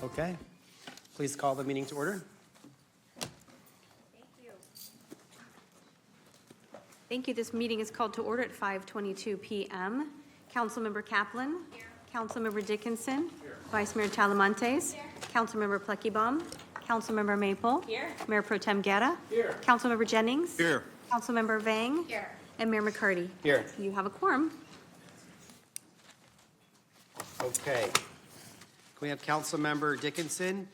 Okay. Please call the meeting to order. Thank you. Thank you. This meeting is called to order at 5:22 p.m. Councilmember Kaplan. Here. Councilmember Dickinson. Here. Vice Mayor Talamantes. Here. Councilmember Pleckybom. Councilmember Maple. Here. Mayor Pro Tem Guerra. Here. Councilmember Jennings. Here. Councilmember Vang. Here. And Mayor McCarty. Here. You have a quorum. Okay. Can we have Councilmember Dickinson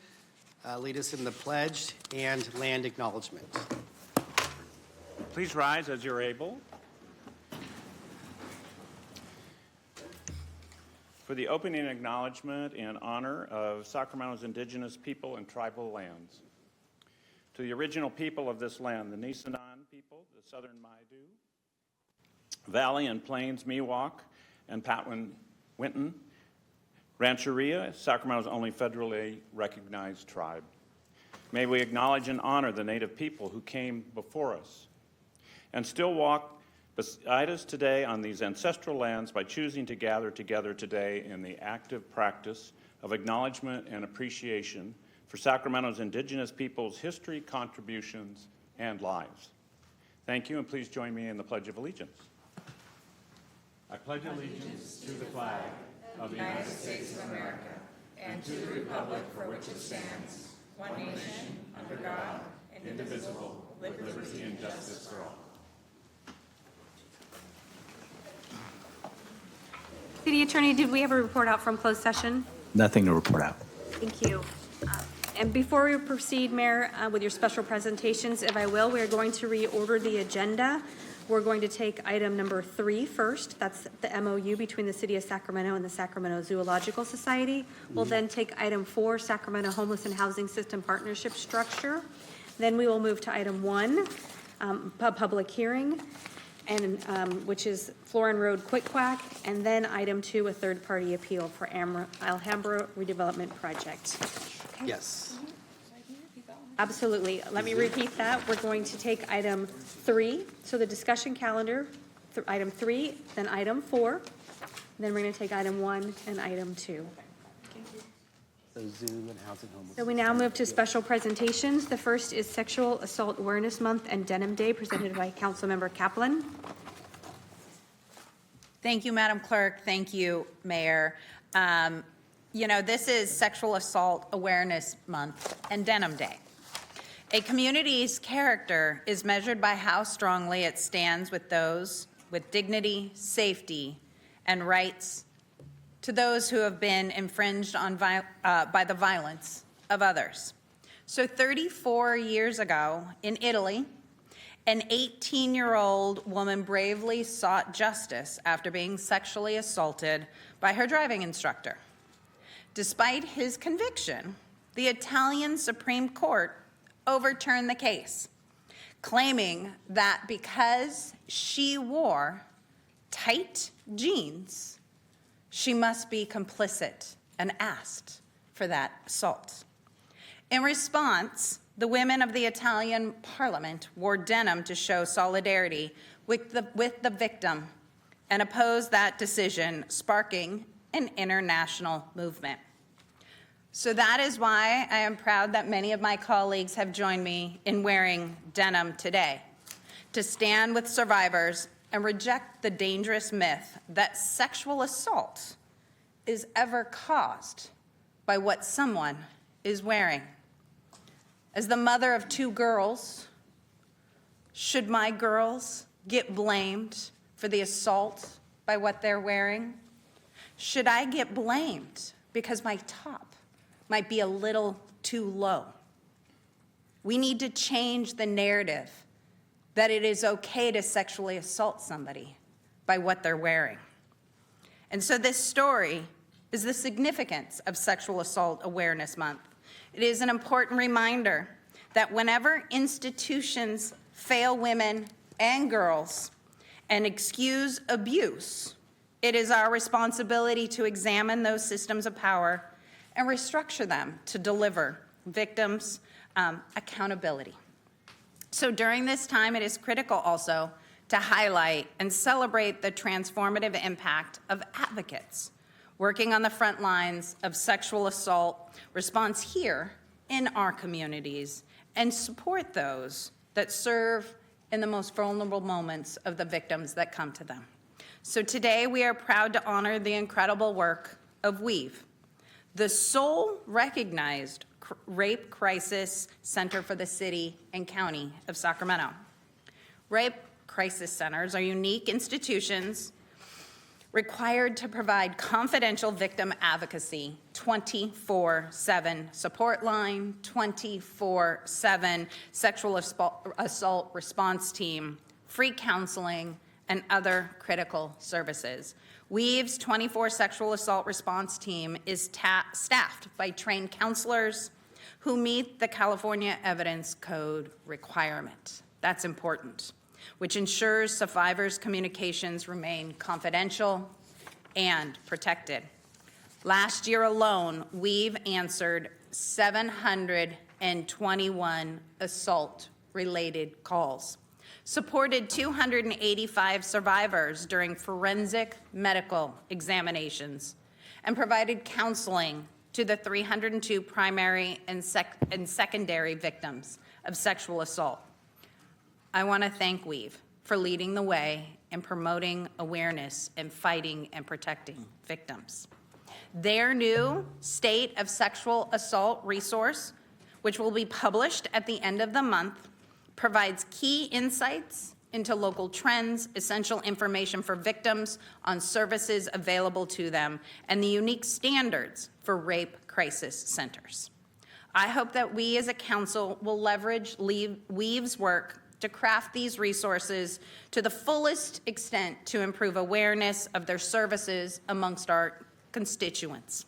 lead us in the pledge and land acknowledgement? Please rise as you're able. For the opening acknowledgement in honor of Sacramento's indigenous people and tribal lands. To the original people of this land, the Nisenan people, the Southern Maidu, Valley and Plains Miwok, and Patwin Winton, Rancheria, Sacramento's only federally recognized tribe. May we acknowledge and honor the Native people who came before us and still walk beside us today on these ancestral lands by choosing to gather together today in the active practice of acknowledgement and appreciation for Sacramento's indigenous people's history, contributions, and lives. Thank you, and please join me in the Pledge of Allegiance. I pledge allegiance to the flag of the United States of America and to the republic for which it stands, one nation, under God, indivisible, with liberty and justice for all. City Attorney, did we have a report out from closed session? Nothing to report out. Thank you. And before we proceed, Mayor, with your special presentations, if I will, we are going to reorder the agenda. We're going to take item number 3 first. That's the MOU between the City of Sacramento and the Sacramento Zoological Society. We'll then take item 4, Sacramento Homeless and Housing System Partnership Structure. Then we will move to item 1, public hearing, and which is Florin Road Quick Quack, and then item 2, a third-party appeal for Alhambra Redevelopment Project. Okay. Yes. Absolutely. Let me repeat that. We're going to take item 3, so the discussion calendar, item 3, then item 4, then we're going to take item 1 and item 2. So zoo and housing homeless. So we now move to special presentations. The first is Sexual Assault Awareness Month and Denim Day, presented by Councilmember Kaplan. Thank you, Madam Clerk. Thank you, Mayor. This is Sexual Assault Awareness Month and Denim Day. A community's character is measured by how strongly it stands with those with dignity, safety, and rights to those who have been infringed on by the violence of others. So 34 years ago in Italy, an 18-year-old woman bravely sought justice after being sexually assaulted by her driving instructor. Despite his conviction, the Italian Supreme Court overturned the case, claiming that because she wore tight jeans, she must be complicit and asked for that assault. In response, the women of the Italian parliament wore denim to show solidarity with the victim and opposed that decision, sparking an international movement. So that is why I am proud that many of my colleagues have joined me in wearing denim today, to stand with survivors and reject the dangerous myth that sexual assault is ever caused by what someone is wearing. As the mother of 2 girls, should my girls get blamed for the assault by what they're wearing? Should I get blamed because my top might be a little too low? We need to change the narrative that it is okay to sexually assault somebody by what they're wearing. And so this story is the significance of Sexual Assault Awareness Month. It is an important reminder that whenever institutions fail women and girls and excuse abuse, it is our responsibility to examine those systems of power and restructure them to deliver victims accountability. So during this time, it is critical also to highlight and celebrate the transformative impact of advocates working on the front lines of sexual assault response here in our communities, and support those that serve in the most vulnerable moments of the victims that come to them. So today we are proud to honor the incredible work of WEAVE, the sole recognized rape crisis center for the city and county of Sacramento. Rape crisis centers are unique institutions required to provide confidential victim advocacy, 24/7 support line, 24/7 sexual assault response team, free counseling, and other critical services. WEAVE's 24 sexual assault response team is staffed by trained counselors who meet the California Evidence Code requirement. That's important, which ensures survivors' communications remain confidential and protected. Last year alone, we've answered 721 assault-related calls, supported 285 survivors during forensic medical examinations, and provided counseling to the 302 primary and secondary victims of sexual assault. I want to thank WEAVE for leading the way in promoting awareness and fighting and protecting victims. Their new State of Sexual Assault resource, which will be published at the end of the month, provides key insights into local trends, essential information for victims on services available to them, and the unique standards for rape crisis centers. I hope that we as a council will leverage WEAVE's work to craft these resources to the fullest extent to improve awareness of their services amongst our constituents.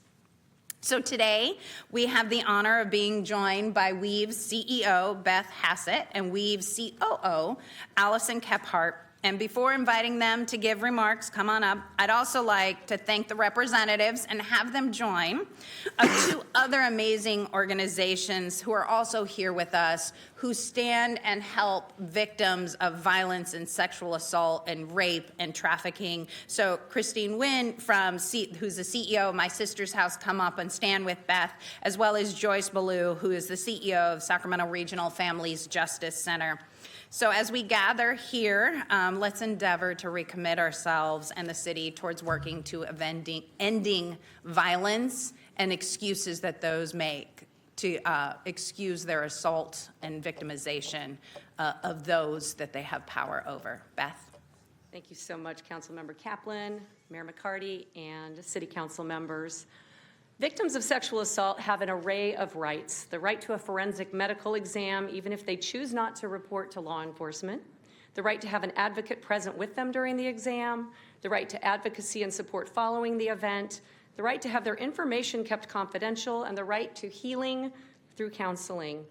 So today, we have the honor of being joined by WEAVE's CEO, Beth Hassett, and WEAVE's COO, Allison Kephart. And before inviting them to give remarks, come on up, I'd also like to thank the representatives and have them join two other amazing organizations who are also here with us, who stand and help victims of violence and sexual assault and rape and trafficking. So Christine Wynn, who's the CEO of My Sister's House, come up and stand with Beth, as well as Joyce Ballou, who is the CEO of Sacramento Regional Families Justice Center. So as we gather here, let's endeavor to recommit ourselves and the city towards working to ending violence and excuses that those make to excuse their assault and victimization of those that they have power over. Beth? Thank you so much, Councilmember Kaplan, Mayor McCarty, and City Council members. Victims of sexual assault have an array of rights: the right to a forensic medical exam, even if they choose not to report to law enforcement, the right to have an advocate present with them during the exam, the right to advocacy and support following the event, the right to have their information kept confidential, and the right to healing through counseling.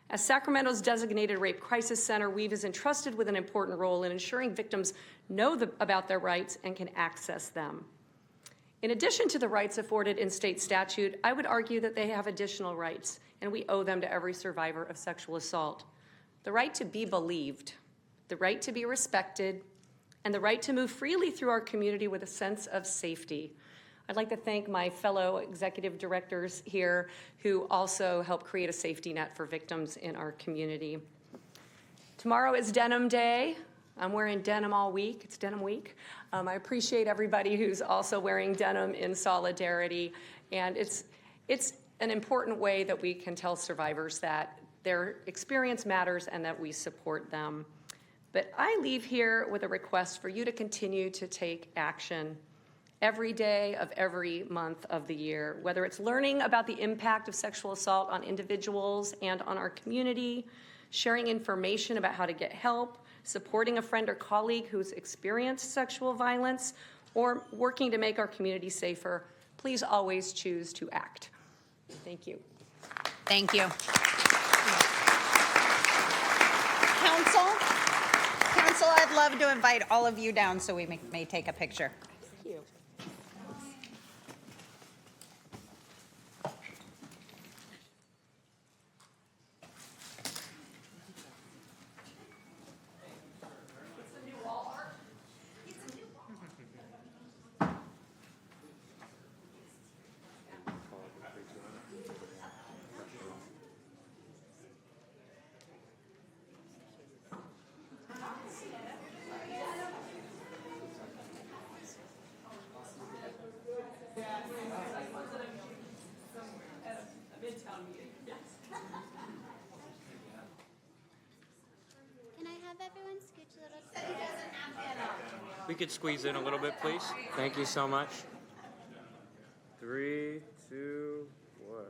As Sacramento's designated rape crisis center, WEAVE is entrusted with an important role in ensuring victims know about their rights and can access them. In addition to the rights afforded in state statute, I would argue that they have additional rights, and we owe them to every survivor of sexual assault. The right to be believed, the right to be respected, and the right to move freely through our community with a sense of safety. I'd like to thank my fellow executive directors here who also help create a safety net for victims in our community. Tomorrow is Denim Day. I'm wearing denim all week. It's Denim Week. I appreciate everybody who's also wearing denim in solidarity. And it's an important way that we can tell survivors that their experience matters and that we support them. But I leave here with a request for you to continue to take action every day of every month of the year, whether it's learning about the impact of sexual assault on individuals and on our community, sharing information about how to get help, supporting a friend or colleague who's experienced sexual violence, or working to make our community safer. Please always choose to act. Thank you. Thank you. Council, I'd love to invite all of you down so we may take a picture. Thank you. We could squeeze in a little bit, please. Thank you so much. 3, 2, 1.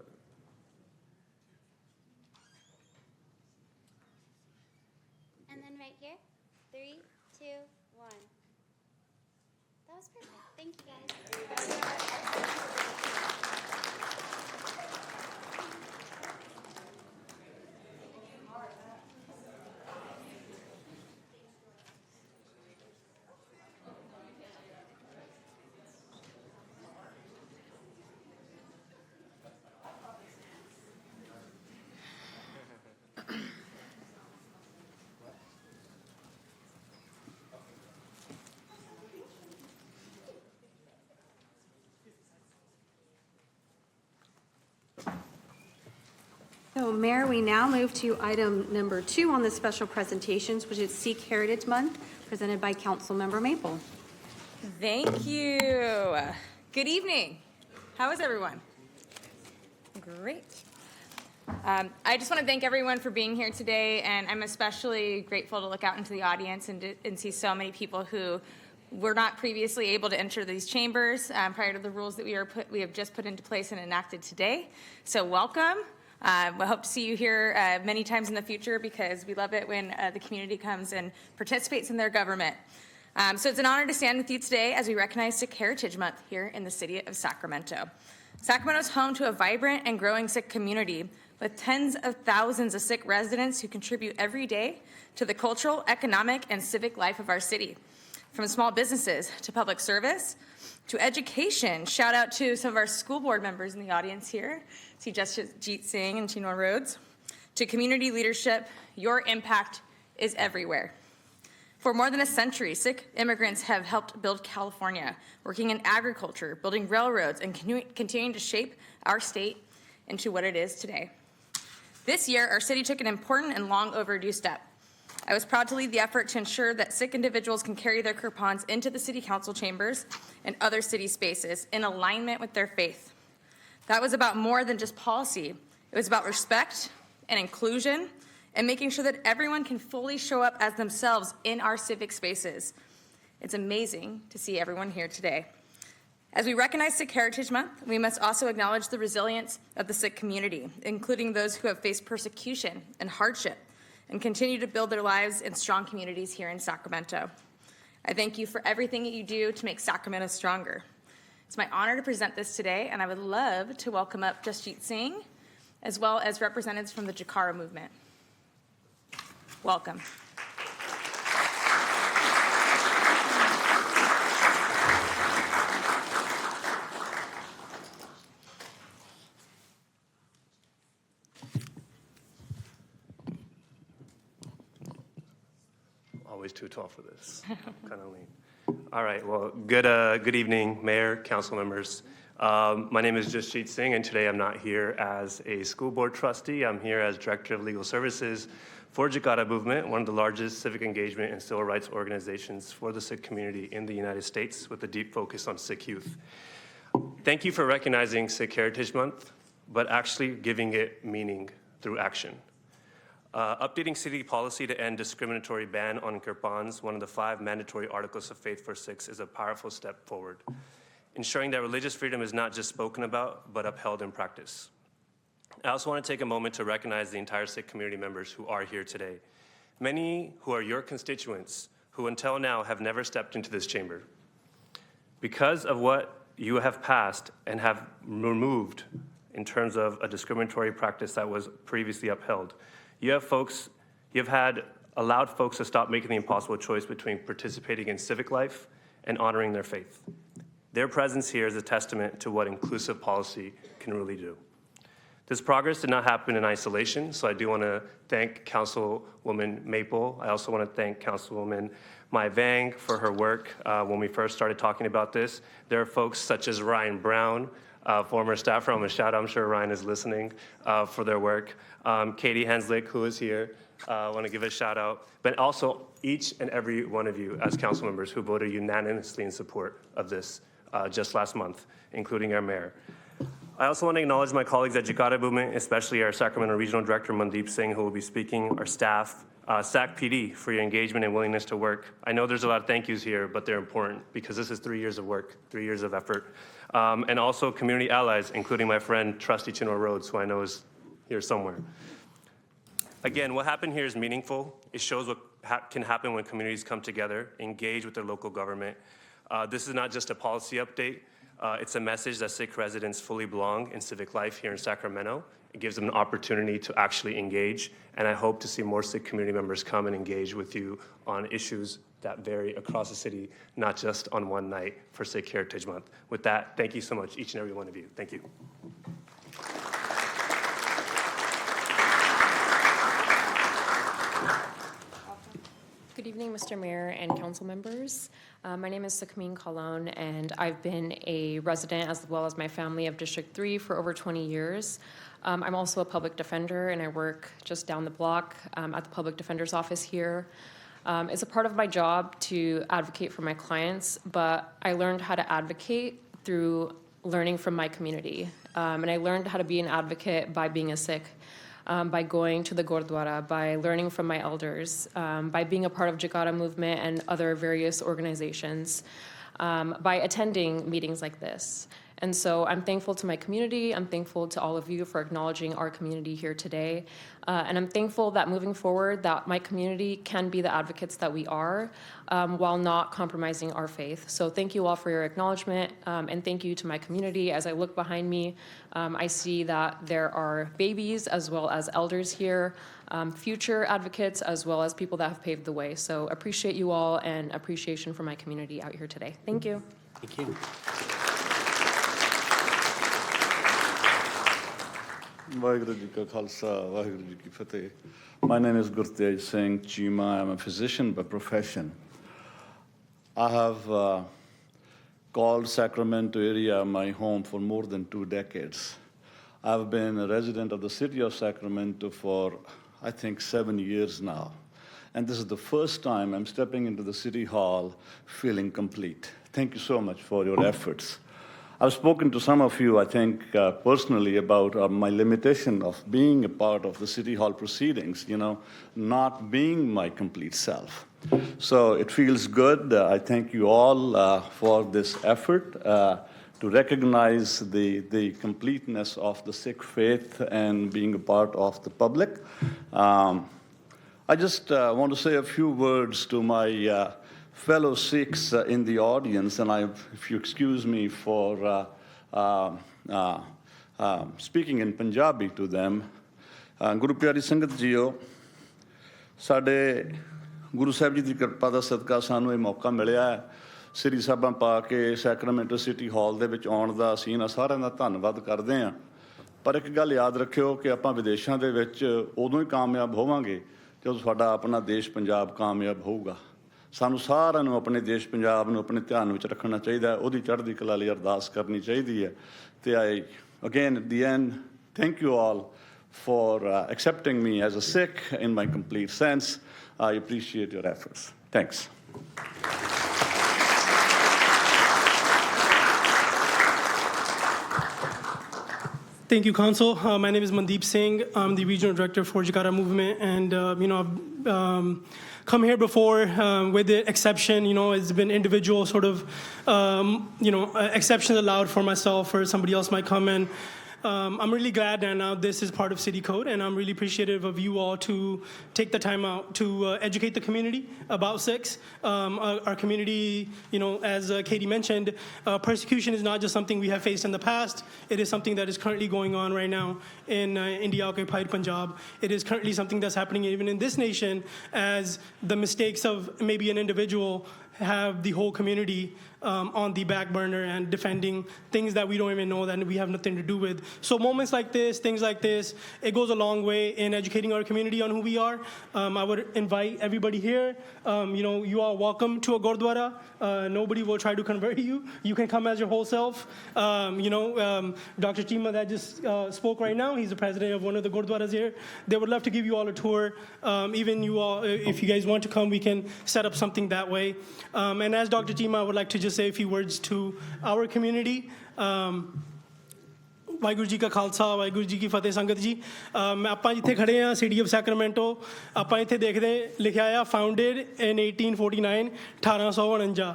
And then right here, 3, 2, 1. That was perfect. Thank you, guys. So, Mayor, we now move to item number 2 on the special presentations, which is Sikh Heritage Month, presented by Councilmember Maple. Thank you. Good evening. How is everyone? Great. I just want to thank everyone for being here today, and I'm especially grateful to look out into the audience and see so many people who were not previously able to enter these chambers prior to the rules that we have just put into place and enacted today. So welcome. We hope to see you here many times in the future because we love it when the community comes and participates in their government. So it's an honor to stand with you today as we recognize Sikh Heritage Month here in the city of Sacramento. Sacramento is home to a vibrant and growing Sikh community with tens of thousands of Sikh residents who contribute every day to the cultural, economic, and civic life of our city. From small businesses to public service to education. Shout out to some of our school board members in the audience here. See Jasjit Singh and Chinua Rhodes. To community leadership, your impact is everywhere. For more than a century, Sikh immigrants have helped build California, working in agriculture, building railroads, and continuing to shape our state into what it is today. This year, our city took an important and long overdue step. I was proud to lead the effort to ensure that Sikh individuals can carry their kirpans into the city council chambers and other city spaces in alignment with their faith. That was about more than just policy. It was about respect and inclusion and making sure that everyone can fully show up as themselves in our civic spaces. It's amazing to see everyone here today. As we recognize Sikh Heritage Month, we must also acknowledge the resilience of the Sikh community, including those who have faced persecution and hardship and continue to build their lives in strong communities here in Sacramento. I thank you for everything that you do to make Sacramento stronger. It's my honor to present this today, and I would love to welcome up Jasjit Singh, as well as representatives from the Jakara movement. Welcome. Always too tall for this. Kind of lean. All right. Well, good evening, Mayor, council members. My name is Jasjit Singh, and today I'm not here as a school board trustee. I'm here as Director of Legal Services for Jakara Movement, one of the largest civic engagement and civil rights organizations for the Sikh community in the United States, with a deep focus on Sikh youth. Thank you for recognizing Sikh Heritage Month, but actually giving it meaning through action. Updating city policy to end discriminatory ban on kirpans, one of the 5 mandatory articles of faith for Sikhs, is a powerful step forward, ensuring that religious freedom is not just spoken about, but upheld in practice. I also want to take a moment to recognize the entire Sikh community members who are here today, many who are your constituents who until now have never stepped into this chamber. Because of what you have passed and have removed in terms of a discriminatory practice that was previously upheld, you have had allowed folks to stop making the impossible choice between participating in civic life and honoring their faith. Their presence here is a testament to what inclusive policy can really do. This progress did not happen in isolation, so I do want to thank Councilwoman Maple. I also want to thank Councilwoman Mai Vang for her work when we first started talking about this. There are folks such as Ryan Brown, former staffer. I'm going to shout out, I'm sure Ryan is listening, for their work. Katie Henslick, who is here, I want to give a shout out. But also each and every one of you as council members who voted unanimously in support of this just last month, including our mayor. I also want to acknowledge my colleagues at Jakara Movement, especially our Sacramento Regional Director, Mandeep Singh, who will be speaking, our staff, SAC PD for your engagement and willingness to work. I know there's a lot of thank yous here, but they're important because this is 3 years of work, 3 years of effort. And also community allies, including my friend Trustee Chinua Rhodes, who I know is here somewhere. Again, what happened here is meaningful. It shows what can happen when communities come together, engage with their local government. This is not just a policy update. It's a message that SIC residents fully belong in civic life here in Sacramento. It gives them an opportunity to actually engage, and I hope to see more SIC community members come and engage with you on issues that vary across the city, not just on one night for SIC Heritage Month. With that, thank you so much, each and every one of you. Thank you. Good evening, Mr. Mayor and council members. My name is Sakmeen Colon, and I've been a resident as well as my family of District 3 for over 20 years. I'm also a public defender, and I work just down the block at the public defender's office here. It's a part of my job to advocate for my clients, but I learned how to advocate through learning from my community. And I learned how to be an advocate by being a Sikh. By going to the Gurdwara, by learning from my elders, by being a part of Jagara movement and other various organizations, by attending meetings like this. And so I'm thankful to my community. I'm thankful to all of you for acknowledging our community here today. And I'm thankful that moving forward, that my community can be the advocates that we are while not compromising our faith. So thank you all for your acknowledgement, and thank you to my community. As I look behind me, I see that there are babies as well as elders here, future advocates as well as people that have paved the way. So appreciate you all and appreciation for my community out here today. Thank you. Thank you. Waheguru ji ਕਾ ਖਾਲਸਾ ਵਾਹਿਗੁਰੂ ਜੀ ਕੀ ਫਤਿਹ My name is Gurtej Singh Chima. I'm a physician by profession. I have called Sacramento area my home for more than 2 decades. I've been a resident of the city of Sacramento for, I think, 7 years now. And this is the first time I'm stepping into the city hall feeling complete. Thank you so much for your efforts. I've spoken to some of you, I think, personally about my limitation of being a part of the City Hall proceedings, not being my complete self. So it feels good. I thank you all for this effort to recognize the completeness of the Sikh faith and being a part of the public. I just want to say a few words to my fellow Sikhs in the audience, and if you excuse me for speaking in Punjabi to them. Guru Pyari Sangat Jiyo, ਸਾਡੇ ਗੁਰੂ ਸਾਹਿਬ ਜੀ ਦੀ ਕਿਰਪਾ ਦਾ ਸਦਕਾ ਸਾਨੂੰ ਇਹ ਮੌਕਾ ਮਿਲਿਆ ਹੈ ਸ੍ਰੀ ਸਾਹਿਬਾਂ ਪਾ ਕੇ Sacramento city ਹਾਲ ਦੇ ਵਿੱਚ ਆਉਣ ਦਾ। ਅਸੀਂ ਇਹਨਾਂ ਸਾਰਿਆਂ ਦਾ ਧੰਨਵਾਦ ਕਰਦੇ ਹਾਂ। ਪਰ ਇੱਕ ਗੱਲ ਯਾਦ ਰੱਖਿਓ ਕਿ ਆਪਾਂ ਵਿਦੇਸ਼ਾਂ ਦੇ ਵਿੱਚ ਉਦੋਂ ਹੀ ਕਾਮਯਾਬ ਹੋਵਾਂਗੇ ਜਦੋਂ ਸਾਡਾ ਆਪਣਾ ਦੇਸ਼ ਪੰਜਾਬ ਕਾਮਯਾਬ ਹੋਊਗਾ। ਸਾਨੂੰ ਸਾਰਿਆਂ ਨੂੰ ਆਪਣੇ ਦੇਸ਼ ਪੰਜਾਬ ਨੂੰ ਆਪਣੇ ਧਿਆਨ ਵਿੱਚ ਰੱਖਣਾ ਚਾਹੀਦਾ, ਉਹਦੀ ਚੜ੍ਹਦੀ ਕਲਾ ਲਈ ਅਰਦਾਸ ਕਰਨੀ ਚਾਹੀਦੀ ਹੈ। ਤੇ I again at the end thank you all for accepting me as a Sikh in my complete sense. I appreciate your efforts. Thanks. Thank you, Council. My name is Mandeep Singh. I'm the Regional Director for Jagara Movement, and I've come here before with the exception. It's been individual sort of exceptions allowed for myself, or somebody else might come in. I'm really glad that now this is part of City Code, and I'm really appreciative of you all to take the time out to educate the community about Sikhs. Our community, as Katie mentioned, persecution is not just something we have faced in the past. It is something that is currently going on right now in India-occupied Punjab. It is currently something that's happening even in this nation, as the mistakes of maybe an individual have the whole community on the back burner and defending things that we don't even know that we have nothing to do with. So moments like this, things like this, it goes a long way in educating our community on who we are. I would invite everybody here. You are welcome to a Gurdwara. Nobody will try to convert you. You can come as your whole self. Dr. Chima that just spoke right now, he's the president of one of the Gurdwaras here. They would love to give you all a tour. Even you all, if you guys want to come, we can set up something that way. And as Dr. Chima, I would like to just say a few words to our community. Waheguru ji ਕਾ ਖਾਲਸਾ ਵਾਹਿਗੁਰੂ ਜੀ ਕੀ ਫਤਿਹ ਸੰਗਤ ਜੀ ਆਪਾਂ ਜਿੱਥੇ ਖੜੇ ਆ city of Sacramento ਆਪਾਂ ਇੱਥੇ ਦੇਖਦੇ ਲਿਖਿਆ ਆ ਫਾਊਂਡਡ ਇਨ 1849 1849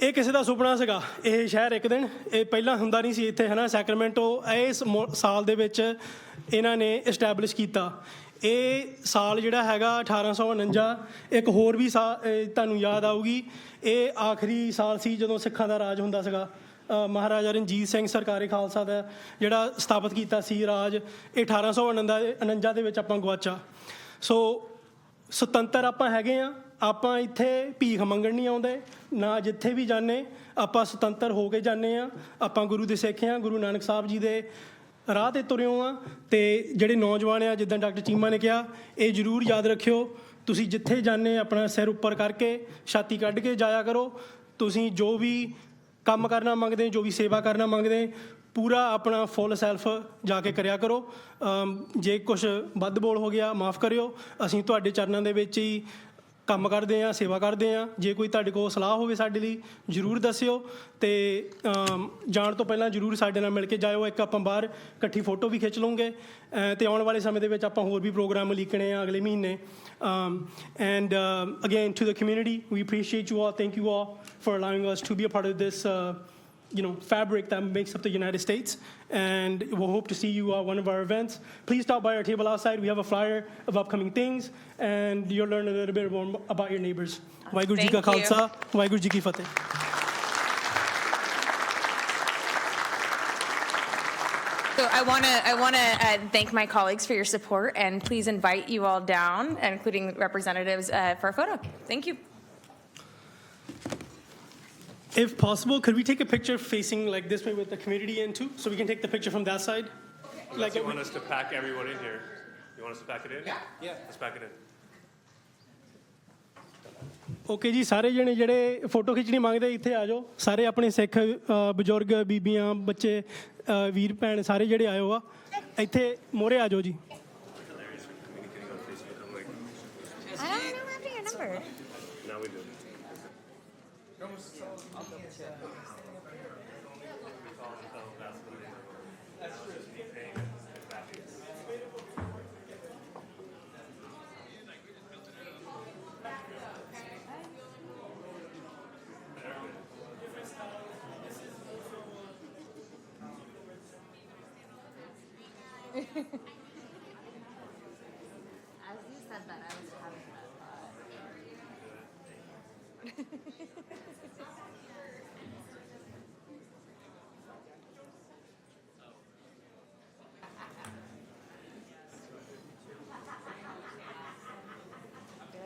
ਇਹ ਕਿਸੇ ਦਾ ਸੁਪਨਾ ਸੀਗਾ ਇਹ ਸ਼ਹਿਰ ਇੱਕ ਦਿਨ ਇਹ ਪਹਿਲਾਂ ਹੁੰਦਾ ਨਹੀਂ ਸੀ ਇੱਥੇ ਹੈ ਨਾ ਸੈਕਰਾਮੈਂਟੋ ਇਸ ਸਾਲ ਦੇ ਵਿੱਚ ਇਹਨਾਂ ਨੇ ਇਸਟੈਬਲਿਸ਼ ਕੀਤਾ ਇਹ ਸਾਲ ਜਿਹੜਾ ਹੈਗਾ 1849 ਇੱਕ ਹੋਰ ਵੀ ਤੁਹਾਨੂੰ ਯਾਦ ਆਊਗੀ ਇਹ ਆਖਰੀ ਸਾਲ ਸੀ ਜਦੋਂ ਸਿੱਖਾਂ ਦਾ ਰਾਜ ਹੁੰਦਾ ਸੀਗਾ ਮਹਾਰਾਜਾ ਰਣਜੀਤ ਸਿੰਘ ਸਰਕਾਰੀ ਖਾਲਸਾ ਦਾ ਜਿਹੜਾ ਸਥਾਪਿਤ ਕੀਤਾ ਸੀ ਰਾਜ ਇਹ 1849 ਦੇ ਵਿੱਚ ਆਪਾਂ ਗਵਾਚਾ ਸੋ ਸੁਤੰਤਰ ਆਪਾਂ ਹੈਗੇ ਆ ਆਪਾਂ ਇੱਥੇ ਭੀਖ ਮੰਗਣ ਨਹੀਂ ਆਉਂਦੇ ਨਾ ਜਿੱਥੇ ਵੀ ਜਾਂਦੇ ਆਪਾਂ ਸੁਤੰਤਰ ਹੋ ਕੇ ਜਾਂਦੇ ਆ ਆਪਾਂ ਗੁਰੂ ਦੇ ਸਿੱਖ ਆ ਗੁਰੂ ਨਾਨਕ ਸਾਹਿਬ ਜੀ ਦੇ ਰਾਹ 'ਤੇ ਤੁਰਿਓ ਆ ਅਤੇ ਜਿਹੜੇ ਨੌਜਵਾਨ ਆ ਜਿੱਦਾਂ ਡਾਕਟਰ ਚੀਮਾ ਨੇ ਕਿਹਾ ਇਹ ਜ਼ਰੂਰ ਯਾਦ ਰੱਖਿਓ ਤੁਸੀਂ ਜਿੱਥੇ ਜਾਂਦੇ ਆਪਣਾ ਸਿਰ ਉੱਪਰ ਕਰਕੇ ਛਾਤੀ ਕੱਢ ਕੇ ਜਾਇਆ ਕਰੋ ਤੁਸੀਂ ਜੋ ਵੀ ਕੰਮ ਕਰਨਾ ਮੰਗਦੇ ਜੋ ਵੀ ਸੇਵਾ ਕਰਨਾ ਮੰਗਦੇ ਪੂਰਾ ਆਪਣਾ ਫੁੱਲ ਸੈਲਫ ਜਾ ਕੇ ਕਰਿਆ ਕਰੋ ਜੇ ਕੁਛ ਵੱਧ ਬੋਲ ਹੋ ਗਿਆ ਮਾਫ ਕਰਿਓ ਅਸੀਂ ਤੁਹਾਡੇ ਚਰਨਾਂ ਦੇ ਵਿੱਚ ਹੀ ਕੰਮ ਕਰਦੇ ਹਾਂ ਸੇਵਾ ਕਰਦੇ ਹਾਂ ਜੇ ਕੋਈ ਤੁਹਾਡੇ ਕੋਲ ਸਲਾਹ ਹੋਵੇ ਸਾਡੇ ਲਈ ਜ਼ਰੂਰ ਦੱਸਿਓ ਅਤੇ ਜਾਣ ਤੋਂ ਪਹਿਲਾਂ ਜ਼ਰੂਰ ਸਾਡੇ ਨਾਲ ਮਿਲ ਕੇ ਜਾਇਓ ਇੱਕ ਆਪਾਂ ਬਾਹਰ ਇਕੱਠੀ ਫੋਟੋ ਵੀ ਖਿੱਚ ਲਵਾਂਗੇ ਅਤੇ ਆਉਣ ਵਾਲੇ ਸਮੇਂ ਦੇ ਵਿੱਚ ਆਪਾਂ ਹੋਰ ਵੀ ਪ੍ਰੋਗਰਾਮ ਲਿਖਣੇ ਆ ਅਗਲੇ ਮਹੀਨੇ and again to the community we appreciate you all thank you all for allowing us to be a part of this fabric that makes up the United States. And we'll hope to see you at one of our events. Please stop by our table outside. We have a flyer of upcoming things, and you'll learn a little bit more about your neighbors. Waheguru Ji Ka Khalsa, Waheguru Ji Ki Fateh. So I want to thank my colleagues for your support, and please invite you all down, including representatives, for a photo. Thank you. If possible, could we take a picture facing like this way with the community in too? So we can take the picture from that side? Unless you want us to pack everyone in here. You want us to pack it in? Yeah. Let's pack it in. Okay ਜੀ ਸਾਰੇ ਜਣੇ ਜਿਹੜੇ photo ਖਿੱਚਣੀ ਮੰਗਦੇ ਇੱਥੇ ਆ ਜਾਓ ਸਾਰੇ ਆਪਣੇ ਸਿੱਖ ਬਜ਼ੁਰਗ ਬੀਬੀਆਂ ਬੱਚੇ ਵੀਰ ਭੈਣ ਸਾਰੇ ਜਿਹੜੇ ਆਇਓ ਆ ਇੱਥੇ ਮੋਹਰੇ ਆ ਜਾਓ ਜੀ I don't know your number. Now we do. As you said that, I was having that thought.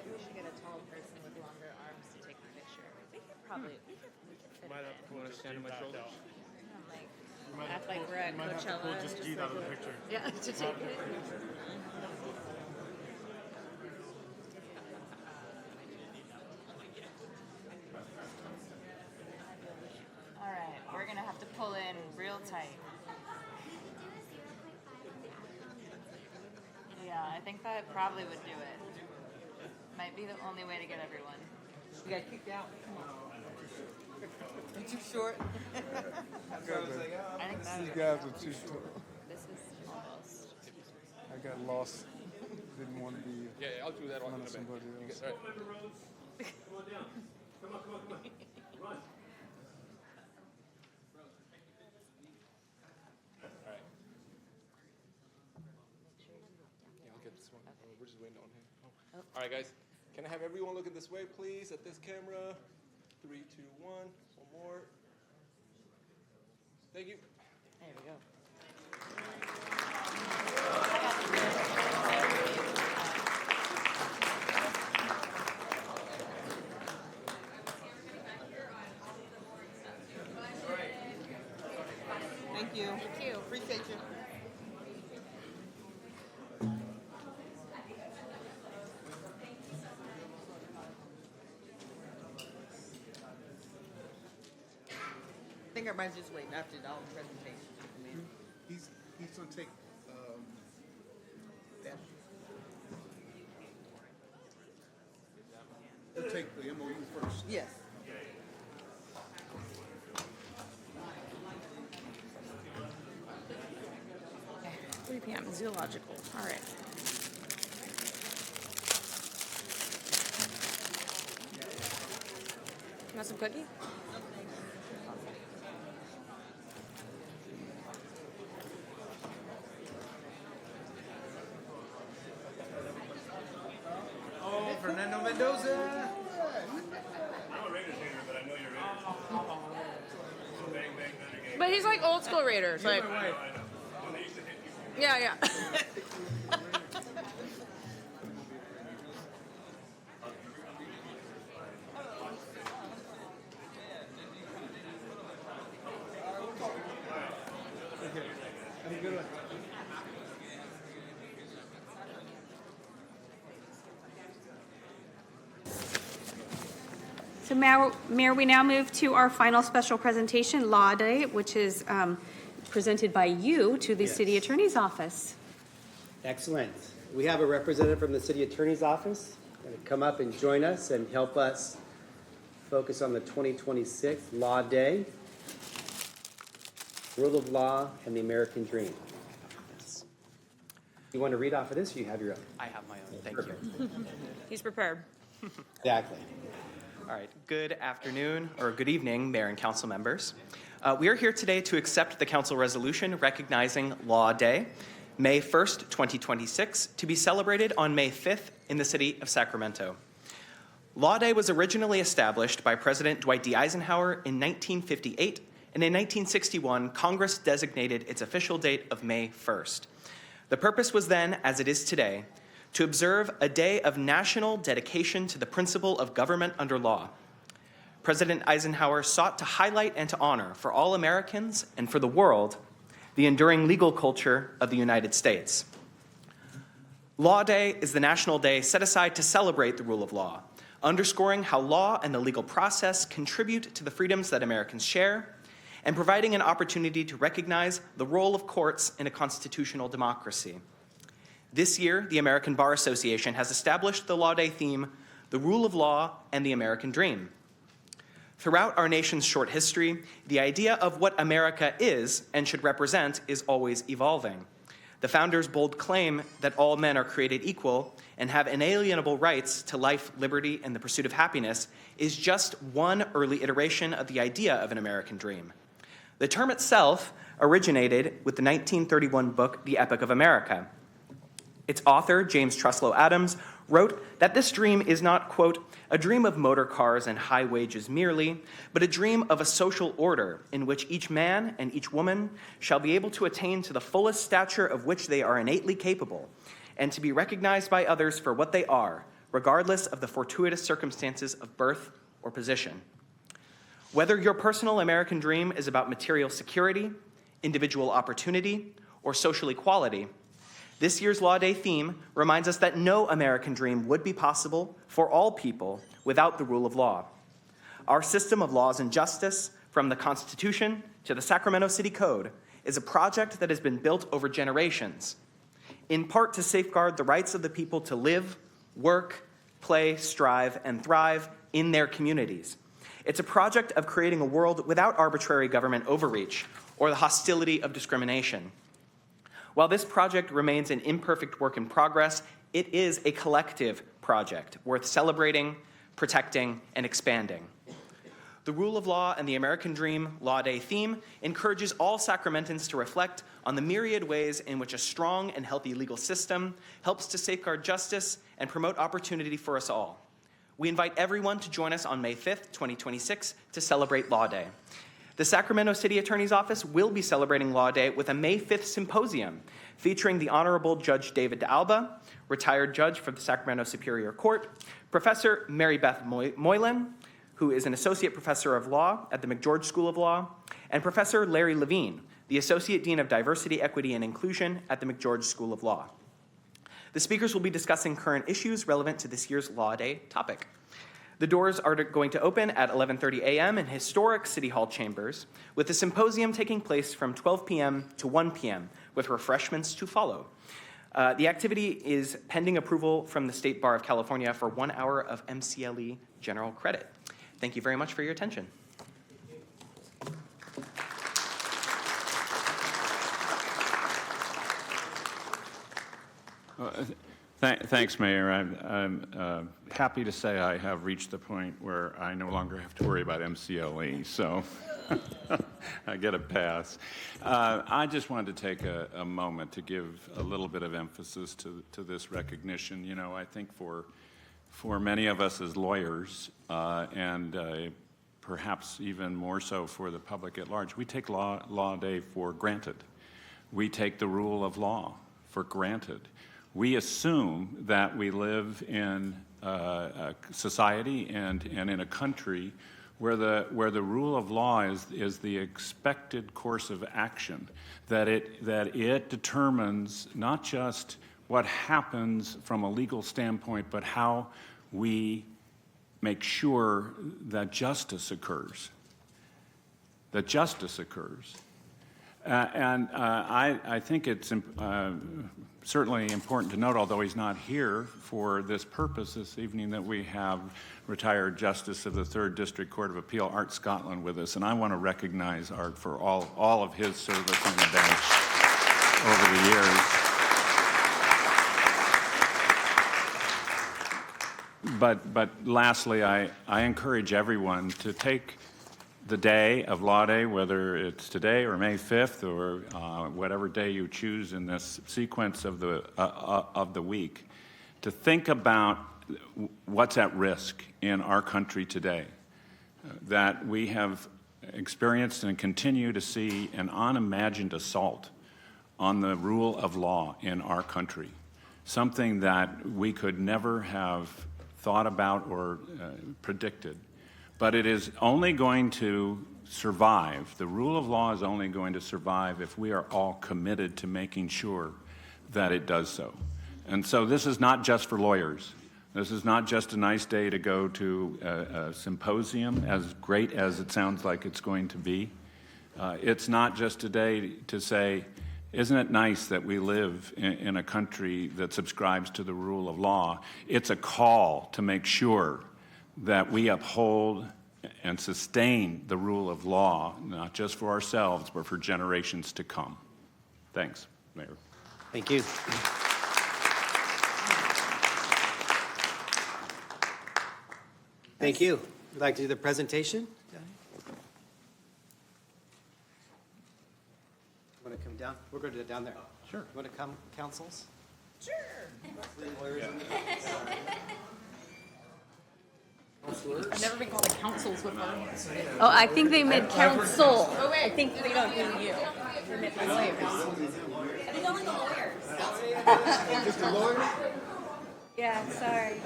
We should get a tall person with longer arms to take the picture. We could probably, we could fit Might it have to put a stand on my shoulders. in. Act like we're at Coachella. Just G's out of the picture. Yeah, to take it. All right, we're gonna have to pull in real tight. Yeah, I think that probably would do it. Might be the only way to get everyone. You got kicked out. Come on. You're too short. I think that These guys are too short. this is almost. I got lost. Didn't want to be. Yeah, I'll do that on of somebody else. All right. Yeah, I'll get this one. We're just waiting on him. Oh. All right, guys. Can I have everyone looking this way, please, at this camera? 3, 2, 1. One more. Thank you. There we go. Thank you. Thank you. Appreciate you. I think everybody's just waiting after all the presentations to come in. He's gonna take that. He'll take the MOU first. Yes. 3 p.m. Zoological. All right. You want some cookie? Oh, Fernando Mendoza. I'm a Raiders hater, but I know you're Raiders. So bang, bang, better game. But he's like old school Raiders. Like, I know. When they used to hit you. yeah. Have a good one. So Mayor, we now move to our final special presentation, Law Day, which is presented by you to the City Attorney's Office. Excellent. We have a representative from the City Attorney's Office going to come up and join us and help us focus on the 2026 Law Day, Rule of Law, and the American Dream. You want to read off of this, or you have your own? I have my own, thank you. He's prepared. Exactly. All right, good afternoon, or good evening, Mayor and Council members. We are here today to accept the Council resolution recognizing Law Day, May 1st, 2026, to be celebrated on May 5th in the city of Sacramento. Law Day was originally established by President Dwight D. Eisenhower in 1958, and in 1961, Congress designated its official date of May 1st. The purpose was then, as it is today, to observe a day of national dedication to the principle of government under law. President Eisenhower sought to highlight and to honor for all Americans and for the world the enduring legal culture of the United States. Law Day is the national day set aside to celebrate the rule of law, underscoring how law and the legal process contribute to the freedoms that Americans share, and providing an opportunity to recognize the role of courts in a constitutional democracy. This year, the American Bar Association has established the Law Day theme, the rule of law and the American dream. Throughout our nation's short history, the idea of what America is and should represent is always evolving. The founders' bold claim that all men are created equal and have inalienable rights to life, liberty, and the pursuit of happiness is just one early iteration of the idea of an American dream. The term itself originated with the 1931 book, The Epic of America. Its author, James Truslow Adams, wrote that this dream is not, quote, a dream of motor cars and high wages merely, but a dream of a social order in which each man and each woman shall be able to attain to the fullest stature of which they are innately capable, and to be recognized by others for what they are, regardless of the fortuitous circumstances of birth or position. Whether your personal American dream is about material security, individual opportunity, or social equality, this year's Law Day theme reminds us that no American dream would be possible for all people without the rule of law. Our system of laws and justice, from the Constitution to the Sacramento City Code, is a project that has been built over generations, in part to safeguard the rights of the people to live, work, play, strive, and thrive in their communities. It's a project of creating a world without arbitrary government overreach or the hostility of discrimination. While this project remains an imperfect work in progress, it is a collective project worth celebrating, protecting, and expanding. The rule of law and the American Dream Law Day theme encourages all Sacramentans to reflect on the myriad ways in which a strong and healthy legal system helps to safeguard justice and promote opportunity for us all. We invite everyone to join us on May 5th, 2026 to celebrate Law Day. The Sacramento City Attorney's Office will be celebrating Law Day with a May 5th symposium featuring the Honorable Judge David D'Alba, retired judge for the Sacramento Superior Court, Professor Mary Beth Moylan, who is an associate professor of law at the McGeorge School of Law, and Professor Larry Levine, the Associate Dean of Diversity, Equity, and Inclusion at the McGeorge School of Law. The speakers will be discussing current issues relevant to this year's Law Day topic. The doors are going to open at 11:30 a.m. in historic City Hall chambers, with the symposium taking place from 12 p.m. to 1 p.m., with refreshments to follow. The activity is pending approval from the State Bar of California for 1 hour of MCLE general credit. Thank you very much for your attention. Thanks, Mayor. I'm happy to say I have reached the point where I no longer have to worry about MCLE, so I get a pass. I just wanted to take a moment to give a little bit of emphasis to this recognition. You know, I think for many of us as lawyers, and perhaps even more so for the public at large, we take Law Day for granted. We take the rule of law for granted. We assume that we live in a society and in a country where the rule of law is the expected course of action, that it determines not just what happens from a legal standpoint, but how we make sure that justice occurs. That justice occurs. I think it's certainly important to note, although he's not here for this purpose this evening, that we have retired Justice of the 3rd District Court of Appeal, Art Scotland, with us. And I want to recognize Art for all of his service on the bench over the years. But lastly, I encourage everyone to take the day of Law Day, whether it's today or May 5th or whatever day you choose in this sequence of the week, to think about what's at risk in our country today, that we have experienced and continue to see an unimagined assault on the rule of law in our country, something that we could never have thought about or predicted. But it is only going to survive. The rule of law is only going to survive if we are all committed to making sure that it does so. And so this is not just for lawyers. This is not just a nice day to go to a symposium, as great as it sounds like it's going to be. It's not just a day to say, isn't it nice that we live in a country that subscribes to the rule of law? It's a call to make sure that we uphold and sustain the rule of law, not just for ourselves, but for generations to come. Thanks, Mayor. Thank you. Thank you. Would you like to do the presentation? Want to come down? We're going to do it down there. Sure. You want to come, councils? Sure. I've never been called a councils before. Oh, I think they meant council. Oh, wait. I think they don't mean you. They meant the lawyers. I think only the lawyers. Just a lawyer? Yeah, sorry.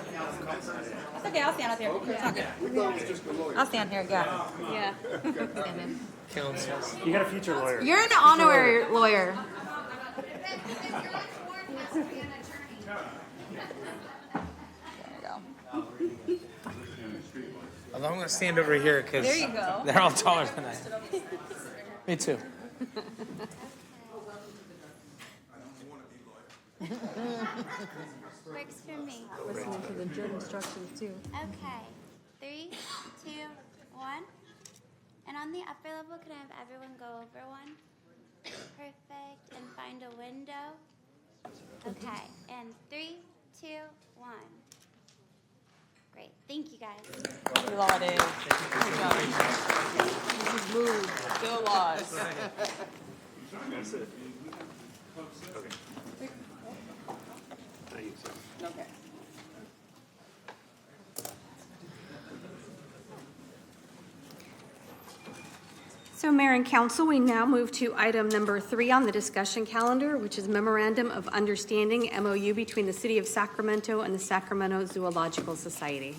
That's okay, I'll stand out there. It's all good. We thought it was just a lawyer. I'll stand here, yeah. Yeah. Councils. You got a future lawyer. You're an honorary lawyer. I'm going to stand over here because There you go. they're all taller than I am. Me too. Works for me. Listening to the jury instructions too. Okay. 3, 2, 1. And on the upper level, can I have everyone go over one? Perfect. And find a window. Okay. And 3, 2, 1. Great. Thank you, guys. Lauded. Good job. Move. Go laws. Okay. So Mayor and Council, we now move to item number 3 on the discussion calendar, which is Memorandum of Understanding, MOU, between the City of Sacramento and the Sacramento Zoological Society.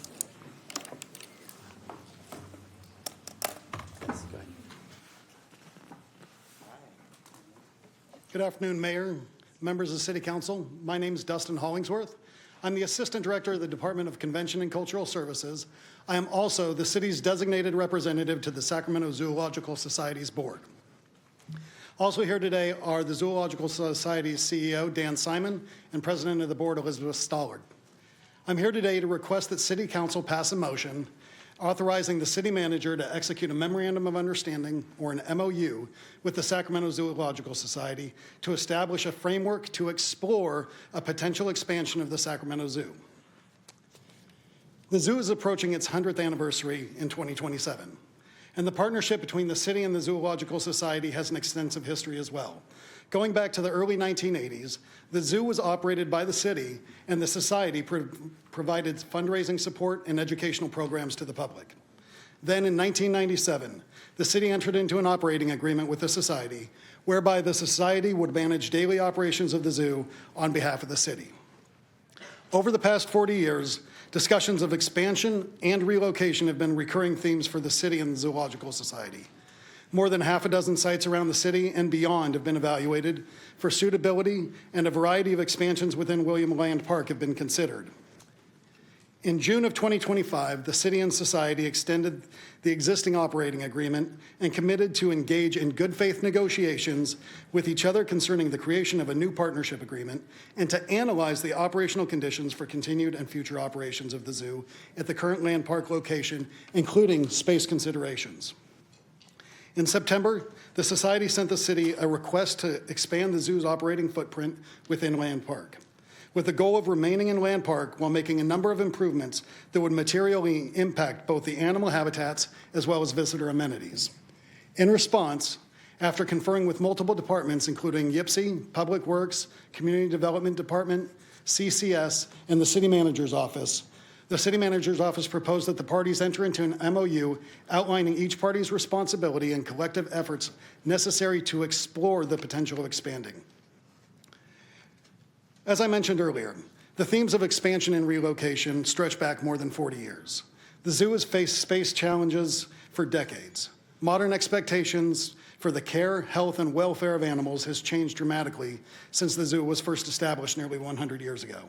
Good afternoon, Mayor, members of the City Council. My name is Dustin Hollingsworth. I'm the Assistant Director of the Department of Convention and Cultural Services. I am also the city's designated representative to the Sacramento Zoological Society's board. Also here today are the Zoological Society's CEO, Dan Simon, and President of the board, Elizabeth Stollard. I'm here today to request that City Council pass a motion authorizing the city manager to execute a memorandum of understanding, or an MOU, with the Sacramento Zoological Society to establish a framework to explore a potential expansion of the Sacramento Zoo. The zoo is approaching its 100th anniversary in 2027, and the partnership between the city and the Zoological Society has an extensive history as well. Going back to the early 1980s, the zoo was operated by the city, and the society provided fundraising support and educational programs to the public. Then in 1997, the city entered into an operating agreement with the society, whereby the society would manage daily operations of the zoo on behalf of the city. Over the past 40 years, discussions of expansion and relocation have been recurring themes for the city and the Zoological Society. More than half a dozen sites around the city and beyond have been evaluated for suitability, and a variety of expansions within William Land Park have been considered. In June of 2025, the city and society extended the existing operating agreement and committed to engage in good faith negotiations with each other concerning the creation of a new partnership agreement and to analyze the operational conditions for continued and future operations of the zoo at the current Land Park location, including space considerations. In September, the Society sent the city a request to expand the zoo's operating footprint within Land Park, with the goal of remaining in Land Park while making a number of improvements that would materially impact both the animal habitats as well as visitor amenities. In response, after conferring with multiple departments, including YPSI, Public Works, Community Development Department, CCS, and the City Manager's Office, the City Manager's Office proposed that the parties enter into an MOU outlining each party's responsibility and collective efforts necessary to explore the potential of expanding. As I mentioned earlier, the themes of expansion and relocation stretch back more than 40 years. The zoo has faced space challenges for decades. Modern expectations for the care, health, and welfare of animals has changed dramatically since the zoo was first established nearly 100 years ago.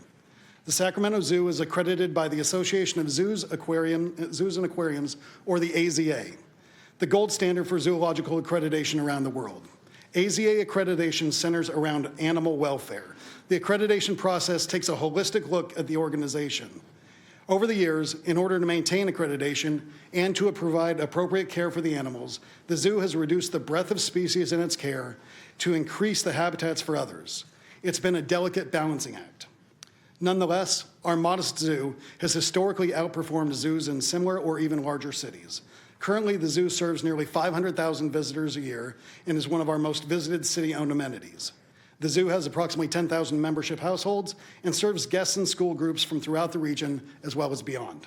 The Sacramento Zoo is accredited by the Association of Zoos and Aquariums, or the AZA, the gold standard for zoological accreditation around the world. AZA accreditation centers around animal welfare. The accreditation process takes a holistic look at the organization. Over the years, in order to maintain accreditation and to provide appropriate care for the animals, the zoo has reduced the breadth of species in its care to increase the habitats for others. It's been a delicate balancing act. Nonetheless, our modest zoo has historically outperformed zoos in similar or even larger cities. Currently, the zoo serves nearly 500,000 visitors a year and is one of our most visited city-owned amenities. The zoo has approximately 10,000 membership households and serves guests and school groups from throughout the region as well as beyond.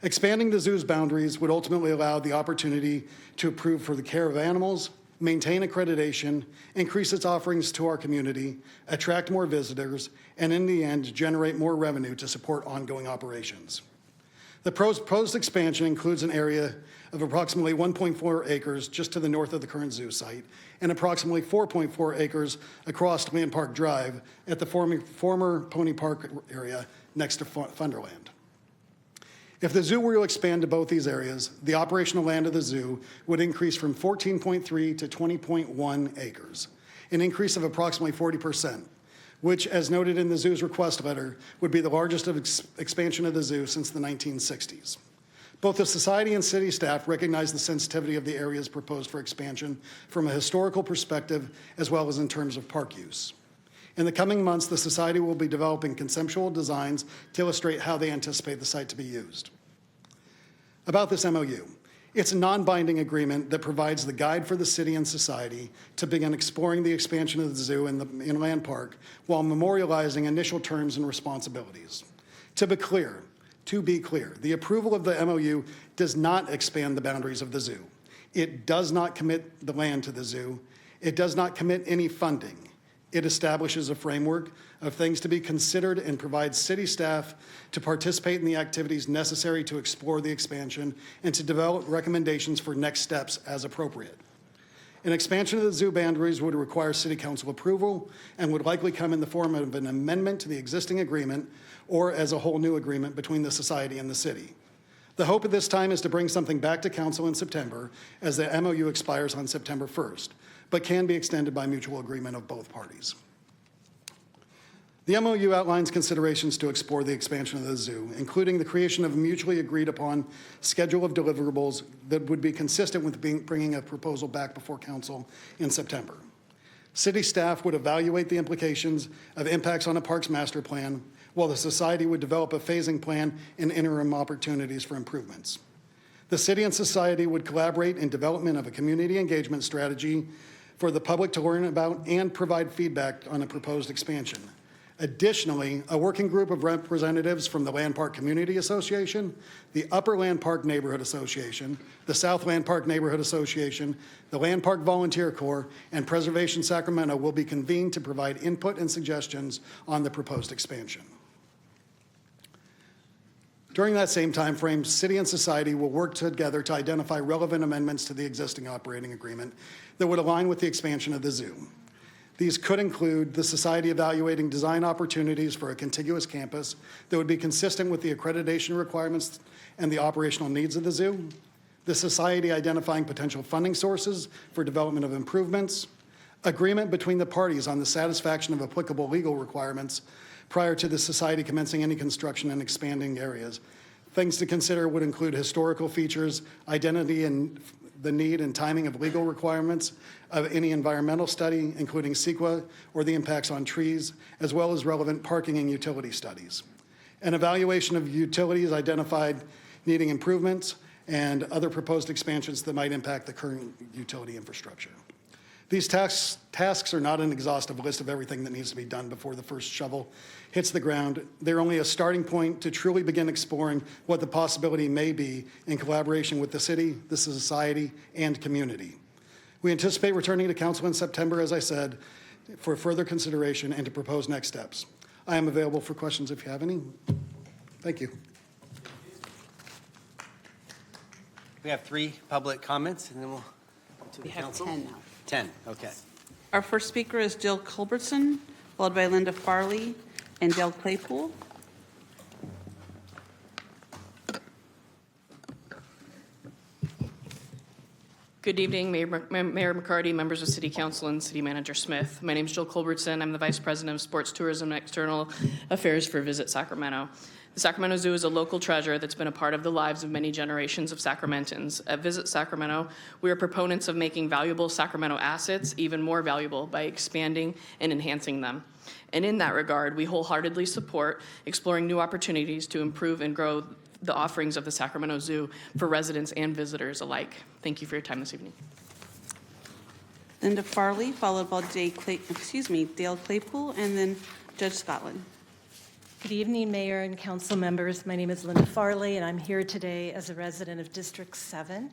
Expanding the zoo's boundaries would ultimately allow the opportunity to improve for the care of animals, maintain accreditation, increase its offerings to our community, attract more visitors, and in the end, generate more revenue to support ongoing operations. The proposed expansion includes an area of approximately 1.4 acres just to the north of the current zoo site and approximately 4.4 acres across Land Park Drive at the former Pony Park area next to Funderland. If the zoo were to expand to both these areas, the operational land of the zoo would increase from 14.3 to 20.1 acres, an increase of approximately 40%, which, as noted in the zoo's request letter, would be the largest expansion of the zoo since the 1960s. Both the society and city staff recognize the sensitivity of the areas proposed for expansion from a historical perspective as well as in terms of park use. In the coming months, the society will be developing conceptual designs to illustrate how they anticipate the site to be used. About this MOU, it's a non-binding agreement that provides the guide for the city and society to begin exploring the expansion of the zoo in Land Park while memorializing initial terms and responsibilities. To be clear, the approval of the MOU does not expand the boundaries of the zoo. It does not commit the land to the zoo. It does not commit any funding. It establishes a framework of things to be considered and provides city staff to participate in the activities necessary to explore the expansion and to develop recommendations for next steps as appropriate. An expansion of the zoo boundaries would require city council approval and would likely come in the form of an amendment to the existing agreement or as a whole new agreement between the society and the city. The hope at this time is to bring something back to council in September as the MOU expires on September 1st, but can be extended by mutual agreement of both parties. The MOU outlines considerations to explore the expansion of the zoo, including the creation of a mutually agreed upon schedule of deliverables that would be consistent with bringing a proposal back before council in September. City staff would evaluate the implications of impacts on a parks master plan, while the society would develop a phasing plan and interim opportunities for improvements. The city and society would collaborate in development of a community engagement strategy for the public to learn about and provide feedback on a proposed expansion. Additionally, a working group of representatives from the Land Park Community Association, the Upper Land Park Neighborhood Association, the South Land Park Neighborhood Association, the Land Park Volunteer Corps, and Preservation Sacramento will be convened to provide input and suggestions on the proposed expansion. During that same time frame, city and society will work together to identify relevant amendments to the existing operating agreement that would align with the expansion of the zoo. These could include the society evaluating design opportunities for a contiguous campus that would be consistent with the accreditation requirements and the operational needs of the zoo, the society identifying potential funding sources for development of improvements, agreement between the parties on the satisfaction of applicable legal requirements prior to the society commencing any construction and expanding areas. Things to consider would include historical features, identity and the need and timing of legal requirements of any environmental study, including CEQA or the impacts on trees, as well as relevant parking and utility studies. An evaluation of utilities identified needing improvements and other proposed expansions that might impact the current utility infrastructure. These tasks are not an exhaustive list of everything that needs to be done before the first shovel hits the ground. They're only a starting point to truly begin exploring what the possibility may be in collaboration with the city, the society, and community. We anticipate returning to council in September, as I said, for further consideration and to propose next steps. I am available for questions if you have any. Thank you. We have 3 public comments, and then we'll go to the council. We have 10 now. 10, okay. Our first speaker is Jill Culbertson, followed by Linda Farley and Dale Claypool. Good evening, Mayor McCarty, members of City Council, and City Manager Smith. My name is Jill Culbertson. I'm the Vice President of Sports Tourism and External Affairs for Visit Sacramento. The Sacramento Zoo is a local treasure that's been a part of the lives of many generations of Sacramentans. At Visit Sacramento, we are proponents of making valuable Sacramento assets even more valuable by expanding and enhancing them. And in that regard, we wholeheartedly support exploring new opportunities to improve and grow the offerings of the Sacramento Zoo for residents and visitors alike. Thank you for your time this evening. Linda Farley, followed by Dale Claypool, and then Judge Scotland. Good evening, Mayor and council members. My name is Linda Farley, and I'm here today as a resident of District 7.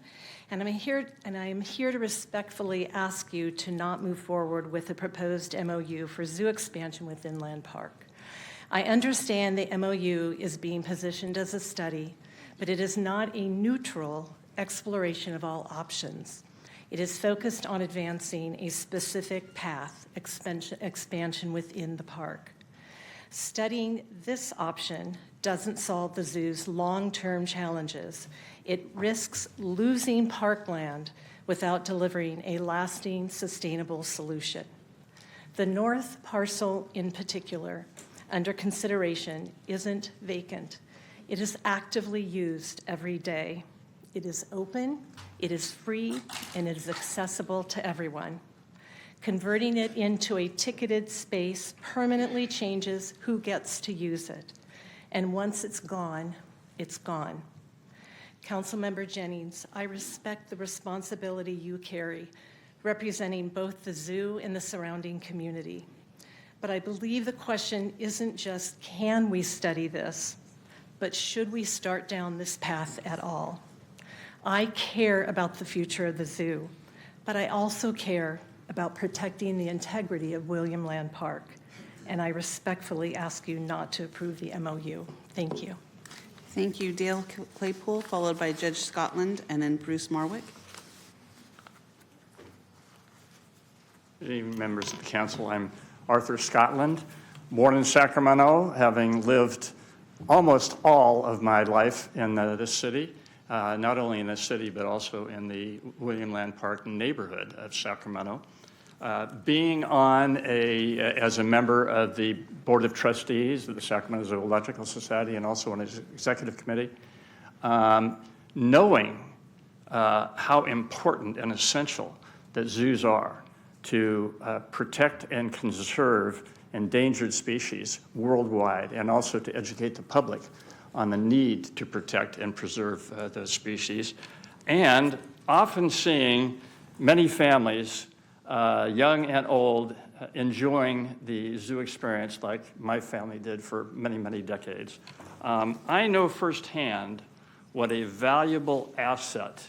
And I am here to respectfully ask you to not move forward with the proposed MOU for zoo expansion within Land Park. I understand the MOU is being positioned as a study, but it is not a neutral exploration of all options. It is focused on advancing a specific path, expansion within the park. Studying this option doesn't solve the zoo's long-term challenges. It risks losing parkland without delivering a lasting, sustainable solution. The north parcel in particular, under consideration, isn't vacant. It is actively used every day. It is open, it is free, and it is accessible to everyone. Converting it into a ticketed space permanently changes who gets to use it. And once it's gone, it's gone. Councilmember Jennings, I respect the responsibility you carry, representing both the zoo and the surrounding community. But I believe the question isn't just, can we study this, but should we start down this path at all? I care about the future of the zoo, but I also care about protecting the integrity of William Land Park, and I respectfully ask you not to approve the MOU. Thank you. Thank you, Dale Claypool, followed by Judge Scotland, and then Bruce Marwick. Good evening, members of the council. I'm Arthur Scotland, born in Sacramento, having lived almost all of my life in this city, not only in this city, but also in the William Land Park neighborhood of Sacramento. Being on as a member of the Board of Trustees of the Sacramento Zoological Society and also on its executive committee, knowing how important and essential that zoos are to protect and conserve endangered species worldwide, and also to educate the public on the need to protect and preserve those species, and often seeing many families, young and old, enjoying the zoo experience like my family did for many, many decades. I know firsthand what a valuable asset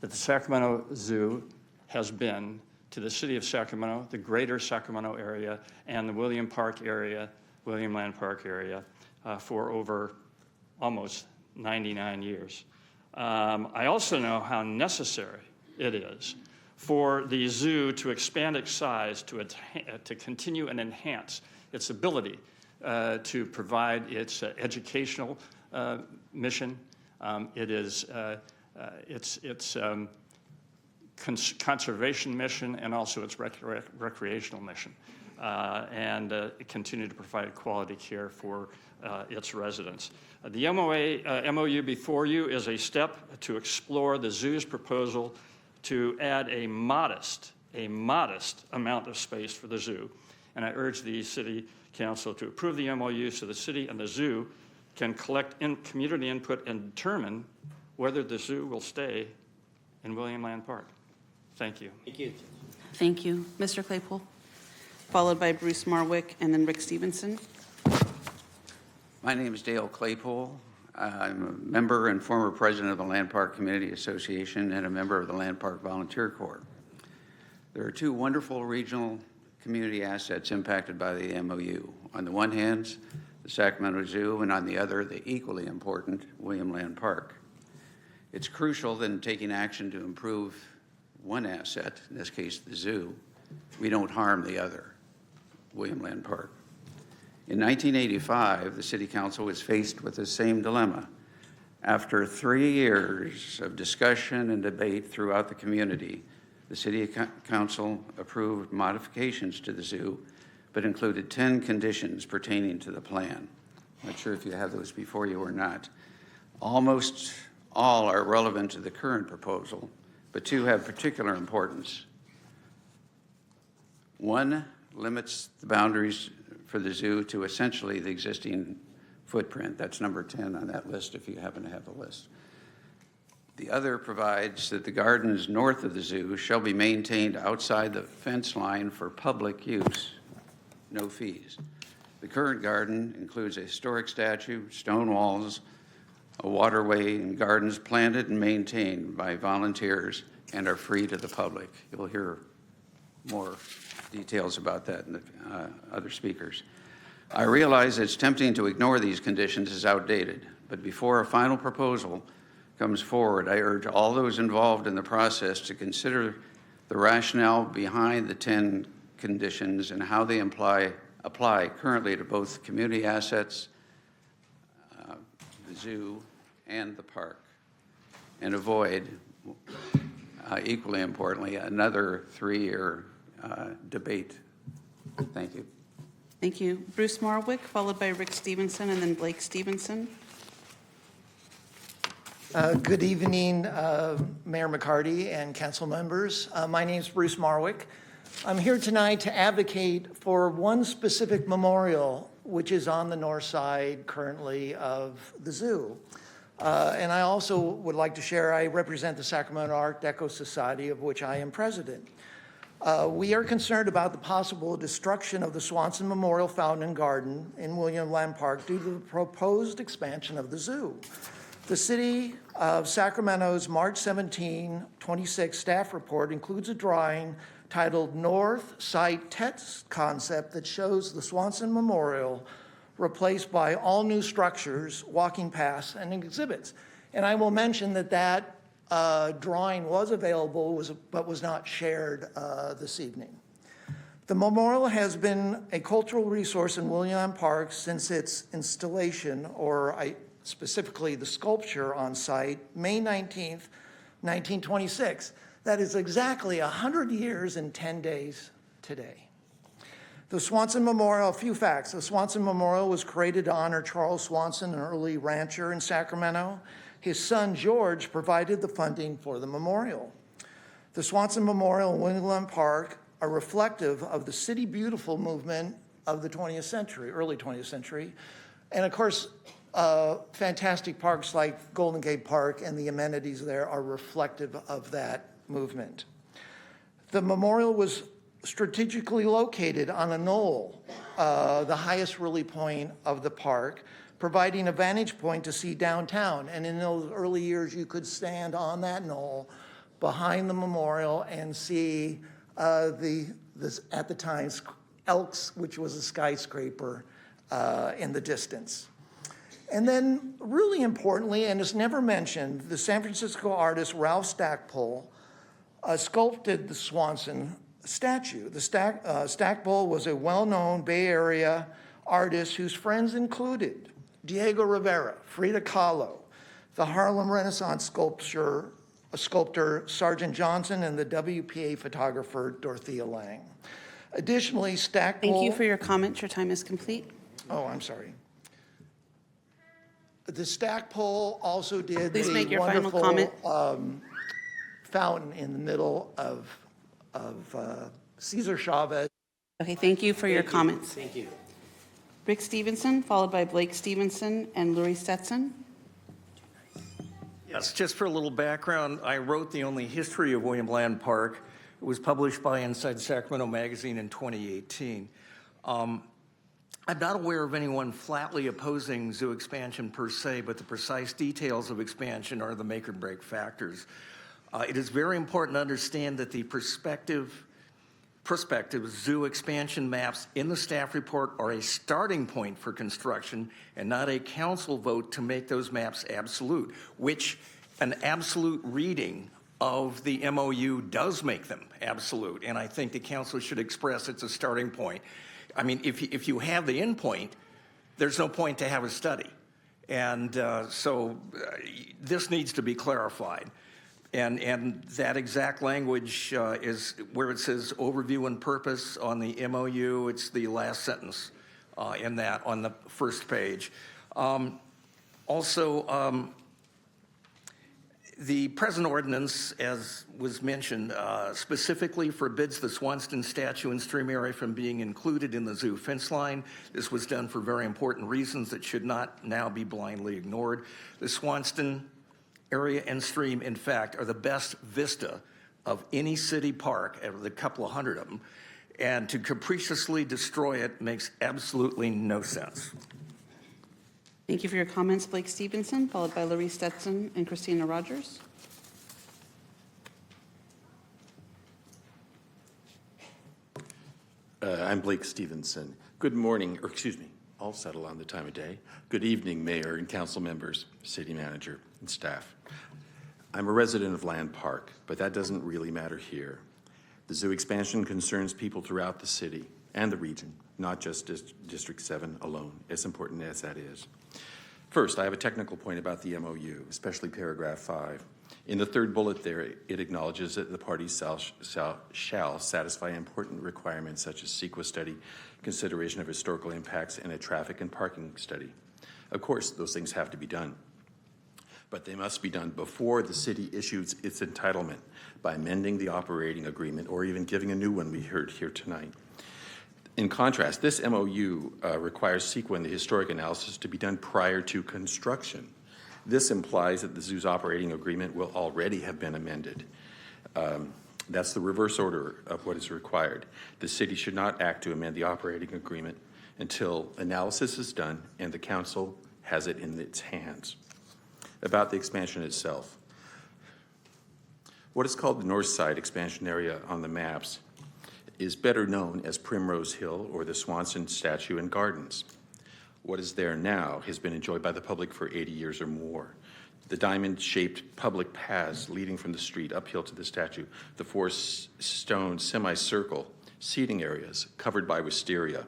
that the Sacramento Zoo has been to the city of Sacramento, the greater Sacramento area, and the William Land Park area for over almost 99 years. I also know how necessary it is for the zoo to expand its size, to continue and enhance its ability to provide its educational mission, its conservation mission, and also its recreational mission, and continue to provide quality care for its residents. The MOU before you is a step to explore the zoo's proposal to add a modest amount of space for the zoo. And I urge the City Council to approve the MOU so the city and the zoo can collect community input and determine whether the zoo will stay in William Land Park. Thank you. Thank you. Thank you. Mr. Claypool, followed by Bruce Marwick and then Rick Stevenson. My name is Dale Claypool. I'm a member and former president of the Land Park Community Association and a member of the Land Park Volunteer Corps. There are two wonderful regional community assets impacted by the MOU. On the one hand, the Sacramento Zoo, and on the other, the equally important William Land Park. It's crucial that in taking action to improve one asset, in this case the zoo, we don't harm the other, William Land Park. In 1985, the City Council was faced with the same dilemma. After 3 years of discussion and debate throughout the community, the City Council approved modifications to the zoo, but included 10 conditions pertaining to the plan. I'm not sure if you have those before you or not. Almost all are relevant to the current proposal, but two have particular importance. One limits the boundaries for the zoo to essentially the existing footprint. That's number 10 on that list if you happen to have the list. The other provides that the gardens north of the zoo shall be maintained outside the fence line for public use, no fees. The current garden includes a historic statue, stone walls, a waterway, and gardens planted and maintained by volunteers and are free to the public. You'll hear more details about that in the other speakers. I realize it's tempting to ignore these conditions as outdated, but before a final proposal comes forward, I urge all those involved in the process to consider the rationale behind the 10 conditions and how they apply currently to both community assets, the zoo, and the park, and avoid, equally importantly, another 3-year debate. Thank you. Thank you. Bruce Marwick, followed by Rick Stevenson and then Blake Stevenson. Good evening, Mayor McCarty and council members. My name is Bruce Marwick. I'm here tonight to advocate for one specific memorial, which is on the north side currently of the zoo. And I also would like to share, I represent the Sacramento Art Deco Society, of which I am president. We are concerned about the possible destruction of the Swanson Memorial Fountain and Garden in William Land Park due to the proposed expansion of the zoo. The City of Sacramento's March 17, 26 staff report includes a drawing titled North Site Test Concept that shows the Swanson Memorial replaced by all new structures, walking paths, and exhibits. And I will mention that that drawing was available, but was not shared this evening. The memorial has been a cultural resource in William Park since its installation, or specifically the sculpture on site, May 19th, 1926. That is exactly 100 years and 10 days today. The Swanson Memorial, a few facts. The Swanson Memorial was created to honor Charles Swanson, an early rancher in Sacramento. His son, George, provided the funding for the memorial. The Swanson Memorial and Winland Park are reflective of the City Beautiful movement of the 20th century, early 20th century. And of course, fantastic parks like Golden Gate Park and the amenities there are reflective of that movement. The memorial was strategically located on a knoll, the highest really point of the park, providing a vantage point to see downtown. And in those early years, you could stand on that knoll behind the memorial and see at the time, Elks, which was a skyscraper in the distance. And then really importantly, and it's never mentioned, the San Francisco artist Ralph Stackpole sculpted the Swanson statue. The Stackpole was a well-known Bay Area artist whose friends included Diego Rivera, Frida Kahlo, the Harlem Renaissance sculptor Sergeant Johnson, and the WPA photographer Dorothea Lange. Additionally, Stackpole... Thank you for your comments. Your time is complete. Oh, I'm sorry. The Stackpole also did Please the make your final wonderful comment. Fountain in the middle of Cesar Chavez. Okay, thank you for your comments. Thank you. Rick Stevenson, followed by Blake Stevenson and Lurie Stetson. Yes, just for a little background, I wrote the only history of William Land Park. It was published by Inside Sacramento magazine in 2018. I'm not aware of anyone flatly opposing zoo expansion per se, but the precise details of expansion are the make or break factors. It is very important to understand that the prospective zoo expansion maps in the staff report are a starting point for construction and not a council vote to make those maps absolute, which an absolute reading of the MOU does make them absolute. And I think the council should express it's a starting point. I mean, if you have the end point, there's no point to have a study. And so this needs to be clarified. And that exact language is where it says overview and purpose on the MOU. It's the last sentence in that on the first page. The present ordinance, as was mentioned, specifically forbids the Swanson statue and stream area from being included in the zoo fence line. This was done for very important reasons that should not now be blindly ignored. The Swanson area and stream, in fact, are the best vista of any city park, of the couple of hundred of them, and to capriciously destroy it makes absolutely no sense. Thank you for your comments, Blake Stevenson, followed by Lurie Stetson and Christina Rogers. I'm Blake Stevenson. Good morning, or excuse me, I'll settle on the time of day. Good evening, Mayor and council members, city manager, and staff. I'm a resident of Land Park, but that doesn't really matter here. The zoo expansion concerns people throughout the city and the region, not just District 7 alone, as important as that is. First, I have a technical point about the MOU, especially paragraph 5. In the third bullet there, it acknowledges that the parties shall satisfy important requirements such as CEQA study, consideration of historical impacts, and a traffic and parking study. Of course, those things have to be done, but they must be done before the city issues its entitlement by amending the operating agreement or even giving a new one we heard here tonight. In contrast, this MOU requires CEQA and the historic analysis to be done prior to construction. This implies that the zoo's operating agreement will already have been amended. That's the reverse order of what is required. The city should not act to amend the operating agreement until analysis is done and the council has it in its hands. About the expansion itself. What is called the north side expansion area on the maps is better known as Primrose Hill or the Swanson Statue and Gardens. What is there now has been enjoyed by the public for 80 years or more. The diamond-shaped public paths leading from the street uphill to the statue, the 4-stone semicircle seating areas covered by wisteria,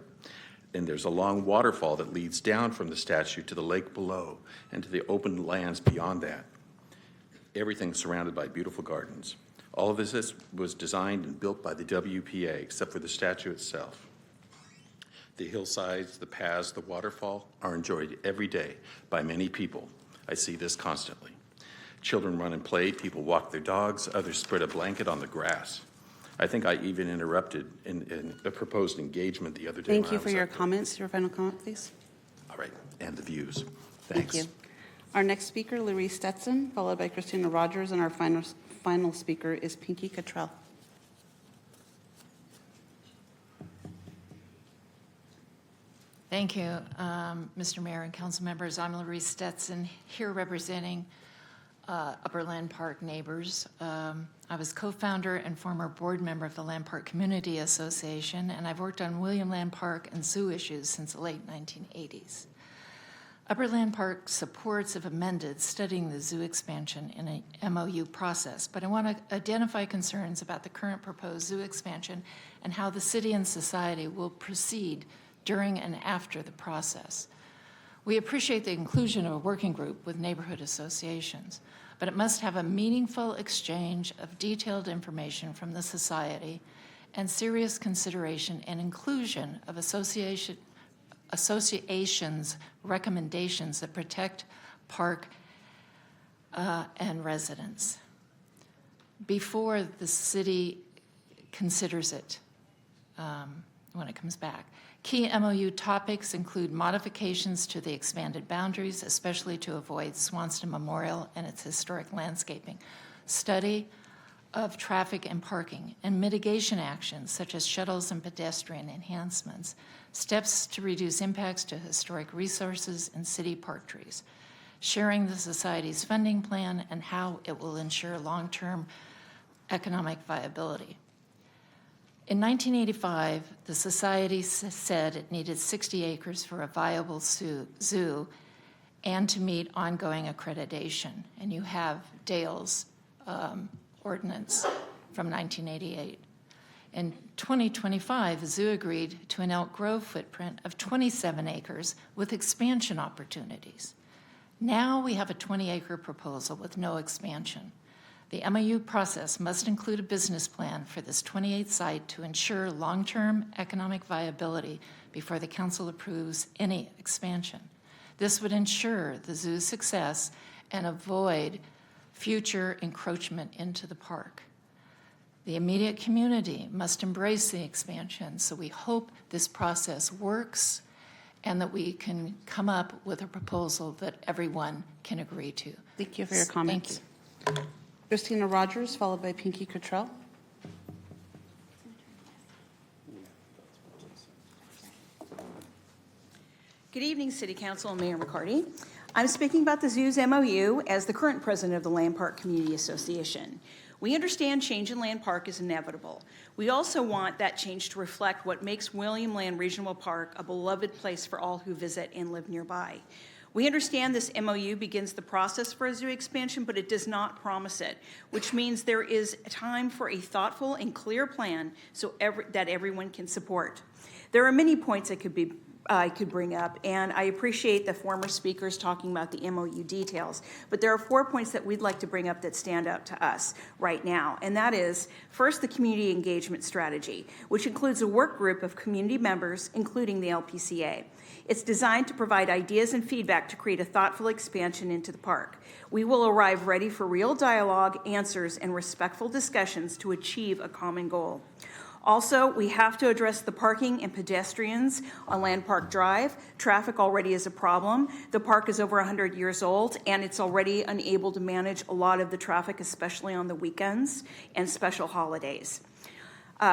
and there's a long waterfall that leads down from the statue to the lake below and to the open lands beyond that. Everything surrounded by beautiful gardens. All of this was designed and built by the WPA, except for the statue itself. The hillsides, the paths, the waterfall are enjoyed every day by many people. I see this constantly. Children run and play, people walk their dogs, others spread a blanket on the grass. I think I even interrupted in a proposed engagement the other day. Thank you for your comments. Your final comment, please. All right, and the views. Thank you. Our next speaker, Larry Stetson, followed by Christina Rogers, and our final speaker is Pinky Cottrell. Thank you, Mr. Mayor and council members. I'm Larry Stetson, here representing Upper Land Park neighbors. I was co-founder and former board member of the Land Park Community Association, and I've worked on William Land Park and zoo issues since the late 1980s. Upper Land Park supports, if amended, studying the zoo expansion in a MOU process, but I want to identify concerns about the current proposed zoo expansion and how the city and society will proceed during and after the process. We appreciate the inclusion of a working group with neighborhood associations, but it must have a meaningful exchange of detailed information from the society and serious consideration and inclusion of associations' recommendations that protect park and residents before the city considers it when it comes back. Key MOU topics include modifications to the expanded boundaries, especially to avoid Swanston Memorial and its historic landscaping, study of traffic and parking, and mitigation actions such as shuttles and pedestrian enhancements, steps to reduce impacts to historic resources and city park trees, sharing the society's funding plan and how it will ensure long-term economic viability. In 1985, the society said it needed 60 acres for a viable zoo and to meet ongoing accreditation. And you have Dale's ordinance from 1988. In 2025, the zoo agreed to an Elk Grove footprint of 27 acres with expansion opportunities. Now we have a 20-acre proposal with no expansion. The MOU process must include a business plan for this 28th site to ensure long-term economic viability before the council approves any expansion. This would ensure the zoo's success and avoid future encroachment into the park. The immediate community must embrace the expansion, so we hope this process works and that we can come up with a proposal that everyone can agree to. Thank you for your comments. Thank you. Christina Rogers, followed by Pinky Cottrell. Good evening, City Council and Mayor McCarty. I'm speaking about the zoo's MOU as the current president of the Land Park Community Association. We understand change in Land Park is inevitable. We also want that change to reflect what makes William Land Regional Park a beloved place for all who visit and live nearby. We understand this MOU begins the process for a zoo expansion, but it does not promise it, which means there is time for a thoughtful and clear plan so that everyone can support. There are many points I could bring up, and I appreciate the former speakers talking about the MOU details, but there are 4 points that we'd like to bring up that stand out to us right now, and that is, first, the community engagement strategy, which includes a work group of community members, including the LPCA. It's designed to provide ideas and feedback to create a thoughtful expansion into the park. We will arrive ready for real dialogue, answers, and respectful discussions to achieve a common goal. Also, we have to address the parking and pedestrians on Land Park Drive. Traffic already is a problem. The park is over 100 years old, and it's already unable to manage a lot of the traffic, especially on the weekends and special holidays.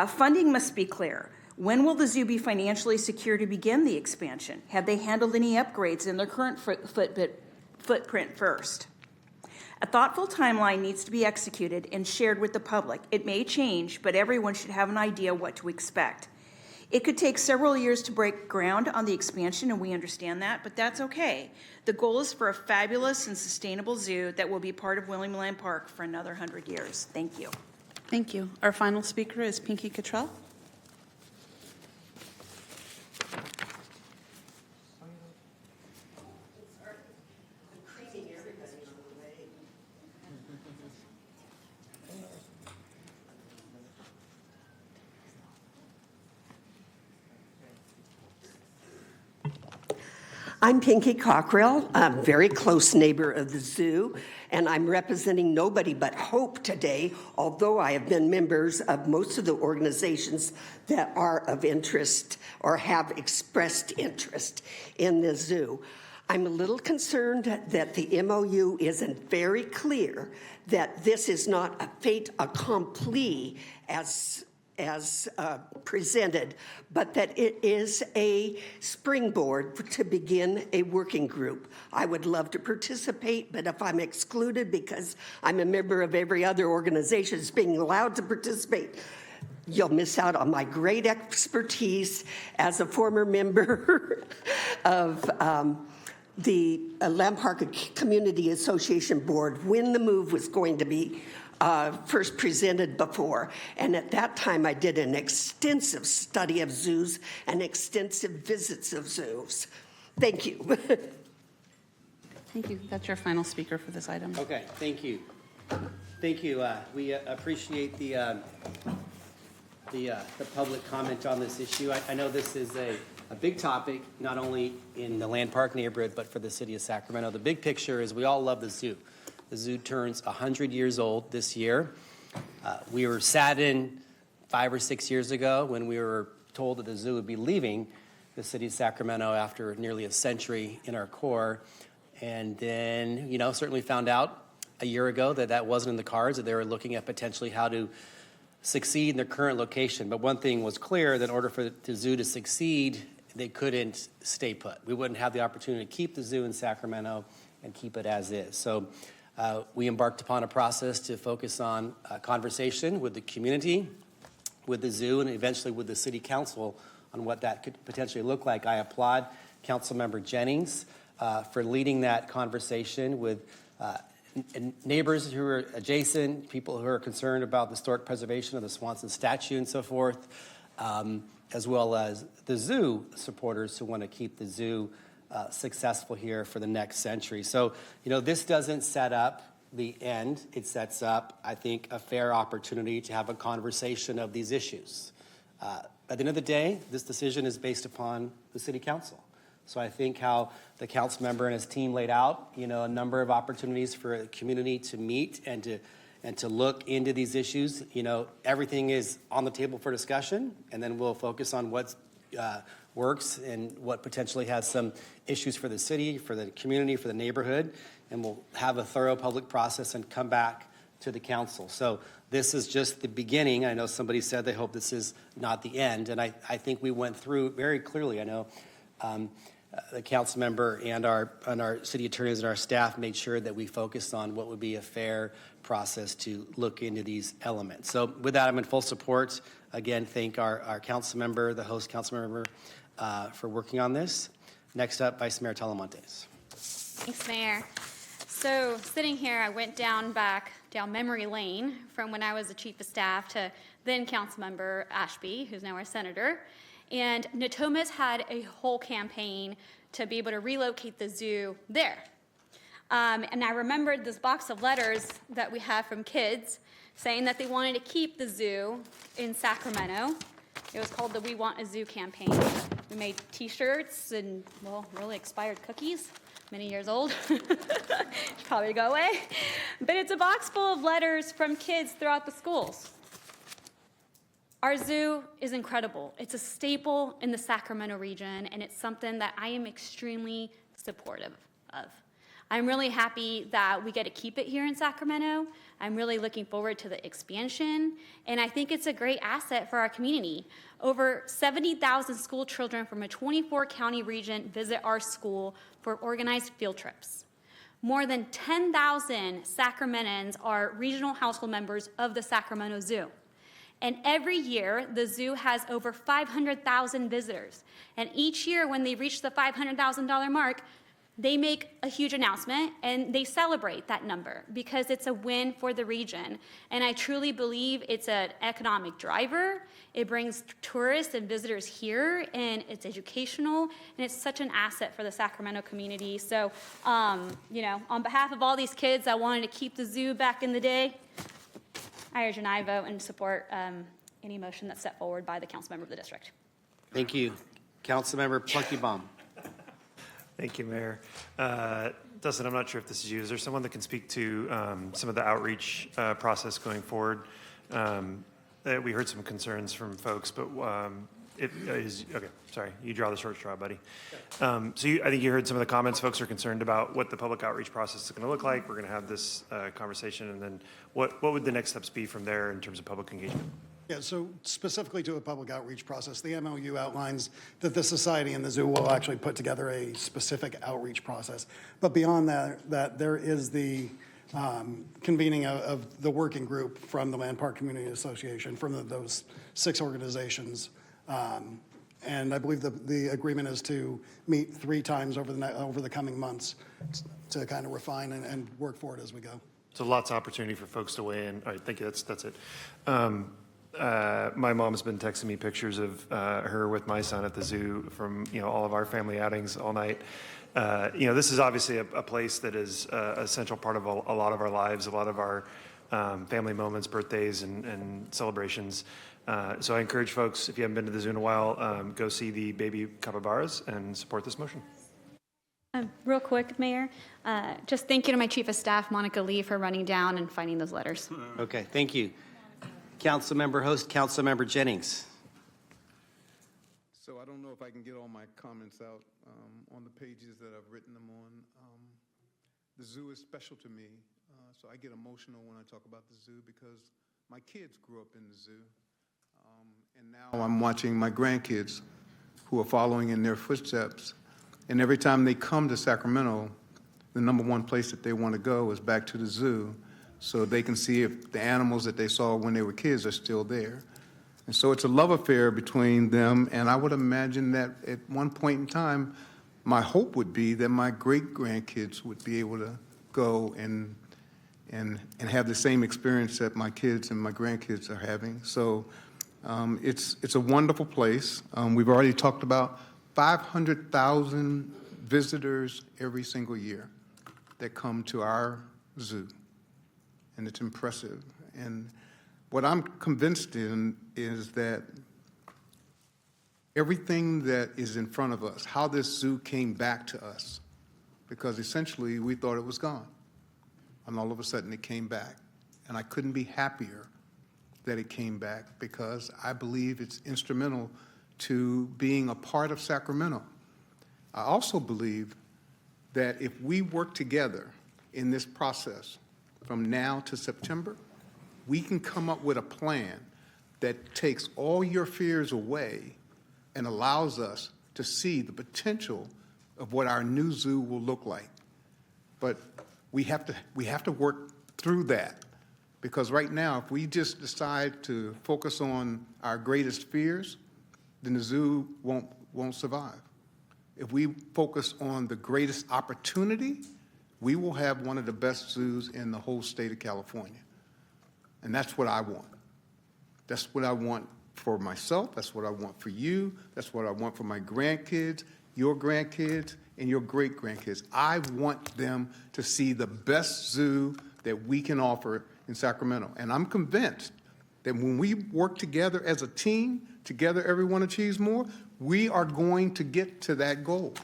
Funding must be clear. When will the zoo be financially secure to begin the expansion? Have they handled any upgrades in their current footprint first? A thoughtful timeline needs to be executed and shared with the public. It may change, but everyone should have an idea what to expect. It could take several years to break ground on the expansion, and we understand that, but that's okay. The goal is for a fabulous and sustainable zoo that will be part of William Land Park for another 100 years. Thank you. Thank you. Our final speaker is Pinky Cottrell. I'm Pinky Cockrell, a very close neighbor of the zoo, and I'm representing nobody but Hope today, although I have been members of most of the organizations that are of interest or have expressed interest in the zoo. I'm a little concerned that the MOU isn't very clear that this is not a fait accompli as presented, but that it is a springboard to begin a working group. I would love to participate, but if I'm excluded because I'm a member of every other organization that's being allowed to participate, you'll miss out on my great expertise as a former member of the Lamb Park Community Association Board when the move was going to be first presented before. And at that time, I did an extensive study of zoos and extensive visits of zoos. Thank you. Thank you. That's your final speaker for this item. Okay, thank you. Thank you. We appreciate the public comment on this issue. I know this is a big topic, not only in the Land Park neighborhood, but for the city of Sacramento. The big picture is we all love the zoo. The zoo turns 100 years old this year. We were saddened 5 or 6 years ago when we were told that the zoo would be leaving the city of Sacramento after nearly a century in our core. And then, certainly found out a year ago that that wasn't in the cards, that they were looking at potentially how to succeed in their current location. But one thing was clear, that in order for the zoo to succeed, they couldn't stay put. We wouldn't have the opportunity to keep the zoo in Sacramento and keep it as is. So we embarked upon a process to focus on a conversation with the community, with the zoo, and eventually with the city council on what that could potentially look like. I applaud Councilmember Jennings for leading that conversation with neighbors who are adjacent, people who are concerned about the historic preservation of the Swanson statue and so forth, as well as the zoo supporters who want to keep the zoo successful here for the next century. So, this doesn't set up the end. It sets up, I think, a fair opportunity to have a conversation of these issues. At the end of the day, this decision is based upon the city council. So I think how the council member and his team laid out, a number of opportunities for the community to meet and to look into these issues. Everything is on the table for discussion, and then we'll focus on what works and what potentially has some issues for the city, for the community, for the neighborhood, and we'll have a thorough public process and come back to the council. So this is just the beginning. I know somebody said they hope this is not the end, and I think we went through very clearly. I know the council member and our city attorneys and our staff made sure that we focused on what would be a fair process to look into these elements. So with that, I'm in full support. Again, thank our council member, the host council member, for working on this. Next up, Vice Mayor Talamontes. Thanks, Mayor. So sitting here, I went down memory lane from when I was the chief of staff to then council member Ashby, who's now our senator. And Natomas had a whole campaign to be able to relocate the zoo there. And I remembered this box of letters that we have from kids saying that they wanted to keep the zoo in Sacramento. It was called the We Want a Zoo campaign. We made t-shirts and, really expired cookies, many years old. Should probably go away. But it's a box full of letters from kids throughout the schools. Our zoo is incredible. It's a staple in the Sacramento region, and it's something that I am extremely supportive of. I'm really happy that we get to keep it here in Sacramento. I'm really looking forward to the expansion, and I think it's a great asset for our community. Over 70,000 school children from a 24-county region visit our school for organized field trips. More than 10,000 Sacramentans are regional household members of the Sacramento Zoo. And every year, the zoo has over 500,000 visitors. And each year, when they reach the $500,000 mark, they make a huge announcement and they celebrate that number because it's a win for the region. And I truly believe it's an economic driver. It brings tourists and visitors here, and it's educational, and it's such an asset for the Sacramento community. So, on behalf of all these kids that wanted to keep the zoo back in the day, I urge an aye vote and support any motion that's set forward by the council member of the district. Thank you. Councilmember Pluckybaum. Thank you, Mayor. Dustin, I'm not sure if this is you. Is there someone that can speak to some of the outreach process going forward? We heard some concerns from folks, but it is, okay, sorry, you draw the short straw, buddy. I think you heard some of the comments. Folks are concerned about what the public outreach process is going to look like. We're going to have this conversation, and then what would the next steps be from there in terms of public engagement? Yeah, so specifically to a public outreach process, the MOU outlines that the society and the zoo will actually put together a specific outreach process. But beyond that there is the convening of the working group from the Land Park Community Association, from those 6 organizations. And I believe the agreement is to meet 3 times over the coming months to kind of refine and work forward as we go. So lots of opportunity for folks to weigh in. All right, thank you. That's it. My mom's been texting me pictures of her with my son at the zoo from all of our family outings all night. This is obviously a place that is a central part of a lot of our lives, a lot of our family moments, birthdays, and celebrations. So I encourage folks, if you haven't been to the zoo in a while, go see the baby capybaras and support this motion. Real quick, Mayor, just thank you to my Chief of Staff, Monica Lee, for running down and finding those letters. Okay, thank you. Councilmember Host, Councilmember Jennings. So I don't know if I can get all my comments out on the pages that I've written them on. The zoo is special to me, so I get emotional when I talk about the zoo because my kids grew up in the zoo, and now I'm watching my grandkids who are following in their footsteps. And every time they come to Sacramento, the number one place that they want to go is back to the zoo so they can see if the animals that they saw when they were kids are still there. And so it's a love affair between them, and I would imagine that at one point in time, my hope would be that my great-grandkids would be able to go and have the same experience that my kids and my grandkids are having. So it's a wonderful place. We've already talked about 500,000 visitors every single year that come to our zoo, and it's impressive. And what I'm convinced in is that everything that is in front of us, how this zoo came back to us, because essentially we thought it was gone, and all of a sudden it came back. And I couldn't be happier that it came back because I believe it's instrumental to being a part of Sacramento. I also believe that if we work together in this process from now to September, we can come up with a plan that takes all your fears away and allows us to see the potential of what our new zoo will look like. But we have to work through that, because right now, if we just decide to focus on our greatest fears, then the zoo won't survive. If we focus on the greatest opportunity, we will have one of the best zoos in the whole state of California. And that's what I want. That's what I want for myself. That's what I want for you. That's what I want for my grandkids, your grandkids, and your great-grandkids. I want them to see the best zoo that we can offer in Sacramento. And I'm convinced that when we work together as a team, together everyone achieves more, we are going to get to that goal.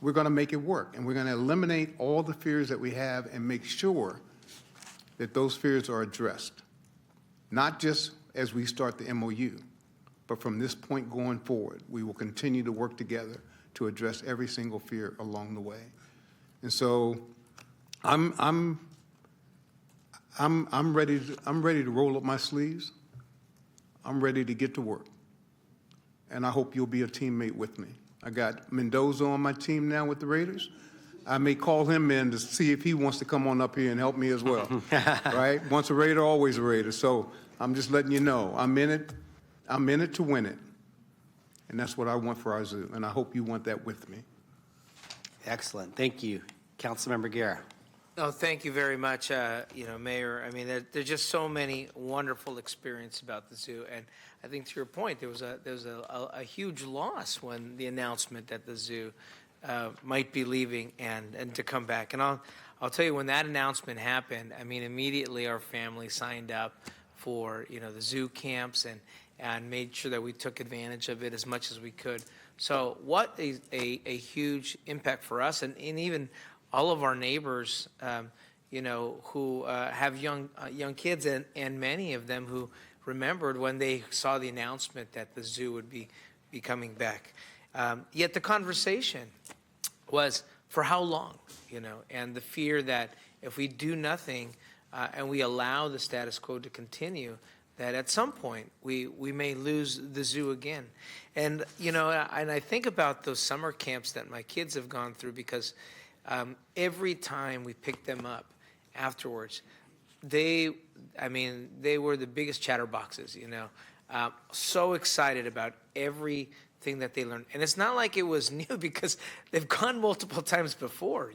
We're going to make it work, and we're going to eliminate all the fears that we have and make sure that those fears are addressed, not just as we start the MOU, but from this point going forward, we will continue to work together to address every single fear along the way. And so I'm ready to roll up my sleeves. I'm ready to get to work. And I hope you'll be a teammate with me. I got Mendoza on my team now with the Raiders. I may call him in to see if he wants to come on up here and help me as well. Right? Once a Raider, always a Raider. So I'm just letting you know, I'm in it to win it. And that's what I want for our zoo. And I hope you want that with me. Excellent. Thank you. Councilmember Guerra. No, thank you very much, Mayor. I mean, there's just so many wonderful experiences about the zoo, and I think to your point, there was a huge loss when the announcement that the zoo might be leaving and to come back. And I'll tell you, when that announcement happened, I mean, immediately our family signed up for the zoo camps, and made sure that we took advantage of it as much as we could. So what a huge impact for us, and even all of our neighbors, who have young kids, and many of them who remembered when they saw the announcement that the zoo would be coming back. Yet the conversation was, for how long, and the fear that if we do nothing and we allow the status quo to continue, that at some point we may lose the zoo again. And, and I think about those summer camps that my kids have gone through, because every time we pick them up afterwards, they were the biggest chatterboxes, so excited about everything that they learned. And it's not like it was new, because they've gone multiple times before,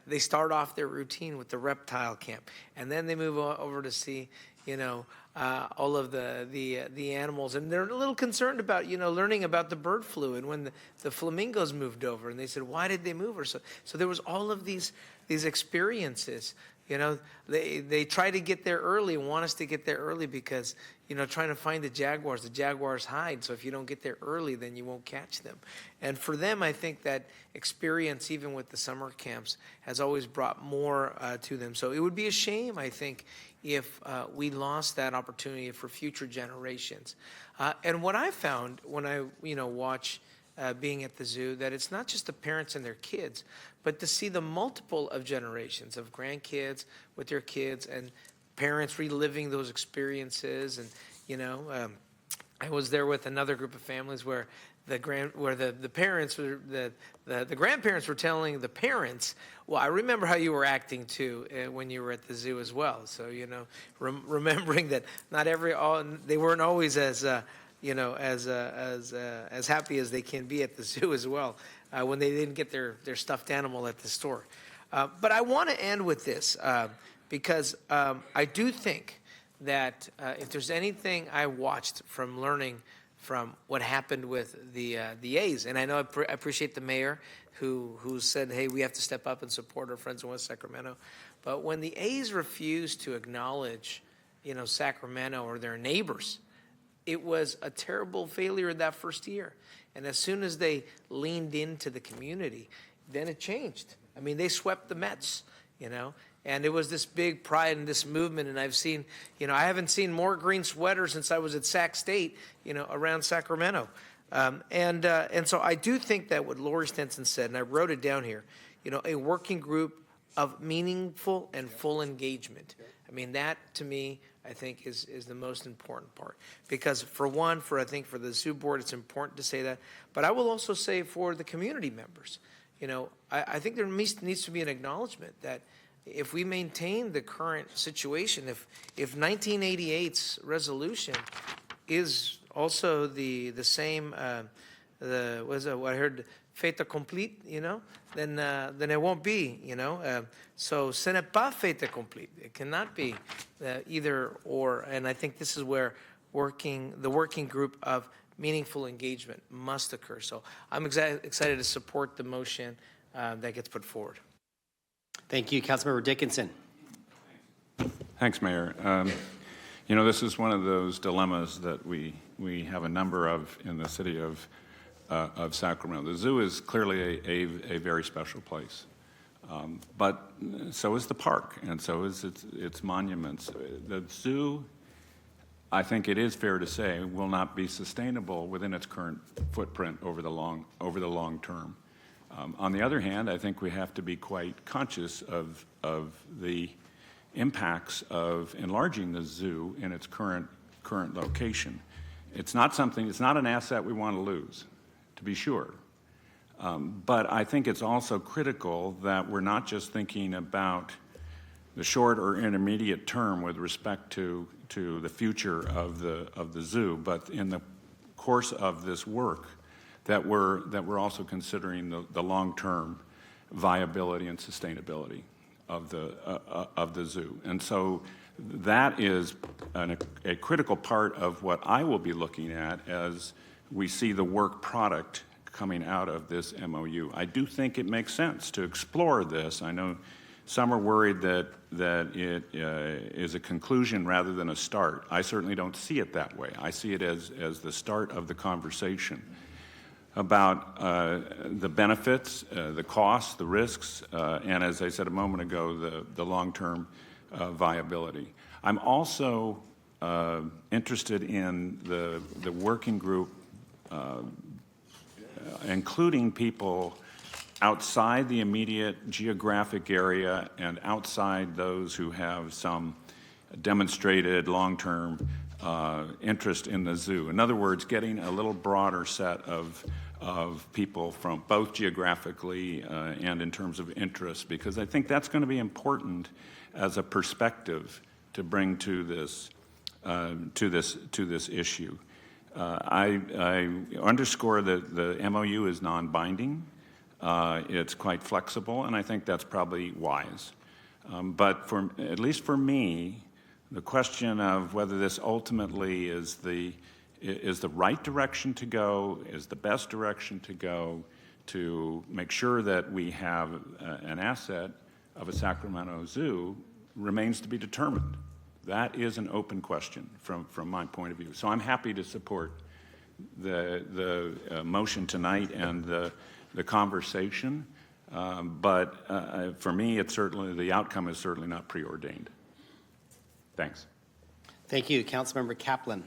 They start off their routine with the reptile camp, and then they move over to see, all of the animals, and they're a little concerned about, learning about the bird flu, and when the flamingos moved over, and they said, why did they move? Or so there was all of these experiences. They try to get there early and want us to get there early because, trying to find the jaguars hide. So if you don't get there early, then you won't catch them. And for them, I think that experience, even with the summer camps, has always brought more to them. So it would be a shame, I think, if we lost that opportunity for future generations. And what I found when I, watch being at the zoo, that it's not just the parents and their kids, but to see the multiple of generations of grandkids with their kids, and parents reliving those experiences. And I was there with another group of families where the grandparents were telling the parents, well, I remember how you were acting too when you were at the zoo as well. So remembering that not they weren't always as as happy as they can be at the zoo as well, when they didn't get their stuffed animal at the store. But I want to end with this, because I do think that if there's anything I watched from learning from what happened with the A's, and I know I appreciate the mayor who said, hey, we have to step up and support our friends in West Sacramento. But when the A's refused to acknowledge, Sacramento or their neighbors, it was a terrible failure that first year. And as soon as they leaned into the community, then it changed. I mean, they swept the Mets, and it was this big pride and this movement. And I've seen, I haven't seen more green sweaters since I was at Sac State, around Sacramento. And so I do think that what Lori Stenson said, and I wrote it down here, a working group of meaningful and full engagement. I mean, that to me, I think is the most important part, because I think for the zoo board, it's important to say that, but I will also say for the community members, I think there needs to be an acknowledgement that if we maintain the current situation, if 1988's resolution is also the same, what I heard, fait accompli, then it won't be, So ce n'est pas fait accompli. It cannot be either or. And I think this is where the working group of meaningful engagement must occur. So I'm excited to support the motion that gets put forward. Thank you, Councilmember Dickinson. Thanks, Mayor. This is one of those dilemmas that we have a number of in the city of Sacramento. The zoo is clearly a very special place, but so is the park, and so is its monuments. The zoo, I think it is fair to say, will not be sustainable within its current footprint over the long term. On the other hand, I think we have to be quite conscious of the impacts of enlarging the zoo in its current location. It's not an asset we want to lose, to be sure. But I think it's also critical that we're not just thinking about the short or intermediate term with respect to the future of the zoo, but in the course of this work, that we're also considering the long-term viability and sustainability of the zoo. And so that is a critical part of what I will be looking at as we see the work product coming out of this MOU. I do think it makes sense to explore this. I know Some are worried that it is a conclusion rather than a start. I certainly don't see it that way. I see it as the start of the conversation about the benefits, the costs, the risks, and as I said a moment ago, the long-term viability. I'm also interested in the working group, including people outside the immediate geographic area and outside those who have some demonstrated long-term interest in the zoo. In other words, getting a little broader set of people from both geographically and in terms of interest, because I think that's going to be important as a perspective to bring to this issue. I underscore that the MOU is non-binding. It's quite flexible, and I think that's probably wise. But at least for me, the question of whether this ultimately is the right direction to go, is the best direction to go to make sure that we have an asset of a Sacramento Zoo remains to be determined. That is an open question from my point of view. So I'm happy to support the motion tonight and the conversation, but for me, the outcome is certainly not preordained. Thanks. Thank you. Councilmember Kaplan.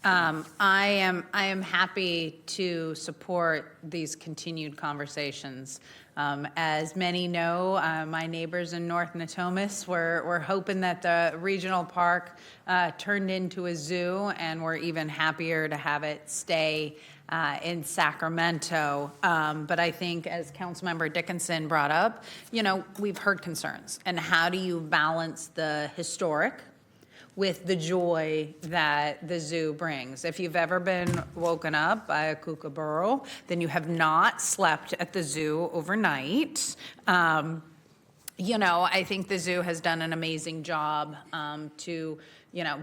I am happy to support these continued conversations. As many know, my neighbors in North Natomas were hoping that the regional park turned into a zoo, and we're even happier to have it stay in Sacramento. But I think, as Councilmember Dickinson brought up, we've heard concerns. And how do you balance the historic with the joy that the zoo brings? If you've ever been woken up by a kookaburra, then you have not slept at the zoo overnight. I think the zoo has done an amazing job to,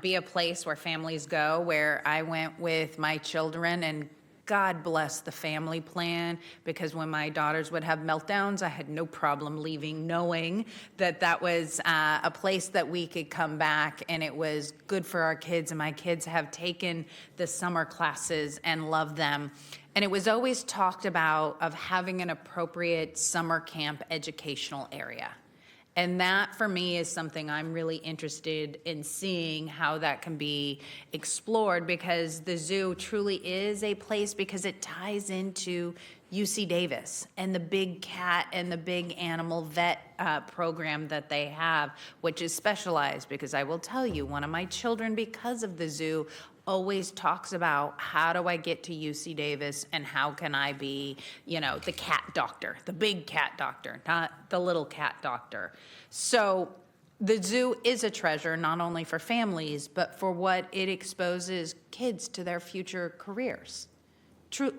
be a place where families go, where I went with my children, and God bless the family plan, because when my daughters would have meltdowns, I had no problem leaving, knowing that that was a place that we could come back, and it was good for our kids, and my kids have taken the summer classes and love them. And it was always talked about of having an appropriate summer camp educational area. And that, for me, is something I'm really interested in seeing how that can be explored, because the zoo truly is a place, because it ties into UC Davis and the big cat and the big animal vet program that they have, which is specialized. Because I will tell you, one of my children, because of the zoo, always talks about, how do I get to UC Davis, and how can I be, the cat doctor, the big cat doctor, not the little cat doctor. So the zoo is a treasure, not only for families, but for what it exposes kids to their future careers.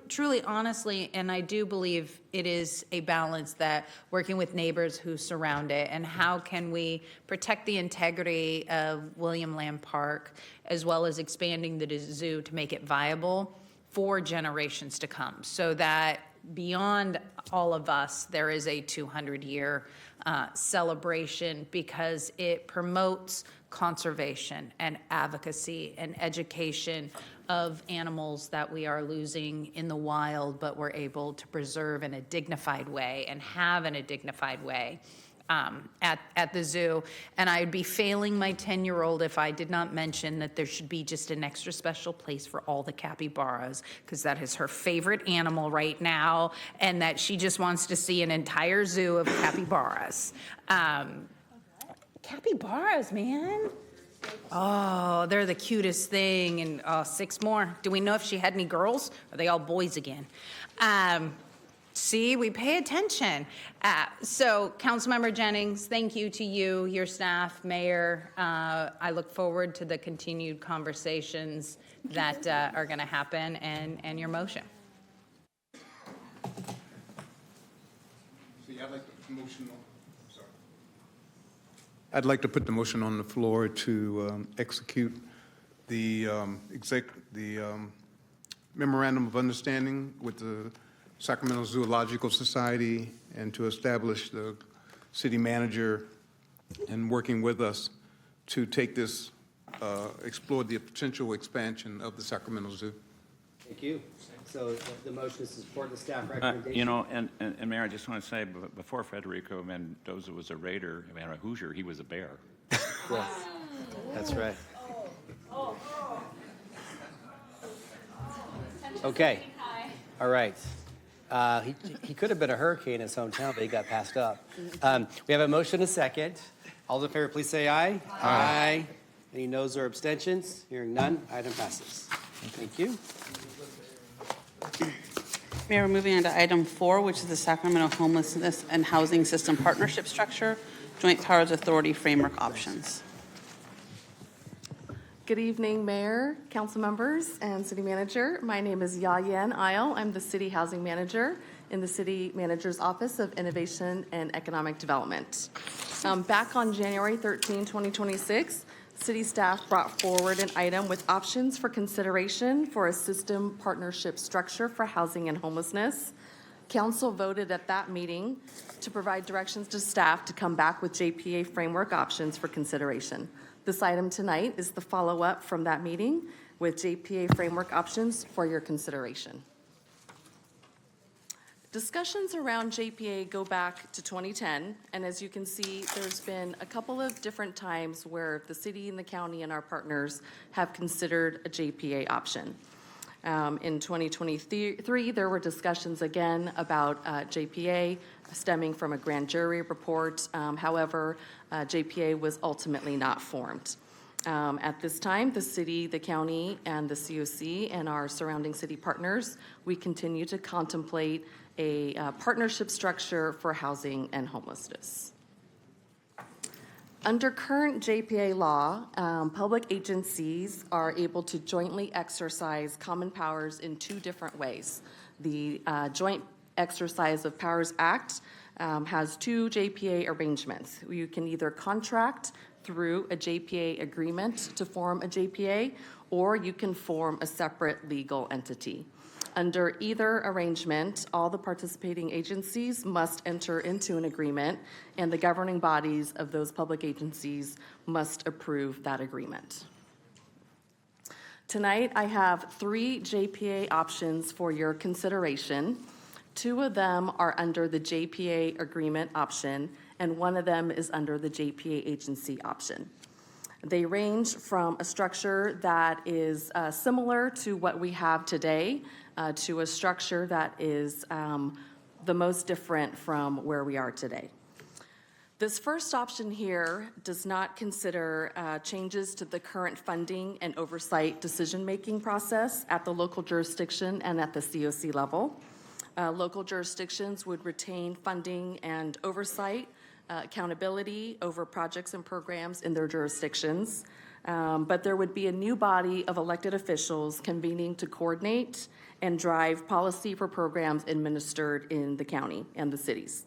Truly, honestly, and I do believe it is a balance, that working with neighbors who surround it, and how can we protect the integrity of William Land Park, as well as expanding the zoo to make it viable for generations to come, so that beyond all of us, there is a 200-year celebration, because it promotes conservation and advocacy and education of animals that we are losing in the wild, but we're able to preserve in a dignified way and have in a dignified way at the zoo. And I'd be failing my 10-year-old if I did not mention that there should be just an extra special place for all the capybaras, because that is her favorite animal right now, and that she just wants to see an entire zoo of capybaras. Capybaras, man. Oh, they're the cutest thing. And 6 more. Do we know if she had any girls? Or are they all boys again? See, we pay attention. So, Councilmember Jennings, thank you to you, your staff, Mayor. I look forward to the continued conversations that are going to happen, and your motion. See, I'd like to motion on. I'd like to put the motion on the floor to execute the memorandum of understanding with the Sacramento Zoological Society, and to establish the city manager in working with us to take this, explore the potential expansion of the Sacramento Zoo. Thank you. So the motion is to support the staff recommendation. You know, and Mayor, I just want to say, before Federico Mendoza was a Raider, I mean, a Hoosier, he was a Bear. Yes, that's right. Okay, all right. He could have been a hurricane in his hometown, but he got passed up. We have a motion and a second. All those in favor, please say aye. Aye. Any noes or abstentions? Hearing none, item passes. Thank you. Mayor, we're moving on to item 4, which is the Sacramento Homelessness and Housing System Partnership Structure, Joint Powers Authority Framework Options. Good evening, Mayor, council members, and City Manager. My name is Yayen Isle. I'm the City Housing Manager in the City Manager's Office of Innovation and Economic Development. Back on January 13, 2026, City staff brought forward an item with options for consideration for a system partnership structure for housing and homelessness. Council voted at that meeting to provide directions to staff to come back with JPA framework options for consideration. This item tonight is the follow-up from that meeting with JPA framework options for your consideration. Discussions around JPA go back to 2010, and as you can see, there's been a couple of different times where the city and the county and our partners have considered a JPA option. In 2023, there were discussions again about JPA stemming from a grand jury report. However, JPA was ultimately not formed. At this time, the city, the county, and the COC and our surrounding city partners, we continue to contemplate a partnership structure for housing and homelessness. Under current JPA law, public agencies are able to jointly exercise common powers in 2 different ways. The Joint Exercise of Powers Act has 2 JPA arrangements. You can either contract through a JPA agreement to form a JPA, or you can form a separate legal entity. Under either arrangement, all the participating agencies must enter into an agreement, and the governing bodies of those public agencies must approve that agreement. Tonight, I have 3 JPA options for your consideration. 2 of them are under the JPA agreement option, and 1 of them is under the JPA agency option. They range from a structure that is similar to what we have today to a structure that is the most different from where we are today. This first option here does not consider changes to the current funding and oversight decision-making process at the local jurisdiction and at the COC level. Local jurisdictions would retain funding and oversight, accountability over projects and programs in their jurisdictions, but there would be a new body of elected officials convening to coordinate and drive policy for programs administered in the county and the cities.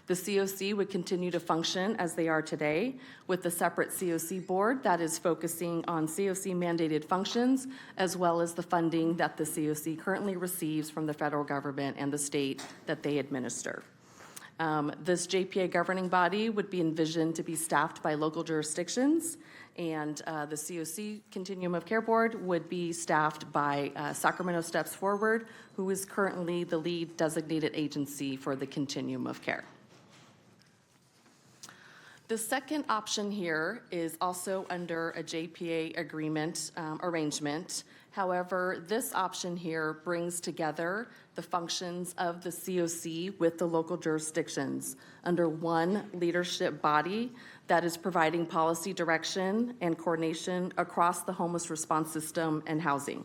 The COC would continue to function as they are today, with a separate COC board that is focusing on COC mandated functions, as well as the funding that the COC currently receives from the federal government and the state that they administer. This JPA governing body would be envisioned to be staffed by local jurisdictions, and the COC Continuum of Care Board would be staffed by Sacramento Steps Forward, who is currently the lead designated agency for the Continuum of Care. The second option here is also under a JPA agreement arrangement. However, this option here brings together the functions of the COC with the local jurisdictions under one leadership body that is providing policy direction and coordination across the homeless response system and housing.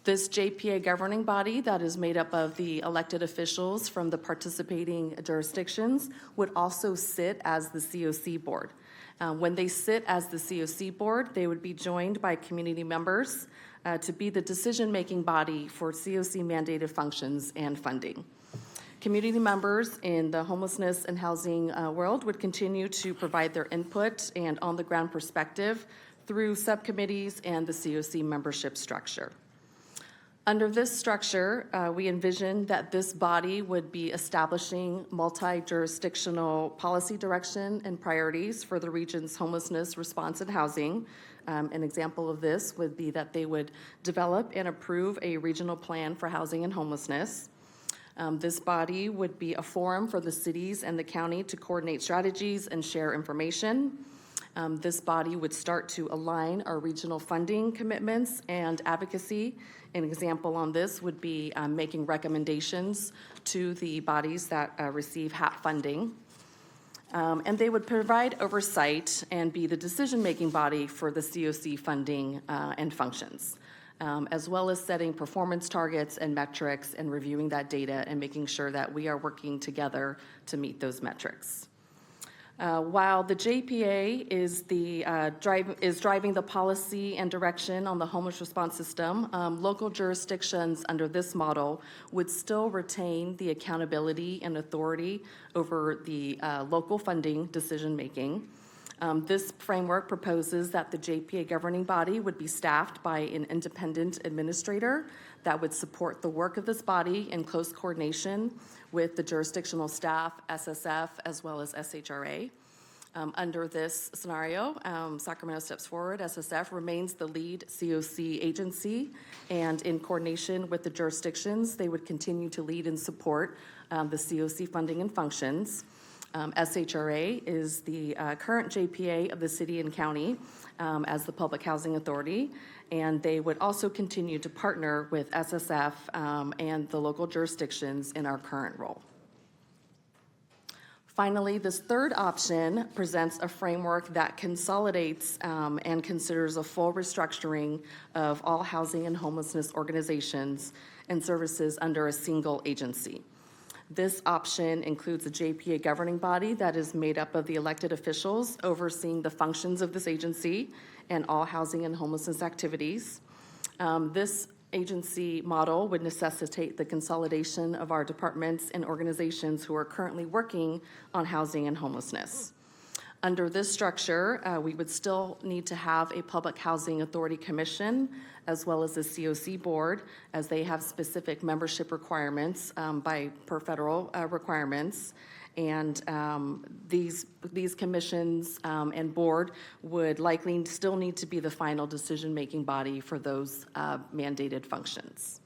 This JPA governing body that is made up of the elected officials from the participating jurisdictions would also sit as the COC board. When they sit as the COC board, they would be joined by community members to be the decision-making body for COC mandated functions and funding. Community members in the homelessness and housing world would continue to provide their input and on-the-ground perspective through subcommittees and the COC membership structure. Under this structure, we envision that this body would be establishing multi-jurisdictional policy direction and priorities for the region's homelessness response and housing. An example of this would be that they would develop and approve a regional plan for housing and homelessness. This body would be a forum for the cities and the county to coordinate strategies and share information. This body would start to align our regional funding commitments and advocacy. An example on this would be making recommendations to the bodies that receive HAP funding. And they would provide oversight and be the decision-making body for the COC funding and functions, as well as setting performance targets and metrics and reviewing that data and making sure that we are working together to meet those metrics. While the JPA is driving the policy and direction on the homeless response system, local jurisdictions under this model would still retain the accountability and authority over the local funding decision-making. This framework proposes that the JPA governing body would be staffed by an independent administrator that would support the work of this body in close coordination with the jurisdictional staff, SSF, as well as SHRA. Under this scenario, Sacramento steps forward. SSF remains the lead COC agency, and in coordination with the jurisdictions, they would continue to lead and support the COC funding and functions. SHRA is the current JPA of the city and county as the Public Housing Authority, and they would also continue to partner with SSF and the local jurisdictions in our current role. Finally, this third option presents a framework that consolidates and considers a full restructuring of all housing and homelessness organizations and services under a single agency. This option includes a JPA governing body that is made up of the elected officials overseeing the functions of this agency and all housing and homelessness activities. This agency model would necessitate the consolidation of our departments and organizations who are currently working on housing and homelessness. Under this structure, we would still need to have a Public Housing Authority Commission as well as a COC board, as they have specific membership requirements per federal requirements. And these commissions and board would likely still need to be the final decision-making body for those mandated functions.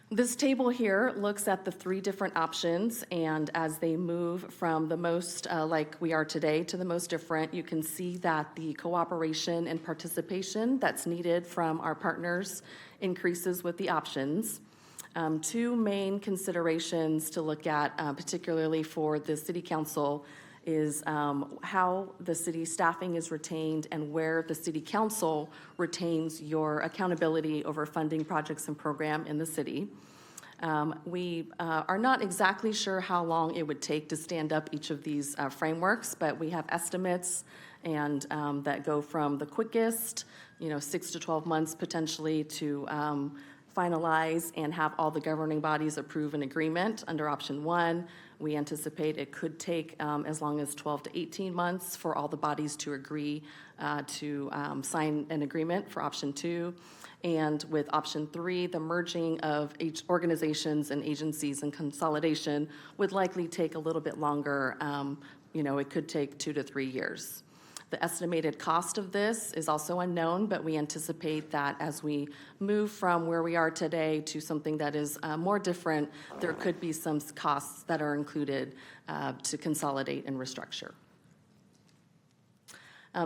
This table here looks at the three different options, and as they move from the most like we are today to the most different, you can see that the cooperation and participation that's needed from our partners increases with the options. Two main considerations to look at, particularly for the City Council, is how the city staffing is retained and where the City Council retains your accountability over funding projects and program in the city. We are not exactly sure how long it would take to stand up each of these frameworks, but we have estimates and that go from the quickest, 6 to 12 months potentially, to finalize and have all the governing bodies approve an agreement under option 1. We anticipate it could take as long as 12 to 18 months for all the bodies to agree to sign an agreement for option 2. And with option 3, the merging of each organizations and agencies and consolidation would likely take a little bit longer. It could take 2 to 3 years. The estimated cost of this is also unknown, but we anticipate that as we move from where we are today to something that is more different, there could be some costs that are included to consolidate and restructure.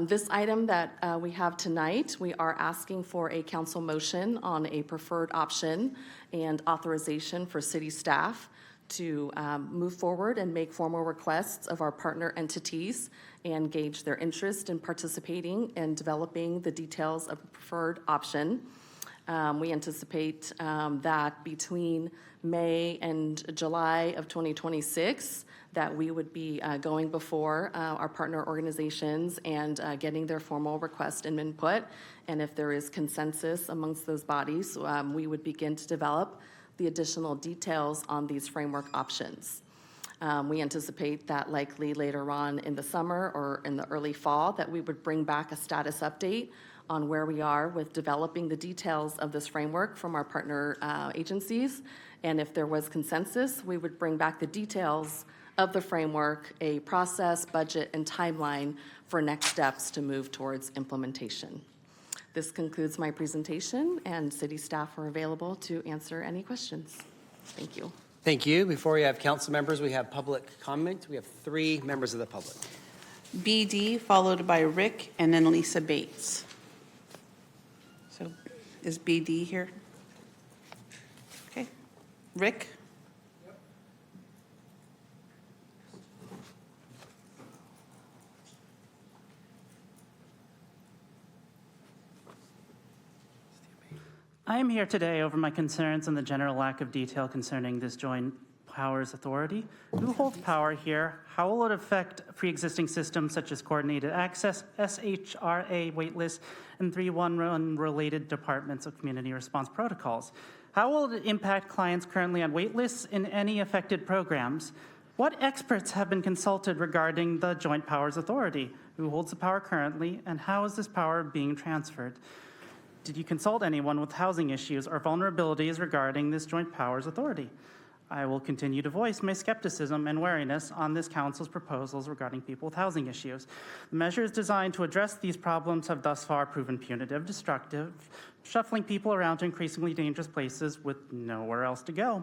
This item that we have tonight, we are asking for a council motion on a preferred option and authorization for city staff to move forward and make formal requests of our partner entities and gauge their interest in participating and developing the details of a preferred option. We anticipate that between May and July of 2026, that we would be going before our partner organizations and getting their formal request and input. And if there is consensus amongst those bodies, we would begin to develop the additional details on these framework options. We anticipate that likely later on in the summer or in the early fall that we would bring back a status update on where we are with developing the details of this framework from our partner agencies. And if there was consensus, we would bring back the details of the framework, a process, budget, and timeline for next steps to move towards implementation. This concludes my presentation, and city staff are available to answer any questions. Thank you. Thank you. Before we have council members, we have public comment. We have 3 members of the public. BD, followed by Rick, and then Lisa Bates. So is BD here? Okay. Rick? I am here today over my concerns and the general lack of detail concerning this joint powers authority. Who holds power here? How will it affect pre-existing systems such as coordinated access, SHRA waitlists, and 311 related departments of community response protocols? How will it impact clients currently on waitlists in any affected programs? What experts have been consulted regarding the joint powers authority? Who holds the power currently, and how is this power being transferred? Did you consult anyone with housing issues or vulnerabilities regarding this joint powers authority? I will continue to voice my skepticism and wariness on this council's proposals regarding people with housing issues. The measures designed to address these problems have thus far proven punitive, destructive, shuffling people around to increasingly dangerous places with nowhere else to go.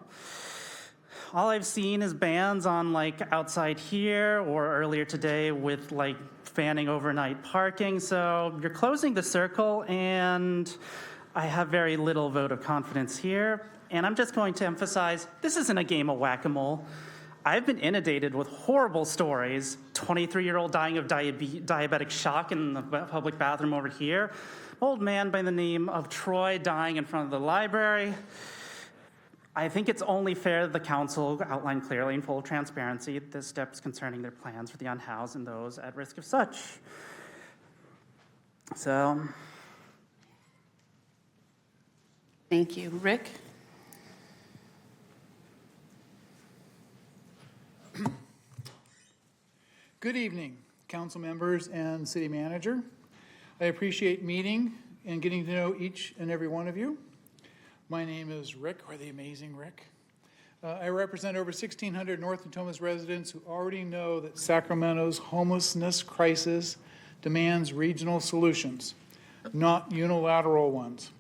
All I've seen is bans on outside here, or earlier today with fanning overnight parking. So you're closing the circle, and I have very little vote of confidence here. And I'm just going to emphasize, this isn't a game of whack-a-mole. I've been inundated with horrible stories. 23-year-old dying of diabetic shock in the public bathroom over here. Old man by the name of Troy dying in front of the library. I think it's only fair that the council outline clearly and full transparency the steps concerning their plans for the unhoused and those at risk of such. So, Thank you. Rick? Good evening, council members and city manager. I appreciate meeting and getting to know each and every one of you. My name is Rick, or the amazing Rick. I represent over 1,600 North Natomas residents who already know that Sacramento's homelessness crisis demands regional solutions, not unilateral ones.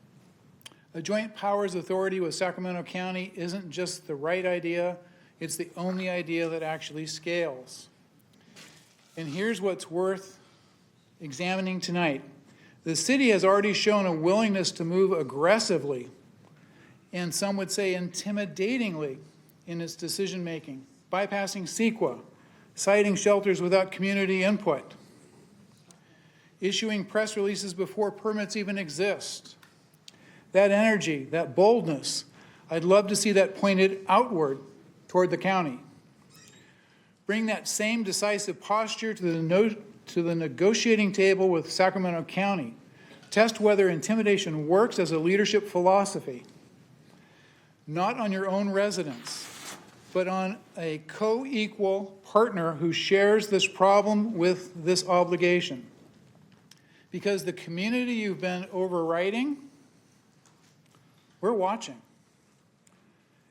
A joint powers authority with Sacramento County isn't just the right idea, it's the only idea that actually scales. And here's what's worth examining tonight. The city has already shown a willingness to move aggressively, and some would say intimidatingly, in its decision-making, bypassing CEQA, citing shelters without community input, issuing press releases before permits even exist. That energy, that boldness, I'd love to see that pointed outward toward the county. Bring that same decisive posture to the negotiating table with Sacramento County. Test whether intimidation works as a leadership philosophy. Not on your own residents, but on a co-equal partner who shares this problem with this obligation. Because the community you've been overriding, we're watching.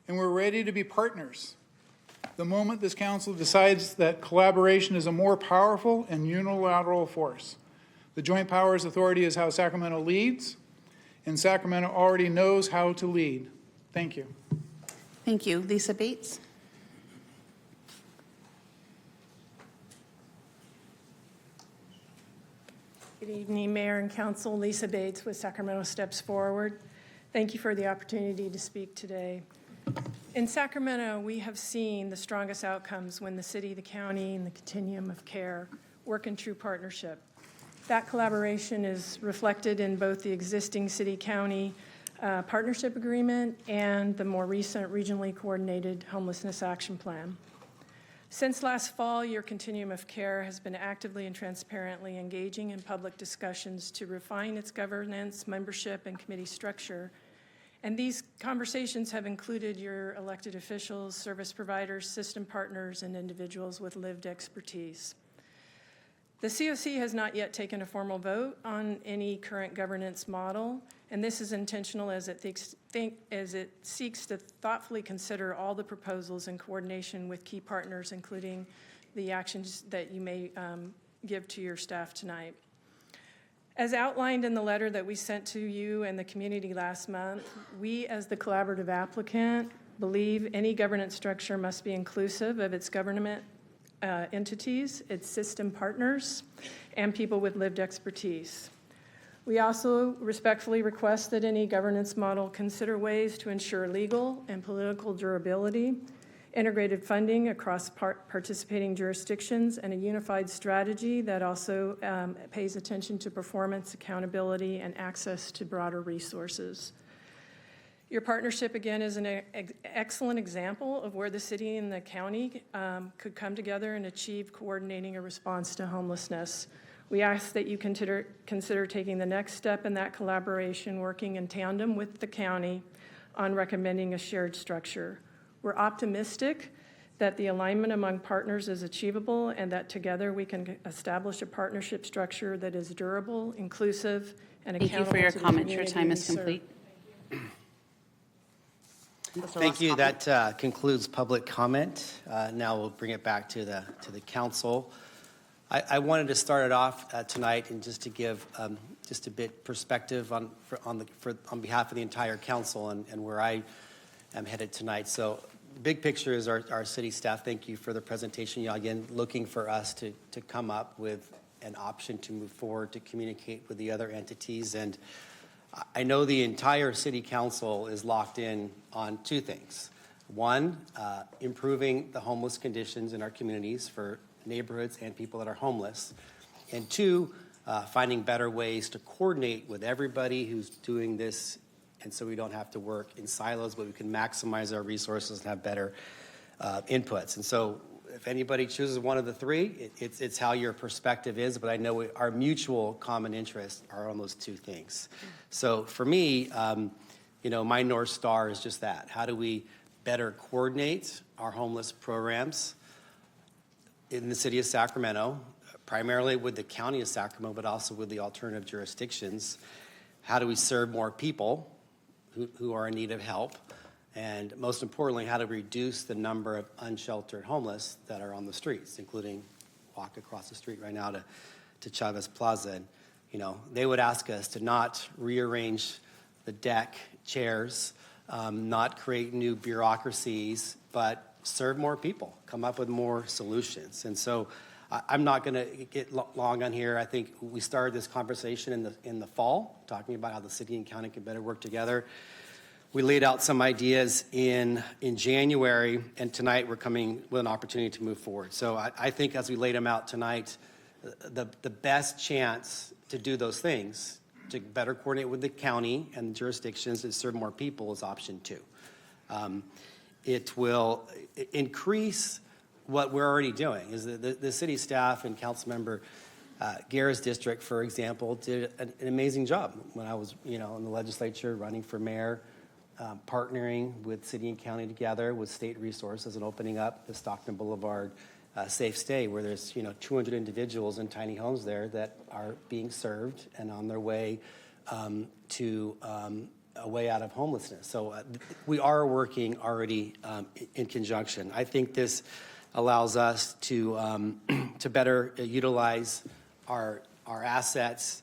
And we're ready to be partners. The moment this council decides that collaboration is a more powerful and unilateral force. The Joint Powers Authority is how Sacramento leads, and Sacramento already knows how to lead. Thank you. Thank you. Lisa Bates? Good evening, Mayor and Council. Lisa Bates with Sacramento Steps Forward. Thank you for the opportunity to speak today. In Sacramento, we have seen the strongest outcomes when the city, the county, and the continuum of care work in true partnership. That collaboration is reflected in both the existing city-county partnership agreement and the more recent regionally coordinated homelessness action plan. Since last fall, your continuum of care has been actively and transparently engaging in public discussions to refine its governance, membership, and committee structure. And these conversations have included your elected officials, service providers, system partners, and individuals with lived expertise. The COC has not yet taken a formal vote on any current governance model, and this is intentional as it seeks to thoughtfully consider all the proposals in coordination with key partners, including the actions that you may give to your staff tonight. As outlined in the letter that we sent to you and the community last month, we, as the collaborative applicant, believe any governance structure must be inclusive of its government entities, its system partners, and people with lived expertise. We also respectfully request that any governance model consider ways to ensure legal and political durability, integrated funding across participating jurisdictions, and a unified strategy that also pays attention to performance, accountability, and access to broader resources. Your partnership, again, is an excellent example of where the city and the county could come together and achieve coordinating a response to homelessness. We ask that you consider taking the next step in that collaboration, working in tandem with the county on recommending a shared structure. We're optimistic that the alignment among partners is achievable and that together we can establish a partnership structure that is durable, inclusive, and accountable. Thank you for your to the comments. Your community time we is serve. complete. Thank you. That concludes public comment. Now we'll bring it back to the council. I wanted to start it off tonight and just to give just a bit perspective on behalf of the entire council and where I am headed tonight. So big picture is our city staff. Thank you for the presentation. You know, again, looking for us to come up with an option to move forward, to communicate with the other entities. And I know the entire city council is locked in on two things. One, improving the homeless conditions in our communities for neighborhoods and people that are homeless. And two, finding better ways to coordinate with everybody who's doing this, and so we don't have to work in silos, but we can maximize our resources and have better inputs. And so if anybody chooses one of the three, it's how your perspective is, but I know our mutual common interests are on those two things. So for me, you know, my North Star is just that. How do we better coordinate our homeless programs in the city of Sacramento, primarily with the county of Sacramento, but also with the alternative jurisdictions? How do we serve more people who are in need of help? And most importantly, how to reduce the number of unsheltered homeless that are on the streets, including walk across the street right now to Chavez Plaza. And, you know, they would ask us to not rearrange the deck chairs, not create new bureaucracies, but serve more people, come up with more solutions. And so I'm not going to get long on here. I think we started this conversation in the fall, talking about how the city and county can better work together. We laid out some ideas in January, and tonight we're coming with an opportunity to move forward. So I think as we laid them out tonight, the best chance to do those things, to better coordinate with the county and the jurisdictions and serve more people, is option two. It will increase what we're already doing. Is the city staff and council member Guerra's district, for example, did an amazing job when I was, you know, in the legislature running for mayor. Partnering with city and county together with state resources and opening up the Stockton Boulevard Safe Stay, where there's, you know, 200 individuals in tiny homes there that are being served and on their way to a way out of homelessness. So we are working already in conjunction. I think this allows us to better utilize our assets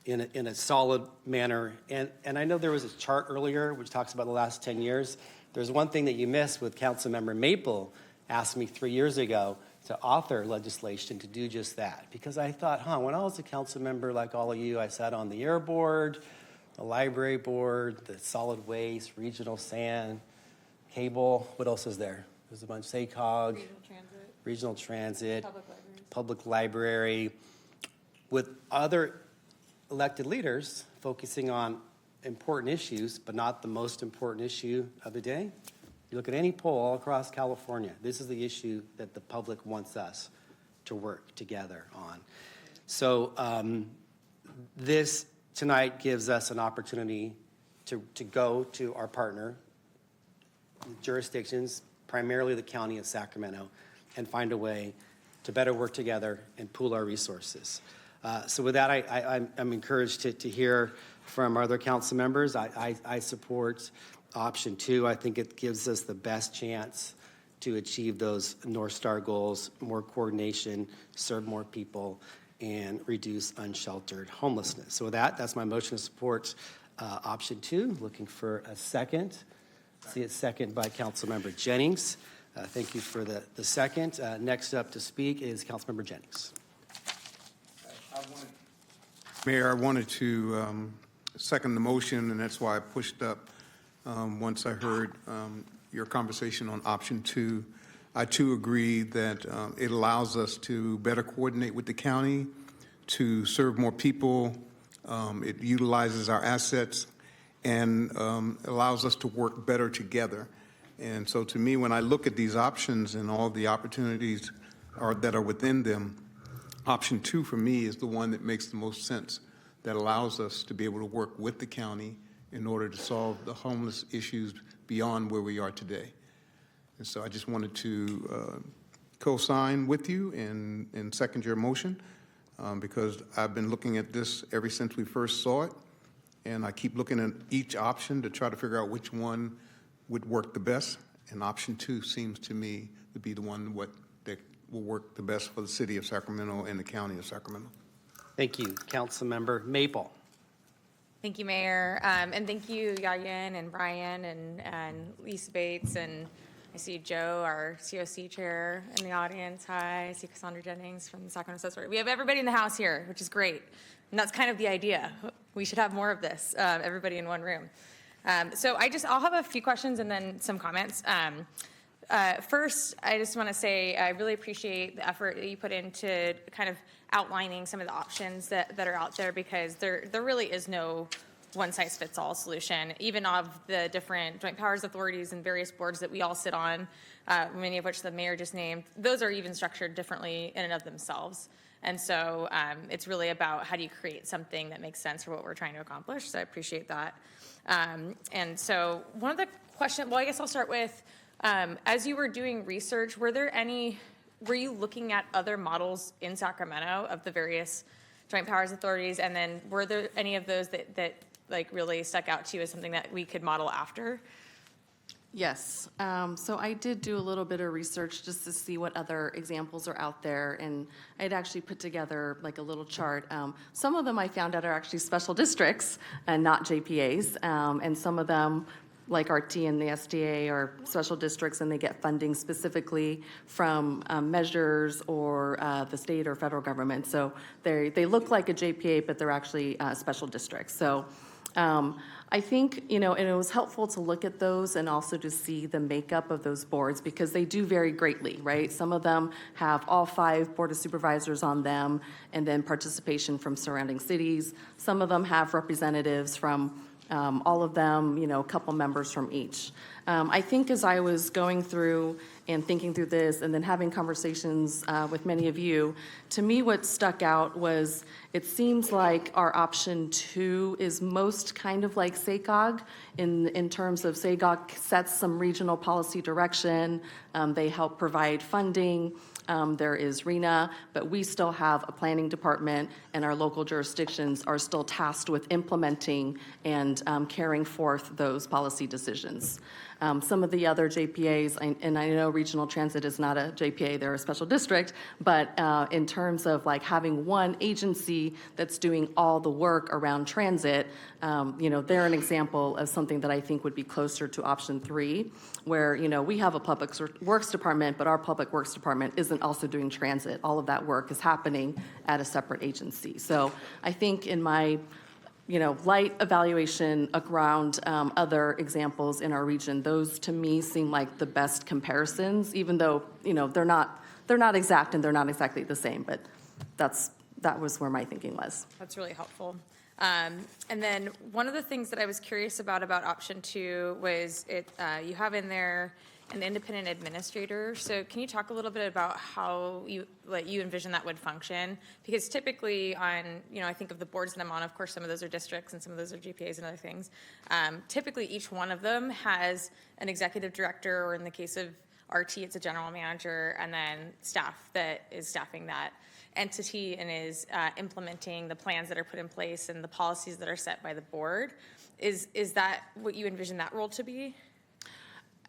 in a solid manner. And I know there was a chart earlier which talks about the last 10 years. There's one thing that you missed with Councilmember Maple asked me 3 years ago to author legislation to do just that. Because I thought, when I was a council member like all of you, I sat on the air board, the library board, the solid waste, regional sand, cable. What else is there? There's a bunch, SACOG, regional transit, public library, with other elected leaders focusing on important issues, but not the most important issue of the day. You look at any poll all across California, this is the issue that the public wants us to work together on. So this tonight gives us an opportunity to go to our partner jurisdictions, primarily the county of Sacramento, and find a way to better work together and pool our resources. So with that, I'm encouraged to hear from other council members. I support option 2. I think it gives us the best chance to achieve those North Star goals, more coordination, serve more people, and reduce unsheltered homelessness. So with that, that's my motion to support option 2. Looking for a second. See it second by Councilmember Jennings. Thank you for the second. Next up to speak is Councilmember Jennings. Mayor, I wanted to second the motion, and that's why I pushed up once I heard your conversation on option 2. I too agree that it allows us to better coordinate with the county, to serve more people. It utilizes our assets and allows us to work better together. And so to me, when I look at these options and all the opportunities that are within them, option 2 for me is the one that makes the most sense, that allows us to be able to work with the county in order to solve the homeless issues beyond where we are today. And so I just wanted to co-sign with you and second your motion because I've been looking at this ever since we first saw it, and I keep looking at each option to try to figure out which one would work the best, and option 2 seems to me to be the one that will work the best for the city of Sacramento and the county of Sacramento. Thank you. Councilmember Maple. Thank you, Mayor. And thank you, Yayan and Brian and Lisa Bates. And I see Joe, our COC chair, in the audience. Hi. I see Cassandra Jennings from the Sacramento Assessor. We have everybody in the house here, which is great. And that's kind of the idea. We should have more of this, everybody in one room. So I'll have a few questions and then some comments. First, I just want to say I really appreciate the effort that you put into kind of outlining some of the options that are out there, because there really is no one-size-fits-all solution, even of the different joint powers authorities and various boards that we all sit on, many of which the mayor just named. Those are even structured differently in and of themselves. And so it's really about how do you create something that makes sense for what we're trying to accomplish. So I appreciate that. And so one of the questions, well, I guess I'll start with, as you were doing research, were you looking at other models in Sacramento of the various joint powers authorities? And then were there any of those that like really stuck out to you as something that we could model after? Yes. So I did do a little bit of research just to see what other examples are out there, and I'd actually put together like a little chart. Some of them I found out are actually special districts and not JPAs, and some of them, like RT and the SDA, are special districts, and they get funding specifically from measures or the state or federal government. So they look like a JPA, but they're actually special districts. So I think, and it was helpful to look at those and also to see the makeup of those boards, because they do vary greatly, right? Some of them have all 5 Board of Supervisors on them and then participation from surrounding cities. Some of them have representatives from all of them, a couple members from each. I think as I was going through and thinking through this and then having conversations with many of you, to me what stuck out was it seems like our option 2 is most kind of like SACOG in terms of SACOG sets some regional policy direction. They help provide funding. There is RENA, but we still have a planning department, and our local jurisdictions are still tasked with implementing and carrying forth those policy decisions. Some of the other JPAs, and I know Regional Transit is not a JPA, they're a special district, but in terms of like having one agency that's doing all the work around transit, they're an example of something that I think would be closer to option 3, where, we have a public works department, but our public works department isn't also doing transit. All of that work is happening at a separate agency. So I think in my light evaluation around other examples in our region, those to me seem like the best comparisons, even though, they're not exact and they're not exactly the same, but that was where my thinking was. That's really helpful. And then one of the things that I was curious about option 2 was you have in there an independent administrator. So can you talk a little bit about how you envision that would function? Because typically on, I think of the boards that I'm on, of course, some of those are districts and some of those are GPAs and other things. Typically each one of them has an executive director, or in the case of RT, it's a general manager, and then staff that is staffing that entity and is implementing the plans that are put in place and the policies that are set by the board. Is that what you envision that role to be?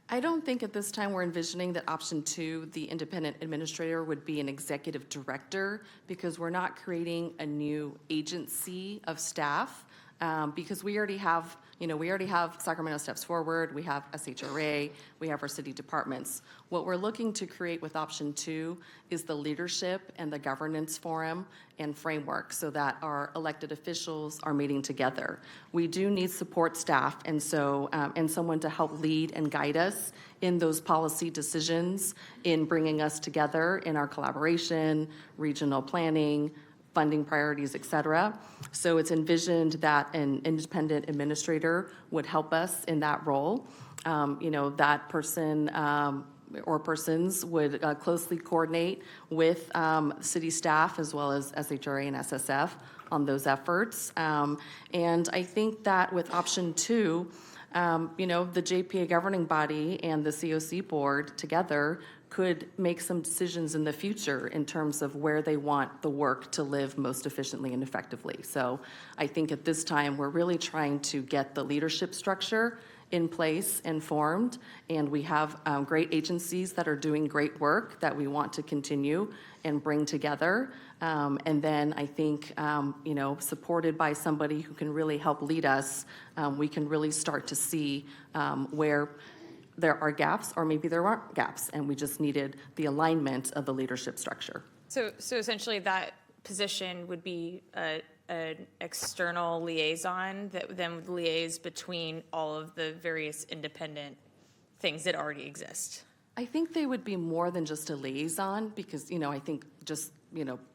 I don't think at this time we're envisioning that option 2, the independent administrator, would be an executive director, because we're not creating a new agency of staff, because we already have Sacramento Steps Forward, we have SHRA, we have our city departments. What we're looking to create with option 2 is the leadership and the governance forum and framework so that our elected officials are meeting together. We do need support staff, and so and someone to help lead and guide us in those policy decisions, in bringing us together in our collaboration, regional planning, funding priorities, et cetera. So it's envisioned that an independent administrator would help us in that role. That person or persons would closely coordinate with city staff as well as SHRA and SSF on those efforts. And I think that with option 2, the JPA governing body and the COC board together could make some decisions in the future in terms of where they want the work to live most efficiently and effectively. So I think at this time, we're really trying to get the leadership structure in place and formed, and we have great agencies that are doing great work that we want to continue and bring together. And then I think, supported by somebody who can really help lead us, we can really start to see where there are gaps, or maybe there aren't gaps, and we just needed the alignment of the leadership structure. So essentially that position would be an external liaison that then would liaise between all of the various independent things that already exist. I think they would be more than just a liaison, because, I think just,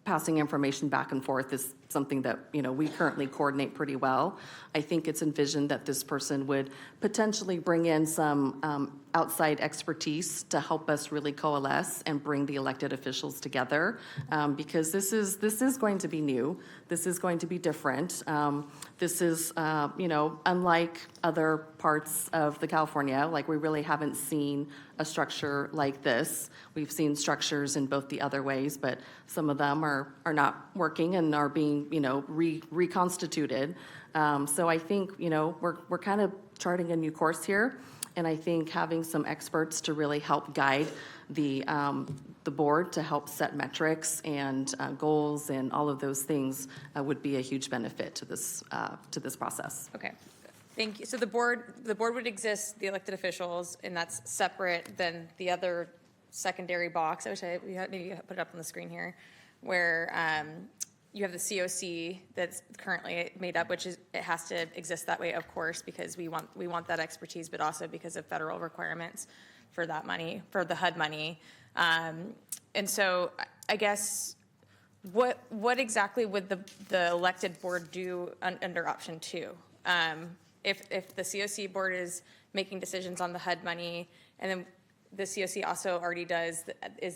passing information back and forth is something that, we currently coordinate pretty well. I think it's envisioned that this person would potentially bring in some outside expertise to help us really coalesce and bring the elected officials together, because this is going to be new. This is going to be different. This is, unlike other parts of the California, like we really haven't seen a structure like this. We've seen structures in both the other ways, but some of them are not working and are being, reconstituted. So I think, we're kind of charting a new course here. And I think having some experts to really help guide the board to help set metrics and goals and all of those things would be a huge benefit to this process. Okay, thank you. So the board would exist, the elected officials, and that's separate than the other secondary box. I wish maybe put it up on the screen here, where you have the COC that's currently made up, which is, it has to exist that way, of course, because we want that expertise, but also because of federal requirements for that money, for the HUD money. And so I guess what exactly would the elected board do under option 2? If the COC board is making decisions on the HUD money, and then the COC also already is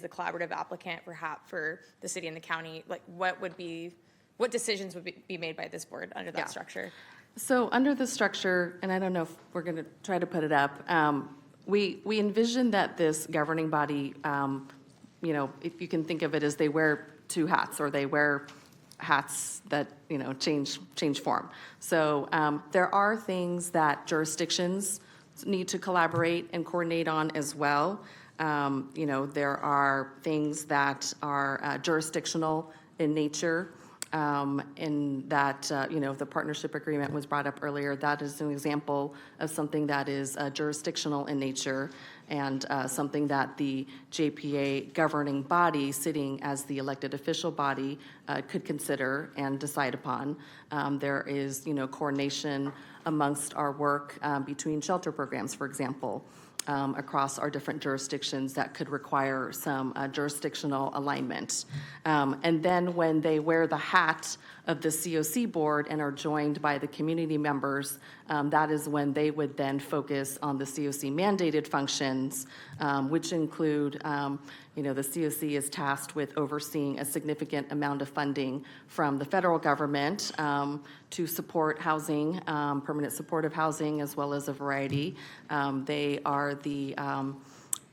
the collaborative applicant for the city and the county, like what decisions would be made by this board under that structure? So under the structure, and I don't know if we're going to try to put it up, we envision that this governing body, if you can think of it as they wear 2 hats, or they wear hats that, change form. So there are things that jurisdictions need to collaborate and coordinate on as well. There are things that are jurisdictional in nature, in that, the partnership agreement was brought up earlier. That is an example of something that is jurisdictional in nature, and something that the JPA governing body, sitting as the elected official body, could consider and decide upon. There is, coordination amongst our work between shelter programs, for example, across our different jurisdictions that could require some jurisdictional alignment. And then when they wear the hat of the COC board and are joined by the community members, that is when they would then focus on the COC mandated functions, which include, the COC is tasked with overseeing a significant amount of funding from the federal government to support housing, permanent supportive housing, as well as a variety. They are the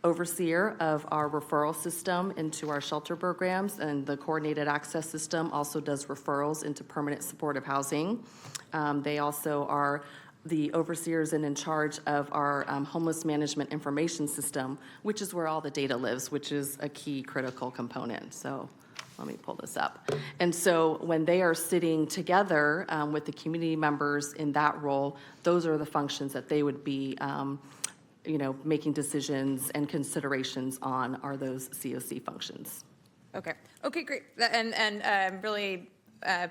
overseer of our referral system into our shelter programs, and the coordinated access system also does referrals into permanent supportive housing. They also are the overseers and in charge of our homeless management information system, which is where all the data lives, which is a key critical component. So let me pull this up. And so when they are sitting together with the community members in that role, those are the functions that they would be making decisions and considerations on, are those COC functions. Okay. Okay, great. And I'm really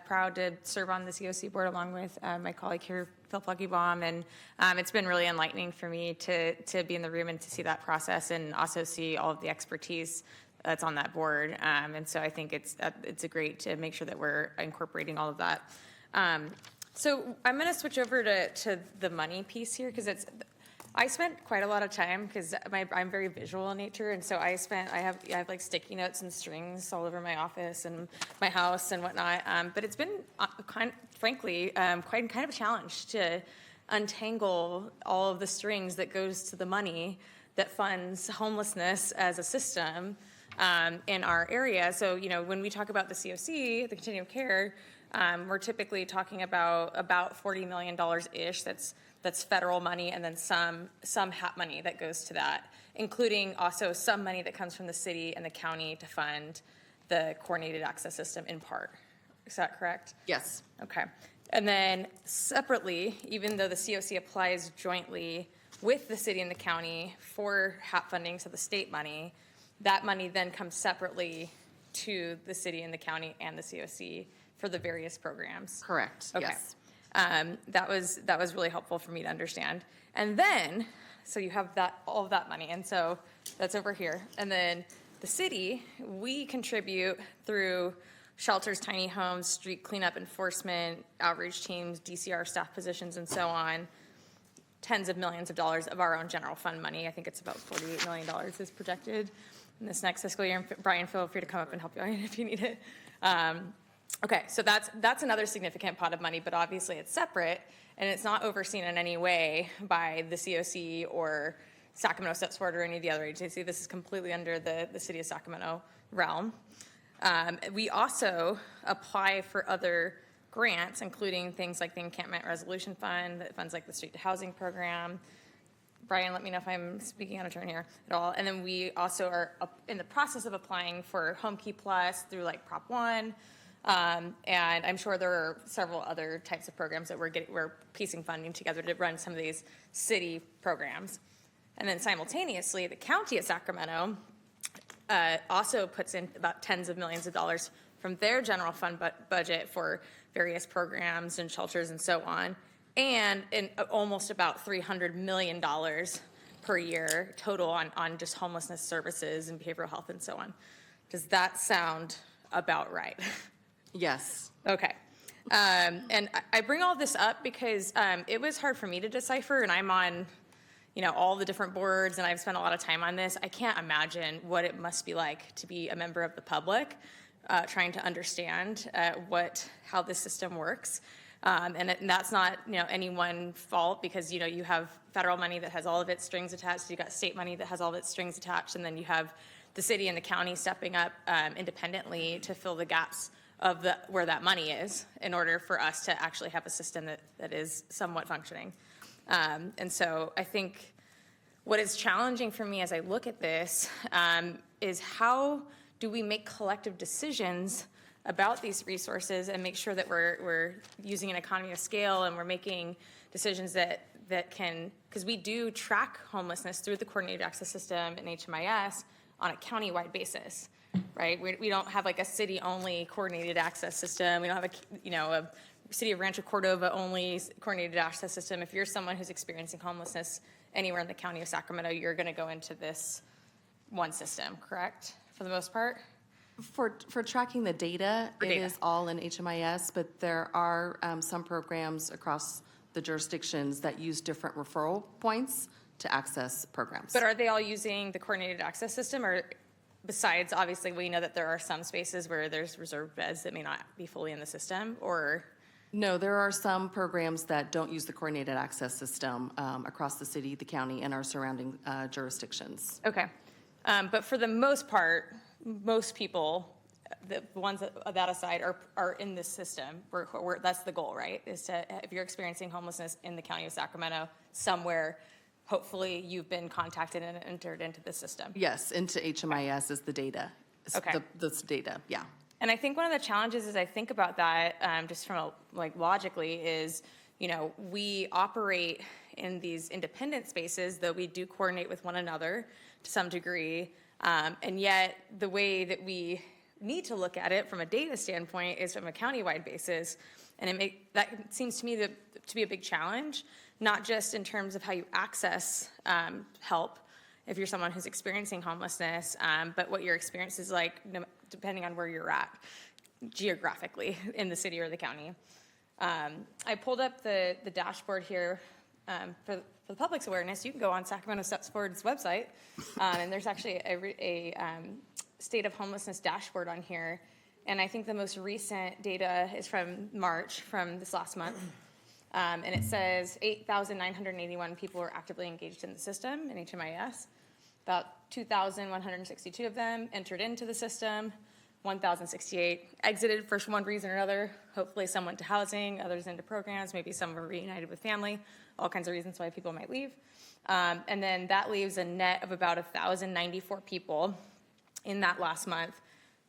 proud to serve on the COC board along with my colleague here, Phil Pluckybaum, and it's been really enlightening for me to be in the room and to see that process and also see all of the expertise that's on that board. And so I think it's a great to make sure that we're incorporating all of that. So I'm going to switch over to the money piece here because I spent quite a lot of time because I'm very visual in nature, and so I have like sticky notes and strings all over my office and my house and whatnot. But it's been frankly quite kind of a challenge to untangle all of the strings that goes to the money that funds homelessness as a system in our area. So when we talk about the COC, the continuum of care, we're typically talking about $40 million ish. That's federal money, and then some HAP money that goes to that, including also some money that comes from the city and the county to fund the coordinated access system in part. Is that correct? Yes. Okay. And then separately, even though the COC applies jointly with the city and the county for HAP funding, so the state money, that money then comes separately to the city and the county and the COC for the various programs. Correct. Okay. Yes. That was really helpful for me to understand. And then, so you have all of that money, and so that's over here. And then the city, we contribute through shelters, tiny homes, street cleanup enforcement, outreach teams, DCR staff positions, and so on. Tens of millions of dollars of our own general fund money. I think it's about $48 million is projected in this next fiscal year. And Brian, feel free to come up and help you out if you need it. Okay, so that's another significant pot of money, but obviously it's separate, and it's not overseen in any way by the COC or Sacramento Steps Forward or any of the other agencies. This is completely under the City of Sacramento realm. We also apply for other grants, including things like the Encampment Resolution Fund, that funds like the Street to Housing Program. Brian, let me know if I'm speaking out of turn here at all. And then we also are in the process of applying for Home Key Plus through like Prop 1. And I'm sure there are several other types of programs that we're piecing funding together to run some of these city programs. And then simultaneously, the county of Sacramento also puts in about tens of millions of dollars from their general fund budget for various programs and shelters and so on, and in almost about $300 million per year total on just homelessness services and behavioral health and so on. Does that sound about right? Yes. Okay. And I bring all this up because it was hard for me to decipher, and I'm on, all the different boards, and I've spent a lot of time on this. I can't imagine what it must be like to be a member of the public, trying to understand how this system works. And that's not, anyone's fault because, you have federal money that has all of its strings attached. You've got state money that has all of its strings attached, and then you have the city and the county stepping up independently to fill the gaps of where that money is in order for us to actually have a system that is somewhat functioning. And so I think what is challenging for me as I look at this is how do we make collective decisions about these resources and make sure that we're using an economy of scale and we're making decisions that can, because we do track homelessness through the coordinated access system and HMIS on a county-wide basis. Right, we don't have like a city-only coordinated access system. We don't have a City of Rancho Cordova only coordinated access system. If you're someone who's experiencing homelessness anywhere in the county of Sacramento, you're going to go into this one system, correct? For the most part. For tracking the data, it is all in HMIS, but there are some programs across the jurisdictions that use different referral points to access programs. But are they all using the coordinated access system, or? Besides, obviously, we know that there are some spaces where there's reserved beds that may not be fully in the system, or? No, there are some programs that don't use the coordinated access system across the city, the county, and our surrounding jurisdictions. Okay. But for the most part, most people, the ones that aside, are in this system. That's the goal, right? Is to, if you're experiencing homelessness in the county of Sacramento, somewhere, hopefully you've been contacted and entered into the system. Yes, into HMIS is the data. Okay. This data, yeah. And I think one of the challenges as I think about that, just from logically, is, we operate in these independent spaces, though we do coordinate with one another to some degree. And yet the way that we need to look at it from a data standpoint is from a countywide basis. And that seems to me to be a big challenge, not just in terms of how you access help if you're someone who's experiencing homelessness, but what your experience is like depending on where you're at geographically in the city or the county. I pulled up the dashboard here for the public's awareness. You can go on Sacramento Steps Forward's website, and there's actually a state of homelessness dashboard on here. And I think the most recent data is from March, from this last month. And it says 8,981 people were actively engaged in the system in HMIS. About 2,162 of them entered into the system. 1,068 exited for one reason or another. Hopefully some went to housing, others into programs, maybe some were reunited with family, all kinds of reasons why people might leave. And then that leaves a net of about 1,094 people in that last month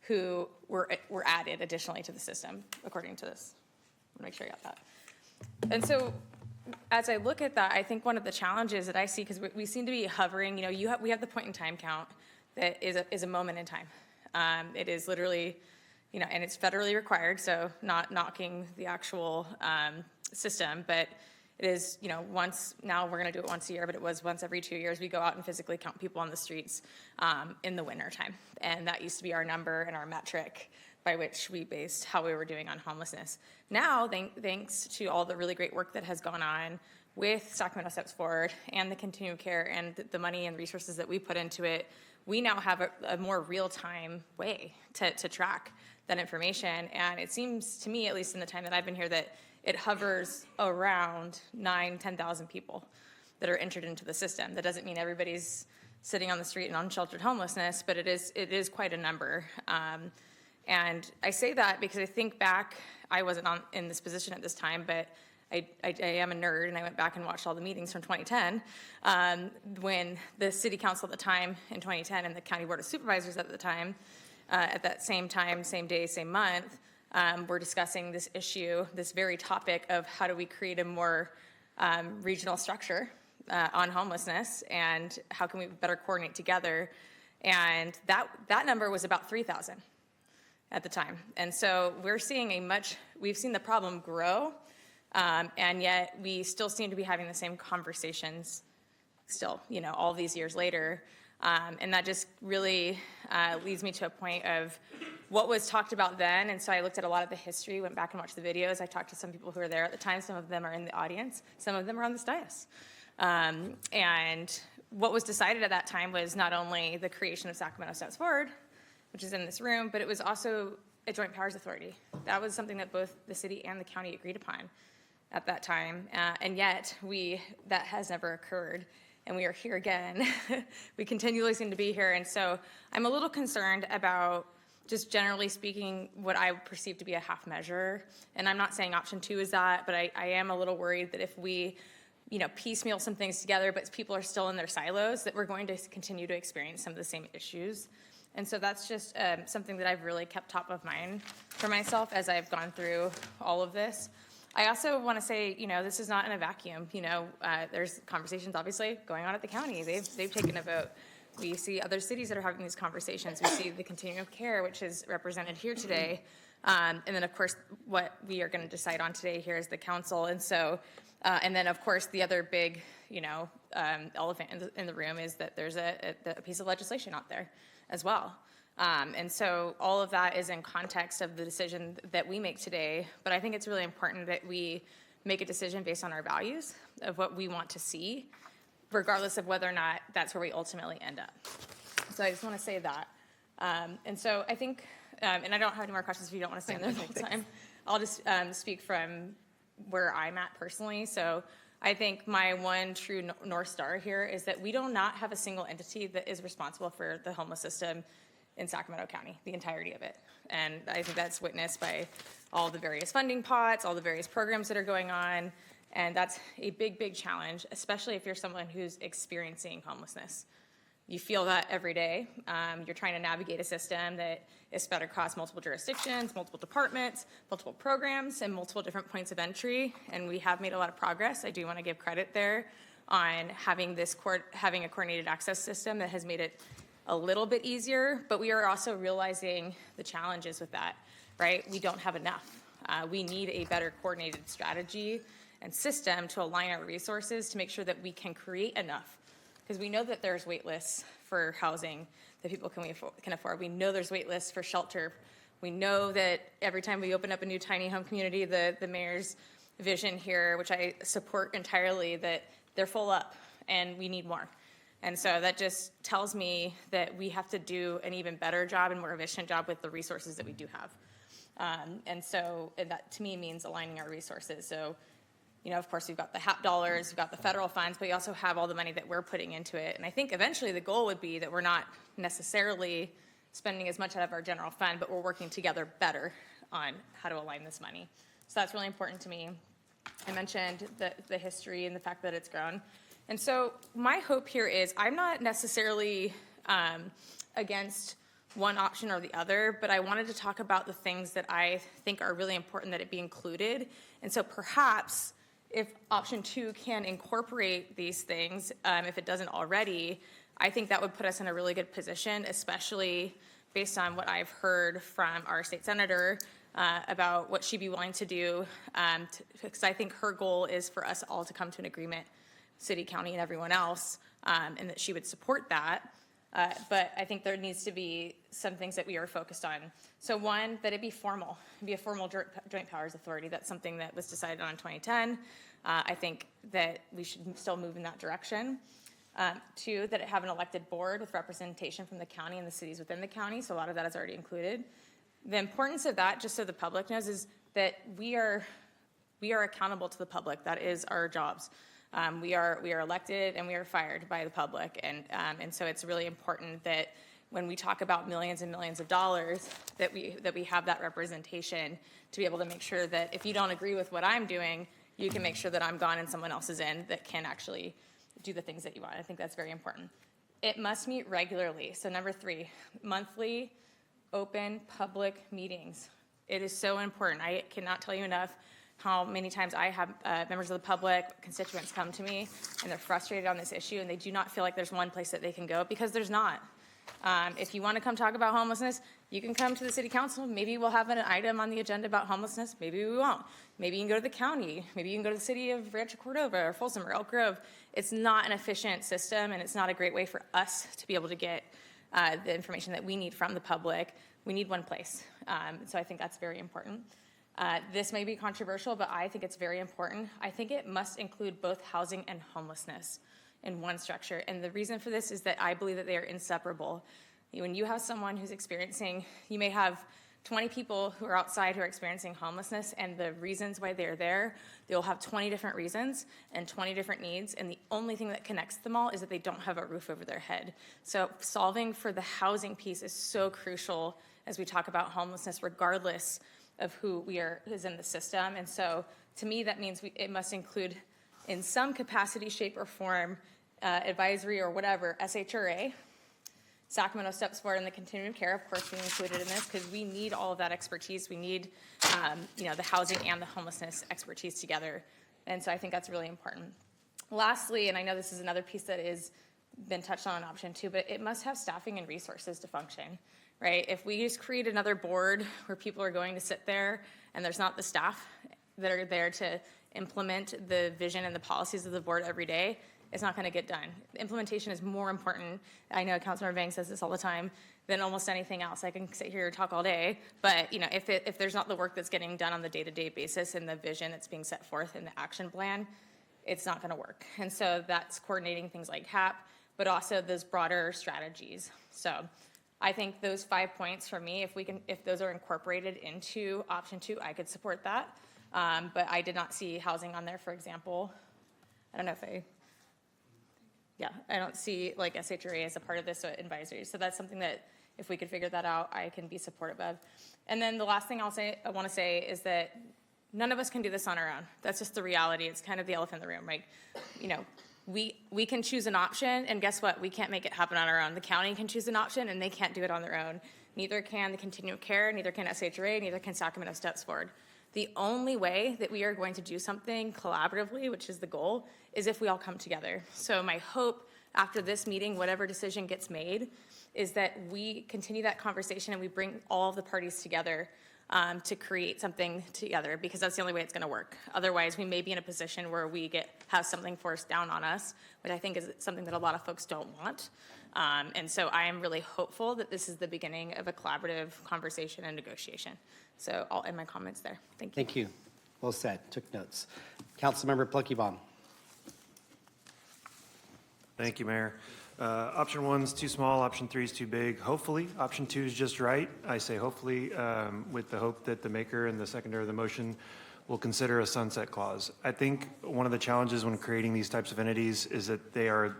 who were added additionally to the system, according to this. I want to make sure I got that. And so as I look at that, I think one of the challenges that I see, because we seem to be hovering, we have the point in time count that is a moment in time. It is literally, and it's federally required, so not knocking the actual system, but it is, once, now we're going to do it once a year, but it was once every 2 years. We go out and physically count people on the streets in the winter time. And that used to be our number and our metric by which we based how we were doing on homelessness. Now, thanks to all the really great work that has gone on with Sacramento Steps Forward and the continuum care and the money and resources that we put into it, we now have a more real-time way to track that information. And it seems to me, at least in the time that I've been here, that it hovers around 9,000, 10,000 people that are entered into the system. That doesn't mean everybody's sitting on the street in unsheltered homelessness, but it is quite a number. And I say that because I think back, I wasn't in this position at this time, but I am a nerd, and I went back and watched all the meetings from 2010 when the city council at the time in 2010 and the county board of supervisors at the time, at that same time, same day, same month, were discussing this issue, this very topic of how do we create a more regional structure on homelessness, and how can we better coordinate together. And that number was about 3,000 at the time. And so we've seen the problem grow, and yet we still seem to be having the same conversations still, all these years later. And that just really leads me to a point of what was talked about then. And so I looked at a lot of the history, went back and watched the videos. I talked to some people who were there at the time. Some of them are in the audience. Some of them are on this dais. And what was decided at that time was not only the creation of Sacramento Steps Forward, which is in this room, but it was also a joint powers authority. That was something that both the city and the county agreed upon at that time. And yet that has never occurred. And we are here again. We continually seem to be here. And so I'm a little concerned about, just generally speaking, what I perceive to be a half measure. And I'm not saying option 2 is that, but I am a little worried that if we piecemeal some things together, but people are still in their silos, that we're going to continue to experience some of the same issues. And so that's just something that I've really kept top of mind for myself as I've gone through all of this. I also want to say, this is not in a vacuum. There's conversations obviously going on at the county. They've taken a vote. We see other cities that are having these conversations. We see the continuum of care, which is represented here today. And then of course, what we are going to decide on today here is the council. And so, and then of course, the other big, elephant in the room is that there's a piece of legislation out there as well. And so all of that is in context of the decision that we make today. But I think it's really important that we make a decision based on our values of what we want to see, regardless of whether or not that's where we ultimately end up. So I just want to say that. And so I think, and I don't have any more questions if you don't want to stay in there the whole time. I'll just speak from where I'm at personally. So I think my one true North Star here is that we do not have a single entity that is responsible for the homeless system in Sacramento County, the entirety of it. And I think that's witnessed by all the various funding pots, all the various programs that are going on. And that's a big, big challenge, especially if you're someone who's experiencing homelessness. You feel that every day. You're trying to navigate a system that is spread across multiple jurisdictions, multiple departments, multiple programs, and multiple different points of entry. And we have made a lot of progress. I do want to give credit there on having a coordinated access system that has made it a little bit easier. But we are also realizing the challenges with that, right? We don't have enough. We need a better coordinated strategy and system to align our resources to make sure that we can create enough. Because we know that there's wait lists for housing that people can afford. We know there's wait lists for shelter. We know that every time we open up a new tiny home community, the mayor's vision here, which I support entirely, that they're full up and we need more. And so that just tells me that we have to do an even better job and more efficient job with the resources that we do have. And that to me means aligning our resources. So, you know, of course, we've got the HAP dollars, we've got the federal funds, but we also have all the money that we're putting into it. And I think eventually the goal would be that we're not necessarily spending as much out of our general fund, but we're working together better on how to align this money. So that's really important to me. I mentioned the history and the fact that it's grown. And so my hope here is I'm not necessarily against one option or the other, but I wanted to talk about the things that I think are really important that it be included. And so perhaps if option 2 can incorporate these things, if it doesn't already, I think that would put us in a really good position, especially based on what I've heard from our state senator about what she'd be willing to do, because I think her goal is for us all to come to an agreement, city, county, and everyone else, and that she would support that. But I think there needs to be some things that we are focused on. So one, that it be formal. It'd be a formal joint powers authority. That's something that was decided on in 2010. I think that we should still move in that direction. 2, that it have an elected board with representation from the county and the cities within the county. So a lot of that is already included. The importance of that, just so the public knows, is that we are accountable to the public. That is our jobs. We are elected and we are fired by the public, and so it's really important that when we talk about millions and millions of dollars, that we have that representation to be able to make sure that if you don't agree with what I'm doing, you can make sure that I'm gone and someone else is in that can actually do the things that you want. I think that's very important. It must meet regularly. So number 3, monthly open public meetings. It is so important. I cannot tell you enough how many times I have members of the public, constituents come to me, and they're frustrated on this issue, and they do not feel like there's one place that they can go, because there's not. If you want to come talk about homelessness, you can come to the city council. Maybe we'll have an item on the agenda about homelessness. Maybe we won't. Maybe you can go to the county. Maybe you can go to the city of Rancho Cordova or Folsom or Elk Grove. It's not an efficient system, and it's not a great way for us to be able to get the information that we need from the public. We need one place. So I think that's very important. This may be controversial, but I think it's very important. I think it must include both housing and homelessness in one structure. And the reason for this is that I believe that they are inseparable. When you have someone who's experiencing, you may have 20 people who are outside who are experiencing homelessness, and the reasons why they're there, they'll have 20 different reasons and 20 different needs, and the only thing that connects them all is that they don't have a roof over their head. So solving for the housing piece is so crucial as we talk about homelessness, regardless of who is in the system. And so to me, that means it must include in some capacity, shape, or form, advisory or whatever, SHRA. Sacramento steps forward in the continuum of care, of course, being included in this, because we need all of that expertise. We need, the housing and the homelessness expertise together. And so I think that's really important. Lastly, and I know this is another piece that has been touched on in option 2, but it must have staffing and resources to function, right? If we just create another board where people are going to sit there and there's not the staff that are there to implement the vision and the policies of the board every day, it's not going to get done. Implementation is more important. I know Councilmember Vang says this all the time, than almost anything else. I can sit here and talk all day, but if there's not the work that's getting done on the day-to-day basis and the vision that's being set forth in the action plan, it's not going to work. And so that's coordinating things like HAP, but also those broader strategies. So I think those 5 points for me, if those are incorporated into option 2, I could support that. But I did not see housing on there, for example. I don't know if I don't see like SHRA as a part of this advisory. So that's something that if we could figure that out, I can be supportive of. And then the last thing I want to say is that none of us can do this on our own. That's just the reality. It's kind of the elephant in the room, right? You know, we can choose an option, and guess what? We can't make it happen on our own. The county can choose an option, and they can't do it on their own. Neither can the continuum of care, neither can SHRA, neither can Sacramento Steps Forward. The only way that we are going to do something collaboratively, which is the goal, is if we all come together. So my hope after this meeting, whatever decision gets made, is that we continue that conversation and we bring all of the parties together to create something together, because that's the only way it's going to work. Otherwise, we may be in a position where we have something forced down on us, which I think is something that a lot of folks don't want. And so I am really hopeful that this is the beginning of a collaborative conversation and negotiation. So I'll end my comments there. Thank you. Thank you. Well said. Took notes. Councilmember Pluckybaum. Thank you, Mayor. Option 1's too small, option 3 is too big. Hopefully, option 2 is just right. I say hopefully with the hope that the maker and the seconder of the motion will consider a sunset clause. I think one of the challenges when creating these types of entities is that they are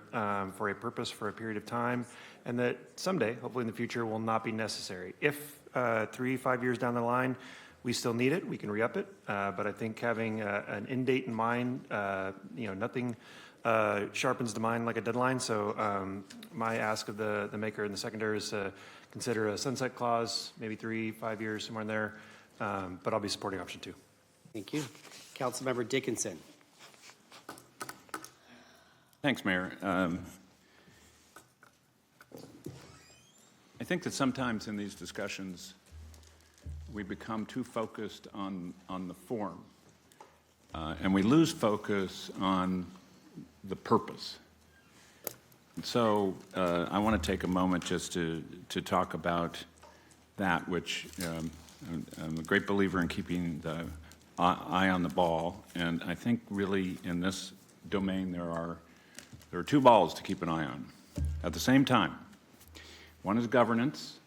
for a purpose for a period of time, and that someday, hopefully in the future, will not be necessary. If 3-5 years down the line, we still need it, we can re-up it. But I think having an end date in mind, nothing sharpens the mind like a deadline. So my ask of the maker and the seconder is to consider a sunset clause, maybe 3-5 years, somewhere in there. But I'll be supporting option 2. Thank you. Councilmember Dickinson. Thanks, Mayor. I think that sometimes in these discussions, we become too focused on the form, and we lose focus on the purpose. And so I want to take a moment just to talk about that, which I'm a great believer in keeping the eye on the ball, and I think really in this domain there are two balls to keep an eye on at the same time. One is governance,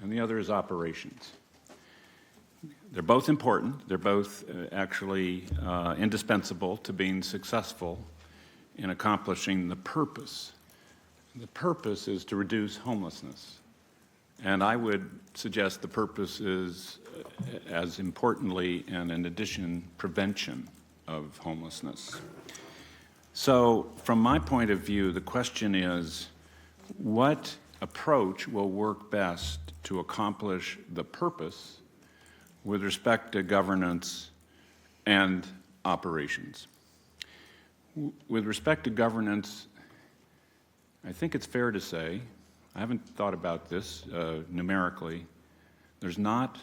and the other is operations. They're both important. They're both actually indispensable to being successful in accomplishing the purpose. The purpose is to reduce homelessness. And I would suggest the purpose is, as importantly and in addition, prevention of homelessness. So from my point of view, the question is, what approach will work best to accomplish the purpose with respect to governance and operations? With respect to governance, I think it's fair to say, I haven't thought about this numerically, there's not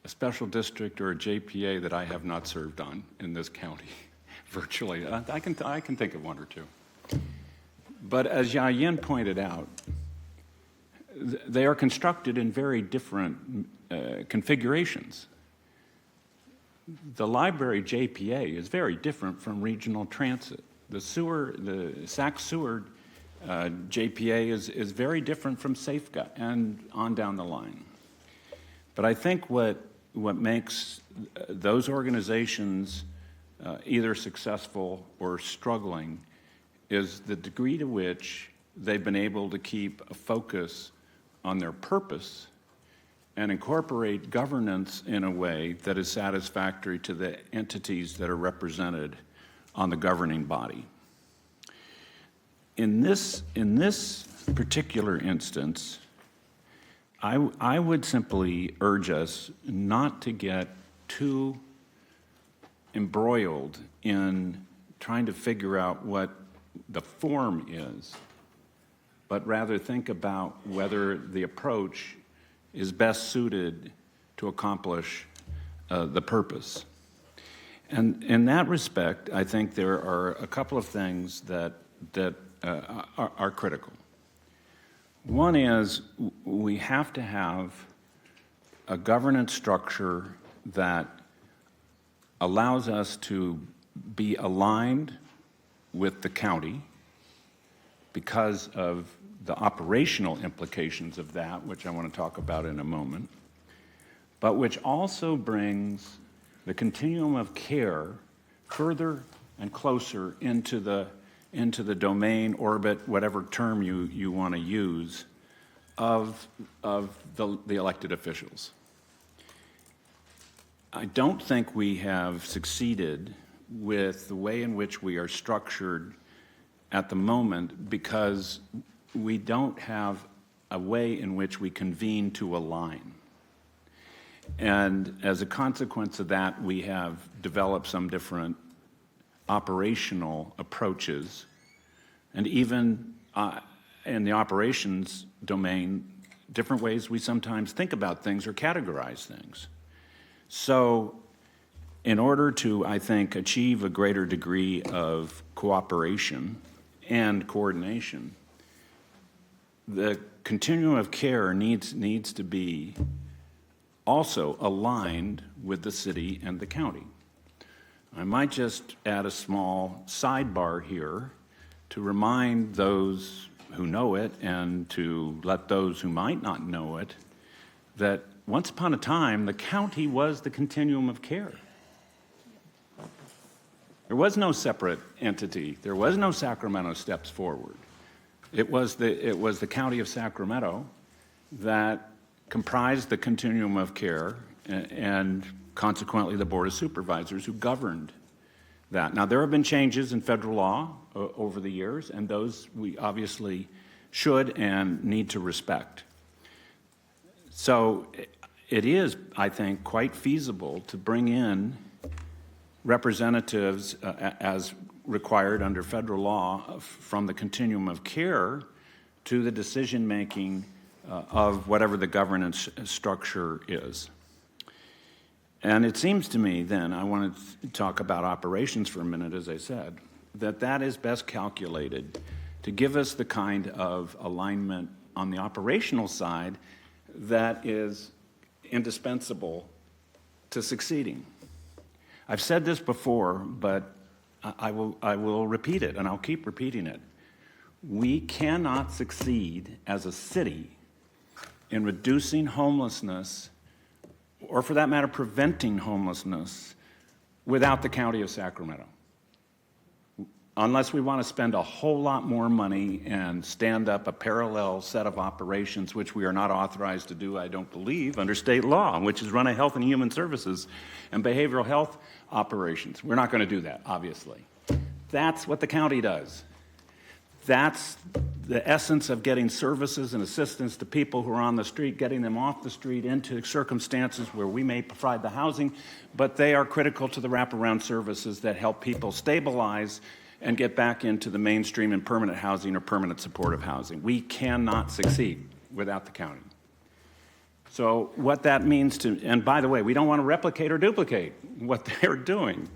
a special district or a JPA that I have not served on in this county, virtually. I can think of one or two. But as Yayin pointed out, they are constructed in very different configurations. The library JPA is very different from regional transit. The Sac Seward JPA is very different from Safeguard and on down the line. But I think what makes those organizations either successful or struggling is the degree to which they've been able to keep a focus on their purpose and incorporate governance in a way that is satisfactory to the entities that are represented on the governing body. In this particular instance, I would simply urge us not to get too embroiled in trying to figure out what the form is, but rather think about whether the approach is best suited to accomplish the purpose. And in that respect, I think there are a couple of things that are critical. One is we have to have a governance structure that allows us to be aligned with the county because of the operational implications of that, which I want to talk about in a moment, but which also brings the continuum of care further and closer into the domain, orbit, whatever term you want to use, of the elected officials. I don't think we have succeeded with the way in which we are structured at the moment because we don't have a way in which we convene to align. And as a consequence of that, we have developed some different operational approaches, and even in the operations domain, different ways we sometimes think about things or categorize things. So in order to, I think, achieve a greater degree of cooperation and coordination, the continuum of care needs to be also aligned with the city and the county. I might just add a small sidebar here to remind those who know it and to let those who might not know it that once upon a time, the county was the continuum of care. There was no separate entity. There was no Sacramento Steps Forward. It was the county of Sacramento that comprised the continuum of care and consequently the Board of Supervisors who governed that. Now, there have been changes in federal law over the years, and those we obviously should and need to respect. So it is, I think, quite feasible to bring in representatives as required under federal law from the continuum of care to the decision-making of whatever the governance structure is. And it seems to me then, I want to talk about operations for a minute, as I said, that is best calculated to give us the kind of alignment on the operational side that is indispensable to succeeding. I've said this before, but I will repeat it, and I'll keep repeating it. We cannot succeed as a city in reducing homelessness, or for that matter, preventing homelessness, without the County of Sacramento. Unless we want to spend a whole lot more money and stand up a parallel set of operations, which we are not authorized to do, I don't believe, under state law, which is run a health and human services and behavioral health operations. We're not going to do that, obviously. That's what the county does. That's the essence of getting services and assistance to people who are on the street, getting them off the street into circumstances where we may provide the housing, but they are critical to the wraparound services that help people stabilize and get back into the mainstream and permanent housing or permanent supportive housing. We cannot succeed without the county. So what that means to, and by the way, we don't want to replicate or duplicate what they're doing.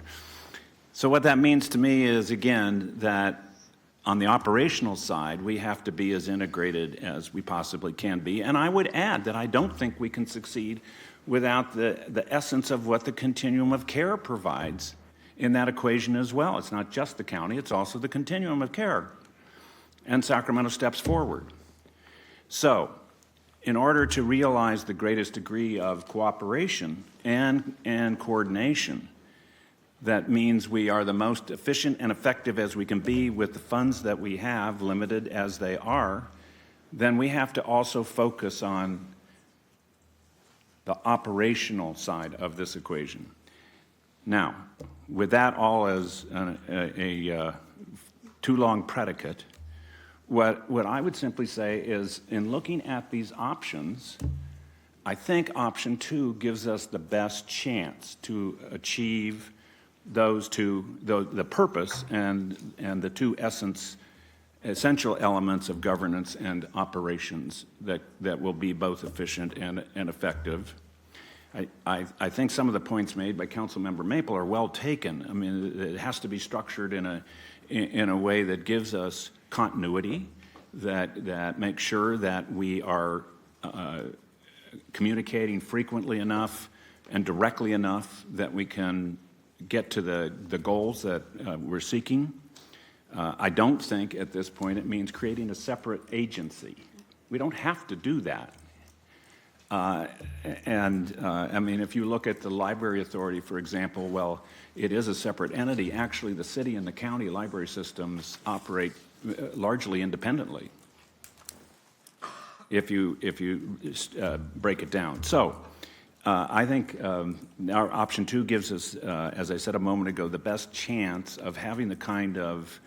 So what that means to me is, again, that on the operational side, we have to be as integrated as we possibly can be. And I would add that I don't think we can succeed without the essence of what the continuum of care provides in that equation as well. It's not just the county, it's also the continuum of care and Sacramento Steps Forward. So, in order to realize the greatest degree of cooperation and coordination, that means we are the most efficient and effective as we can be with the funds that we have, limited as they are, then we have to also focus on the operational side of this equation. Now, with that all as a too long predicate, what I would simply say is, in looking at these options, I think option 2 gives us the best chance to achieve those two, the purpose and the two essential elements of governance and operations that will be both efficient and effective. I think some of the points made by Councilmember Maple are well taken. I mean, it has to be structured in a way that gives us continuity, that makes sure that we are communicating frequently enough and directly enough that we can get to the goals that we're seeking. I don't think at this point it means creating a separate agency. We don't have to do that. I mean, if you look at the library authority, for example, well, it is a separate entity. Actually, the city and the county library systems operate largely independently, if you break it down. So I think our option 2 gives us, as I said a moment ago, the best chance of having the kind of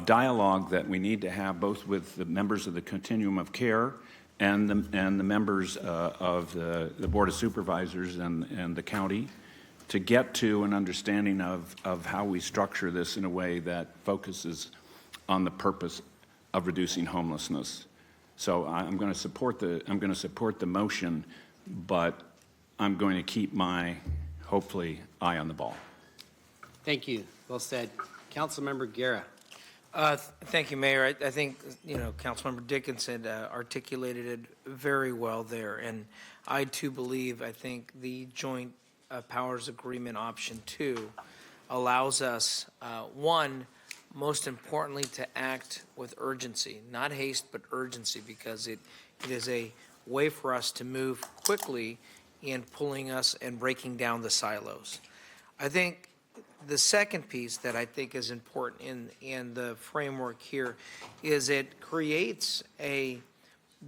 dialogue that we need to have both with the members of the continuum of care and the members of the Board of Supervisors and the county to get to an understanding of how we structure this in a way that focuses on the purpose of reducing homelessness. So I'm going to support the motion, but I'm going to keep my, hopefully, eye on the ball. Thank you. Well said. Councilmember Guerra. Thank you, Mayor. I think, Councilmember Dickinson articulated it very well there. And I, too, believe, I think the Joint Powers Agreement Option 2 allows us, one, most importantly, to act with urgency, not haste, but urgency, because it is a way for us to move quickly in pulling us and breaking down the silos. I think the second piece that I think is important in the framework here is it creates the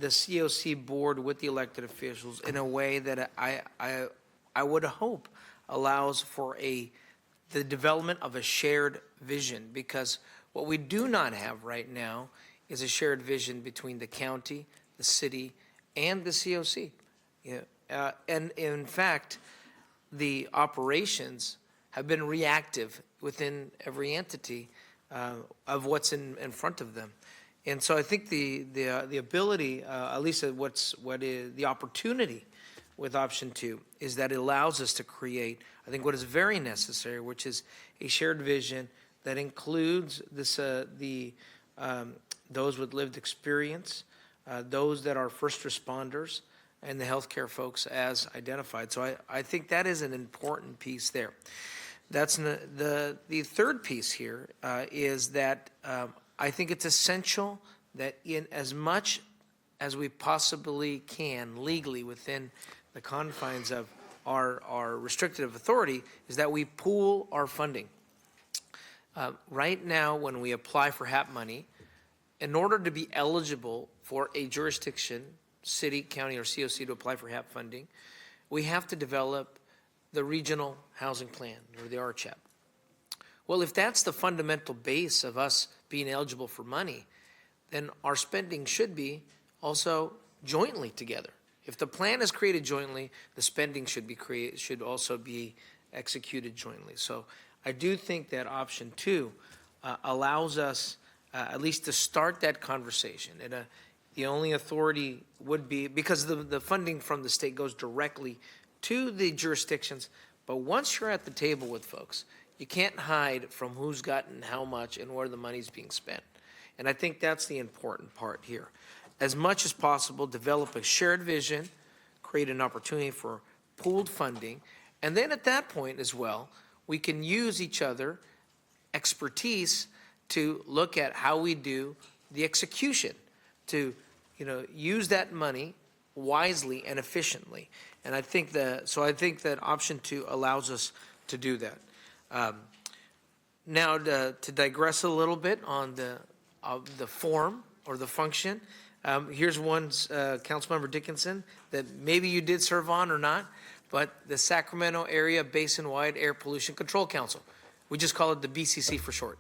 COC board with the elected officials in a way that I would hope allows for the development of a shared vision, because what we do not have right now is a shared vision between the county, the city, and the COC. And in fact, the operations have been reactive within every entity of what's in front of them. And so I think the ability, at least what is the opportunity with option 2, is that it allows us to create, I think, what is very necessary, which is a shared vision that includes those with lived experience, those that are first responders, and the healthcare folks as identified. So I think that is an important piece there. That's the third piece here is that I think it's essential that in as much as we possibly can legally within the confines of our restrictive authority is that we pool our funding. Right now, when we apply for HAP money, in order to be eligible for a jurisdiction, city, county, or COC to apply for HAP funding, we have to develop the Regional Housing Plan, or the RCHAP. Well, if that's the fundamental base of us being eligible for money, then our spending should be also jointly together. If the plan is created jointly, the spending should also be executed jointly. So I do think that option 2 allows us at least to start that conversation. And the only authority would be, because the funding from the state goes directly to the jurisdictions, but once you're at the table with folks, you can't hide from who's gotten how much and where the money's being spent. And I think that's the important part here. As much as possible, develop a shared vision, create an opportunity for pooled funding, and then at that point as well, we can use each other expertise to look at how we do the execution, to use that money wisely and efficiently. And I think that option 2 allows us to do that. Now, to digress a little bit on the form or the function, here's one, Councilmember Dickinson, that maybe you did serve on or not, but the Sacramento Area Basin-Wide Air Pollution Control Council. We just call it the BCC for short.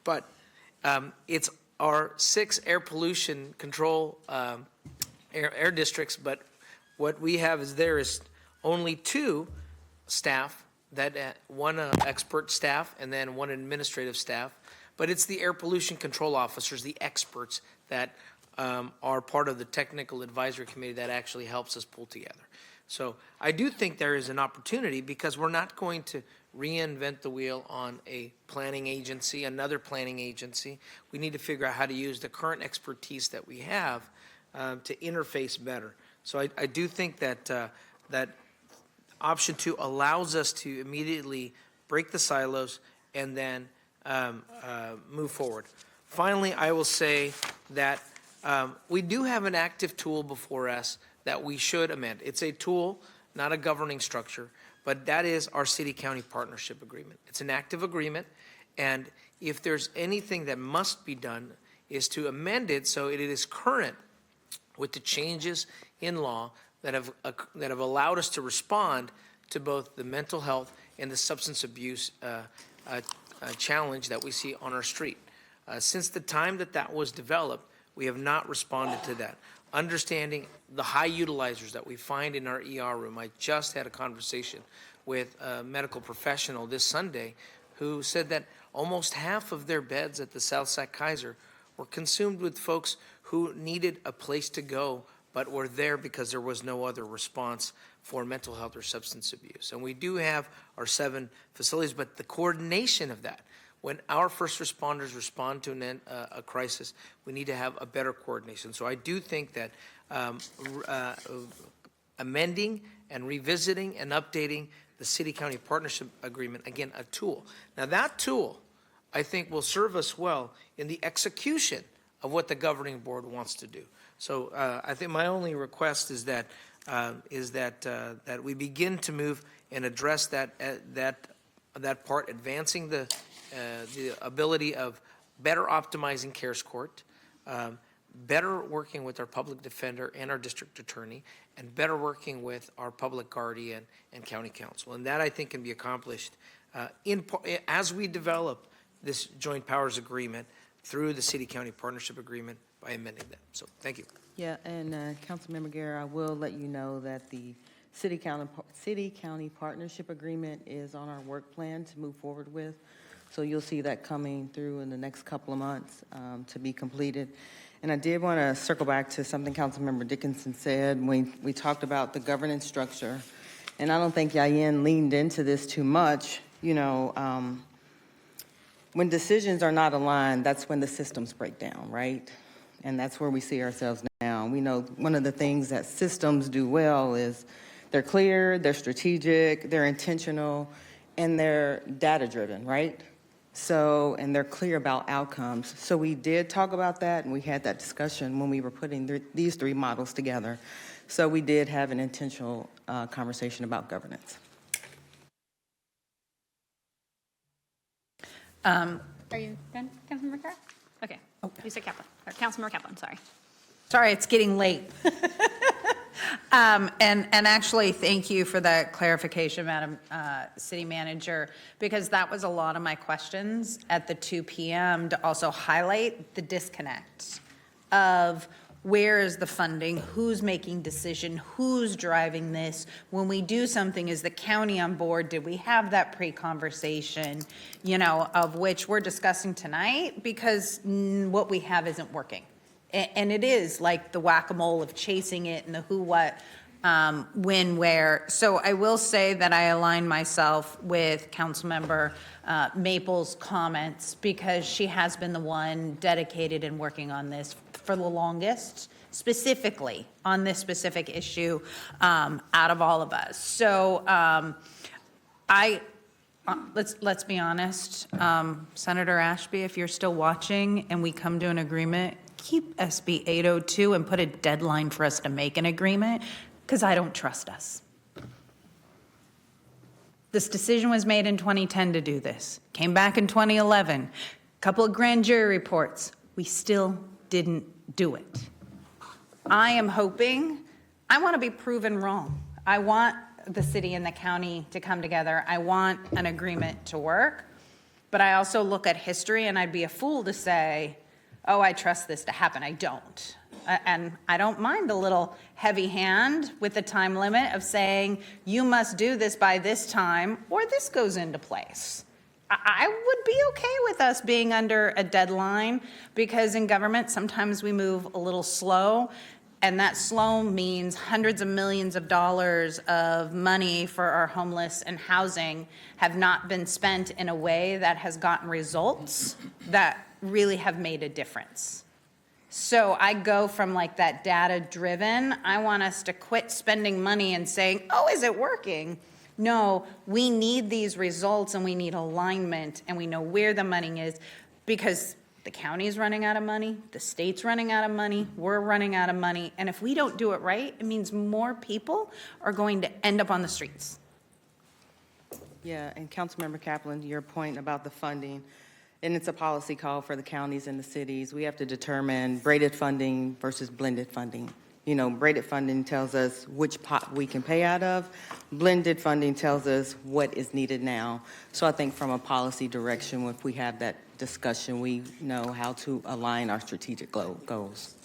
But it's our 6 air pollution control air districts, but what we have is only 2 staff, one expert staff and then one administrative staff, but it's the air pollution control officers, the experts that are part of the technical advisory committee that actually helps us pull together. So I do think there is an opportunity, because we're not going to reinvent the wheel on a planning agency, another planning agency. We need to figure out how to use the current expertise that we have to interface better. So I do think that that option 2 allows us to immediately break the silos and then move forward. Finally, I will say that we do have an active tool before us that we should amend. It's a tool, not a governing structure, but that is our city-county partnership agreement. It's an active agreement, and if there's anything that must be done is to amend it so it is current with the changes in law that have allowed us to respond to both the mental health and the substance abuse challenge that we see on our street. Since the time that was developed, we have not responded to that. Understanding the high utilizers that we find in our ER room. I just had a conversation with a medical professional this Sunday who said that almost half of their beds at the Southside Kaiser were consumed with folks who needed a place to go but were there because there was no other response for mental health or substance abuse. And we do have our 7 facilities, but the coordination of that, when our first responders respond to a crisis, we need to have a better coordination. So I do think that amending and revisiting and updating the city-county partnership agreement, again, a tool. Now that tool, I think, will serve us well in the execution of what the governing board wants to do. So I think my only request is that that we begin to move and address that part, advancing the ability of better optimizing CARES Court, better working with our public defender and our district attorney, and better working with our public guardian and county council. And that, I think, can be accomplished as we develop this joint powers agreement through the city-county partnership agreement by amending them. So thank you. Yeah, and Councilmember Guerra, I will let you know that the city-county partnership agreement is on our work plan to move forward with. So you'll see that coming through in the next couple of months to be completed. And I did want to circle back to something Councilmember Dickinson said when we talked about the governance structure. And I don't think Yayin leaned into this too much. You know, when decisions are not aligned, that's when the systems break down, right? And that's where we see ourselves now. We know one of the things that systems do well is they're clear, they're strategic, they're intentional, and they're data-driven, right? So, and they're clear about outcomes. So we did talk about that, and we had that discussion when we were putting these 3 models together. So we did have an intentional conversation about governance. Are you done, Councilmember Carr? Okay. Lisa Kaplan, or Councilmember Kaplan, sorry. Sorry, it's getting late. And actually, thank you for that clarification, Madam City Manager, because that was a lot of my questions at the 2 p.m. to also highlight the disconnect of where is the funding, who's making decision, who's driving this. When we do something, is the county on board? Did we have that pre-conversation, you know, of which we're discussing tonight? Because what we have isn't working. And it is like the whack-a-mole of chasing it and the who, what, when, where. So I will say that I align myself with Councilmember Maple's comments because she has been the one dedicated and working on this for the longest, specifically on this specific issue out of all of us. So let's be honest, Senator Ashby, if you're still watching and we come to an agreement, keep SB 802 and put a deadline for us to make an agreement, because I don't trust us. This decision was made in 2010 to do this. Came back in 2011. A couple of grand jury reports. We still didn't do it. I am hoping, I want to be proven wrong. I want the city and the county to come together. I want an agreement to work. But I also look at history, and I'd be a fool to say, oh, I trust this to happen. I don't. And I don't mind a little heavy hand with the time limit of saying, you must do this by this time, or this goes into place. I would be okay with us being under a deadline, because in government, sometimes we move a little slow, and that slow means hundreds of millions of dollars of money for our homeless and housing have not been spent in a way that has gotten results that really have made a difference. So I go from like that data driven, I want us to quit spending money and saying, oh, is it working? No, we need these results and we need alignment and we know where the money is, because The county's running out of money, the state's running out of money, we're running out of money, and if we don't do it right, it means more people are going to end up on the streets. Yeah, and Councilmember Kaplan, your point about the funding, and it's a policy call for the counties and the cities. We have to determine braided funding versus blended funding. You know, braided funding tells us which pot we can pay out of. Blended funding tells us what is needed now. So I think from a policy direction, if we have that discussion, we know how to align our strategic goals.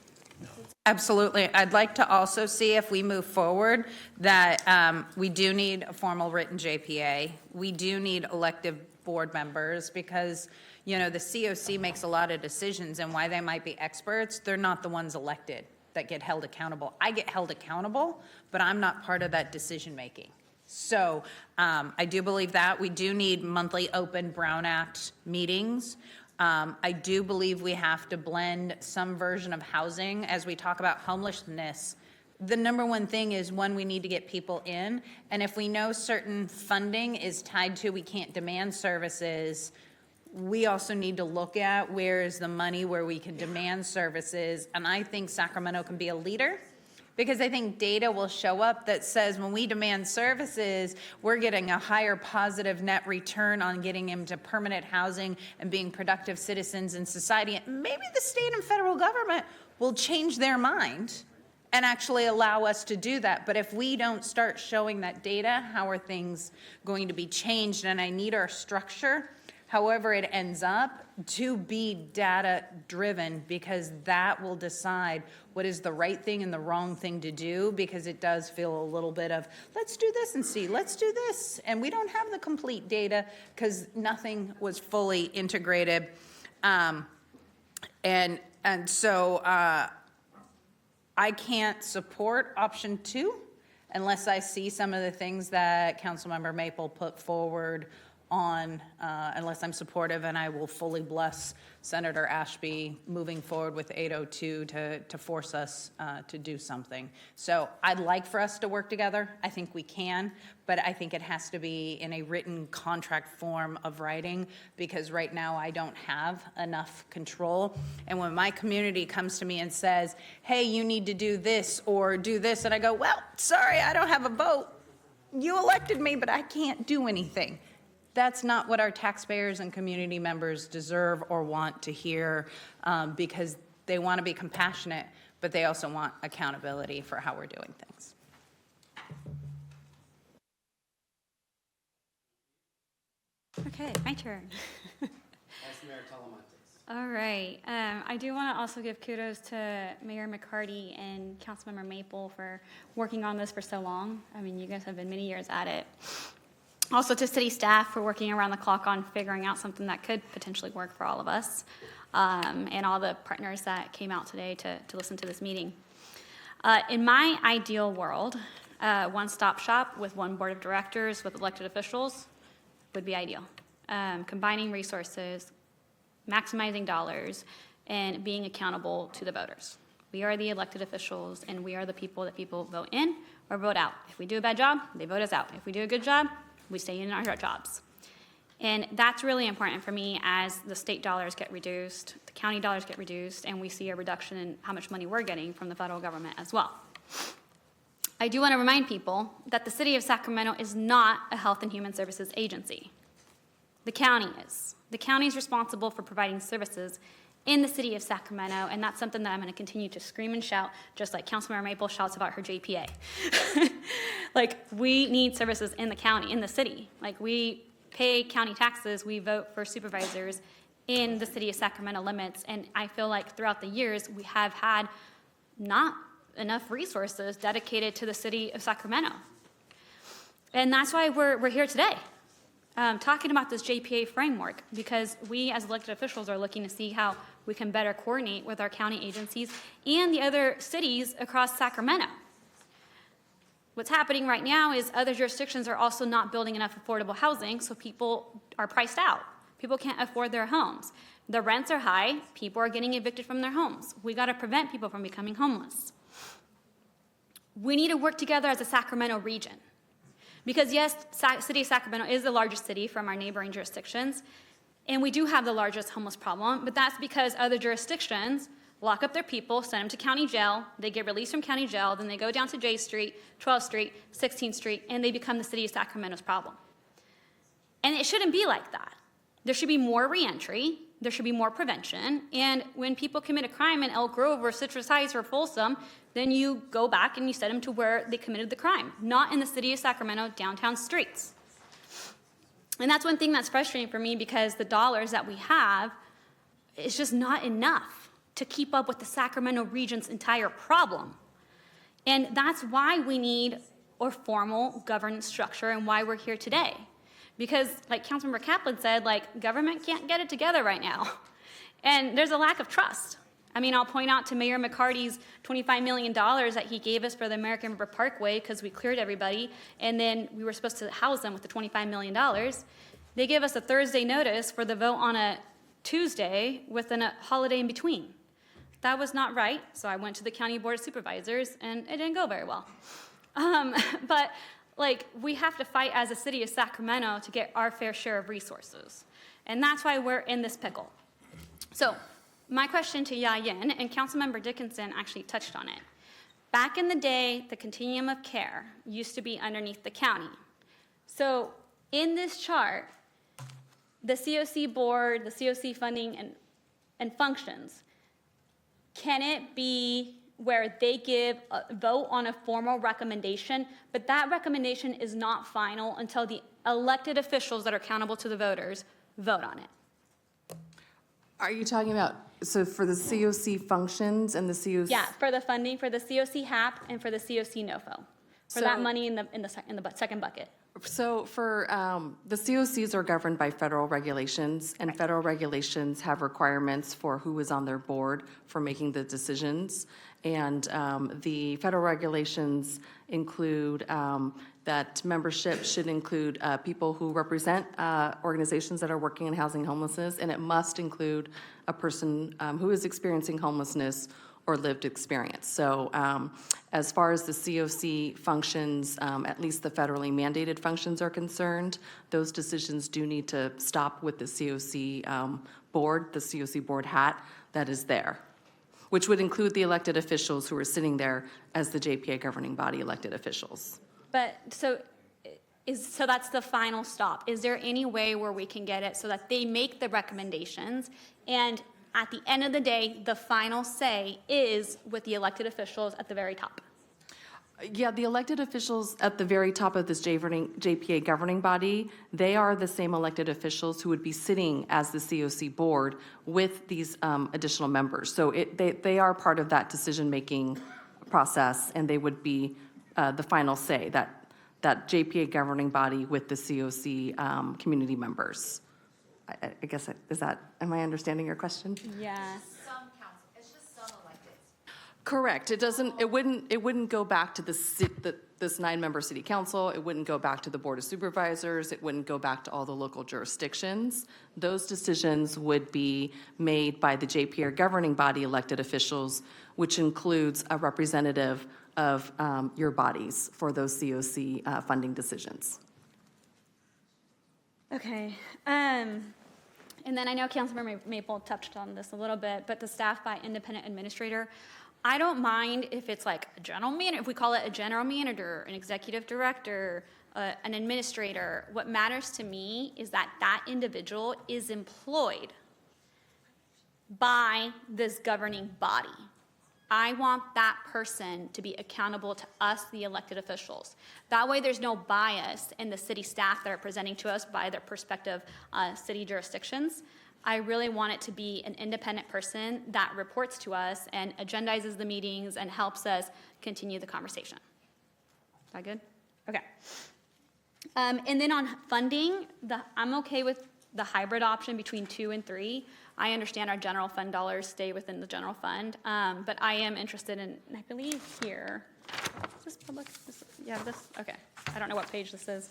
Absolutely. I'd like to also see, if we move forward, that we do need a formal written JPA. We do need elective board members because, you know, the COC makes a lot of decisions, and why they might be experts, they're not the ones elected that get held accountable. I get held accountable, but I'm not part of that decision making. So I do believe that. We do need monthly open Brown Act meetings. I do believe we have to blend some version of housing as we talk about homelessness. The number one thing is, one, we need to get people in. And if we know certain funding is tied to we can't demand services, we also need to look at where is the money where we can demand services. And I think Sacramento can be a leader, because I think data will show up that says when we demand services, we're getting a higher positive net return on getting them to permanent housing and being productive citizens in society. And maybe the state and federal government will change their mind and actually allow us to do that. But if we don't start showing that data, how are things going to be changed? And I need our structure, however it ends up, to be data driven, because that will decide what is the right thing and the wrong thing to do, because it does feel a little bit of, let's do this and see, let's do this. And we don't have the complete data because nothing was fully integrated. And so I can't support option 2 unless I see some of the things that Councilmember Maple put forward on, unless I'm supportive, and I will fully bless Senator Ashby moving forward with 802 to force us to do something. So I'd like for us to work together. I think we can, but I think it has to be in a written contract form of writing, because right now I don't have enough control. And when my community comes to me and says, hey, you need to do this or do this, and I go, well, sorry, I don't have a vote. You elected me, but I can't do anything. That's not what our taxpayers and community members deserve or want to hear, because they want to be compassionate, but they also want accountability for how we're doing things. Okay, my turn. All right. I do want to also give kudos to Mayor McCarty and Councilmember Maple for working on this for so long. I mean, you guys have been many years at it. Also to city staff for working around the clock on figuring out something that could potentially work for all of us, and all the partners that came out today to listen to this meeting. In my ideal world, one-stop shop with one board of directors with elected officials would be ideal. Combining resources, maximizing dollars, and being accountable to the voters. We are the elected officials, and we are the people that people vote in or vote out. If we do a bad job, they vote us out. If we do a good job, we stay in our jobs. And that's really important for me as the state dollars get reduced, the county dollars get reduced, and we see a reduction in how much money we're getting from the federal government as well. I do want to remind people that the city of Sacramento is not a health and human services agency. The county is. The county is responsible for providing services in the city of Sacramento, and that's something that I'm going to continue to scream and shout, just like Councilmember Maple shouts about her JPA. Like, we need services in the county, in the city. Like, we pay county taxes, we vote for supervisors in the city of Sacramento limits, and I feel like throughout the years, we have had not enough resources dedicated to the city of Sacramento. And that's why we're here today. Talking about this JPA framework, because we as elected officials are looking to see how we can better coordinate with our county agencies and the other cities across Sacramento. What's happening right now is other jurisdictions are also not building enough affordable housing, so people are priced out. People can't afford their homes. The rents are high, people are getting evicted from their homes. We got to prevent people from becoming homeless. We need to work together as a Sacramento region. Because yes, city of Sacramento is the largest city from our neighboring jurisdictions, And we do have the largest homeless problem, but that's because other jurisdictions lock up their people, send them to county jail, they get released from county jail, then they go down to J Street, 12th Street, 16th Street, and they become the city of Sacramento's problem. And it shouldn't be like that. There should be more reentry, there should be more prevention, and when people commit a crime in Elk Grove or Citrus Heights or Folsom, then you go back and you send them to where they committed the crime, not in the city of Sacramento downtown streets. And that's one thing that's frustrating for me, because the dollars that we have is just not enough to keep up with the Sacramento region's entire problem. And that's why we need a formal governance structure and why we're here today. Because like Councilmember Kaplan said, like, government can't get it together right now. And there's a lack of trust. I mean, I'll point out to Mayor McCarty's $25 million that he gave us for the American River Parkway, because we cleared everybody, and then we were supposed to house them with the $25 million. They gave us a Thursday notice for the vote on a Tuesday with a holiday in between. That was not right, so I went to the County Board of Supervisors, and it didn't go very well. But like, we have to fight as a city of Sacramento to get our fair share of resources. And that's why we're in this pickle. So my question to Yayin, and Councilmember Dickinson actually touched on it. Back in the day, the continuum of care used to be underneath the county. So in this chart, the COC board, the COC funding and functions, can it be where they give a vote on a formal recommendation, but that recommendation is not final until the elected officials that are accountable to the voters vote on it? Are you talking about, so for the COC functions and the COC? Yeah, for the funding, for the COC HAP and for the COC NOFO, for that money in the second bucket. So for the COCs are governed by federal regulations, and federal regulations have requirements for who is on their board for making the decisions. And the federal regulations include that membership should include people who represent organizations that are working in housing homelessness, and it must include a person who is experiencing homelessness or lived experience. So as far as the COC functions, at least the federally mandated functions are concerned, those decisions do need to stop with the COC board, the COC board hat that is there, which would include the elected officials who are sitting there as the JPA governing body elected officials. But so that's the final stop. Is there any way where we can get it so that they make the recommendations, and at the end of the day, the final say is with the elected officials at the very top? Yeah, the elected officials at the very top of this JPA governing body, they are the same elected officials who would be sitting as the COC board with these additional members. So they are part of that decision-making process, and they would be the final say, that JPA governing body with the COC community members. I guess, am I understanding your question? Yeah. Some council, it's just some elected. Correct. It wouldn't go back to this 9-member city council. It wouldn't go back to the board of supervisors. It wouldn't go back to all the local jurisdictions. Those decisions would be made by the JPA governing body elected officials, which includes a representative of your bodies for those COC funding decisions. Okay. And then I know Councilmember Maple touched on this a little bit, but the staff by independent administrator, I don't mind if it's like a general manager, if we call it a general manager, an executive director, an administrator. What matters to me is that that individual is employed by this governing body. I want that person to be accountable to us, the elected officials. That way there's no bias in the city staff that are presenting to us by their prospective city jurisdictions. I really want it to be an independent person that reports to us and agendizes the meetings and helps us continue the conversation. Is that good? Okay. And then on funding, I'm okay with the hybrid option between 2 and 3. I understand our general fund dollars stay within the general fund, but I am interested in, I believe here, is this public? Okay. I don't know what page this is.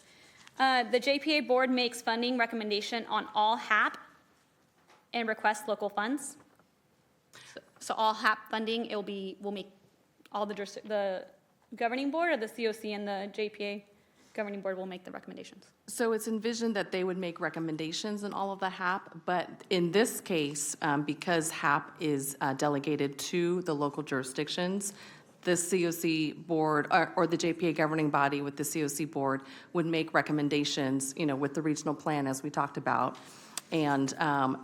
The JPA board makes funding recommendation on all HAP and requests local funds. So all HAP funding, we'll make all the governing board or the COC and the JPA? governing board will make the recommendations? So it's envisioned that they would make recommendations in all of the HAP, but in this case, because HAP is delegated to the local jurisdictions, the COC board, or the JPA governing body with the COC board would make recommendations, with the regional plan as we talked about. And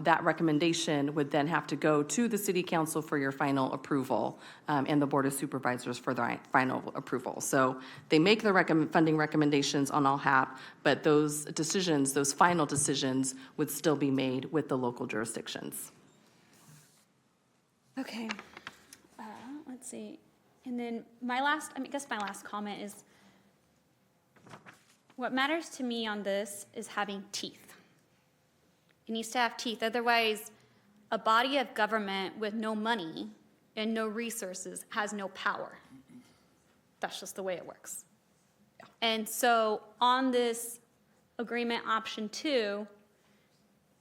that recommendation would then have to go to the city council for your final approval, and the board of supervisors for the final approval. So they make the funding recommendations on all HAP, but those decisions, those final decisions would still be made with the local jurisdictions. Okay. Let's see. And then my last comment is, what matters to me on this is having teeth. It needs to have teeth. Otherwise, a body of government with no money and no resources has no power. That's just the way it works. And so on this agreement option 2,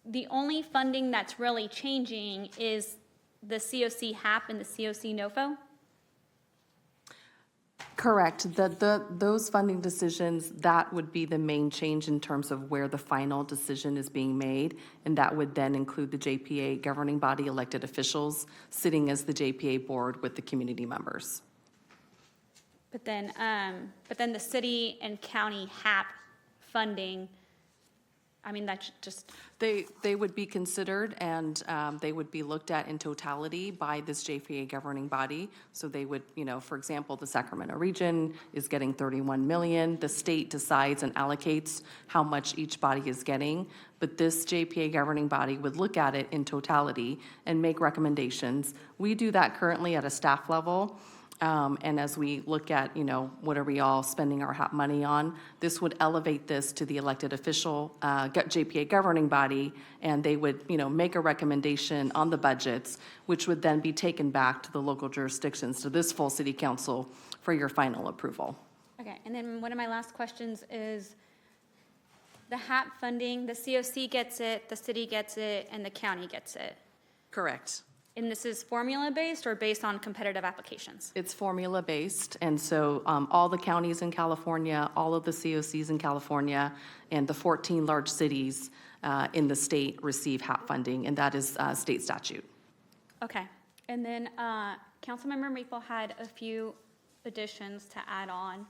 the only funding that's really changing is the COC HAP and the COC NOFO. Correct. Those funding decisions, that would be the main change in terms of where the final decision is being made, and that would then include the JPA governing body elected officials sitting as the JPA board with the community members. But then the city and county HAP funding, I mean, that's just... They would be considered, and they would be looked at in totality by this JPA governing body. So they would, for example, the Sacramento region is getting $31 million. The state decides and allocates how much each body is getting. But this JPA governing body would look at it in totality and make recommendations. We do that currently at a staff level. And as we look at, what are we all spending our HAP money on, this would elevate this to the elected official JPA governing body, and they would, make a recommendation on the budgets, which would then be taken back to the local jurisdictions, to this full city council for your final approval. Okay, and then one of my last questions is, the HAP funding, the COC gets it, the city gets it, and the county gets it. Correct. And this is formula-based or based on competitive applications? It's formula-based, and so all the counties in California, all of the COCs in California, and the 14 large cities in the state receive HAP funding, and that is state statute. Okay, and then Councilmember Maple had a few additions to add on,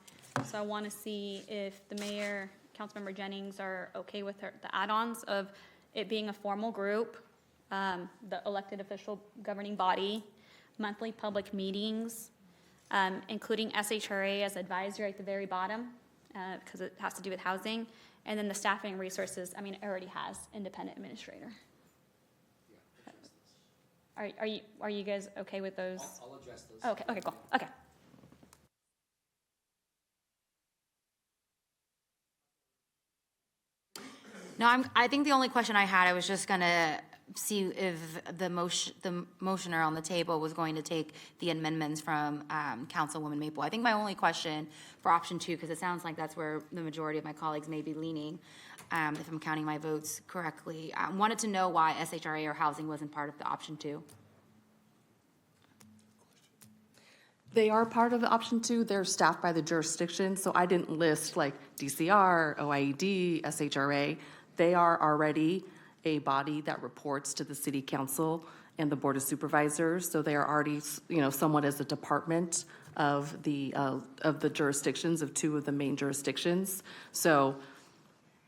so I want to see if the mayor, Councilmember Jennings are okay with the add-ons of it being a formal group, the elected official governing body, monthly public meetings, including SHRA as advisory at the very bottom, because it has to do with housing, and then the staffing resources, I mean, it already has independent administrator. Are you guys okay with those? I'll address those. Okay, cool, okay. No, I think the only question I had, I was just gonna see if the motioner on the table was going to take the amendments from Councilwoman Maple. I think my only question for option 2, because it sounds like that's where the majority of my colleagues may be leaning, if I'm counting my votes correctly, wanted to know why SHRA or housing wasn't part of the option 2. They are part of the option 2. They're staffed by the jurisdiction, so I didn't list like DCR, OIED, SHRA. They are already a body that reports to the city council and the board of supervisors, so they are already, somewhat as a department of the jurisdictions of 2 of the main jurisdictions. So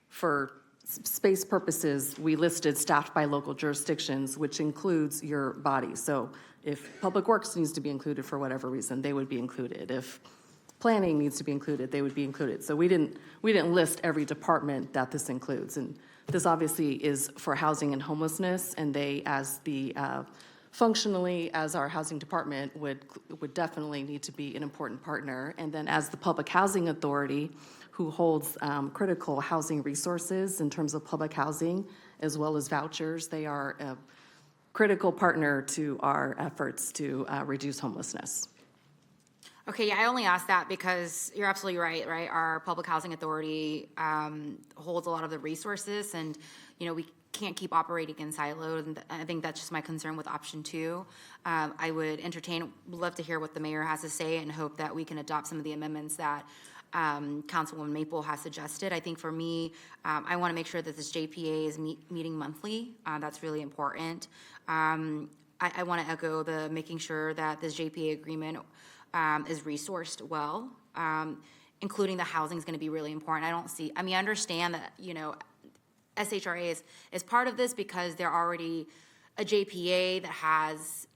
for space purposes, we listed staffed by local jurisdictions, which includes your body. So if Public Works needs to be included for whatever reason, they would be included. If planning needs to be included, they would be included. So we didn't list every department that this includes. And this obviously is for housing and homelessness, and they, as the functionally as our housing department, would definitely need to be an important partner. And then as the Public Housing Authority, who holds critical housing resources in terms of public housing as well as vouchers, they are a critical partner to our efforts to reduce homelessness. Okay, yeah, I only asked that because you're absolutely right? Our Public Housing Authority holds a lot of the resources, and, we can't keep operating in silos, and I think that's just my concern with option 2. I would love to hear what the mayor has to say, and hope that we can adopt some of the amendments that Councilwoman Maple has suggested. I think for me, I want to make sure that this JPA is meeting monthly. That's really important. I want to echo the making sure that this JPA agreement is resourced well, including the housing is going to be really important. I understand that, SHRA is part of this because they're already a JPA that has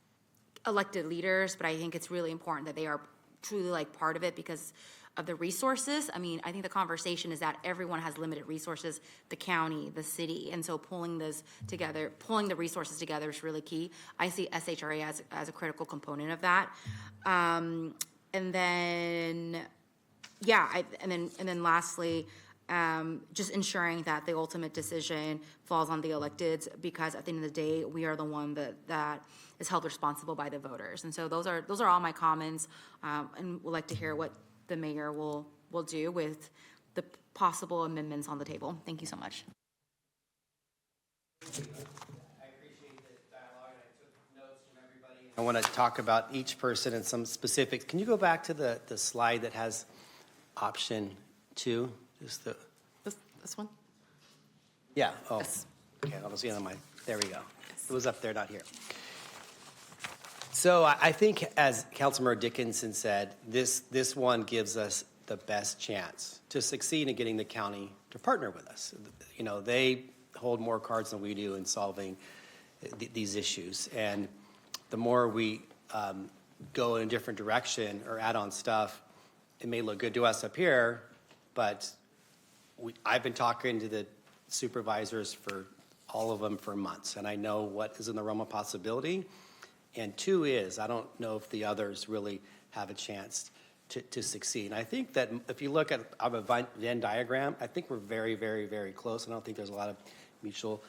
elected leaders, but I think it's really important that they are truly like part of it because of the resources. I think the conversation is that everyone has limited resources, the county, the city, and so pulling the resources together is really key. I see SHRA as a critical component of that. And then lastly, just ensuring that the ultimate decision falls on the electeds, because at the end of the day, we are the one that is held responsible by the voters. And so those are all my comments, and would like to hear what the mayor will do with the possible amendments on the table. Thank you so much. I appreciate the dialogue, and I took notes from everybody. I want to talk about each person and some specifics. Can you go back to the slide that has option 2? Just this one? Yeah. Oh. Yes. Okay. I was the other there we go. Yes. It was up there, not here. So I think, as Councilmember Dickinson said, this one gives us the best chance to succeed in getting the county to partner with us. They hold more cards than we do in solving these issues, and the more we go in a different direction or add on stuff, it may look good to us up here, but I've been talking to the supervisors for all of them for months, and I know what is in the realm of possibility. And 2 is, I don't know if the others really have a chance to succeed. And I think that if you look at our Venn diagram, I think we're very, very, very close. I don't think there's a lot of mutual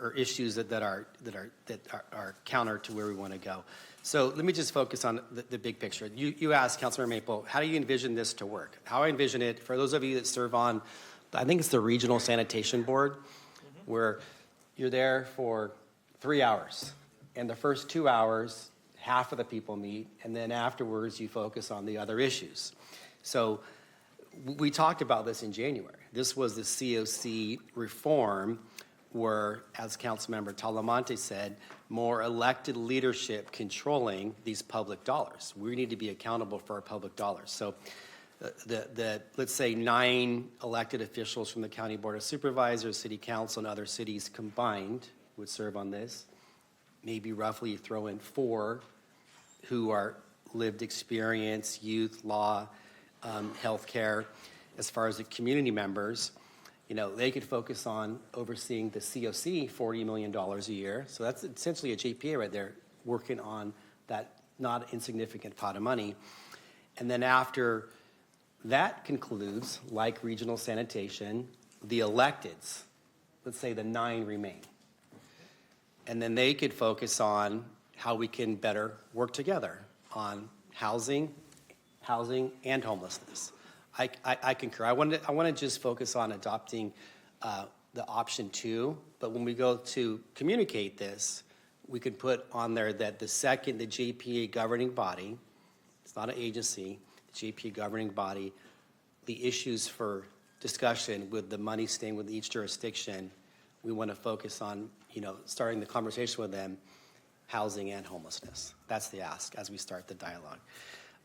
or issues that are counter to where we want to go. So let me just focus on the big picture. You asked, Councilmember Maple, how do you envision this to work? How I envision it, for those of you that serve on, I think it's the Regional Sanitation Board, where you're there for 3 hours, and the first 2 hours, half of the people meet, and then afterwards you focus on the other issues. So we talked about this in January. This was the COC reform where, as Councilmember Talamonte said, more elected leadership controlling these public dollars. We need to be accountable for our public dollars. So let's say 9 elected officials from the County Board of Supervisors, City Council, and other cities combined would serve on this. Maybe roughly you throw in 4 who are lived experience, youth, law, healthcare. As far as the community members, they could focus on overseeing the COC, $40 million a year. So that's essentially a JPA right there, working on that not insignificant pot of money. And then after that concludes, like regional sanitation, the electeds, let's say the 9 remain. And then they could focus on how we can better work together on housing and homelessness. I concur. I want to just focus on adopting the option 2, but when we go to communicate this, we could put on there that the JPA governing body, it's not an agency, the JPA governing body, the issues for discussion with the money staying with each jurisdiction, we want to focus on, starting the conversation with them, housing and homelessness. That's the ask as we start the dialogue.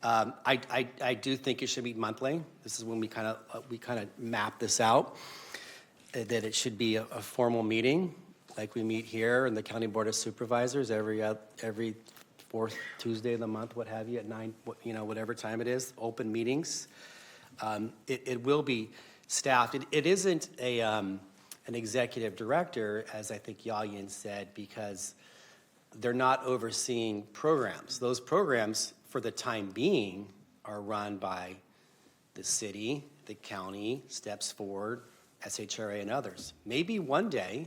I do think it should meet monthly. This is when we kind of map this out, that it should be a formal meeting, like we meet here in the County Board of Supervisors every 4th Tuesday of the month, what have you, at 9, whatever time it is, open meetings. It will be staffed. It isn't an executive director, as I think Yayin said, because they're not overseeing programs. Those programs, for the time being, are run by the city, the county, Steps Forward, SHRA, and others. Maybe one day,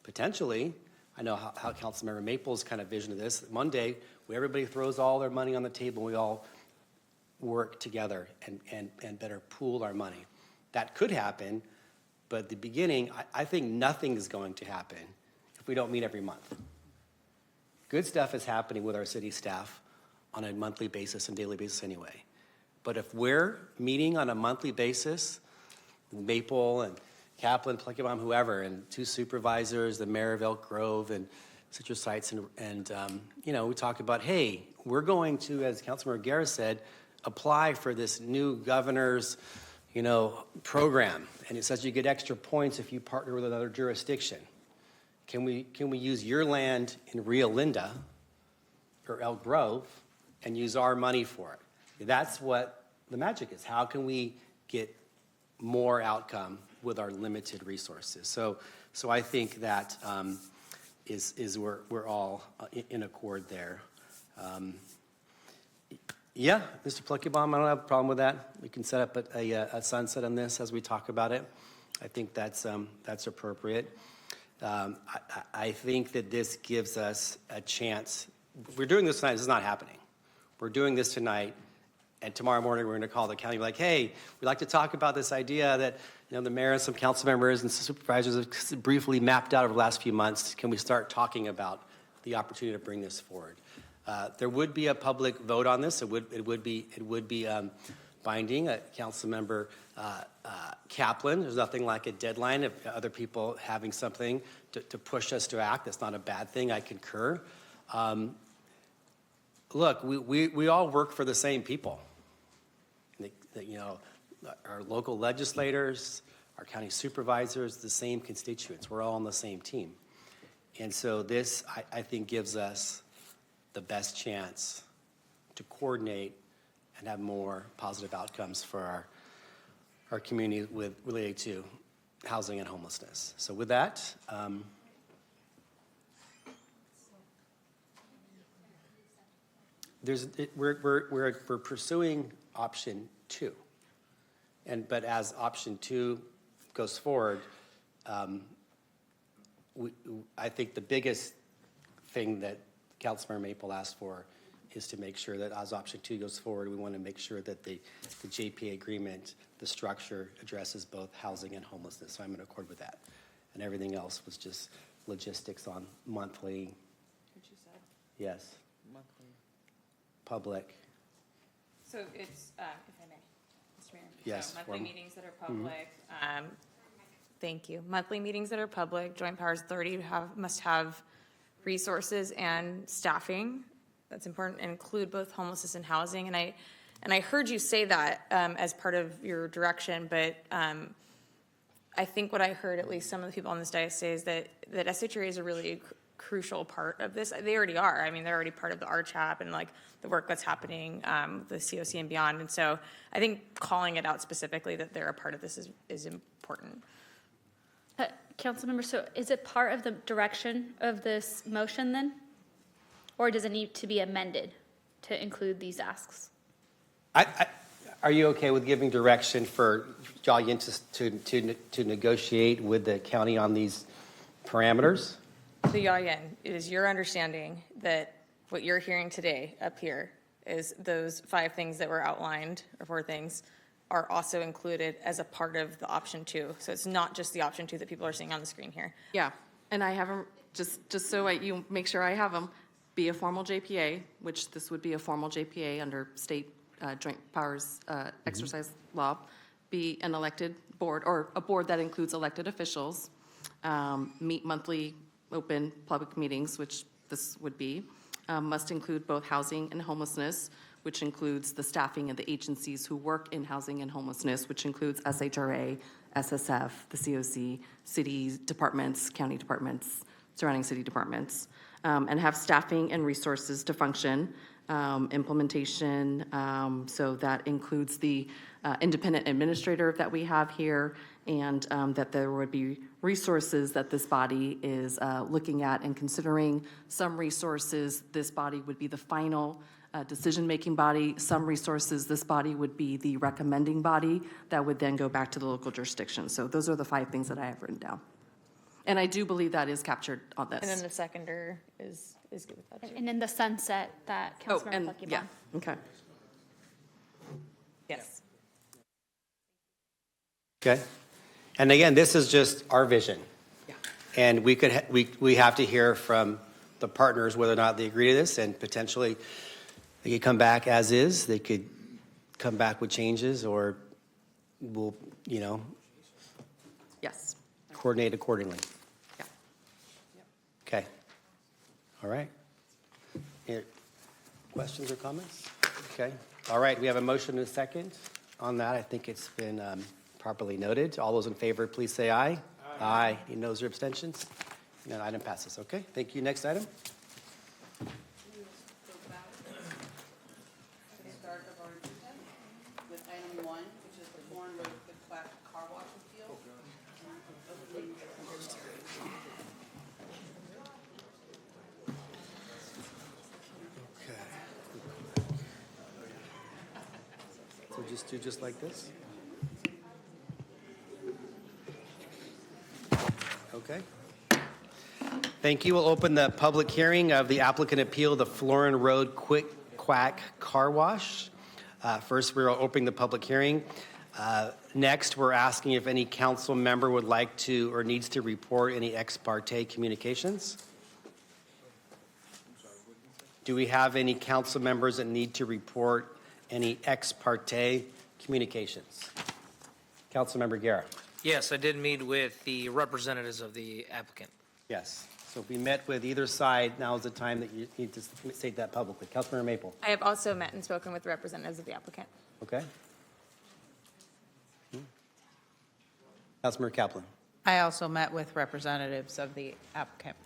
potentially, I know how Councilmember Maple's kind of vision of this, one day where everybody throws all their money on the table, we all work together and better pool our money. That could happen, but at the beginning, I think nothing is going to happen if we don't meet every month. Good stuff is happening with our city staff on a monthly basis and daily basis anyway. But if we're meeting on a monthly basis, Maple and Kaplan, Pleckbaum, whoever, and 2 supervisors, the mayor of Elk Grove and Citrus Heights, and we talk about, hey, we're going to, as Councilmember Guerra said, apply for this new governor's, program, and it says you get extra points if you partner with another jurisdiction. Can we use your land in Rio Linda or Elk Grove and use our money for it? That's what the magic is. How can we get more outcome with our limited resources? So I think that is we're all in accord there. Yeah, Mr. Pleckbaum, I don't have a problem with that. We can set up a sunset on this as we talk about it. I think that's appropriate. I think that this gives us a chance. We're doing this tonight. This is not happening. We're doing this tonight, and tomorrow morning we're going to call the county and be like, hey, we'd like to talk about this idea that the mayor and some council members and supervisors have briefly mapped out over the last few months. Can we start talking about the opportunity to bring this forward? There would be a public vote on this. It would be binding. Councilmember Kaplan, there's nothing like a deadline of other people having something to push us to act. That's not a bad thing. I concur. Look, we all work for the same people. Our local legislators, our county supervisors, the same constituents. We're all on the same team. And so this, I think, gives us the best chance to coordinate and have more positive outcomes for our community related to housing and homelessness. So with that, we're pursuing option 2, but as option 2 goes forward, I think the biggest thing that Councilmember Maple asked for is to make sure that as option 2 goes forward, we want to make sure that the JPA agreement, the structure addresses both housing and homelessness. So I'm in accord with that. And everything else was just logistics on monthly. What you said? Yes. Monthly. Public. So it's, if I may, Mr. Mayor. Yes. So monthly meetings that are public. Thank you. Monthly meetings that are public. Joint Powers Authority must have resources and staffing. That's important, and include both homelessness and housing. And I heard you say that as part of your direction, but I think what I heard, at least some of the people on this dais say, is that SHRA is a really crucial part of this. They already are. I mean, they're already part of the RCHAP and like the work that's happening, the COC and beyond. And so I think calling it out specifically that they're a part of this is important. Councilmember, so is it part of the direction of this motion then? Or does it need to be amended to include these asks? Are you okay with giving direction for Jolyon to negotiate with the county on these parameters? So Yayan, it is your understanding that what you're hearing today up here is those 5 things that were outlined, or 4 things, are also included as a part of the option 2. So it's not just the option 2 that people are seeing on the screen here. Yeah, and I have them, just so you make sure I have them, be a formal JPA, which this would be a formal JPA under state joint powers exercise law, be an elected board, or a board that includes elected officials, meet monthly open public meetings, which this would be, must include both housing and homelessness, which includes the staffing of the agencies who work in housing and homelessness, which includes SHRA, SSF, the COC, city departments, county departments, surrounding city departments, and have staffing and resources to function, implementation, so that includes the independent administrator that we have here, and that there would be resources that this body is looking at and considering. Some resources, this body would be the final decision-making body. Some resources, this body would be the recommending body that would then go back to the local jurisdiction. So those are the 5 things that I have written down. And I do believe that is captured on this. And then the seconder is good with that too. And then the sunset that Councilmember Pleckbaum. Yeah, okay. Yes. Okay. And again, this is just our vision. Yeah. And we have to hear from the partners whether or not they agree to this, and potentially they could come back as is. They could come back with changes, or we'll, Yes. coordinate accordingly? Yeah. Okay. All right. Any questions or comments? Okay. All right, we have a motion and a second on that. I think it's been properly noted. All those in favor, please say aye. Aye. Any noes or abstentions? And that item passes. Okay, thank you. Next item. Start of our agenda with item 1, which is the Thorn Road Quick Car Wash Appeal. So just do just like this? Okay. Thank you. We'll open the public hearing of the applicant appeal, the Florin Road Quick Quack Car Wash. First, we're opening the public hearing. Next, we're asking if any council member would like to or needs to report any ex parte communications. Do we have any council members that need to report any ex parte communications? Councilmember Guerra. Yes, I did meet with the representatives of the applicant. Yes. So if we met with either side, now is the time that you need to state that publicly. Councilmember Maple. I have also met and spoken with representatives of the applicant. Okay. Councilmember Kaplan. I also met with representatives of the applicant.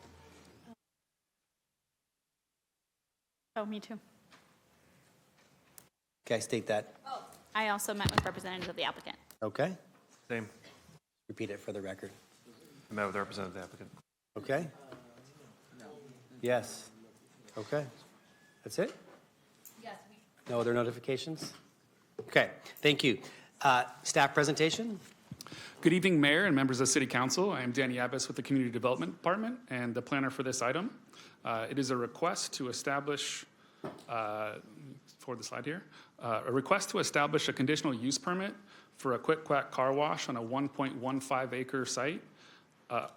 Oh, me too. Okay, state that. I also met with representatives of the applicant. Okay. Same. Repeat it for the record. I met with the representative of the applicant. Okay. Yes. Okay. That's it? Yes. No other notifications? Okay, thank you. Staff presentation? Good evening, Mayor and members of City Council. I am Danny Abbas with the Community Development Department and the planner for this item. It is a request to establish, forward the slide here, a request to establish a conditional use permit for a Quick Quack car wash on a 1.15 acre site. A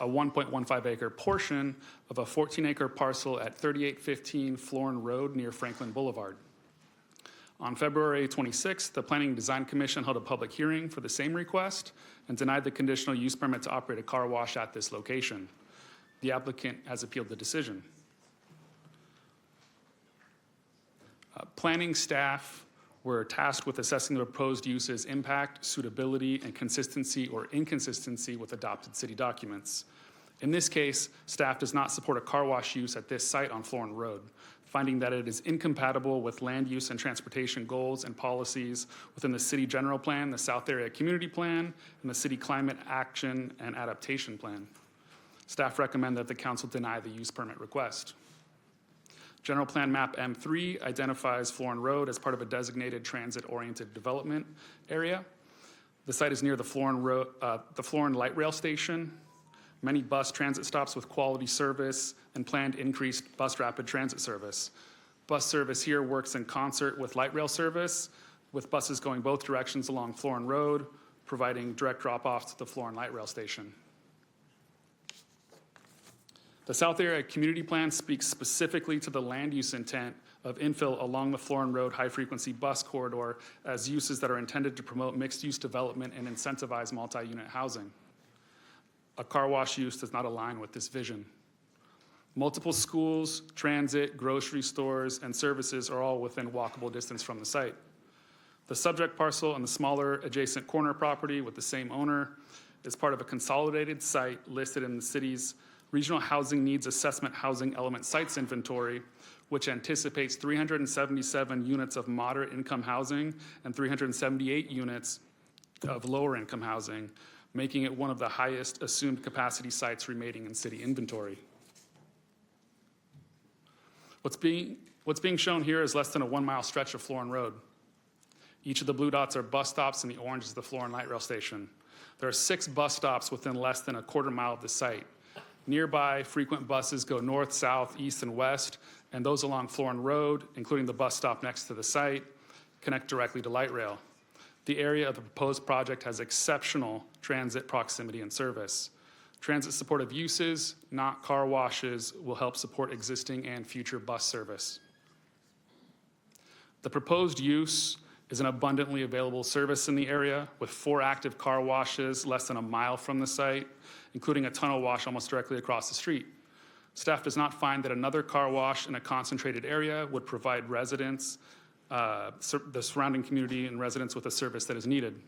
1.15 acre portion of a 14 acre parcel at 3815 Florin Road near Franklin Boulevard. On February 26th, the Planning and Design Commission held a public hearing for the same request and denied the conditional use permit to operate a car wash at this location. The applicant has appealed the decision. Planning staff were tasked with assessing the proposed use's impact, suitability, and consistency or inconsistency with adopted city documents. In this case, staff does not support a car wash use at this site on Florin Road, finding that it is incompatible with land use and transportation goals and policies within the City General Plan, the South Area Community Plan, and the City Climate Action and Adaptation Plan. Staff recommend that the council deny the use permit request. General Plan Map M3 identifies Florin Road as part of a designated transit-oriented development area. The site is near the Florin Light Rail Station, many bus transit stops with quality service, and planned increased bus rapid transit service. Bus service here works in concert with light rail service, with buses going both directions along Florin Road, providing direct drop-offs to the Florin Light Rail Station. The South Area Community Plan speaks specifically to the land use intent of infill along the Florin Road high-frequency bus corridor as uses that are intended to promote mixed-use development and incentivize multi-unit housing. A car wash use does not align with this vision. Multiple schools, transit, grocery stores, and services are all within walkable distance from the site. The subject parcel and the smaller adjacent corner property with the same owner is part of a consolidated site listed in the city's Regional Housing Needs Assessment Housing Element Sites Inventory, which anticipates 377 units of moderate income housing and 378 units of lower income housing, making it one of the highest assumed capacity sites remaining in city inventory. What's being shown here is less than a 1 mile stretch of Florin Road. Each of the blue dots are bus stops and the orange is the Florin Light Rail Station. There are 6 bus stops within less than a quarter mile of the site. Nearby, frequent buses go north, south, east, and west, and those along Florin Road, including the bus stop next to the site, connect directly to light rail. The area of the proposed project has exceptional transit proximity and service. Transit-supportive uses, not car washes, will help support existing and future bus service. The proposed use is an abundantly available service in the area with 4 active car washes less than a mile from the site, including a tunnel wash almost directly across the street. Staff does not find that another car wash in a concentrated area would provide residents, the surrounding community and residents with a service that is needed.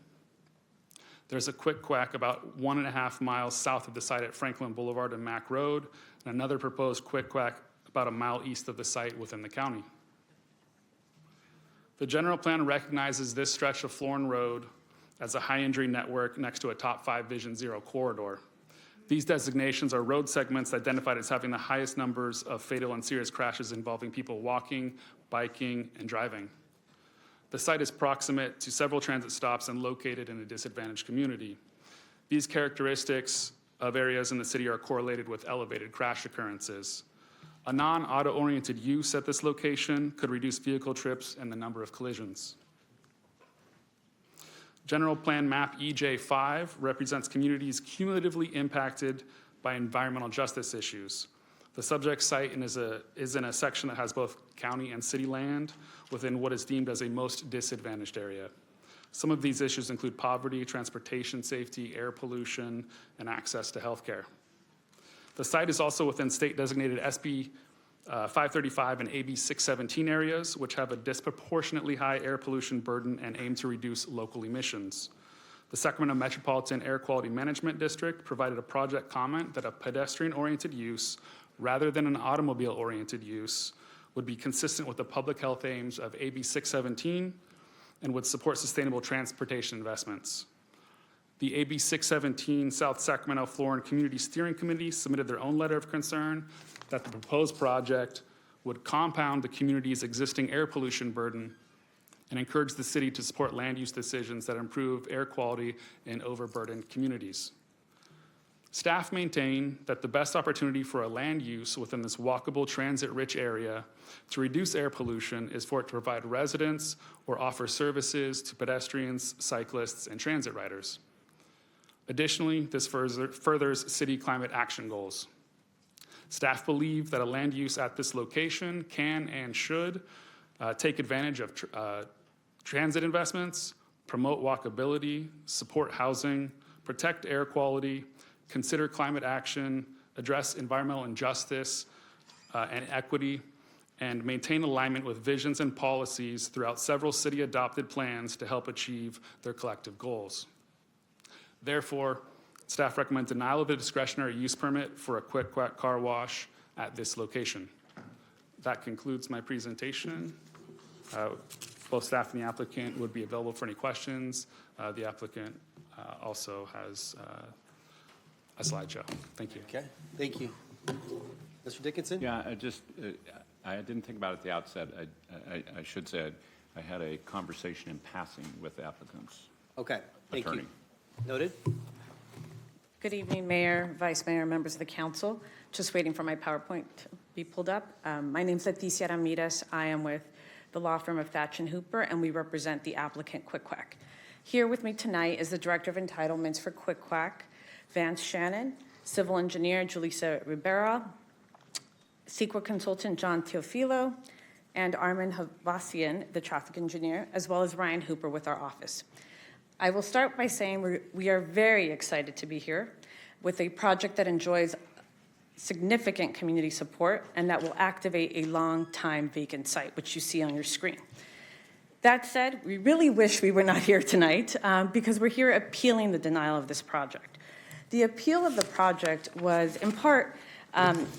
There's a quick quack about 1.5 miles south of the site at Franklin Boulevard and Mack Road, and another proposed quick quack about a mile east of the site within the county. The general plan recognizes this stretch of Florin Road as a high injury network next to a top 5 Vision Zero corridor. These designations are road segments identified as having the highest numbers of fatal and serious crashes involving people walking, biking, and driving. The site is proximate to several transit stops and located in a disadvantaged community. These characteristics of areas in the city are correlated with elevated crash occurrences. A non-auto-oriented use at this location could reduce vehicle trips and the number of collisions. General Plan Map EJ5 represents communities cumulatively impacted by environmental justice issues. The subject site is in a section that has both county and city land within what is deemed as a most disadvantaged area. Some of these issues include poverty, transportation safety, air pollution, and access to health care. The site is also within state-designated SB 535 and AB 617 areas, which have a disproportionately high air pollution burden and aim to reduce local emissions. The Sacramento Metropolitan Air Quality Management District provided a project comment that a pedestrian-oriented use, rather than an automobile-oriented use, would be consistent with the public health aims of AB 617 and would support sustainable transportation investments. The AB 617 South Sacramento Florin Community Steering Committee submitted their own letter of concern that the proposed project would compound the community's existing air pollution burden and encourage the city to support land use decisions that improve air quality in overburdened communities. Staff maintain that the best opportunity for a land use within this walkable, transit-rich area to reduce air pollution is for it to provide residents or offer services to pedestrians, cyclists, and transit riders. Additionally, this furthers city climate action goals. Staff believe that a land use at this location can and should take advantage of transit investments, promote walkability, support housing, protect air quality, consider climate action, address environmental injustice and equity, and maintain alignment with visions and policies throughout several city-adopted plans to help achieve their collective goals. Therefore, staff recommend denial of a discretionary use permit for a quick quack car wash at this location. That concludes my presentation. Both staff and the applicant would be available for any questions. The applicant also has a slideshow. Thank you. Okay, thank you. Mr. Dickinson? Yeah, I didn't think about it at the outset. I should say I had a conversation in passing with the applicant's Okay, thank attorney. you. Noted. Good evening, Mayor, Vice Mayor, members of the council. Just waiting for my PowerPoint to be pulled up. My name's Leticia Ramirez. I am with the law firm of Thatch & Hooper, and we represent the applicant Quick Quack. Here with me tonight is the Director of Entitlements for Quick Quack, Vance Shannon, Civil Engineer Julissa Rivera, CEQA Consultant John Teofilo, and Armin Havasian, the Traffic Engineer, as well as Ryan Hooper with our office. I will start by saying we are very excited to be here with a project that enjoys significant community support and that will activate a long-time vacant site, which you see on your screen. That said, we really wish we were not here tonight because we're here appealing the denial of this project. The appeal of the project was in part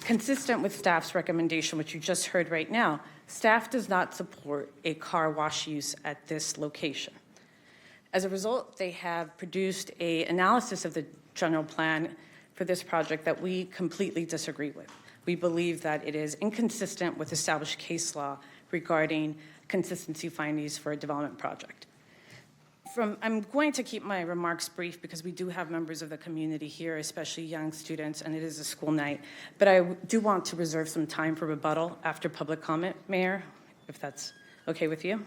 consistent with staff's recommendation, which you just heard right now. Staff does not support a car wash use at this location. As a result, they have produced an analysis of the general plan for this project that we completely disagree with. We believe that it is inconsistent with established case law regarding consistency findings for a development project. I'm going to keep my remarks brief because we do have members of the community here, especially young students, and it is a school night. But I do want to reserve some time for rebuttal after public comment, Mayor, if that's okay with you.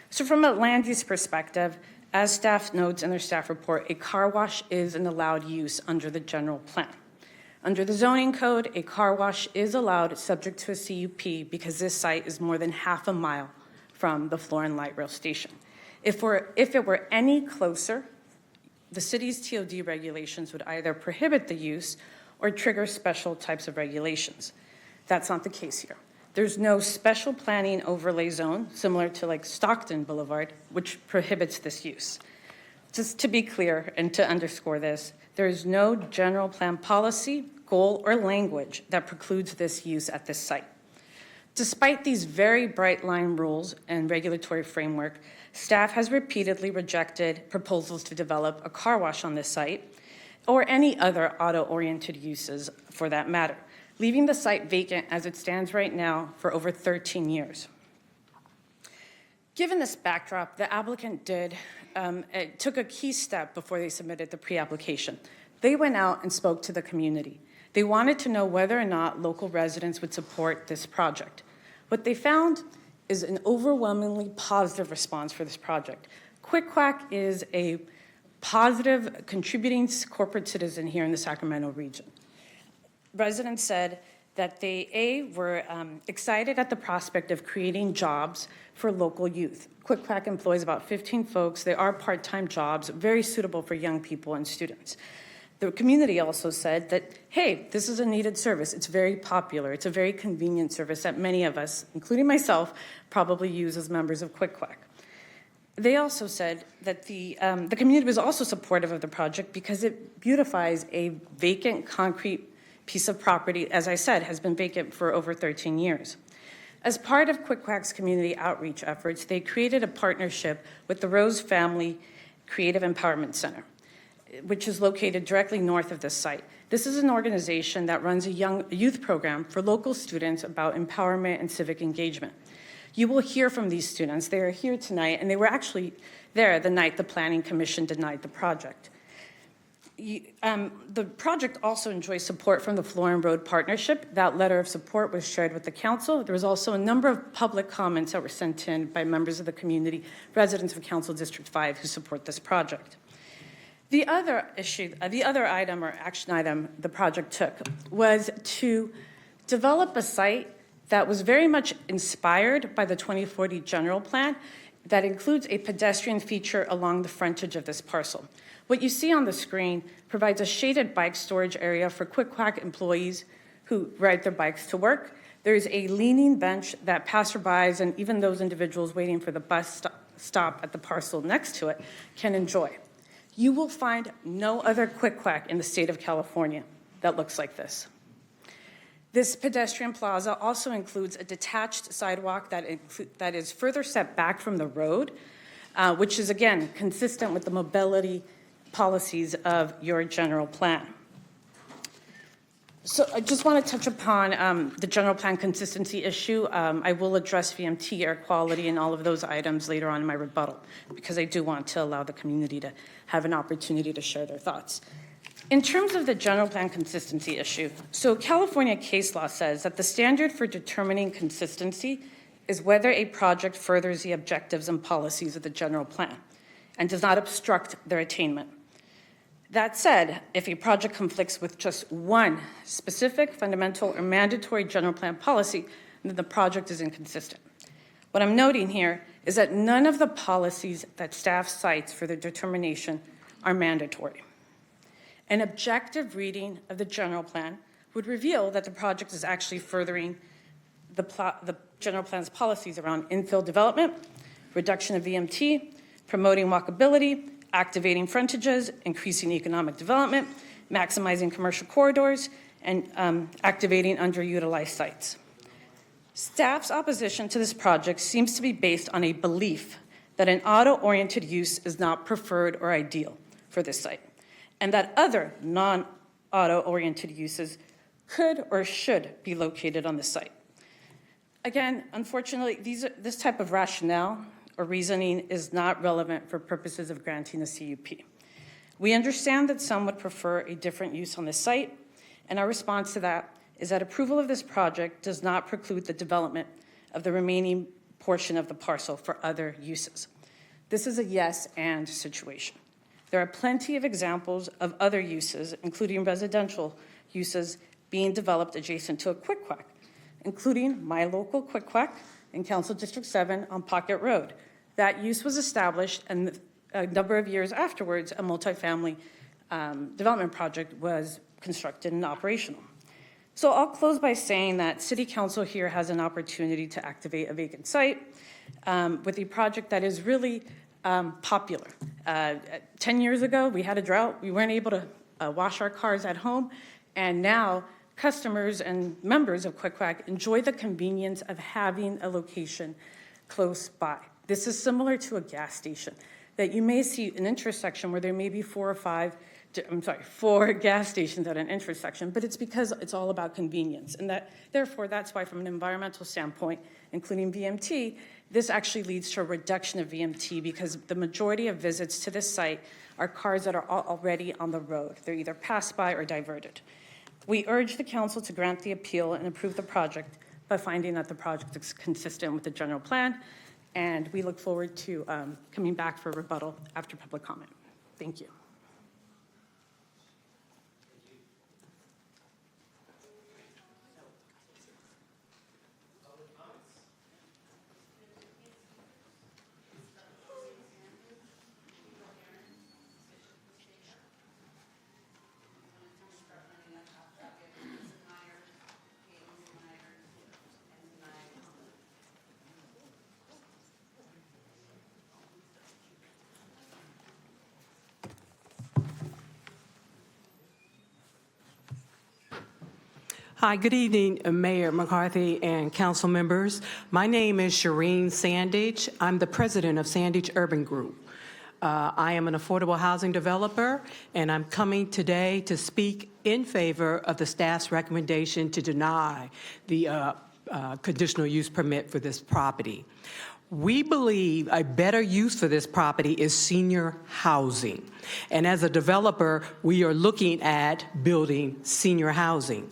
So from a land use perspective, as staff notes in their staff report, a car wash is an allowed use under the general plan. Under the zoning code, a car wash is allowed subject to a CUP because this site is more than half a mile from the Florin Light Rail Station. If it were any closer, the city's TOD regulations would either prohibit the use or trigger special types of regulations. That's not the case here. There's no special planning overlay zone, similar to like Stockton Boulevard, which prohibits this use. Just to be clear and to underscore this, there is no general plan policy, goal, or language that precludes this use at this site. Despite these very bright line rules and regulatory framework, staff has repeatedly rejected proposals to develop a car wash on this site or any other auto-oriented uses for that matter, leaving the site vacant as it stands right now for over 13 years. Given this backdrop, the applicant took a key step before they submitted the pre-application. They went out and spoke to the community. They wanted to know whether or not local residents would support this project. What they found is an overwhelmingly positive response for this project. Quick Quack is a positive, contributing corporate citizen here in the Sacramento region. Residents said that they, were excited at the prospect of creating jobs for local youth. Quick Quack employs about 15 folks. They are part-time jobs, very suitable for young people and students. The community also said that, hey, this is a needed service. It's very popular. It's a very convenient service that many of us, including myself, probably use as members of Quick Quack. They also said that the community was also supportive of the project because it beautifies a vacant concrete piece of property, as I said, has been vacant for over 13 years. As part of Quick Quack's community outreach efforts, they created a partnership with the Rose Family Creative Empowerment Center, which is located directly north of this site. This is an organization that runs a youth program for local students about empowerment and civic engagement. You will hear from these students. They are here tonight, and they were actually there the night the Planning Commission denied the project. The project also enjoys support from the Florin Road Partnership. That letter of support was shared with the council. There was also a number of public comments that were sent in by members of the community, residents of Council District 5 who support this project. The other issue, the other item or action item the project took was to develop a site that was very much inspired by the 2040 general plan that includes a pedestrian feature along the frontage of this parcel. What you see on the screen provides a shaded bike storage area for Quick Quack employees who ride their bikes to work. There's a leaning bench that passerbys and even those individuals waiting for the bus stop at the parcel next to it can enjoy. You will find no other Quick Quack in the state of California that looks like this. This pedestrian plaza also includes a detached sidewalk that is further set back from the road, which is, again, consistent with the mobility policies of your general plan. So I just want to touch upon the general plan consistency issue. I will address VMT, air quality, and all of those items later on in my rebuttal, because I do want to allow the community to have an opportunity to share their thoughts. In terms of the general plan consistency issue, so California case law says that the standard for determining consistency is whether a project furthers the objectives and policies of the general plan and does not obstruct their attainment. That said, if a project conflicts with just one specific, fundamental, or mandatory general plan policy, then the project is inconsistent. What I'm noting here is that none of the policies that staff cites for their determination are mandatory. An objective reading of the general plan would reveal that the project is actually furthering the general plan's policies around infill development, reduction of VMT, promoting walkability, activating frontages, increasing economic development, maximizing commercial corridors, and activating underutilized sites. Staff's opposition to this project seems to be based on a belief that an auto-oriented use is not preferred or ideal for this site, and that other non-auto-oriented uses could or should be located on the site. Again, unfortunately, this type of rationale or reasoning is not relevant for purposes of granting a CUP. We understand that some would prefer a different use on the site, and our response to that is that approval of this project does not preclude the development of the remaining portion of the parcel for other uses. This is a yes and situation. There are plenty of examples of other uses, including residential uses, being developed adjacent to a Quick Quack, including my local Quick Quack, in Council District 7 on Pocket Road. That use was established, and a number of years afterwards, a multifamily development project was constructed and operational. So I'll close by saying that City Council here has an opportunity to activate a vacant site with a project that is really popular. 10 years ago, we had a drought. We weren't able to wash our cars at home, and now customers and members of Quick Quack enjoy the convenience of having a location close by. This is similar to a gas station, that you may see an intersection where there may be 4 gas stations at an intersection, but it's because it's all about convenience. And therefore, that's why from an environmental standpoint, including VMT, this actually leads to a reduction of VMT because the majority of visits to this site are cars that are already on the road. They're either passed by or diverted. We urge the council to grant the appeal and approve the project by finding that the project is consistent with the general plan. And we look forward to coming back for rebuttal after public comment. Thank you. Hi, good evening, Mayor McCarthy and council members. My name is Shireen Sandage. I'm the president of Sandage Urban Group. I am an affordable housing developer, and I'm coming today to speak in favor of the staff's recommendation to deny the conditional use permit for this property. We believe a better use for this property is senior housing. And as a developer, we are looking at building senior housing.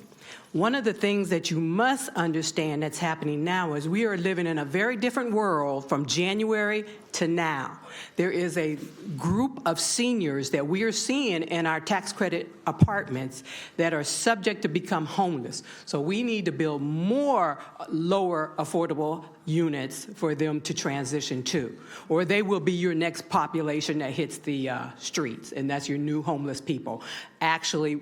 One of the things that you must understand that's happening now is we are living in a very different world from January to now. There is a group of seniors that we are seeing in our tax credit apartments that are subject to become homeless. So we need to build more lower affordable units for them to transition to, or they will be your next population that hits the streets, and that's your new homeless people. Actually,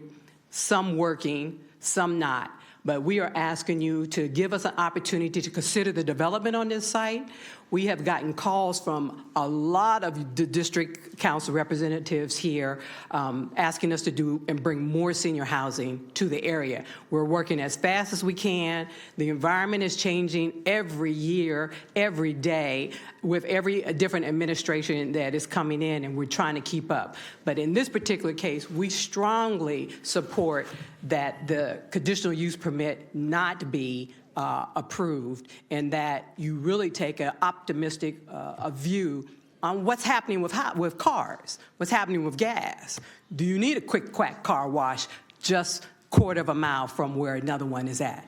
some working, some not. But we are asking you to give us an opportunity to consider the development on this site. We have gotten calls from a lot of the district council representatives here asking us to do and bring more senior housing to the area. We're working as fast as we can. The environment is changing every year, every day, with every different administration that is coming in, and we're trying to keep up. But in this particular case, we strongly support that the conditional use permit not be approved, and that you really take an optimistic view on what's happening with cars, what's happening with gas. Do you need a Quick Quack car wash just quarter of a mile from where another one is at?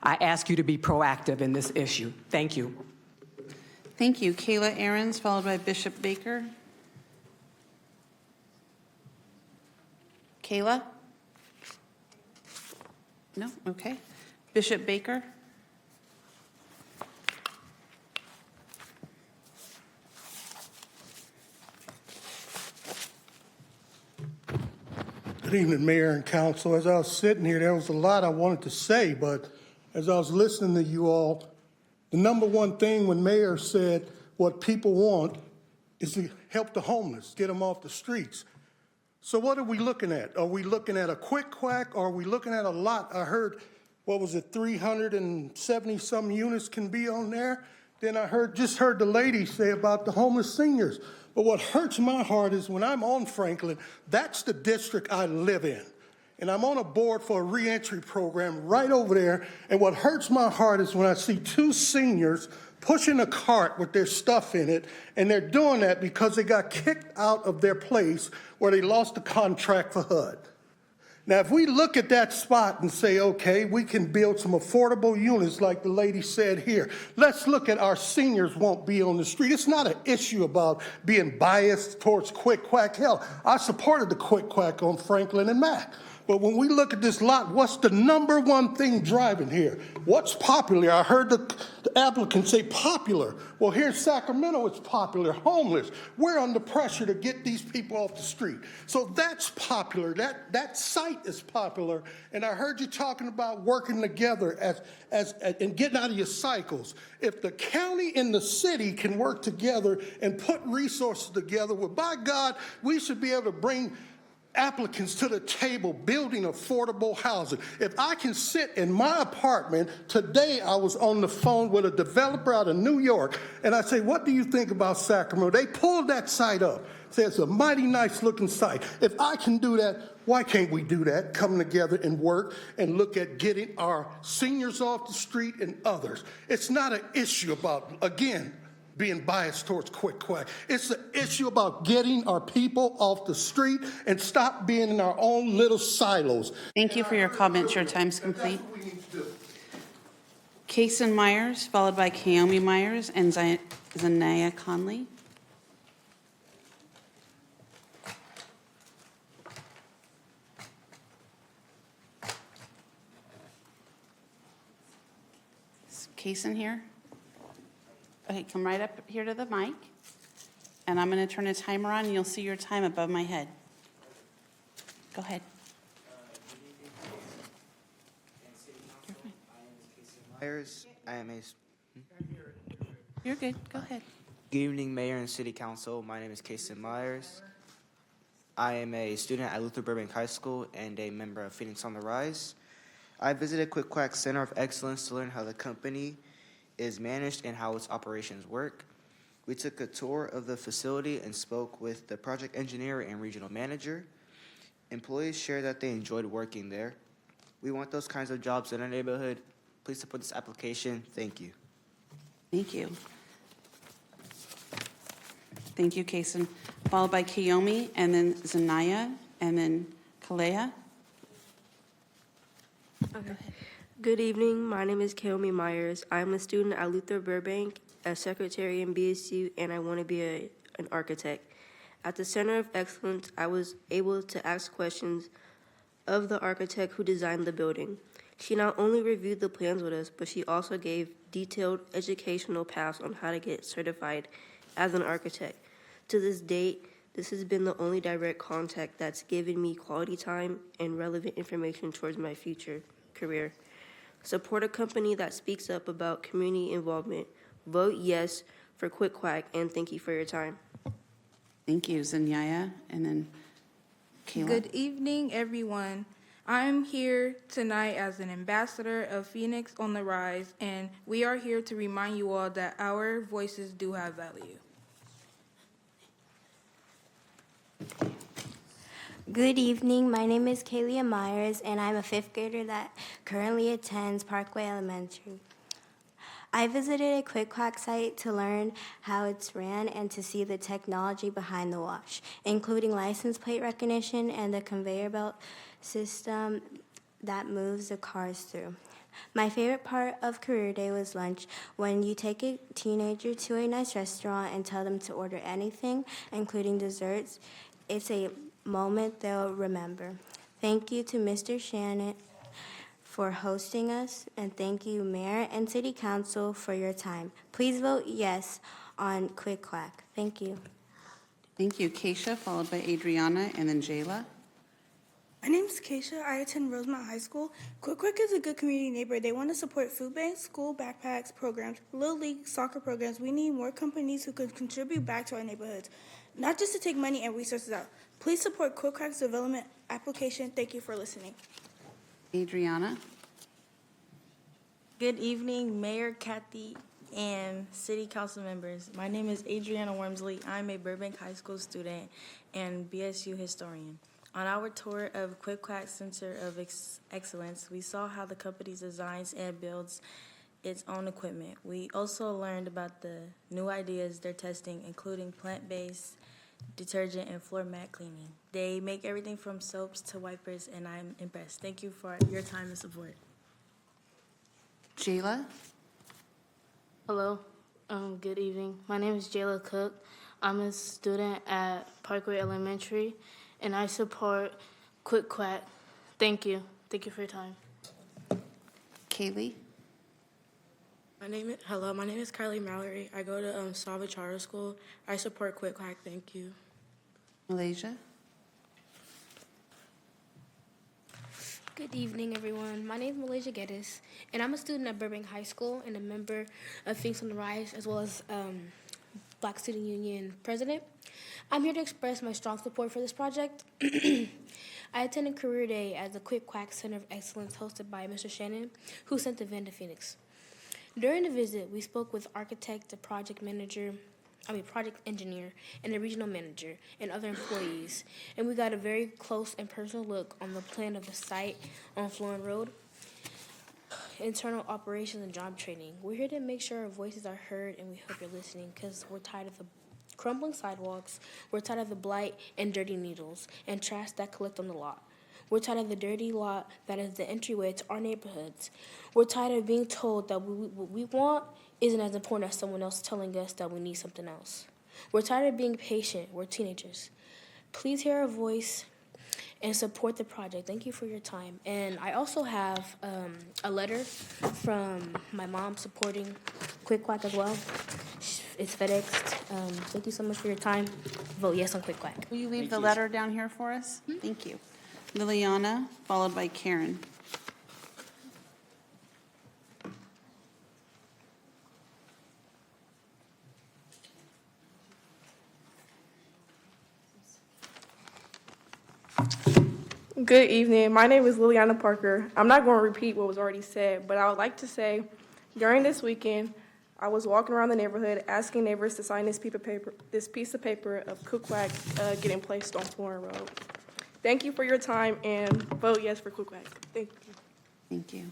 I ask you to be proactive in this issue. Thank you. Thank you. Kayla Ahrens, followed by Bishop Baker. Kayla? No? Okay. Bishop Baker? Good evening, Mayor and Council. As I was sitting here, there was a lot I wanted to say, but as I was listening to you all, the number one thing when Mayor said what people want is to help the homeless, get them off the streets. So what are we looking at? Are we looking at a Quick Quack, or are we looking at a lot? I heard, 370-some units can be on there? Then I just heard the lady say about the homeless seniors. But what hurts my heart is when I'm on Franklin, that's the district I live in. And I'm on a board for a reentry program right over there. And what hurts my heart is when I see two seniors pushing a cart with their stuff in it, and they're doing that because they got kicked out of their place where they lost the contract for HUD. Now, if we look at that spot and say, okay, we can build some affordable units like the lady said here, let's look at our seniors won't be on the street. It's not an issue about being biased towards Quick Quack. Hell, I supported the Quick Quack on Franklin and Mack. But when we look at this lot, what's the number one thing driving here? What's popular? I heard the applicant say popular. Well, here in Sacramento, it's popular, homeless. We're under pressure to get these people off the street. So that's popular. That site is popular. And I heard you talking about working together and getting out of your cycles. If the county and the city can work together and put resources together, well, by God, we should be able to bring applicants to the table building affordable housing. If I can sit in my apartment, today I was on the phone with a developer out of New York, and I say, what do you think about Sacramento? They pulled that site up. Say it's a mighty nice looking site. If I can do that, why can't we do that? Come together and work and look at getting our seniors off the street and others. It's not an issue about, again, being biased towards quick quack. It's an issue about getting our people off the street and stop being in our own little silos. Thank you for your comments. Your time's complete. Kason Myers, followed by Kaomi Myers and Zanaya Conley. Is Kason here? Okay, come right up here to the mic, and I'm going to turn a timer on, and you'll see your time above my head. Go ahead. Myers, I am a. You're good. Go ahead. Good evening, Mayor and City Council. My name is Kason Myers. I am a student at Luther Burbank High School and a member of Phoenix on the Rise. I visited Quick Quack Center of Excellence to learn how the company is managed and how its operations work. We took a tour of the facility and spoke with the project engineer and regional manager. Employees shared that they enjoyed working there. We want those kinds of jobs in our neighborhood. Please support this application. Thank you. Thank you. Thank you, Kason. Followed by Kaomi, and then Zanaya, and then Kalea. Okay. Good evening. My name is Kaomi Myers. I'm a student at Luther Burbank, a secretary in BSU, and I want to be an architect. At the Center of Excellence, I was able to ask questions of the architect who designed the building. She not only reviewed the plans with us, but she also gave detailed educational paths on how to get certified as an architect. To this date, this has been the only direct contact that's given me quality time and relevant information towards my future career. Support a company that speaks up about community involvement. Vote yes for Quick Quack, and thank you for your time. Thank you, Zanaya, and then Kayla. Good evening, everyone. I'm here tonight as an ambassador of Phoenix on the Rise, and we are here to remind you all that our voices do have value. Good evening. My name is Kaylia Myers, and I'm a fifth grader that currently attends Parkway Elementary. I visited a Quick Quack site to learn how it's ran and to see the technology behind the wash, including license plate recognition and the conveyor belt system that moves the cars through. My favorite part of career day was lunch, when you take a teenager to a nice restaurant and tell them to order anything, including desserts. It's a moment they'll remember. Thank you to Mr. Shannon for hosting us, and thank you, Mayor and City Council, for your time. Please vote yes on Quick Quack. Thank you. Thank you, Keisha, followed by Adriana, and then Jayla. My name is Keisha. I attend Rosemount High School. Quick Quack is a good community neighbor. They want to support food banks, school backpacks, programs, Little League soccer programs. We need more companies who could contribute back to our neighborhoods, not just to take money and resources out. Please support Quick Quack's development application. Thank you for listening. Adriana. Good evening, Mayor Kathy and City Council members. My name is Adriana Wormsley. I'm a Burbank High School student and BSU historian. On our tour of Quick Quack Center of Excellence, we saw how the company designs and builds its own equipment. We also learned about the new ideas they're testing, including plant-based detergent and floor mat cleaning. They make everything from soaps to wipers, and I'm impressed. Thank you for your time and support. Jayla. Hello. Good evening. My name is Jayla Cook. I'm a student at Parkway Elementary, and I support Quick Quack. Thank you. Thank you for your time. Kaylee? My name is Kylie Mallory. I go to Sava Charter School. I support Quick Quack. Thank you. Malaysia? Good evening, everyone. My name is Malaysia Geddes, and I'm a student at Burbank High School and a member of Phoenix on the Rise, as well as Black Student Union president. I'm here to express my strong support for this project. I attended Career Day at the Quick Quack Center of Excellence hosted by Mr. Shannon, who sent the van to Phoenix. During the visit, we spoke with architect, the project engineer, and the regional manager, and other employees, and we got a very close and personal look on the plan of the site on Florin Road, internal operations and job training. We're here to make sure our voices are heard, and we hope you're listening, because we're tired of the crumbling sidewalks, we're tired of the blight and dirty needles, and trash that collect on the lot. We're tired of the dirty lot that is the entryway to our neighborhoods. We're tired of being told that what we want isn't as important as someone else telling us that we need something else. We're tired of being patient. We're teenagers. Please hear our voice and support the project. Thank you for your time. And I also have a letter from my mom supporting Quick Quack as well. It's FedExed. Thank you so much for your time. Vote yes on Quick Quack. Will you leave the letter down here for us? Thank you. Liliana, followed by Karen. Good evening. My name is Liliana Parker. I'm not going to repeat what was already said, but I would like to say during this weekend, I was walking around the neighborhood asking neighbors to sign this piece of paper of Quick Quack getting placed on Florin Road. Thank you for your time and vote yes for Quick Quack. Thank you. Thank you.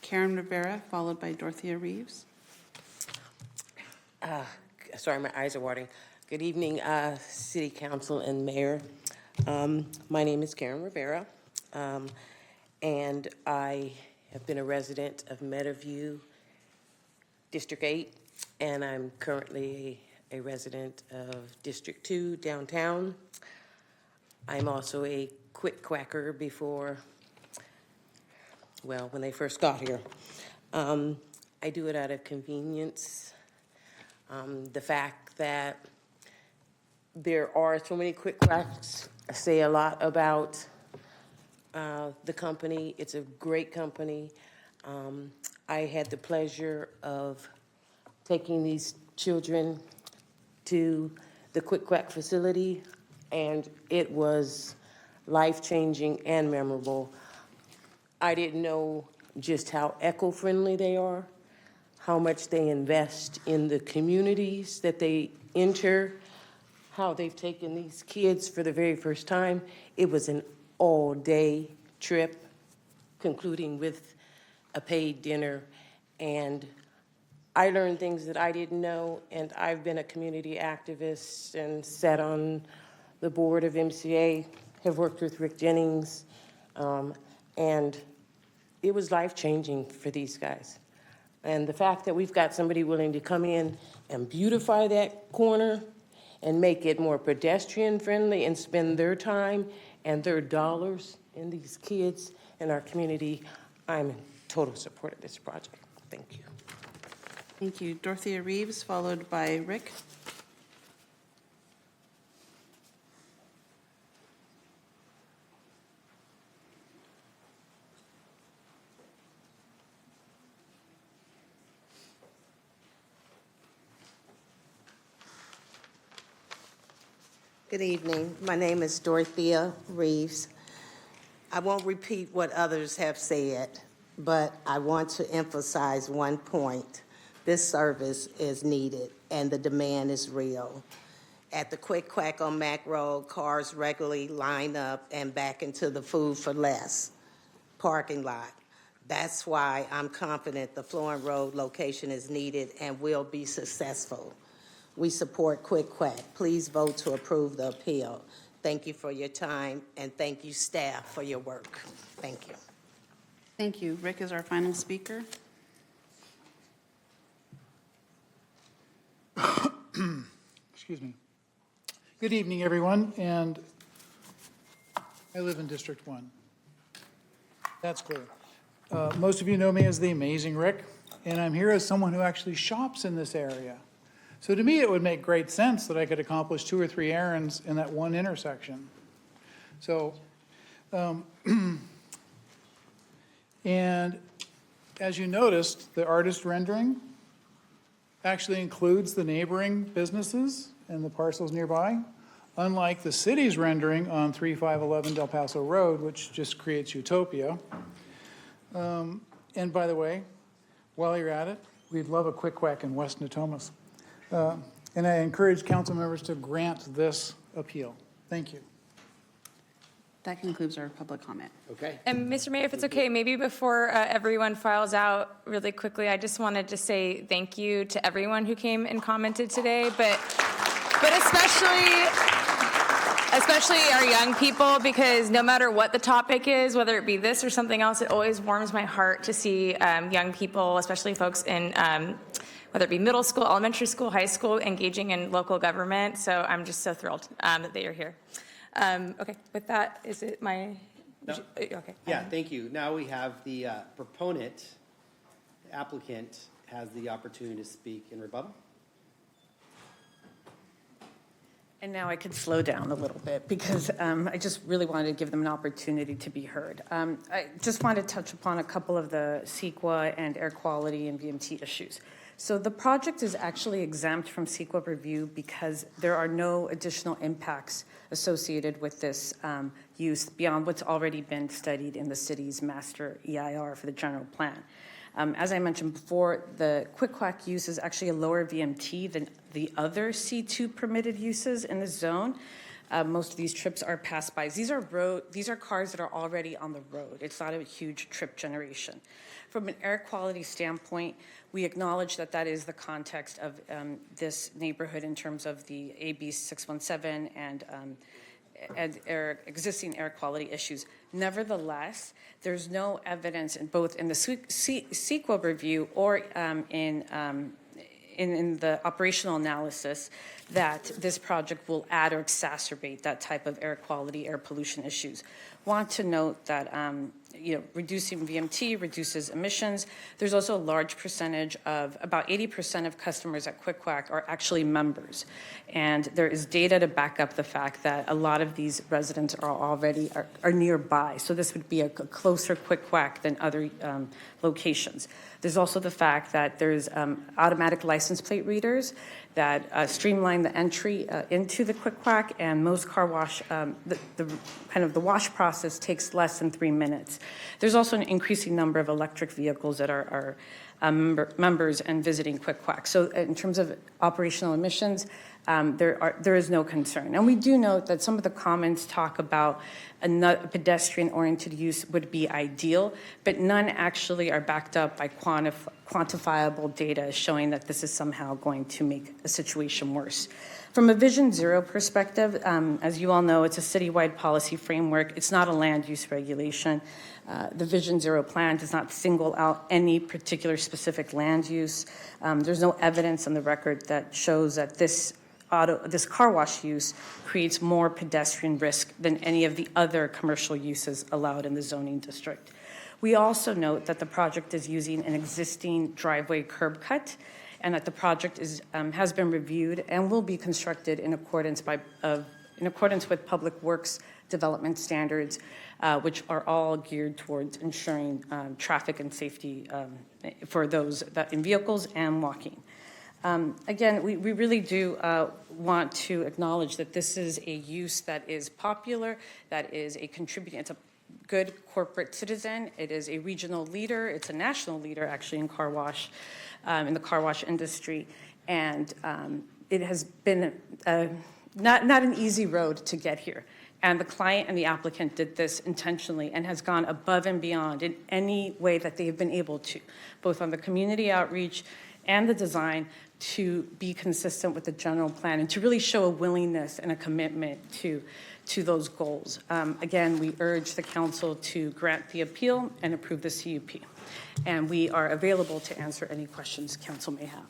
Karen Rivera, followed by Dorothea Reeves. Sorry, my eyes are watering. Good evening, City Council and Mayor. My name is Karen Rivera, and I have been a resident of Meadowview, District 8, and I'm currently a resident of District 2 downtown. I'm also a Quick Quacker before, well, when they first got here. I do it out of convenience. The fact that there are so many Quick Quacks say a lot about the company. It's a great company. I had the pleasure of taking these children to the Quick Quack facility, and it was life-changing and memorable. I didn't know just how eco-friendly they are, how much they invest in the communities that they enter, how they've taken these kids for the very first time. It was an all-day trip, concluding with a paid dinner, and I learned things that I didn't know, and I've been a community activist and sat on the board of MCA, have worked with Rick Jennings, and it was life-changing for these guys. And the fact that we've got somebody willing to come in and beautify that corner and make it more pedestrian-friendly and spend their time and their dollars in these kids in our community, I'm in total support of this project. Thank you. Thank you. Dorothea Reeves, followed by Rick. Good evening. My name is Dorothea Reeves. I won't repeat what others have said, but I want to emphasize one point. This service is needed and the demand is real. At the Quick Quack on Mack Road, cars regularly line up and back into the Food for Less parking lot. That's why I'm confident the Florin Road location is needed and will be successful. We support Quick Quack. Please vote to approve the appeal. Thank you for your time, and thank you, staff, for your work. Thank you. Thank you. Rick is our final speaker. Excuse me. Good evening, everyone, and I live in District 1. That's clear. Most of you know me as the Amazing Rick, and I'm here as someone who actually shops in this area. So to me, it would make great sense that I could accomplish 2 or 3 errands in that one intersection. So, and as you noticed, the artist rendering actually includes the neighboring businesses and the parcels nearby, unlike the city's rendering on 3511 Del Paso Road, which just creates utopia. And by the way, while you're at it, we'd love a quick quack in West Natomas. And I encourage council members to grant this appeal. Thank you. That concludes our public comment. Okay. And Mr. Mayor, if it's okay, maybe before everyone files out really quickly, I just wanted to say thank you to everyone who came and commented today, but especially our young people, because no matter what the topic is, whether it be this or something else, it always warms my heart to see young people, especially folks in whether it be middle school, elementary school, high school, engaging in local government. So I'm just so thrilled that they are here. Okay, with that, is it my, No. okay. Yeah, thank you. Now we have the proponent, the applicant has the opportunity to speak in rebuttal. And now I could slow down a little bit because I just really wanted to give them an opportunity to be heard. I just wanted to touch upon a couple of the CEQA and air quality and VMT issues. So the project is actually exempt from CEQA review because there are no additional impacts associated with this use beyond what's already been studied in the city's master EIR for the general plan. As I mentioned before, the quick quack use is actually a lower VMT than the other C2 permitted uses in the zone. Most of these trips are pass-bys. These are cars that are already on the road. It's not a huge trip generation. From an air quality standpoint, we acknowledge that that is the context of this neighborhood in terms of the AB 617 and existing air quality issues. Nevertheless, there's no evidence in both in the CEQA review or in the operational analysis that this project will add or exacerbate that type of air quality, air pollution issues. Want to note that reducing VMT reduces emissions. There's also a large percentage of, about 80% of customers at Quick Quack are actually members. And there is data to back up the fact that a lot of these residents are already nearby. So this would be a closer Quick Quack than other locations. There's also the fact that there's automatic license plate readers that streamline the entry into the Quick Quack, and most car wash, the wash process takes less than 3 minutes. There's also an increasing number of electric vehicles that are members and visiting Quick Quack. So in terms of operational emissions, there is no concern. And we do note that some of the comments talk about a pedestrian-oriented use would be ideal, but none actually are backed up by quantifiable data showing that this is somehow going to make a situation worse. From a Vision Zero perspective, as you all know, it's a citywide policy framework. It's not a land use regulation. The Vision Zero plan does not single out any particular specific land use. There's no evidence on the record that shows that this car wash use creates more pedestrian risk than any of the other commercial uses allowed in the zoning district. We also note that the project is using an existing driveway curb cut, and that the project has been reviewed and will be constructed in accordance with Public Works development standards, which are all geared towards ensuring traffic and safety for those that in vehicles and walking. Again, we really do want to acknowledge that this is a use that is popular, that is a contributing, it's a good corporate citizen, it is a regional leader, it's a national leader actually in car wash, in the car wash industry, and it has been not an easy road to get here. And the client and the applicant did this intentionally and has gone above and beyond in any way that they have been able to, both on the community outreach and the design, to be consistent with the general plan and to really show a willingness and a commitment to those goals. Again, we urge the council to grant the appeal and approve the CUP. And we are available to answer any questions council may have.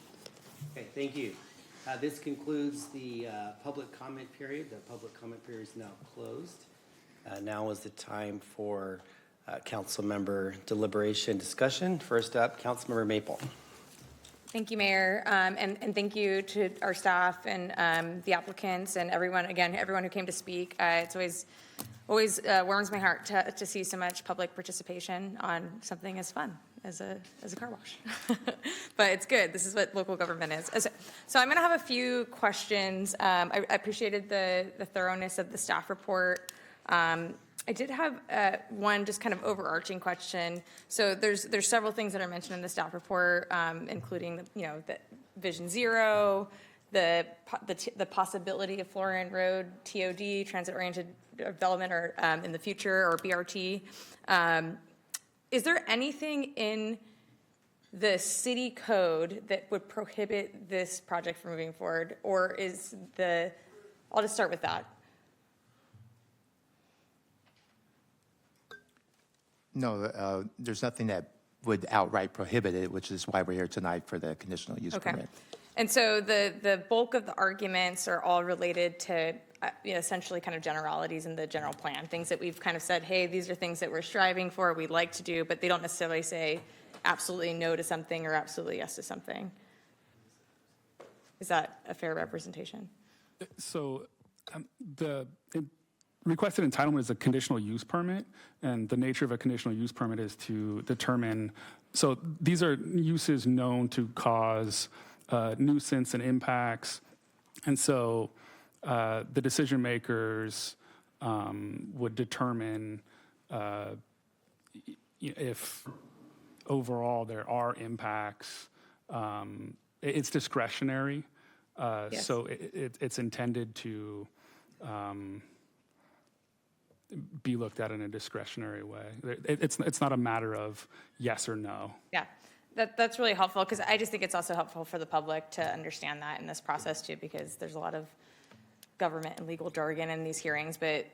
Okay, thank you. This concludes the public comment period. The public comment period is now closed. Now is the time for council member deliberation discussion. First up, Councilmember Maple. Thank you, Mayor, and thank you to our staff and the applicants and everyone, again, everyone who came to speak. It's always warms my heart to see so much public participation on something as fun as a car wash. But it's good. This is what local government is. So I'm going to have a few questions. I appreciated the thoroughness of the staff report. I did have one just kind of overarching question. So there's several things that are mentioned in the staff report, including the Vision Zero, the possibility of Florian Road TOD, transit-oriented development, or in the future, or BRT. Is there anything in the city code that would prohibit this project from moving forward, or I'll just start with that. No, there's nothing that would outright prohibit it, which is why we're here tonight for the conditional use permit. And so the bulk of the arguments are all related to essentially kind of generalities in the general plan, things that we've kind of said, hey, these are things that we're striving for, we'd like to do, but they don't necessarily say absolutely no to something or absolutely yes to something. Is that a fair representation? So the requested entitlement is a conditional use permit, and the nature of a conditional use permit is to determine, so these are uses known to cause nuisance and impacts, and so the decision makers would determine if overall there are impacts. It's discretionary, Yes. so it's intended to be looked at in a discretionary way. It's not a matter of yes or no. Yeah, that's really helpful, because I just think it's also helpful for the public to understand that in this process too, because there's a lot of government and legal jargon in these hearings, but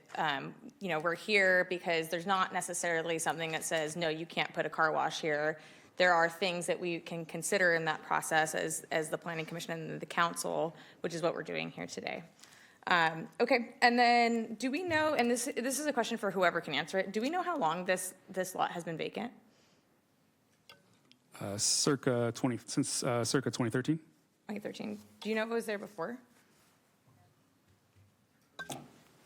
we're here because there's not necessarily something that says, no, you can't put a car wash here. There are things that we can consider in that process as the Planning Commission and the council, which is what we're doing here today. Okay, and then do we know, and this is a question for whoever can answer it, do we know how long this lot has been vacant? Circa 2013. 2013. Do you know if it was there before?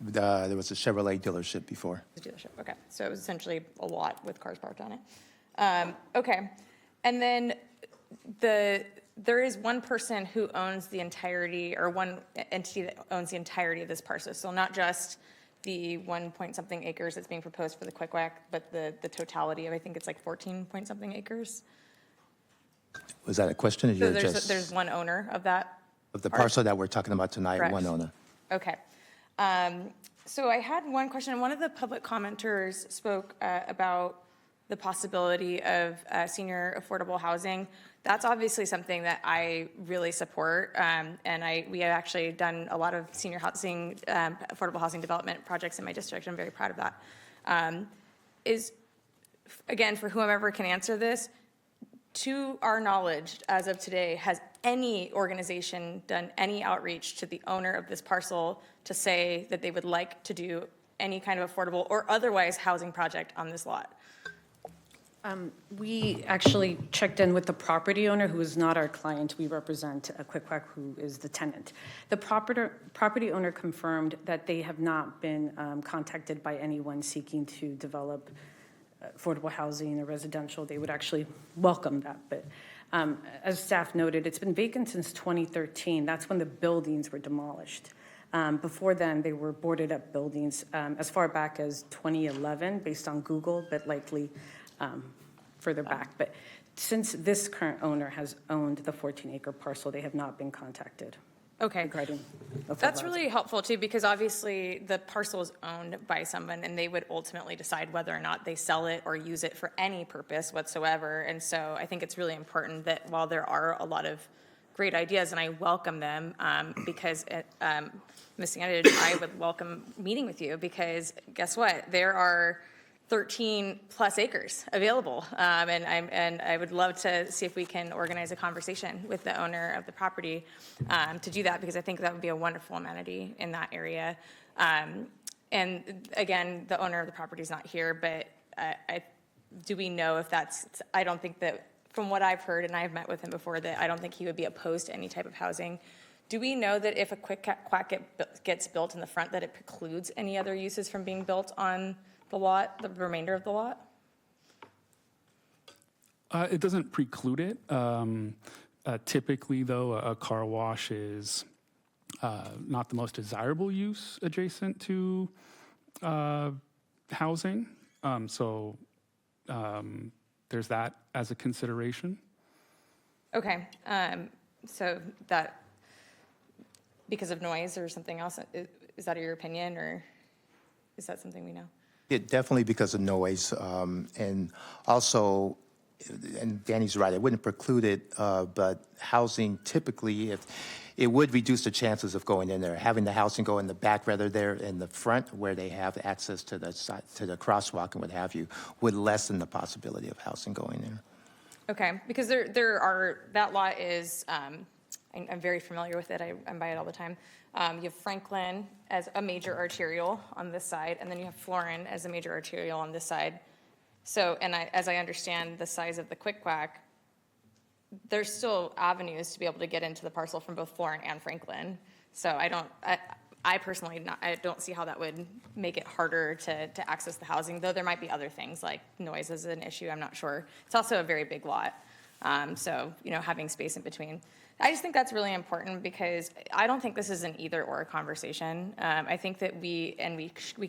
There was a Chevrolet dealership before. The dealership, okay. So it was essentially a lot with cars parked on it. Okay, and then there is one person who owns the entirety, or one entity that owns the entirety of this parcel. So not just the 1 point something acres that's being proposed for the Quick Whack, but the totality of, I think it's like 14 point something acres. Was that a question? Or So you're there's one owner of that? of the parcel that we're talking about tonight, Correct. one owner. Okay. So I had one question. One of the public commenters spoke about the possibility of senior affordable housing. That's obviously something that I really support, and we have actually done a lot of senior housing, affordable housing development projects in my district. I'm very proud of that. Again, for whomever can answer this, to our knowledge, as of today, has any organization done any outreach to the owner of this parcel to say that they would like to do any kind of affordable or otherwise housing project on this lot? We actually checked in with the property owner, who is not our client. We represent a Quick Quack, who is the tenant. The property owner confirmed that they have not been contacted by anyone seeking to develop affordable housing or residential. They would actually welcome that. But as staff noted, it's been vacant since 2013. That's when the buildings were demolished. Before then, they were boarded up buildings as far back as 2011, based on Google, but likely further back. But since this current owner has owned the 14-acre parcel, they have not been contacted. Okay. Regarding That's really helpful too, because obviously the parcel is owned by someone and they would ultimately decide whether or not they sell it or use it for any purpose whatsoever. And so I think it's really important that while there are a lot of great ideas, and I welcome them, because Ms. Sandage, I would welcome meeting with you, because guess what? There are 13 plus acres available. And I would love to see if we can organize a conversation with the owner of the property to do that, because I think that would be a wonderful amenity in that area. And again, the owner of the property is not here, but do we know if that's, I don't think that, from what I've heard, and I've met with him before, that I don't think he would be opposed to any type of housing. Do we know that if a quick quack gets built in the front, that it precludes any other uses from being built on the lot, the remainder of the lot? It doesn't preclude it. Typically, though, a car wash is not the most desirable use adjacent to housing. So there's that as a consideration. Okay, so that, because of noise or something else, is that your opinion, or is that something we know? Definitely because of noise, and also, and Danny's right, it wouldn't preclude it, but housing typically, if it would reduce the chances of going in there. Having the housing go in the back rather there in the front, where they have access to the side, to the crosswalk and what have you, would lessen the possibility of housing going there. Okay, because there are, that lot is, I'm very familiar with it, I'm by it all the time. You have Franklin as a major arterial on this side, and then you have Florin as a major arterial on this side. So, and as I understand the size of the quick quack, there's still avenues to be able to get into the parcel from both Florin and Franklin. So I personally, I don't see how that would make it harder to access the housing, though there might be other things like noise is an issue, I'm not sure. It's also a very big lot, so, having space in between. I just think that's really important because I don't think this is an either or conversation. I think that we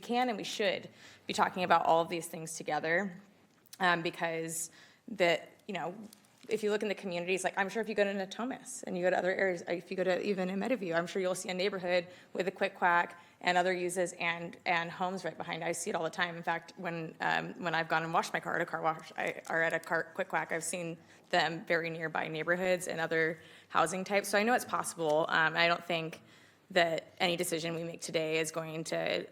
can and we should be talking about all of these things together, because that, if you look in the communities, like I'm sure if you go to Natomas and you go to other areas, if you go to even in Meadowview, I'm sure you'll see a neighborhood with a quick quack and other uses and homes right behind. I see it all the time. In fact, when I've gone and washed my car at a car wash or at a quick quack, I've seen them very nearby neighborhoods and other housing types. So I know it's possible. I don't think that any decision we make today is going to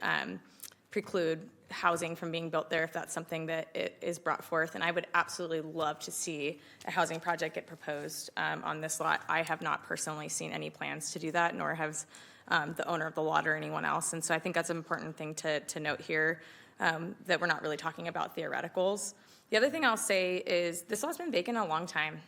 preclude housing from being built there if that's something that is brought forth. And I would absolutely love to see a housing project get proposed on this lot. I have not personally seen any plans to do that, nor has the owner of the lot or anyone else. And so I think that's an important thing to note here, that we're not really talking about theoreticals. The other thing I'll say is this lot's been vacant a long time.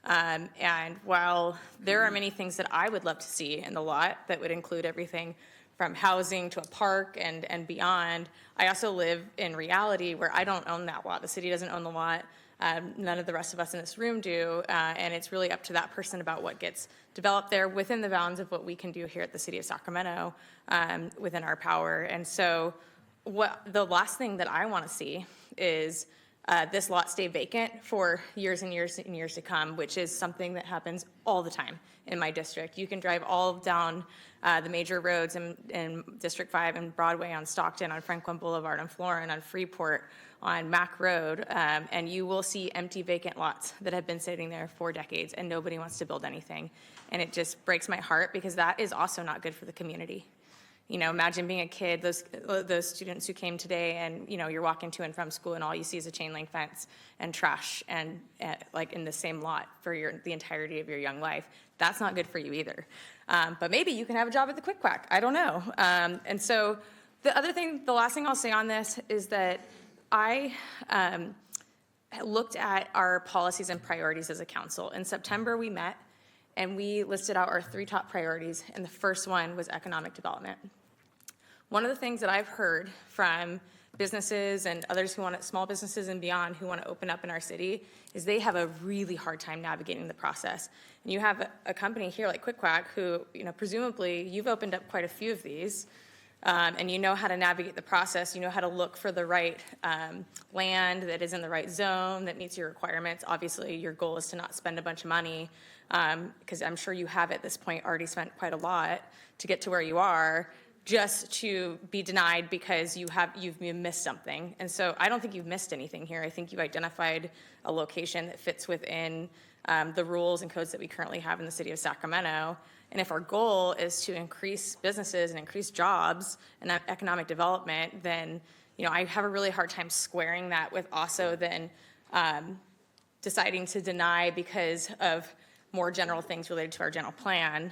And while there are many things that I would love to see in the lot that would include everything from housing to a park and beyond, I also live in reality where I don't own that lot. The city doesn't own the lot. None of the rest of us in this room do. And it's really up to that person about what gets developed there within the bounds of what we can do here at the city of Sacramento, within our power. And so the last thing that I want to see is this lot stay vacant for years and years and years to come, which is something that happens all the time in my district. You can drive all down the major roads in District 5 and Broadway, on Stockton, on Franklin Boulevard, on Florin, on Freeport, on Mack Road, and you will see empty vacant lots that have been sitting there for decades and nobody wants to build anything. And it just breaks my heart because that is also not good for the community. Imagine being a kid, those students who came today and, you're walking to and from school and all you see is a chain link fence and trash and like in the same lot for the entirety of your young life. That's not good for you either. But maybe you can have a job at the Quick Quack. I don't know. And so the last thing I'll say on this is that I looked at our policies and priorities as a council. In September, we met and we listed out our 3 top priorities, and the first one was economic development. One of the things that I've heard from businesses and others who want small businesses and beyond who want to open up in our city is they have a really hard time navigating the process. And you have a company here like Quick Quack who, presumably you've opened up quite a few of these, and you know how to navigate the process. You know how to look for the right land that is in the right zone that meets your requirements. Obviously, your goal is to not spend a bunch of money, because I'm sure you have at this point already spent quite a lot to get to where you are, just to be denied because you've missed something. And so I don't think you've missed anything here. I think you've identified a location that fits within the rules and codes that we currently have in the city of Sacramento. And if our goal is to increase businesses and increase jobs and economic development, then I have a really hard time squaring that with also then deciding to deny because of more general things related to our general plan.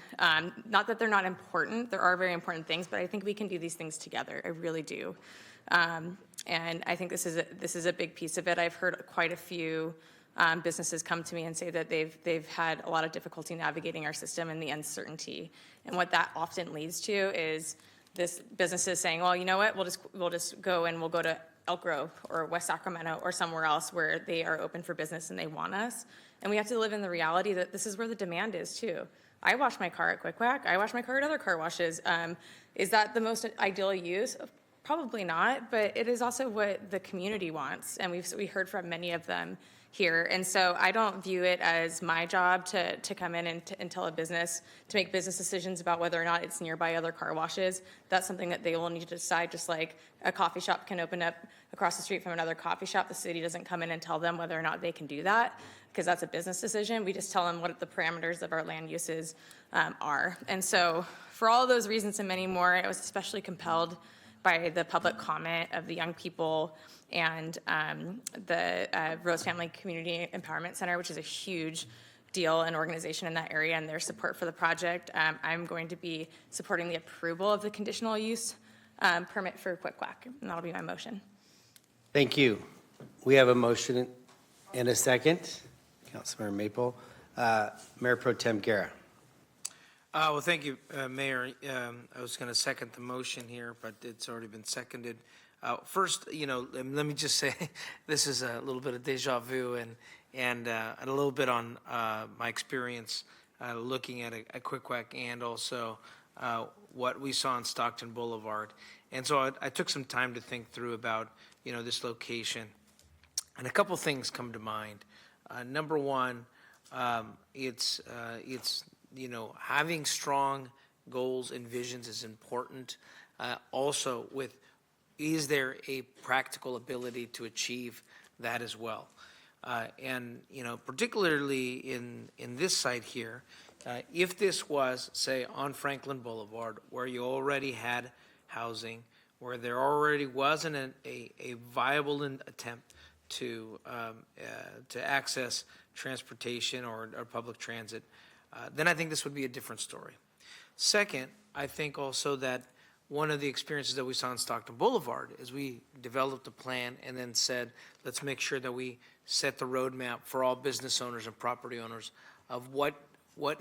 Not that they're not important, there are very important things, but I think we can do these things together, I really do. And I think this is a big piece of it. I've heard quite a few businesses come to me and say that they've had a lot of difficulty navigating our system and the uncertainty. And what that often leads to is this businesses saying, well, you know what, we'll just go and we'll go to Elk Grove or West Sacramento or somewhere else where they are open for business and they want us. And we have to live in the reality that this is where the demand is too. I wash my car at Quick Quack. I wash my car at other car washes. Is that the most ideal use? Probably not, but it is also what the community wants. And we heard from many of them here. And so I don't view it as my job to come in and tell a business to make business decisions about whether or not it's nearby other car washes. That's something that they will need to decide, just like a coffee shop can open up across the street from another coffee shop. The city doesn't come in and tell them whether or not they can do that, because that's a business decision. We just tell them what the parameters of our land uses are. And so for all of those reasons and many more, I was especially compelled by the public comment of the young people and the Rose Family Community Empowerment Center, which is a huge deal and organization in that area, and their support for the project. I'm going to be supporting the approval of the conditional use permit for Quick Quack, and that'll be my motion. Thank you. We have a motion and a second. Councilmember Maple. Mayor Pro Tem Guerra. Well, thank you, Mayor. I was going to second the motion here, but it's already been seconded. First, let me just say this is a little bit of deja vu and a little bit on my experience looking at a Quick Quack and also what we saw on Stockton Boulevard. And so I took some time to think through about, this location. And a couple things come to mind. Number one, it's having strong goals and visions is important. Also, is there a practical ability to achieve that as well? And particularly in this site here, if this was, say, on Franklin Boulevard, where you already had housing, where there already wasn't a viable attempt to access transportation or public transit, then I think this would be a different story. Second, I think also that one of the experiences that we saw on Stockton Boulevard is we developed a plan and then said, let's make sure that we set the roadmap for all business owners and property owners of what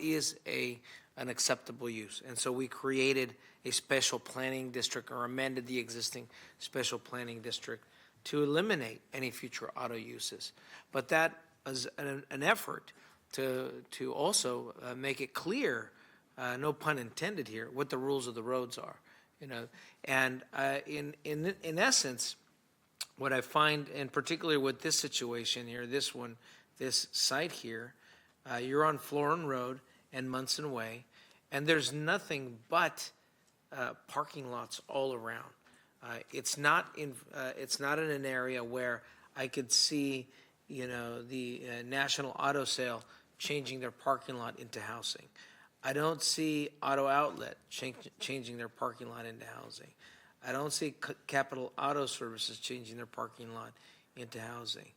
is an acceptable use. And so we created a special planning district or amended the existing special planning district to eliminate any future auto uses. But that is an effort to also make it clear, no pun intended here, what the rules of the roads are. And in essence, what I find, and particularly with this situation here, this site here, you're on Florin Road and Munson Way, and there's nothing but parking lots all around. It's not in an area where I could see, the National Auto Sale changing their parking lot into housing. I don't see Auto Outlet changing their parking lot into housing. I don't see Capital Auto Services changing their parking lot into housing.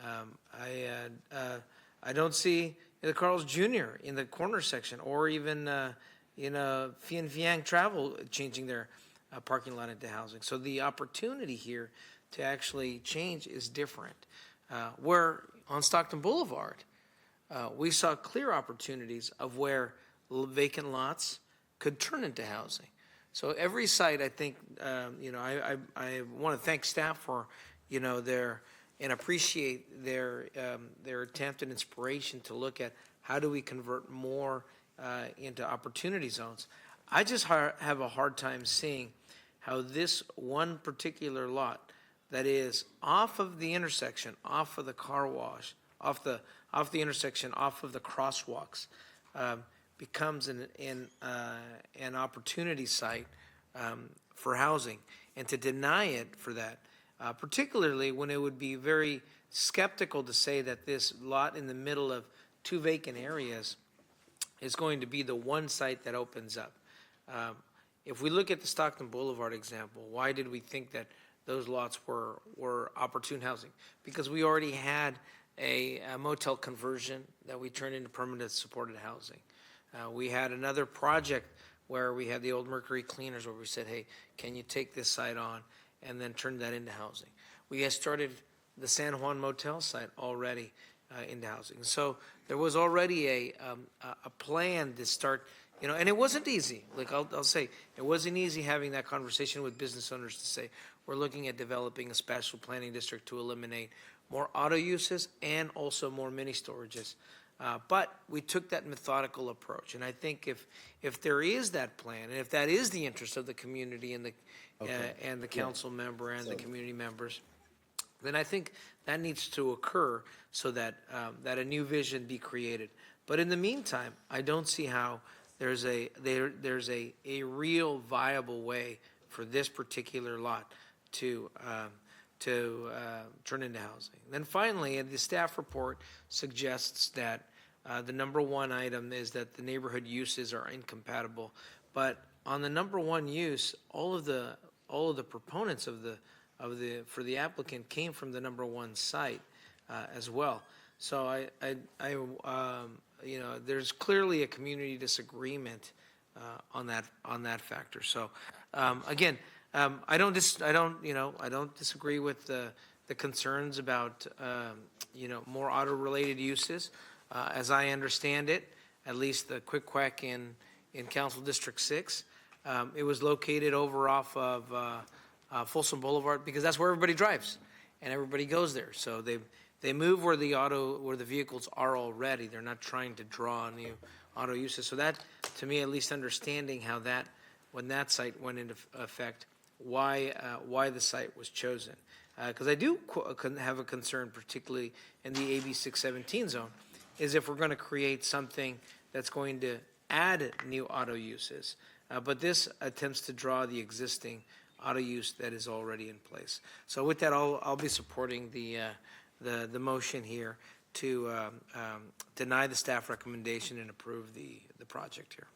I don't see the Carl's Jr. in the corner section, or even Fien Viang Travel changing their parking lot into housing. So the opportunity here to actually change is different. Where on Stockton Boulevard, we saw clear opportunities of where vacant lots could turn into housing. So every site, I think, I want to thank staff for, and appreciate their attempt and inspiration to look at how do we convert more into opportunity zones. I just have a hard time seeing how this one particular lot that is off of the intersection, off of the car wash, off the intersection, off of the crosswalks, becomes an opportunity site for housing, and to deny it for that, particularly when it would be very skeptical to say that this lot in the middle of two vacant areas is going to be the one site that opens up. If we look at the Stockton Boulevard example, why did we think that those lots were opportune housing? Because we already had a motel conversion that we turned into permanent supported housing. We had another project where we had the old Mercury Cleaners where we said, hey, can you take this site on and then turn that into housing. We had started the San Juan Motel site already into housing. So there was already a plan to start, and it wasn't easy. Like I'll say, it wasn't easy having that conversation with business owners to say, we're looking at developing a special planning district to eliminate more auto uses and also more mini storages. But we took that methodical approach. And I think if there is that plan, and if that is the interest of the community and the council member and the community members, then I think that needs to occur so that a new vision be created. But in the meantime, I don't see how there's a real viable way for this particular lot to turn into housing. Then finally, the staff report suggests that the number one item is that the neighborhood uses are incompatible. But on the number one use, all of the proponents for the applicant came from the number one site as well. So there's clearly a community disagreement on that factor. So again, I don't disagree with the concerns about more auto-related uses. As I understand it, at least the Quick Quack in Council District 6, it was located over off of Folsom Boulevard because that's where everybody drives and everybody goes there. So they move where the vehicles are already. They're not trying to draw new auto uses. So that, to me, at least understanding how when that site went into effect, why the site was chosen. Because I do have a concern, particularly in the AB 617 zone, is if we're going to create something that's going to add new auto uses. But this attempts to draw the existing auto use that is already in place. So with that, I'll be supporting the motion here to deny the staff recommendation and approve the project here.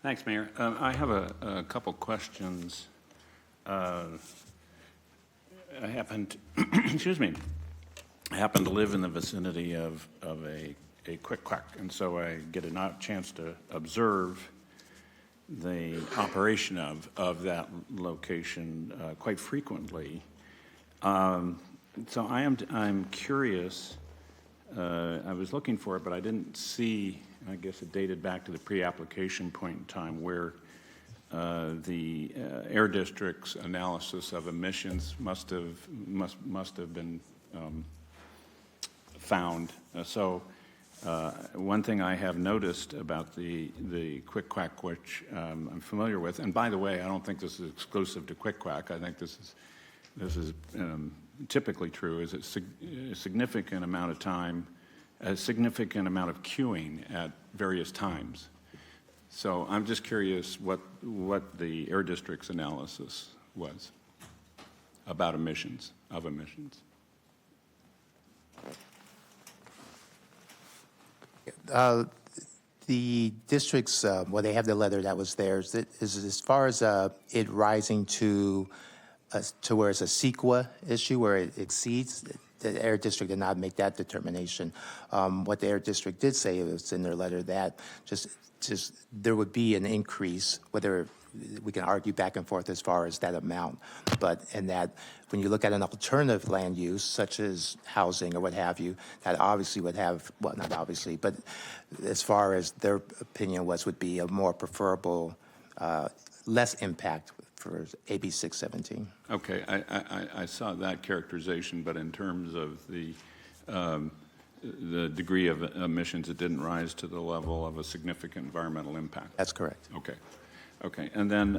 Thanks, Mayor. I have a couple questions. I happen to live in the vicinity of a Quick Quack, and so I get a chance to observe the operation of that location quite frequently. So I'm curious. I was looking for it, but I didn't see. I guess it dated back to the pre-application point in time where the Air District's analysis of emissions must have been found. So one thing I have noticed about the Quick Quack, which I'm familiar with, and by the way, I don't think this is exclusive to Quick Quack. I think this is typically true. Is a significant amount of time, a significant amount of queuing at various times. So I'm just curious what the Air District's analysis was about emissions. The districts, they have the letter that was there. Is as far as it rising to where it's a CEQA issue, where it exceeds, the Air District did not make that determination. What the Air District did say was in their letter that just there would be an increase, whether we can argue back and forth as far as that amount, and that when you look at an alternative land use, such as housing or what have you, that obviously would have, well, not obviously, but as far as their opinion would be a more preferable, less impact for AB 617. Okay, I saw that characterization, but in terms of the degree of emissions, it didn't rise to the level of a significant environmental impact. That's correct. Okay, and then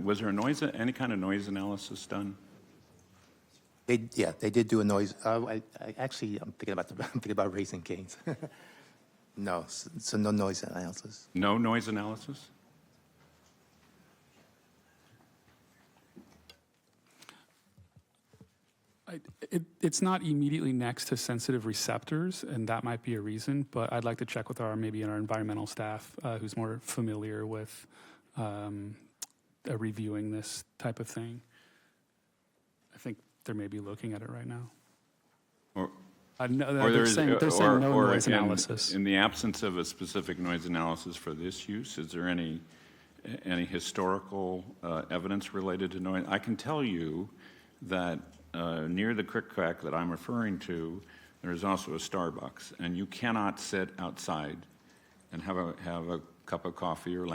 was there any kind of noise analysis done? They did do a noise. I'm thinking about Raising Cane's. No, so no noise analysis. No noise analysis? It's not immediately next to sensitive receptors, and that might be a reason, but I'd like to check with our environmental staff who's more familiar with reviewing this type of thing. I think they may be looking at it right now. No, Or they're saying no or noise analysis. in the absence of a specific noise analysis for this use, is there any historical evidence related to noise? I can tell you that near the Crick Crack that I'm referring to, there is also a Starbucks, and you cannot sit outside and have a cup of coffee or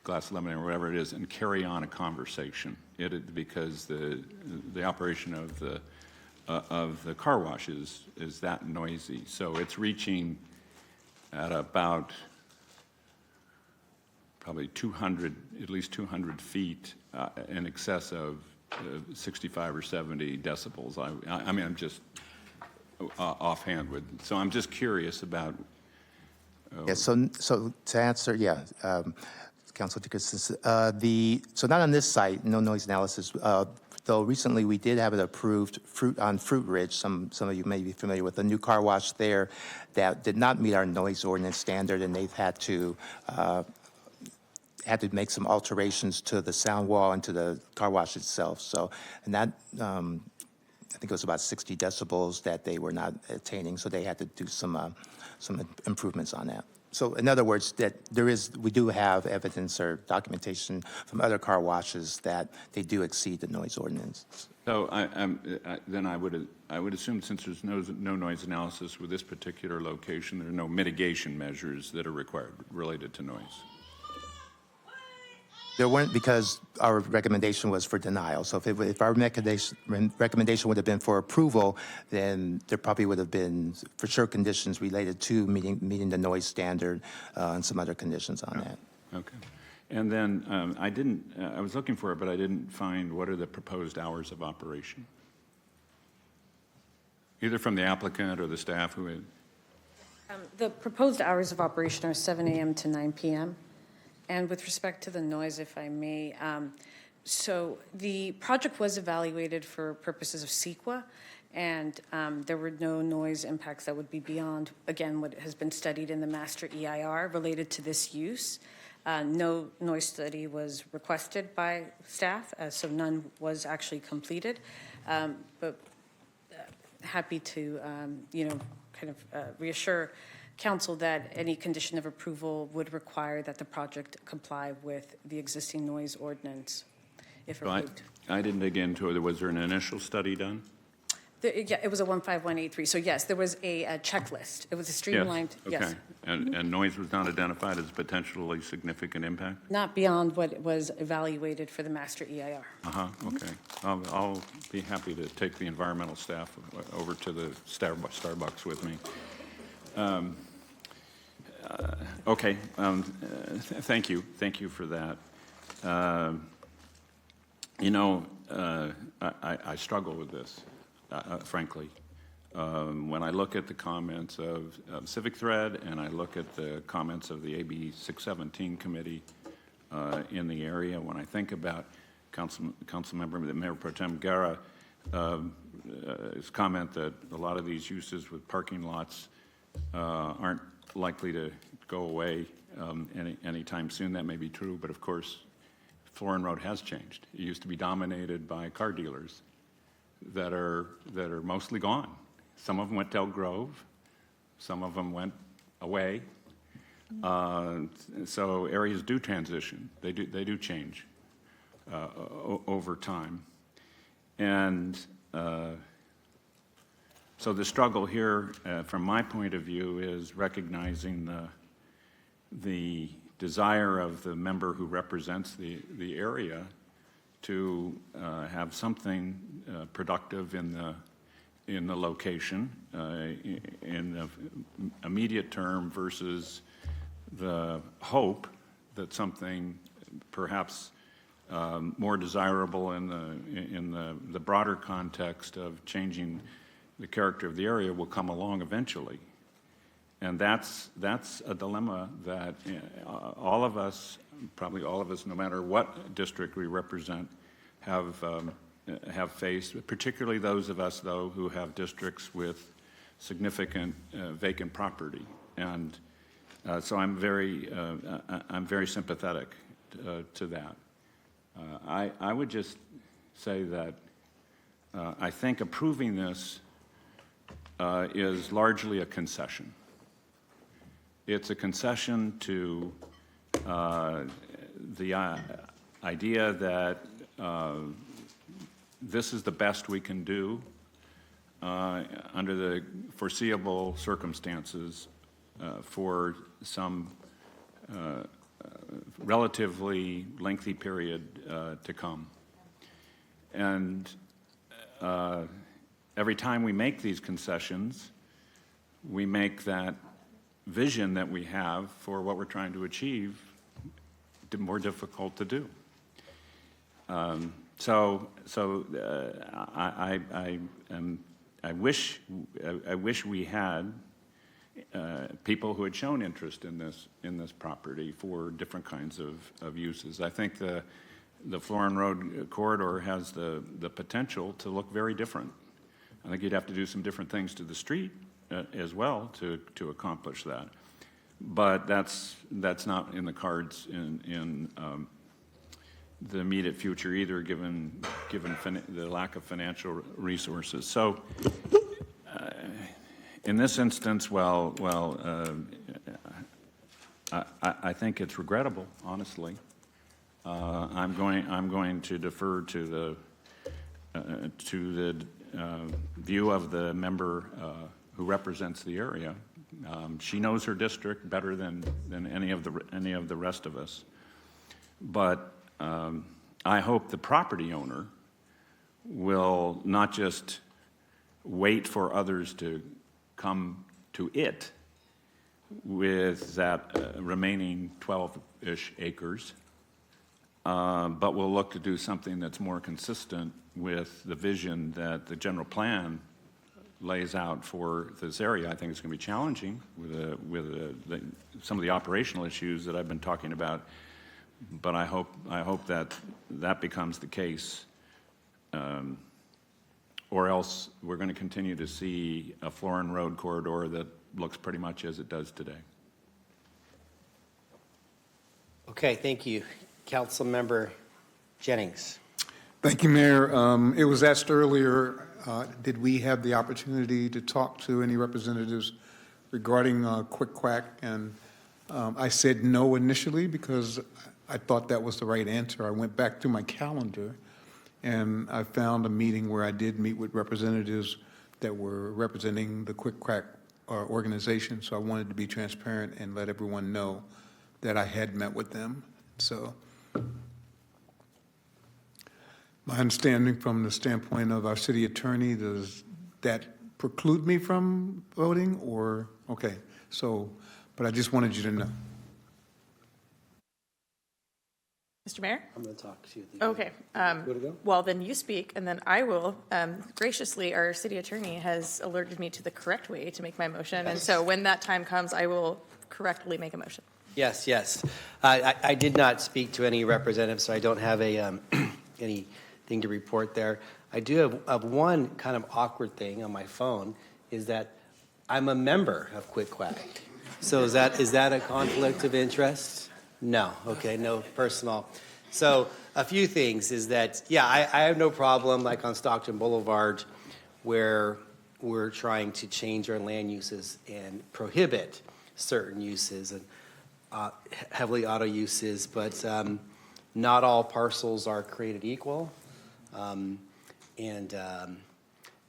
glass of lemonade or whatever it is and carry on a conversation. Because the operation of the car wash is that noisy. So it's reaching at about probably at least 200 feet in excess of 65 or 70 decibels. I mean, I'm just offhand so I'm just curious about. Yeah, so to answer, Councilor Dickerson, so not on this site, no noise analysis, though recently we did have it approved on Fruit Ridge. Some of you may be familiar with the new car wash there that did not meet our noise ordinance standard, and they've had to make some alterations to the sound wall and to the car wash itself. So, and that, I think it was about 60 decibels that they were not attaining, so they had to do some improvements on that. So in other words, we do have evidence or documentation from other car washes that they do exceed the noise ordinance. So then I would assume, since there's no noise analysis with this particular location, there are no mitigation measures that are required related to noise. There weren't, because our recommendation was for denial. So if our recommendation would have been for approval, then there probably would have been for sure conditions related to meeting the noise standard and some other conditions on that. Okay. And then I was looking for it, but I didn't find what are the proposed hours of operation, either from the applicant or the staff who had. The proposed hours of operation are 7 a.m. to 9 p.m. And with respect to the noise, if I may, so the project was evaluated for purposes of CEQA, and there were no noise impacts that would be beyond, again, what has been studied in the master EIR related to this use. No noise study was requested by staff, so none was actually completed. But happy to, reassure Council that any condition of approval would require that the project comply with the existing noise ordinance, if approved. I didn't dig into it. Was there an initial study done? Yeah, it was a 15183. So yes, there was a checklist. It was a streamlined, yes. Okay. Yes. And noise was not identified as potentially significant impact? Not beyond what was evaluated for the master EIR. Okay. I'll be happy to take the environmental staff over to the Starbucks with me. Okay. Thank you. Thank you for that. I struggle with this, frankly. When I look at the comments of Civic Thread and I look at the comments of the AB 617 committee in the area, when I think about Mayor Pro Tem Guerra, his comment that a lot of these uses with parking lots aren't likely to go away anytime soon. That may be true, but of course, Florin Road has changed. It used to be dominated by car dealers that are mostly gone. Some of them went to Elk Grove, some of them went away. So areas do transition. They do change over time, and. So the struggle here, from my point of view, is recognizing the desire of the member who represents the area to have something productive in the location in the immediate term versus the hope that something perhaps more desirable in the broader context of changing the character of the area will come along eventually. And that's a dilemma that all of us, probably all of us, no matter what district we represent, have faced, particularly those of us, though, who have districts with significant vacant property. And so I'm very sympathetic to that. I would just say that I think approving this is largely a concession. It's a concession to the idea that this is the best we can do under the foreseeable circumstances for some relatively lengthy period to come. And every time we make these concessions, we make that vision that we have for what we're trying to achieve more difficult to do. I wish we had people who had shown interest in this property for different kinds of uses. I think the Florin Road corridor has the potential to look very different. I think you'd have to do some different things to the street as well to accomplish that. But that's not in the cards in the immediate future either, given the lack of financial resources. So, in this instance, I think it's regrettable, honestly. I'm going to defer to the view of the member who represents the area. She knows her district better than any of the rest of us. But I hope the property owner will not just wait for others to come to it with that remaining 12-ish acres, but will look to do something that's more consistent with the vision that the general plan lays out for this area. I think it's going to be challenging with some of the operational issues that I've been talking about, but I hope that becomes the case, or else we're going to continue to see a Florin Road corridor that looks pretty much as it does today. Okay, thank you. Councilmember Jennings. Thank you, Mayor. It was asked earlier, did we have the opportunity to talk to any representatives regarding Quick Quack? And I said no initially because I thought that was the right answer. I went back through my calendar and I found a meeting where I did meet with representatives that were representing the Quick Quack organization. So I wanted to be transparent and let everyone know that I had met with them. So my understanding from the standpoint of our city attorney, does that preclude me from voting or, okay, so, but I just wanted you to know. Mr. Mayor? I'm going to talk to you. Okay. Well, then you speak, and then I will. Graciously, our city attorney has alerted me to the correct way to make my motion, and so when that time comes, I will correctly make a motion. Yes, yes. I did not speak to any representatives, so I don't have anything to report there. I do have one kind of awkward thing on my phone, is that I'm a member of Quick Quack. So is that a conflict of interest? No. Okay, no personal. So a few things is that, yeah, I have no problem, like on Stockton Boulevard, where we're trying to change our land uses and prohibit certain uses and heavily auto uses, but not all parcels are created equal. And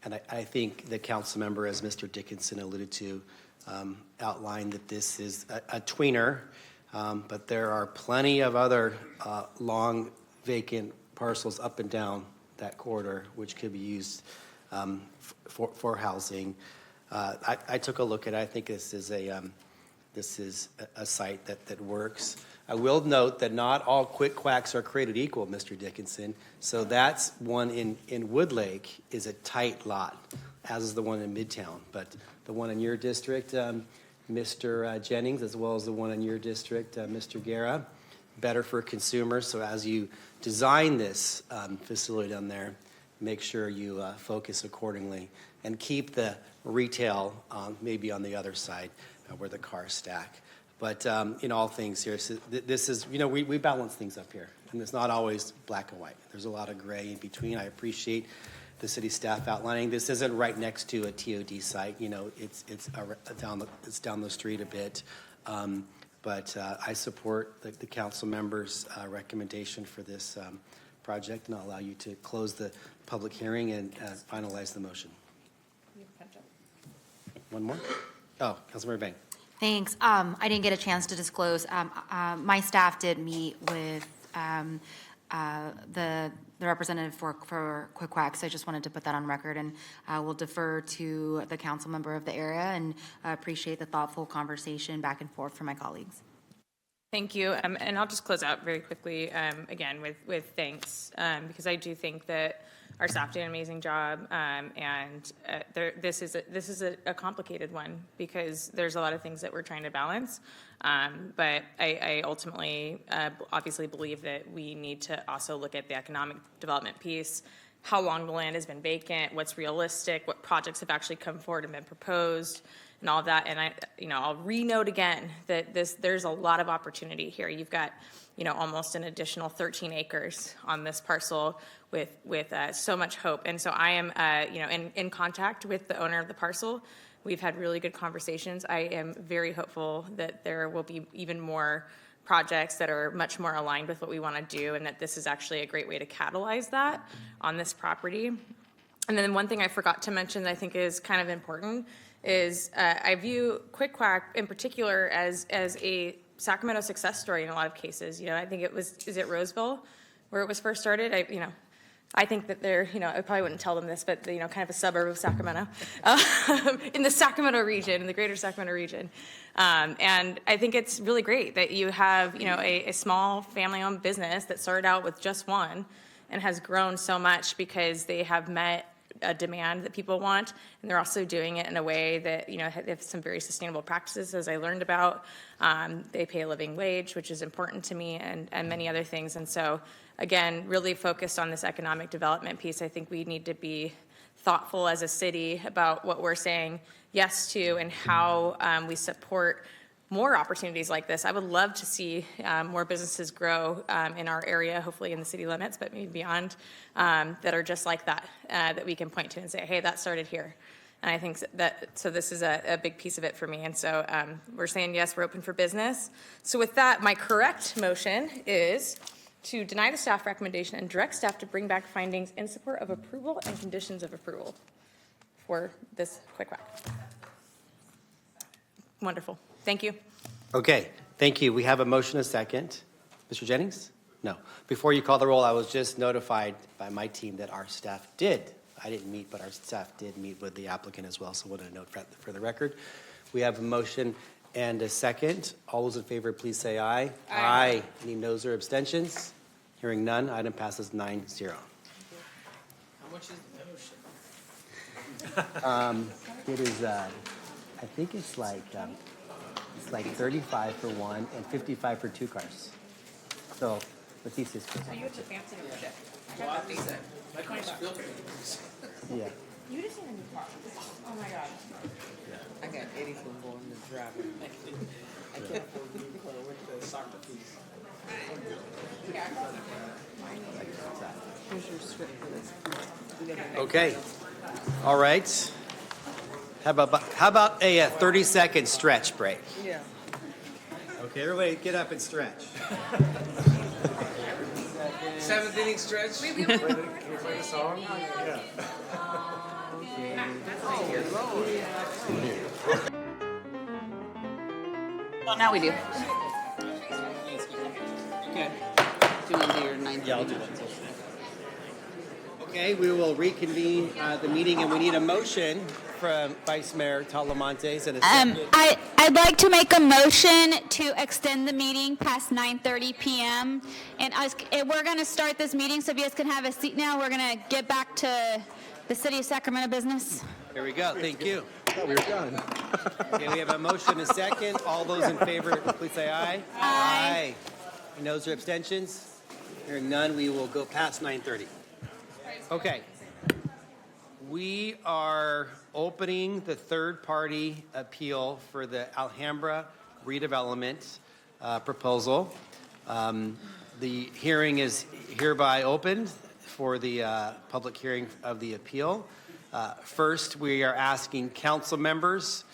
I think the council member, as Mr. Dickinson alluded to, outlined that this is a tweener, but there are plenty of other long vacant parcels up and down that corridor which could be used for housing. I took a look at it. I think this is a site that works. I will note that not all Quick Quacks are created equal, Mr. Dickinson. So that's one in Woodlake is a tight lot, as is the one in Midtown. But the one in your district, Mr. Jennings, as well as the one in your district, Mr. Guerra, better for consumers. So as you design this facility down there, make sure you focus accordingly and keep the retail maybe on the other side where the cars stack. But in all things here, so this is, we balance things up here, and it's not always black and white. There's a lot of gray in between. I appreciate the city staff outlining. This isn't right next to a TOD site. You know, it's down the street a bit. But I support the council members' recommendation for this project, and I'll allow you to close the public hearing and finalize the motion. One more? Oh, Councilmember Bang. Thanks. I didn't get a chance to disclose. My staff did meet with the representative for Quick Quack, so I just wanted to put that on record, and we'll defer to the council member of the area, and appreciate the thoughtful conversation back and forth from my colleagues. Thank you. And I'll just close out very quickly, again, with thanks, because I do think that our staff did an amazing job, and this is a complicated one because there's a lot of things that we're trying to balance. But I ultimately obviously believe that we need to also look at the economic development piece, how long the land has been vacant, what's realistic, what projects have actually come forward and been proposed, and all of that. And I'll re-note again that there's a lot of opportunity here. You've got, almost an additional 13 acres on this parcel with so much hope. And so I am, in contact with the owner of the parcel. We've had really good conversations. I am very hopeful that there will be even more projects that are much more aligned with what we want to do, and that this is actually a great way to catalyze that on this property. And then one thing I forgot to mention that I think is kind of important is I view Quick Quack in particular as a Sacramento success story in a lot of cases. I think is it Roseville where it was first started? I think that they're, I probably wouldn't tell them this, but, kind of a suburb of Sacramento, in the Sacramento region, in the greater Sacramento region. And I think it's really great that you have, a small family-owned business that started out with just one and has grown so much because they have met a demand that people want, and they're also doing it in a way that, they have some very sustainable practices, as I learned about. They pay a living wage, which is important to me, and many other things. And so, again, really focused on this economic development piece. I think we need to be thoughtful as a city about what we're saying yes to and how we support more opportunities like this. I would love to see more businesses grow in our area, hopefully in the city limits, but maybe beyond, that are just like that, that we can point to and say, hey, that started here. And I think so this is a big piece of it for me. And so we're saying, yes, we're open for business. So with that, my correct motion is to deny the staff recommendation and direct staff to bring back findings in support of approval and conditions of approval for this Quick Quack. Wonderful. Thank you. Okay, thank you. We have a motion, a second. Mr. Jennings? No. Before you call the roll, I was just notified by my team that our staff did. I didn't meet, but our staff did meet with the applicant as well, so we'll note for the record. We have a motion and a second. All those in favor, please say aye. Aye. Aye. Any noes or abstentions? Hearing none, item passes 9-0. How much is the motion? It is, I think it's like 35 for one and 55 for two cars. So, Leticia's good. So you have to fancy your ship. My car's built. Yeah. You just need a new car. Oh my God. I got Eddie from going to drive. I can't afford a new car with the soccer piece. Here's your script for this. Okay. All right. How about a 30-second stretch break? Yeah. Okay, everybody get up and stretch. 7th inning stretch. Can we play the song? Yeah. Well, now we do. Okay. Do you want to do your 9th? Yeah, I'll do that. Okay, we will reconvene the meeting, and we need a motion from Vice Mayor Talamontes and a second. I'd like to make a motion to extend the meeting past 9:30 p.m. And we're going to start this meeting, so if you guys can have a seat now, we're going to get back to the City of Sacramento business. Here we go. Thank you. thought we were done. Okay, we have a motion and a second. All those in favor, please say aye. Aye. Any noes or abstentions? Hearing none, we will go past 9:30. Okay. We are opening the third-party appeal for the Alhambra redevelopment proposal. The hearing is hereby opened. for the public hearing of the appeal. First, we are asking council members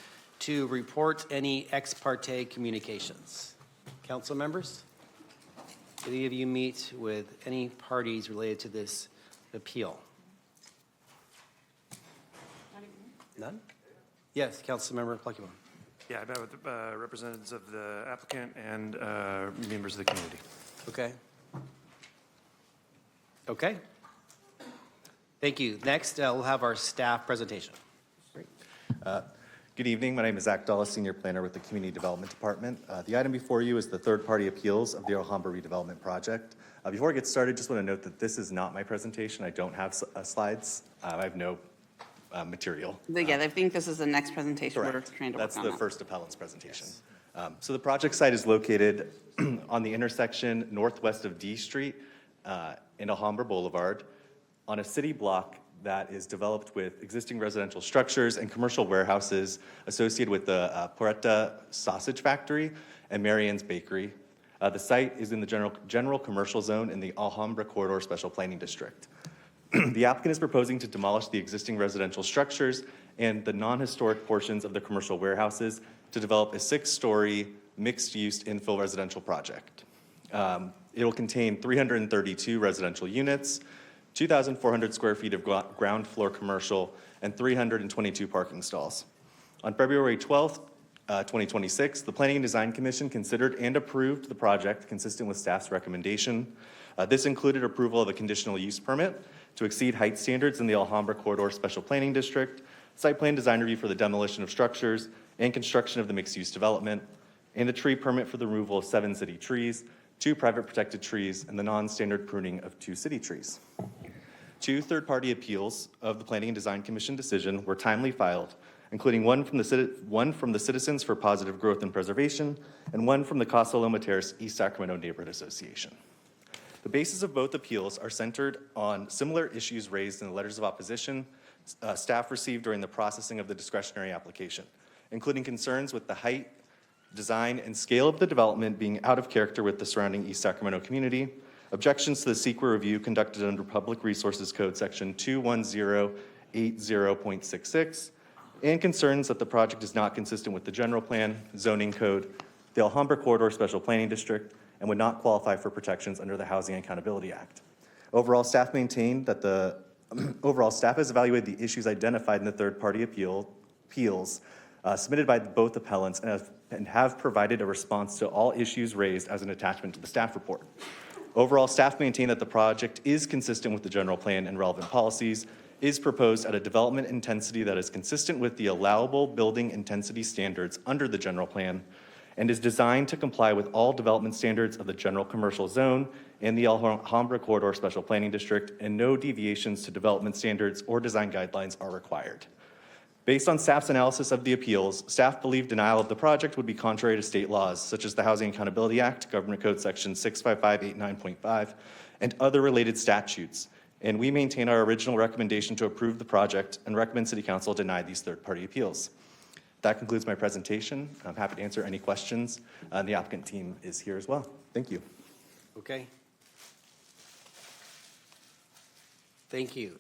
to report any ex parte communications. Council members? Did any of you meet with any parties related to this appeal? None? Yes, Councilmember Pluckybone. Yeah, I met with representatives of the applicant and members of the community. Okay. Okay. Thank you. Next, we'll have our staff presentation. Good evening. My name is Zach Dulles, Senior Planner with the Community Development Department. The item before you is the third-party appeals of the Alhambra redevelopment project. Before I get started, just want to note that this is not my presentation. I don't have slides. I have no material. Yeah, I think this is the next presentation we're Correct. trying to work That's on. the first appellant's presentation. So the project site is located on the intersection northwest of D Street in Alhambra Boulevard on a city block that is developed with existing residential structures and commercial warehouses associated with the Porretta Sausage Factory and Marianne's Bakery. The site is in the general commercial zone in the Alhambra Corridor Special Planning District. The applicant is proposing to demolish the existing residential structures and the non-historic portions of the commercial warehouses to develop a 6-story mixed-use infill residential project. It will contain 332 residential units, 2,400 square feet of ground floor commercial, and 322 parking stalls. On February 12th, 2026, the Planning and Design Commission considered and approved the project consistent with staff's recommendation. This included approval of a conditional use permit to exceed height standards in the Alhambra Corridor Special Planning District, site plan design review for the demolition of structures and construction of the mixed-use development, and a tree permit for the removal of 7 city trees, 2 private protected trees, and the non-standard pruning of 2 city trees. 2 third-party appeals of the Planning and Design Commission decision were timely filed, including one from the Citizens for Positive Growth and Preservation and one from the Casa Loma Terrace East Sacramento Neighborhood Association. The basis of both appeals are centered on similar issues raised in the letters of opposition staff received during the processing of the discretionary application, including concerns with the height, design, and scale of the development being out of character with the surrounding East Sacramento community, objections to the CEQA review conducted under Public Resources Code Section 21080.66, and concerns that the project is not consistent with the general plan, zoning code, the Alhambra Corridor Special Planning District, and would not qualify for protections under the Housing Accountability Act. Overall, staff maintained that staff has evaluated the issues identified in the third-party appeals submitted by both appellants and have provided a response to all issues raised as an attachment to the staff report. Overall, staff maintain that the project is consistent with the general plan and relevant policies, is proposed at a development intensity that is consistent with the allowable building intensity standards under the general plan, and is designed to comply with all development standards of the general commercial zone and the Alhambra Corridor Special Planning District, and no deviations to development standards or design guidelines are required. Based on staff's analysis of the appeals, staff believe denial of the project would be contrary to state laws, such as the Housing Accountability Act, Government Code Section 65589.5, and other related statutes. And we maintain our original recommendation to approve the project and recommend City Council deny these third-party appeals. That concludes my presentation. I'm happy to answer any questions. The applicant team is here as well. Thank you. Okay. Thank you.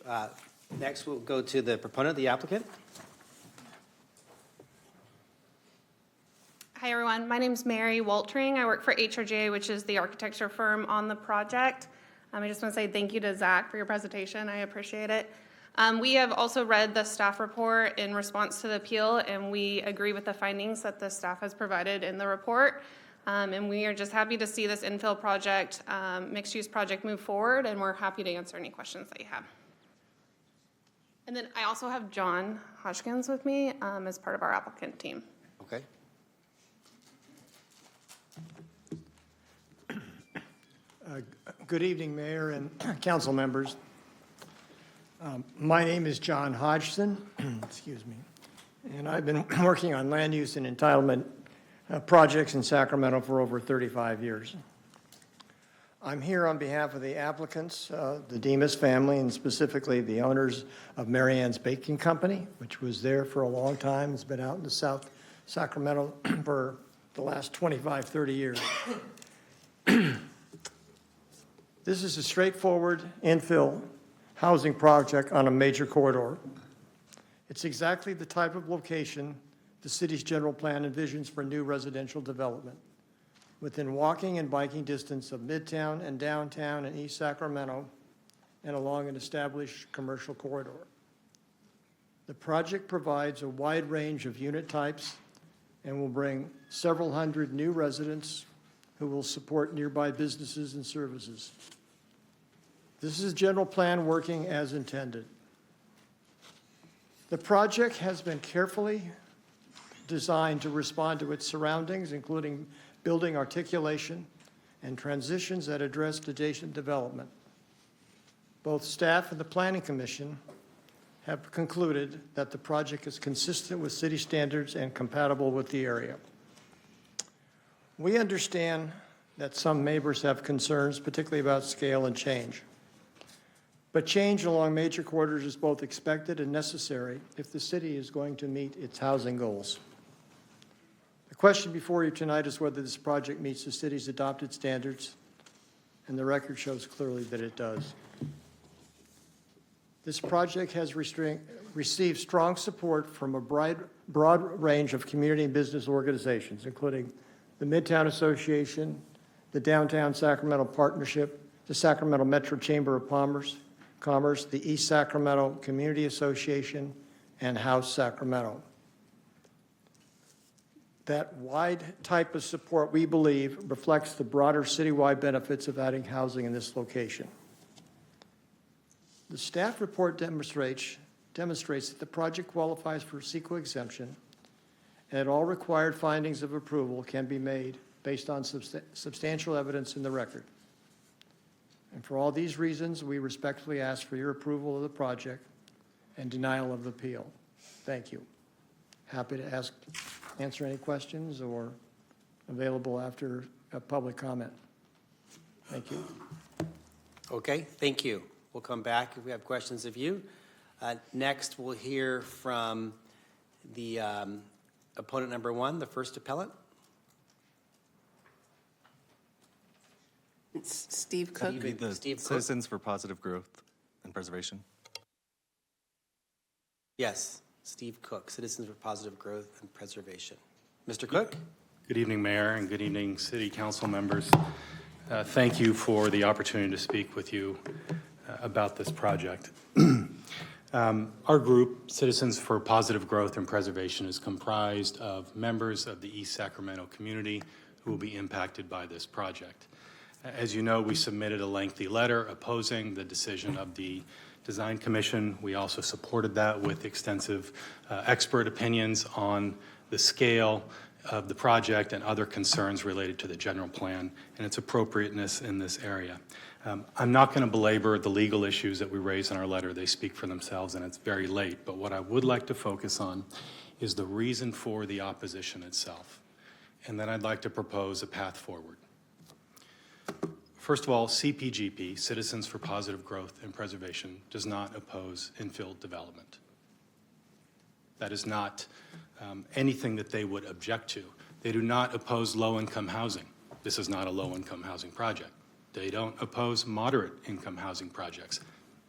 Next, we'll go to the proponent, the applicant. Hi, everyone. My name is Mary Waltering. I work for HRJ, which is the architecture firm on the project. I just want to say thank you to Zach for your presentation. I appreciate it. We have also read the staff report in response to the appeal, and we agree with the findings that the staff has provided in the report. And we are just happy to see this infill project, mixed-use project move forward, and we're happy to answer any questions that you have. And then I also have John Hodgkins with me as part of our applicant team. Okay. Good evening, Mayor and council members. My name is John Hodgson, excuse me, and I've been working on land use and entitlement projects in Sacramento for over 35 years. I'm here on behalf of the applicants, the Demas family, and specifically the owners of Marianne's Baking Company, which was there for a long time. It's been out in the South Sacramento for the last 25, 30 years. This is a straightforward infill housing project on a major corridor. It's exactly the type of location the city's general plan envisions for new residential development, within walking and biking distance of Midtown and downtown and East Sacramento, and along an established commercial corridor. The project provides a wide range of unit types and will bring several hundred new residents who will support nearby businesses and services. This is a general plan working as intended. The project has been carefully designed to respond to its surroundings, including building articulation and transitions that address adjacent development. Both staff and the Planning Commission have concluded that the project is consistent with city standards and compatible with the area. We understand that some neighbors have concerns, particularly about scale and change. But change along major corridors is both expected and necessary if the city is going to meet its housing goals. The question before you tonight is whether this project meets the city's adopted standards, and the record shows clearly that it does. This project has received strong support from a broad range of community and business organizations, including the Midtown Association, the Downtown Sacramento Partnership, the Sacramento Metro Chamber of Commerce, the East Sacramento Community Association, and House Sacramento. That wide type of support, we believe, reflects the broader citywide benefits of adding housing in this location. The staff report demonstrates that the project qualifies for CEQA exemption, and that all required findings of approval can be made based on substantial evidence in the record. And for all these reasons, we respectfully ask for your approval of the project and denial of the appeal. Thank you. Happy to answer any questions or available after a public comment. Thank you. Okay, thank you. We'll come back if we have questions of you. Next, we'll hear from the opponent number one, the first appellant. It's Steve Cook. Steve Cook. Citizens for Positive Growth and Preservation. Yes, Steve Cook, Citizens for Positive Growth and Preservation. Mr. Cook? Good evening, Mayor, and good evening, City Council members. Thank you for the opportunity to speak with you about this project. Our group, Citizens for Positive Growth and Preservation, is comprised of members of the East Sacramento community who will be impacted by this project. As you know, we submitted a lengthy letter opposing the decision of the Design Commission. We also supported that with extensive expert opinions on the scale of the project and other concerns related to the general plan and its appropriateness in this area. I'm not going to belabor the legal issues that we raised in our letter. They speak for themselves, and it's very late. But what I would like to focus on is the reason for the opposition itself. And then I'd like to propose a path forward. First of all, CPGP, Citizens for Positive Growth and Preservation, does not oppose infill development. That is not anything that they would object to. They do not oppose low-income housing. This is not a low-income housing project. They don't oppose moderate-income housing projects.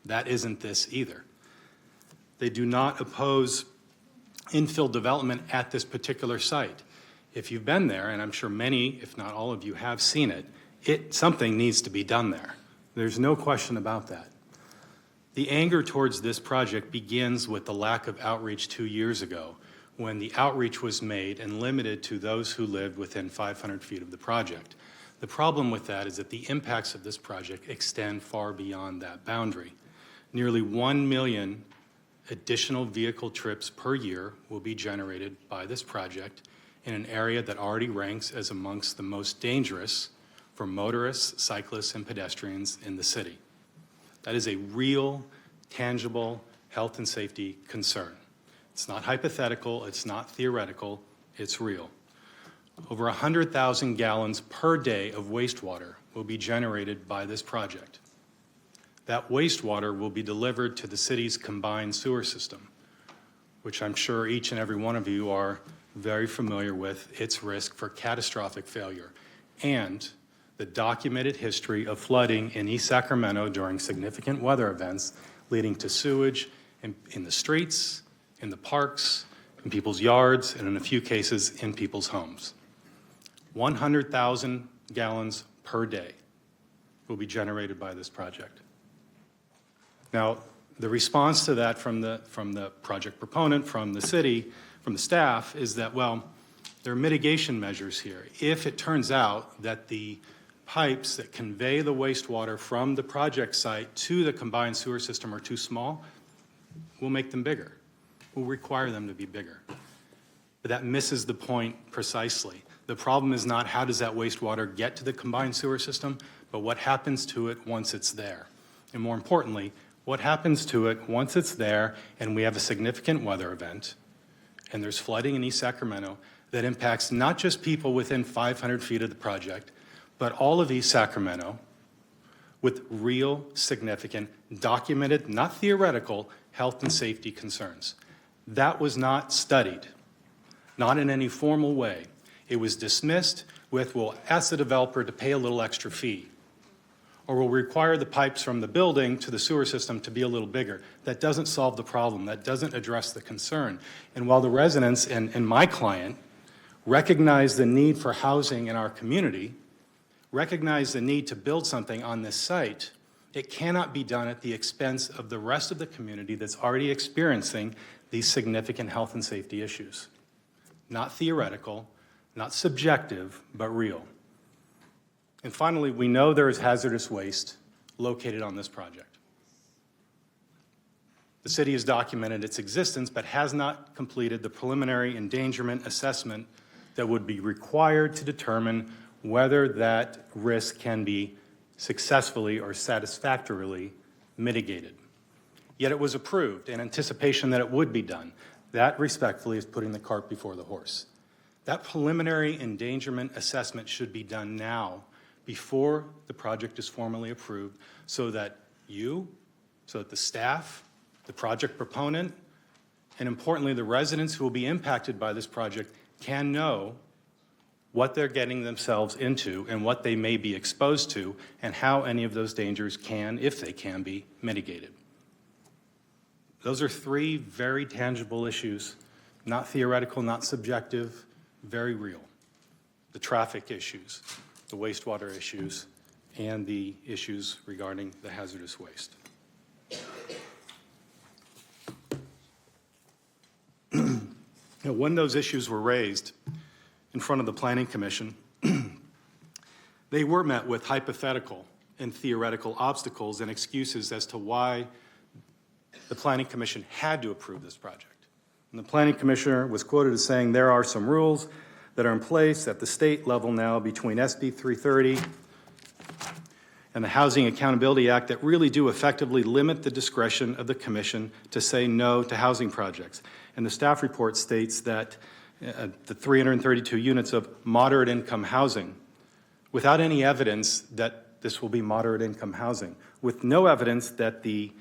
That isn't this either. They do not oppose infill development at this particular site. If you've been there, and I'm sure many, if not all of you, have seen it, something needs to be done there. There's no question about that. The anger towards this project begins with the lack of outreach 2 years ago, when the outreach was made and limited to those who lived within 500 feet of the project. The problem with that is that the impacts of this project extend far beyond that boundary. Nearly 1 million additional vehicle trips per year will be generated by this project in an area that already ranks as amongst the most dangerous for motorists, cyclists, and pedestrians in the city. That is a real, tangible health and safety concern. It's not hypothetical, it's not theoretical, it's real. Over 100,000 gallons per day of wastewater will be generated by this project. That wastewater will be delivered to the city's combined sewer system, which I'm sure each and every one of you are very familiar with its risk for catastrophic failure and the documented history of flooding in East Sacramento during significant weather events leading to sewage in the streets, in the parks, in people's yards, and in a few cases, in people's homes. 100,000 gallons per day will be generated by this project. Now, the response to that from the project proponent, from the city, from the staff, is that, well, there are mitigation measures here. If it turns out that the pipes that convey the wastewater from the project site to the combined sewer system are too small, we'll make them bigger. We'll require them to be bigger. But that misses the point precisely. The problem is not how does that wastewater get to the combined sewer system, but what happens to it once it's there. And more importantly, what happens to it once it's there and we have a significant weather event and there's flooding in East Sacramento that impacts not just people within 500 feet of the project, but all of East Sacramento with real, significant, documented, not theoretical, health and safety concerns. That was not studied, not in any formal way. It was dismissed with, we'll ask the developer to pay a little extra fee, or we'll require the pipes from the building to the sewer system to be a little bigger. That doesn't solve the problem. That doesn't address the concern. And while the residents and my client recognize the need for housing in our community, recognize the need to build something on this site, it cannot be done at the expense of the rest of the community that's already experiencing these significant health and safety issues. Not theoretical, not subjective, but real. And finally, we know there is hazardous waste located on this project. The city has documented its existence, but has not completed the preliminary endangerment assessment that would be required to determine whether that risk can be successfully or satisfactorily mitigated. Yet it was approved in anticipation that it would be done. That, respectfully, is putting the cart before the horse. That preliminary endangerment assessment should be done now before the project is formally approved so that the staff, the project proponent, and importantly, the residents who will be impacted by this project can know what they're getting themselves into and what they may be exposed to and how any of those dangers can, if they can, be mitigated. Those are three very tangible issues, not theoretical, not subjective, very real. The traffic issues, the wastewater issues, and the issues regarding the hazardous waste. Now, when those issues were raised in front of the Planning Commission, they were met with hypothetical and theoretical obstacles and excuses as to why the Planning Commission had to approve this project. And the Planning Commissioner was quoted as saying, there are some rules that are in place at the state level now between SB 330 and the Housing Accountability Act that really do effectively limit the discretion of the Commission to say no to housing projects. And the staff report states that the 332 units of moderate income housing, without any evidence that this will be moderate income housing, with no evidence that the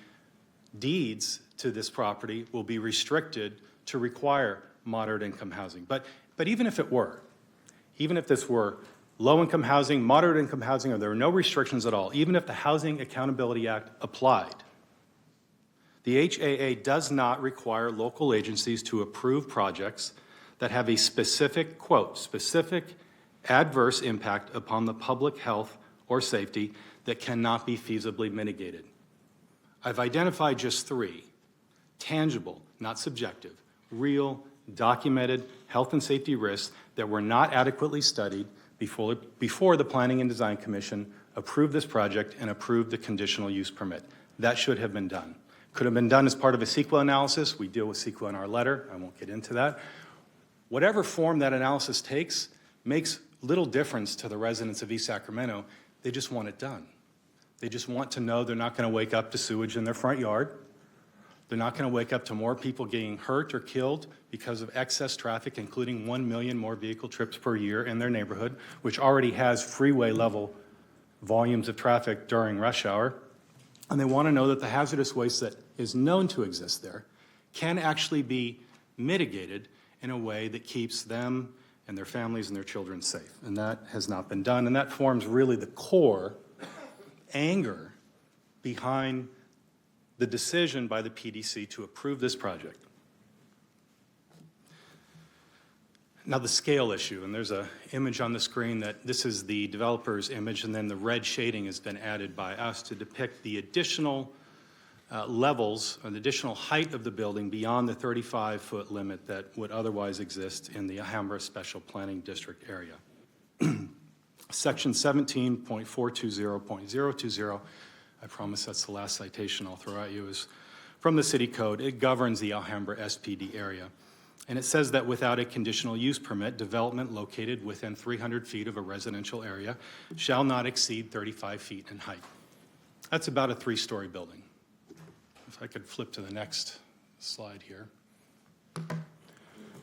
deeds to this property will be restricted to require moderate income housing. But even if it were, even if this were low income housing, moderate income housing, or there were no restrictions at all, even if the Housing Accountability Act applied, the HAA does not require local agencies to approve projects that have a specific, quote, specific adverse impact upon the public health or safety that cannot be feasibly mitigated. I've identified just three, tangible, not subjective, real, documented health and safety risks that were not adequately studied before the Planning and Design Commission approved this project and approved the conditional use permit. That should have been done. Could have been done as part of a CEQA analysis. We deal with CEQA in our letter. I won't get into that. Whatever form that analysis takes makes little difference to the residents of East Sacramento. They just want it done. They just want to know they're not going to wake up to sewage in their front yard. They're not going to wake up to more people getting hurt or killed because of excess traffic, including 1 million more vehicle trips per year in their neighborhood, which already has freeway level volumes of traffic during rush hour. And they want to know that the hazardous waste that is known to exist there can actually be mitigated in a way that keeps them and their families and their children safe. And that has not been done, and that forms really the core anger behind the decision by the PDC to approve this project. Now, the scale issue, and there's an image on the screen that this is the developer's image, and then the red shading has been added by us to depict the additional levels or the additional height of the building beyond the 35-foot limit that would otherwise exist in the Alhambra Special Planning District area. Section 17.420.020, I promise that's the last citation I'll throw at you, is from the city code. It governs the Alhambra SPD area. And it says that without a conditional use permit, development located within 300 feet of a residential area shall not exceed 35 feet in height. That's about a 3-story building. If I could flip to the next slide here.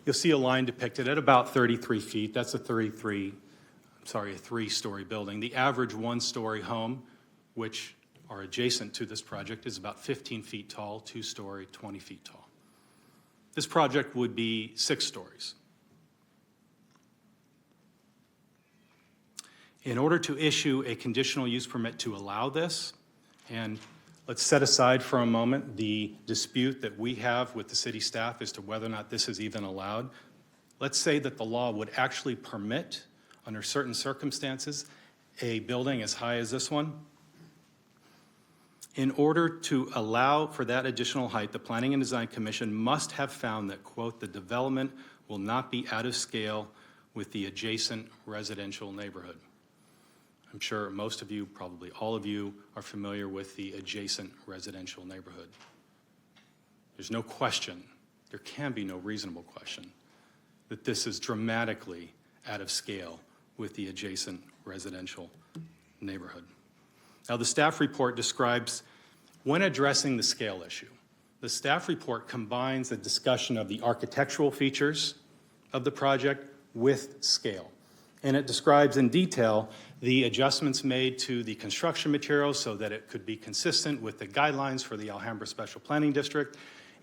You'll see a line depicted at about 33 feet. That's a 3-story building. The average 1-story home, which are adjacent to this project, is about 15 feet tall, 2-story, 20 feet tall. This project would be 6 stories. In order to issue a conditional use permit to allow this, and let's set aside for a moment the dispute that we have with the city staff as to whether or not this is even allowed. Let's say that the law would actually permit, under certain circumstances, a building as high as this one. In order to allow for that additional height, the Planning and Design Commission must have found that, quote, the development will not be out of scale with the adjacent residential neighborhood. I'm sure most of you, probably all of you, are familiar with the adjacent residential neighborhood. There's no question, there can be no reasonable question, that this is dramatically out of scale with the adjacent residential neighborhood. Now, the staff report describes, when addressing the scale issue, the staff report combines a discussion of the architectural features of the project with scale. And it describes in detail the adjustments made to the construction materials so that it could be consistent with the guidelines for the Alhambra Special Planning District.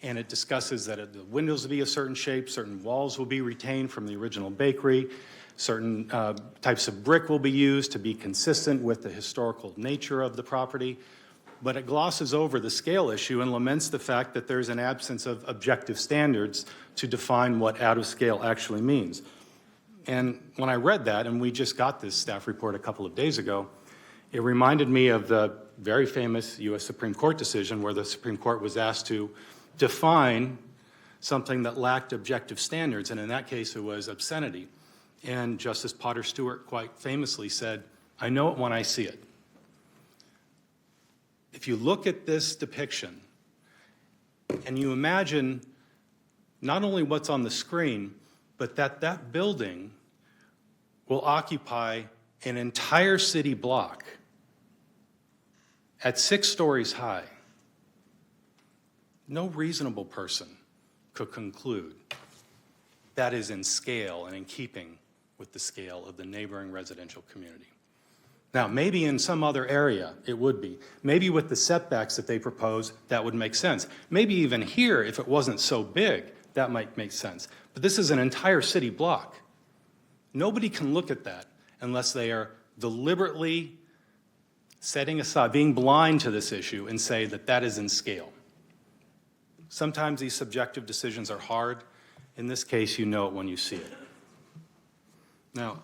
And it discusses that the windows will be a certain shape, certain walls will be retained from the original bakery, certain types of brick will be used to be consistent with the historical nature of the property. But it glosses over the scale issue and laments the fact that there's an absence of objective standards to define what out of scale actually means. And when I read that, and we just got this staff report a couple of days ago, it reminded me of the very famous U.S. Supreme Court decision where the Supreme Court was asked to define something that lacked objective standards, and in that case it was obscenity. And Justice Potter Stewart quite famously said, I know it when I see it. If you look at this depiction and you imagine not only what's on the screen, but that building will occupy an entire city block at 6 stories high, no reasonable person could conclude that is in scale and in keeping with the scale of the neighboring residential community. Now, maybe in some other area it would be. Maybe with the setbacks that they propose, that would make sense. Maybe even here, if it wasn't so big, that might make sense. But this is an entire city block. Nobody can look at that unless they are deliberately setting aside, being blind to this issue and say that that is in scale. Sometimes these subjective decisions are hard. In this case, you know it when you see it. Now,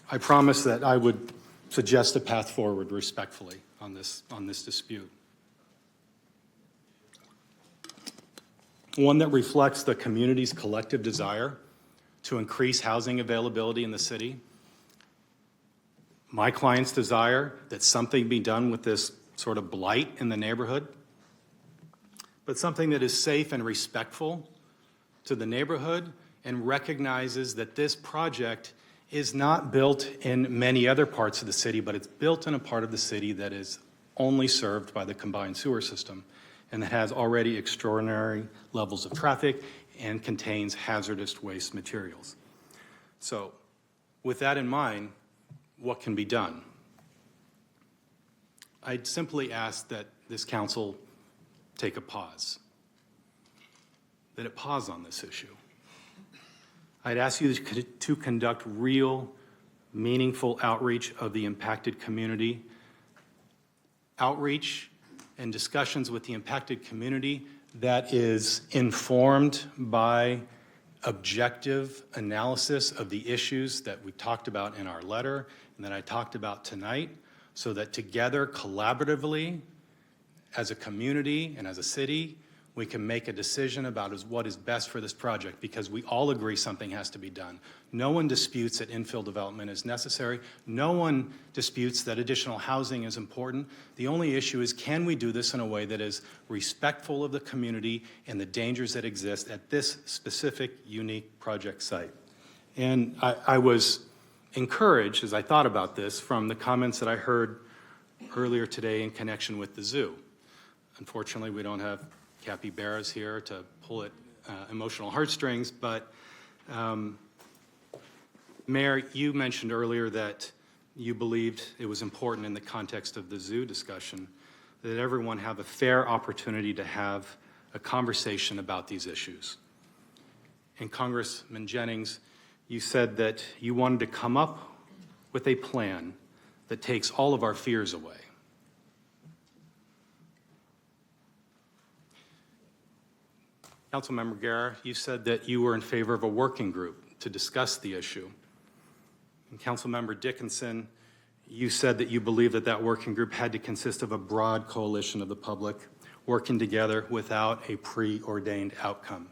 I promise that I would suggest a path forward respectfully on this dispute. One that reflects the community's collective desire to increase housing availability in the city. My client's desire that something be done with this sort of blight in the neighborhood, but something that is safe and respectful to the neighborhood and recognizes that this project is not built in many other parts of the city, but it's built in a part of the city that is only served by the combined sewer system and that has already extraordinary levels of traffic and contains hazardous waste materials. So with that in mind, what can be done? I'd simply ask that this council take a pause, that it pause on this issue. I'd ask you to conduct real, meaningful outreach of the impacted community. Outreach and discussions with the impacted community that is informed by objective analysis of the issues that we talked about in our letter and that I talked about tonight, so that together, collaboratively, as a community and as a city, we can make a decision about what is best for this project, because we all agree something has to be done. No one disputes that infill development is necessary. No one disputes that additional housing is important. The only issue is, can we do this in a way that is respectful of the community and the dangers that exist at this specific, unique project site? And I was encouraged, as I thought about this, from the comments that I heard earlier today in connection with the zoo. Unfortunately, we don't have capybaras here to pull at emotional heartstrings, but Mayor, you mentioned earlier that you believed it was important in the context of the zoo discussion that everyone have a fair opportunity to have a conversation about these issues. And Congressman Jennings, you said that you wanted to come up with a plan that takes all of our fears away. Councilmember Guerra, you said that you were in favor of a working group to discuss the issue. And Councilmember Dickinson, you said that you believe that that working group had to consist of a broad coalition of the public working together without a preordained outcome.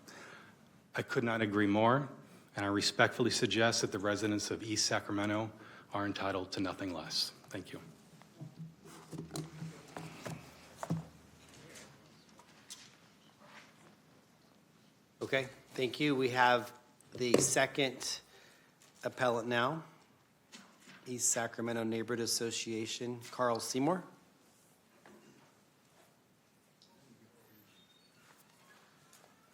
I could not agree more, and I respectfully suggest that the residents of East Sacramento are entitled to nothing less. Thank you. Okay, thank you. We have the second appellant now, East Sacramento Neighborhood Association, Carl Seymour.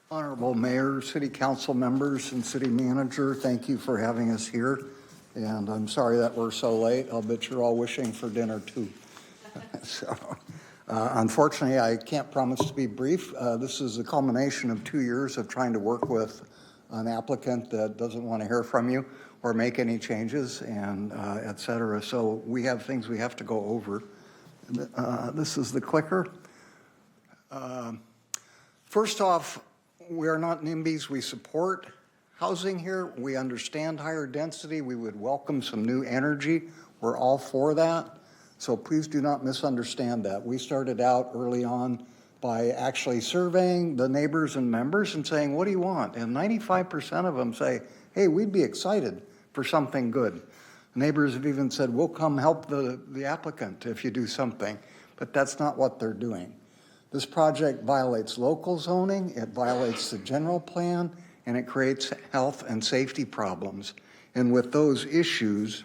Honorable Mayor, City Council members, and City Manager, thank you for having us here. And I'm sorry that we're so late. I'll bet you're all wishing for dinner too. Unfortunately, I can't promise to be brief. This is a culmination of 2 years of trying to work with an applicant that doesn't want to hear from you or make any changes, and et cetera. So we have things we have to go over. This is the clicker. First off, we are not NIMBYs. We support housing here. We understand higher density. We would welcome some new energy. We're all for that. So please do not misunderstand that. We started out early on by actually surveying the neighbors and members and saying, what do you want? And 95% of them say, hey, we'd be excited for something good. Neighbors have even said, we'll come help the applicant if you do something. But that's not what they're doing. This project violates local zoning, it violates the general plan, and it creates health and safety problems. And with those issues,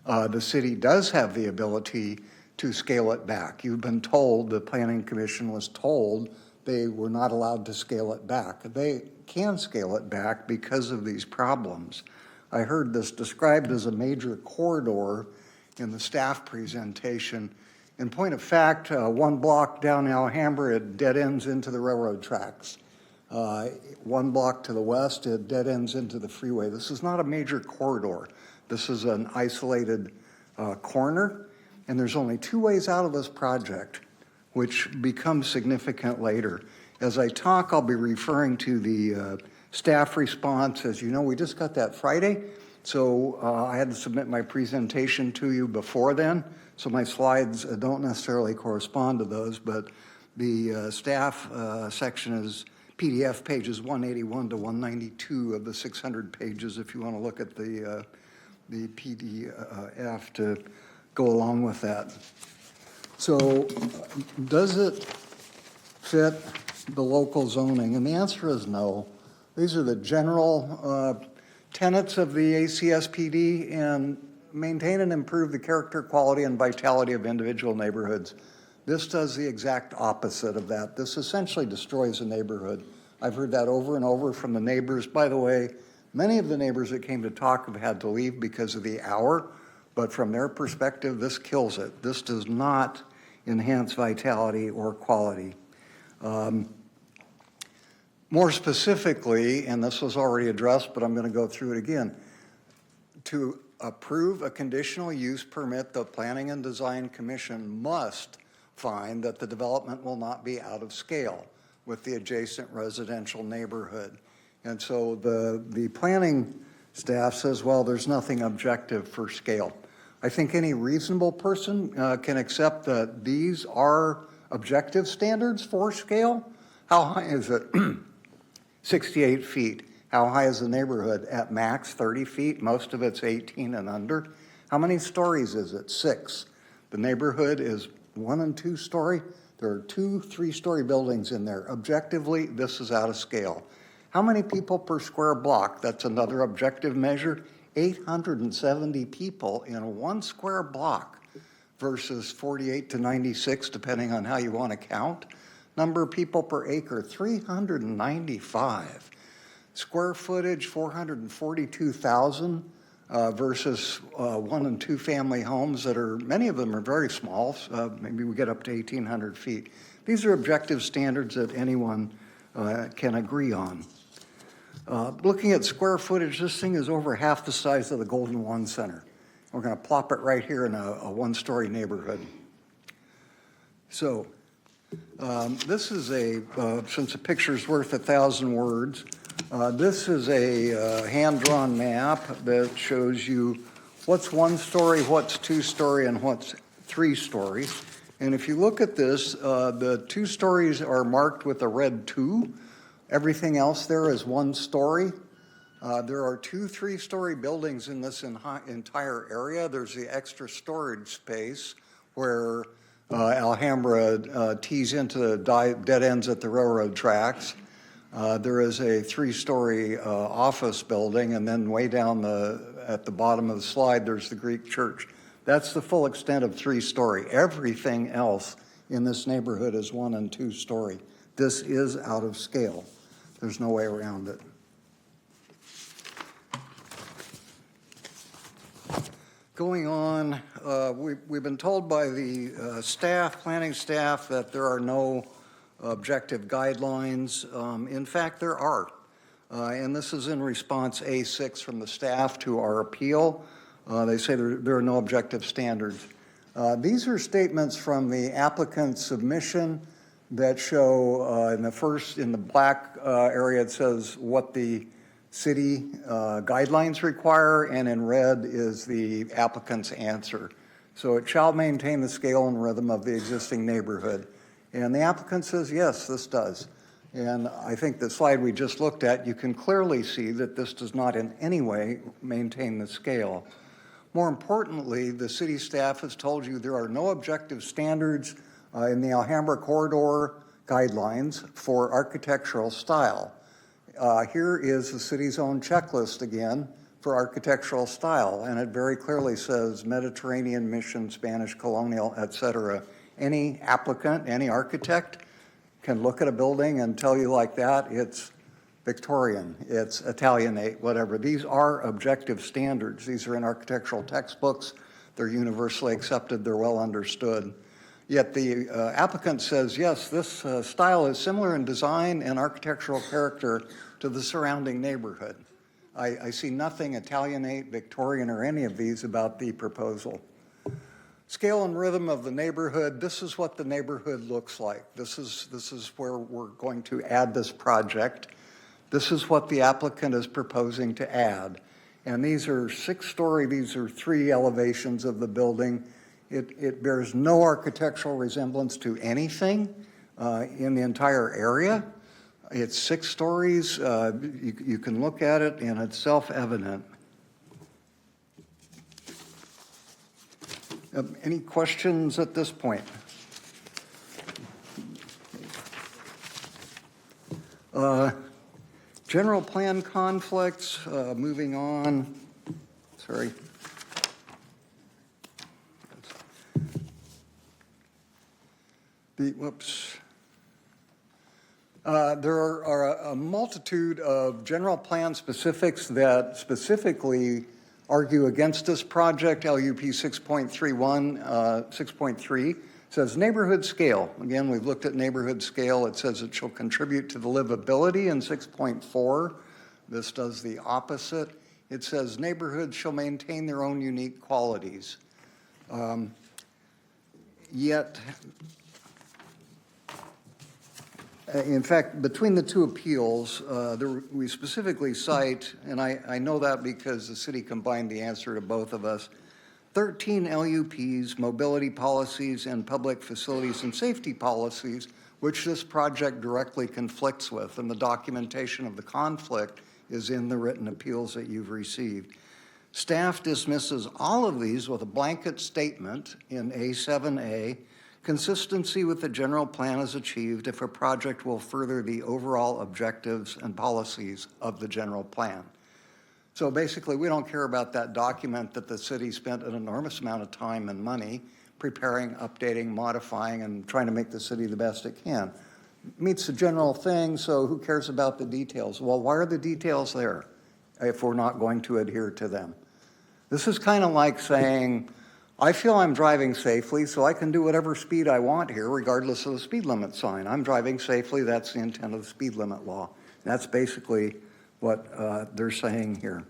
the city does have the ability to scale it back. You've been told, the Planning Commission was told, they were not allowed to scale it back. They can scale it back because of these problems. I heard this described as a major corridor in the staff presentation. In point of fact, 1 block down Alhambra, it dead ends into the railroad tracks. 1 block to the west, it dead ends into the freeway. This is not a major corridor. This is an isolated corner, and there's only 2 ways out of this project, which becomes significant later. As I talk, I'll be referring to the staff response. As you know, we just got that Friday, so I had to submit my presentation to you before then. So my slides don't necessarily correspond to those, but the staff section is PDF pages 181 to 192 of the 600 pages if you want to look at the PDF to go along with that. So does it fit the local zoning? And the answer is no. These are the general tenets of the ACSPD, and maintain and improve the character, quality, and vitality of individual neighborhoods. This does the exact opposite of that. This essentially destroys a neighborhood. I've heard that over and over from the neighbors. By the way, many of the neighbors that came to talk have had to leave because of the hour, but from their perspective, this kills it. This does not enhance vitality or quality. More specifically, and this was already addressed, but I'm going to go through it again, to approve a conditional use permit, the Planning and Design Commission must find that the development will not be out of scale with the adjacent residential neighborhood. And so the planning staff says, well, there's nothing objective for scale. I think any reasonable person can accept that these are objective standards for scale. How high is it? 68 feet. How high is the neighborhood? At max 30 feet. Most of it's 18 and under. How many stories is it? 6. The neighborhood is 1 and 2 story. There are 2 3-story buildings in there. Objectively, this is out of scale. How many people per square block? That's another objective measure. 870 people in a 1 square block versus 48 to 96, depending on how you want to count. Number of people per acre, 395. Square footage, 442,000 versus 1 and 2 family homes that are, many of them are very small. Maybe we get up to 1,800 feet. These are objective standards that anyone can agree on. Looking at square footage, this thing is over half the size of the Golden One Center. We're going to plop it right here in a 1-story neighborhood. So this is since a picture's worth 1,000 words, this is a hand-drawn map that shows you what's 1-story, what's 2-story, and what's 3-story. And if you look at this, the 2 stories are marked with a red 2. Everything else there is 1 story. There are 2 3-story buildings in this entire area. There's the extra storage space where Alhambra tees into the dead ends at the railroad tracks. There is a 3-story office building, and then way down at the bottom of the slide, there's the Greek church. That's the full extent of 3-story. Everything else in this neighborhood is 1 and 2-story. This is out of scale. There's no way around it. Going on, we've been told by the planning staff, that there are no objective guidelines. In fact, there are. And this is in response A6 from the staff to our appeal. They say there are no objective standards. These are statements from the applicant's submission that show in the black area, it says what the city guidelines require, and in red is the applicant's answer. So it shall maintain the scale and rhythm of the existing neighborhood. And the applicant says, yes, this does. And I think the slide we just looked at, you can clearly see that this does not in any way maintain the scale. More importantly, the city staff has told you there are no objective standards in the Alhambra corridor guidelines for architectural style. Here is the city's own checklist again for architectural style, and it very clearly says Mediterranean, Mission, Spanish, Colonial, etc. Any applicant, any architect can look at a building and tell you like that, it's Victorian, it's Italianate, whatever. These are objective standards. These are in architectural textbooks. They're universally accepted. They're well understood. Yet the applicant says, yes, this style is similar in design and architectural character to the surrounding neighborhood. I see nothing Italianate, Victorian, or any of these about the proposal. Scale and rhythm of the neighborhood, this is what the neighborhood looks like. This is where we're going to add this project. This is what the applicant is proposing to add. And these are 6-story, these are 3 elevations of the building. It bears no architectural resemblance to anything in the entire area. It's 6 stories. You can look at it and it's self-evident. Any questions at this point? General plan conflicts, moving on. Sorry. Whoops. There are a multitude of general plan specifics that specifically argue against this project. LUP 6.31, 6.3 says neighborhood scale. Again, we've looked at neighborhood scale. It says it shall contribute to the livability in 6.4. This does the opposite. It says neighborhoods shall maintain their own unique qualities. Yet, in fact, between the two appeals, we specifically cite, and I know that because the city combined the answer to both of us, 13 LUPs, mobility policies, and public facilities and safety policies, which this project directly conflicts with, and the documentation of the conflict is in the written appeals that you've received. Staff dismisses all of these with a blanket statement in A7A. Consistency with the general plan is achieved if a project will further the overall objectives and policies of the general plan. So basically, we don't care about that document that the city spent an enormous amount of time and money preparing, updating, modifying, and trying to make the city the best it can. It meets the general thing, so who cares about the details? Well, why are the details there if we're not going to adhere to them? This is kind of like saying, I feel I'm driving safely, so I can do whatever speed I want here, regardless of the speed limit sign. I'm driving safely, that's the intent of the speed limit law. That's basically what they're saying here.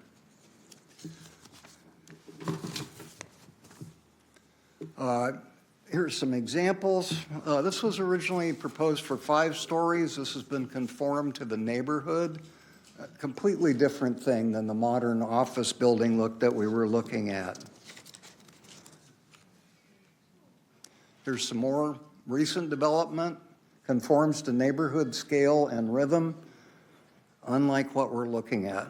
Here's some examples. This was originally proposed for 5 stories. This has been conformed to the neighborhood. A completely different thing than the modern office building look that we were looking at. Here's some more recent development. Conforms to neighborhood scale and rhythm, unlike what we're looking at.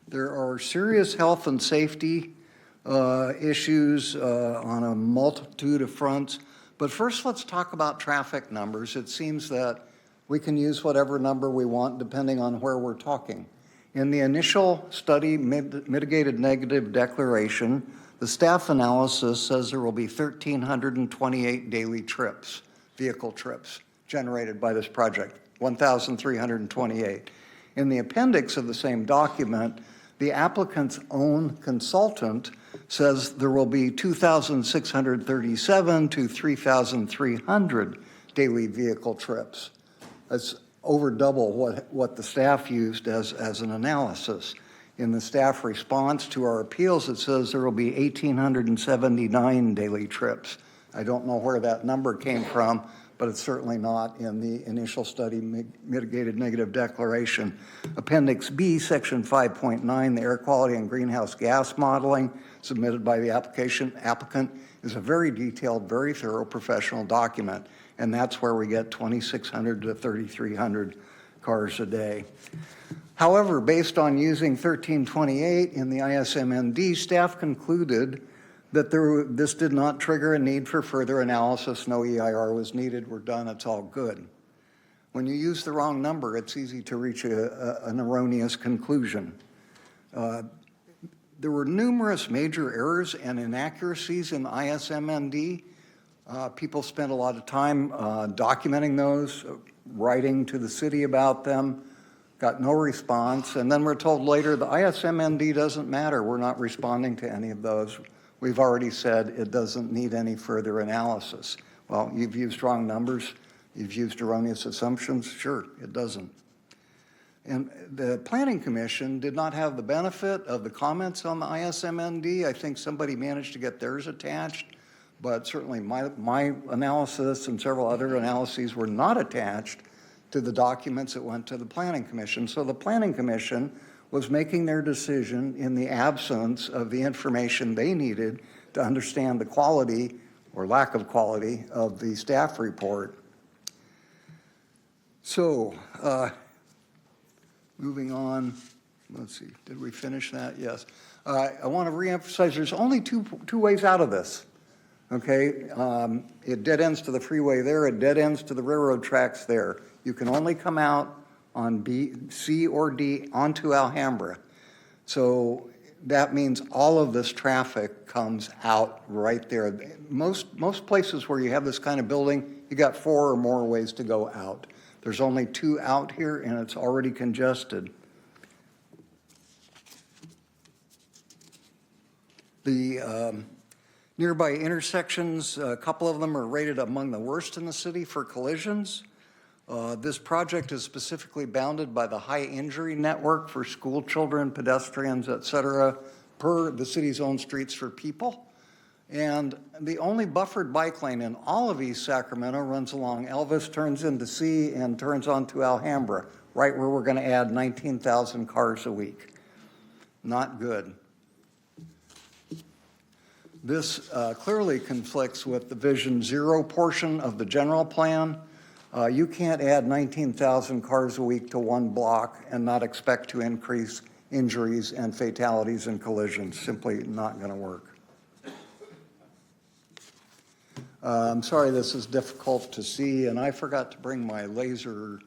There are serious health and safety issues on a multitude of fronts. But first, let's talk about traffic numbers. It seems that we can use whatever number we want depending on where we're talking. In the initial study mitigated negative declaration, the staff analysis says there will be 1,328 daily trips, vehicle trips, generated by this project, 1,328. In the appendix of the same document, the applicant's own consultant says there will be 2,637 to 3,300 daily vehicle trips. That's over double what the staff used as an analysis. In the staff response to our appeals, it says there will be 1,879 daily trips. I don't know where that number came from, but it's certainly not in the initial study mitigated negative declaration. Appendix B, section 5.9, the air quality and greenhouse gas modeling submitted by the applicant is a very detailed, very thorough professional document, and that's where we get 2,600 to 3,300 cars a day. However, based on using 1328 in the ISMND, staff concluded that this did not trigger a need for further analysis. No EIR was needed. We're done. It's all good. When you use the wrong number, it's easy to reach an erroneous conclusion. There were numerous major errors and inaccuracies in ISMND. People spent a lot of time documenting those, writing to the city about them, got no response, and then we're told later the ISMND doesn't matter. We're not responding to any of those. We've already said it doesn't need any further analysis. Well, you've used wrong numbers. You've used erroneous assumptions. Sure, it doesn't. And the Planning Commission did not have the benefit of the comments on the ISMND. I think somebody managed to get theirs attached, but certainly my analysis and several other analyses were not attached to the documents that went to the Planning Commission. So the Planning Commission was making their decision in the absence of the information they needed to understand the quality or lack of quality of the staff report. So, moving on, let's see, did we finish that? Yes. I want to reemphasize there's only two ways out of this, okay? It dead ends to the freeway there, it dead ends to the railroad tracks there. You can only come out on B, C, or D onto Alhambra. So that means all of this traffic comes out right there. Most places where you have this kind of building, you got 4 or more ways to go out. There's only 2 out here, and it's already congested. The Nearby intersections, a couple of them are rated among the worst in the city for collisions. This project is specifically bounded by the high injury network for school children, pedestrians, et cetera, per the city's own Streets for People. And the only buffered bike lane in all of East Sacramento runs along Elvis, turns into C, and turns onto Alhambra, right where we're going to add 19,000 cars a week. Not good. This clearly conflicts with the Vision Zero portion of the general plan. You can't add 19,000 cars a week to one block and not expect to increase injuries and fatalities and collisions. Simply not going to work. I'm sorry this is difficult to see, and I forgot to bring my laser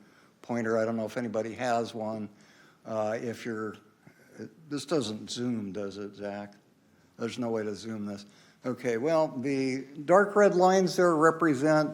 pointer. I don't know if anybody has one. This doesn't zoom, does it, Zach? There's no way to zoom this. Okay, well, the dark red lines there represent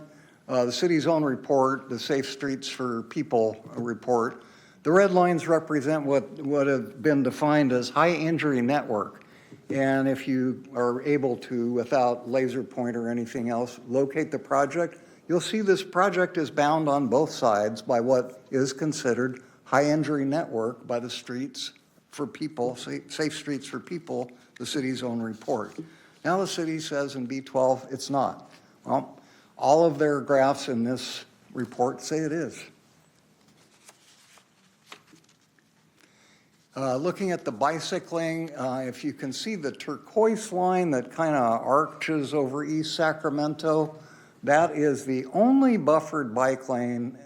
the city's own report, the Safe Streets for People report. The red lines represent what have been defined as high injury network. And if you are able to, without laser pointer or anything else, locate the project, you'll see this project is bound on both sides by what is considered high injury network by the Streets for People, Safe Streets for People, the city's own report. Now the city says in B12 it's not. Well, all of their graphs in this report say it is. Looking at the bicycling, if you can see the turquoise line that kind of arches over East Sacramento, that is the only buffered bike lane,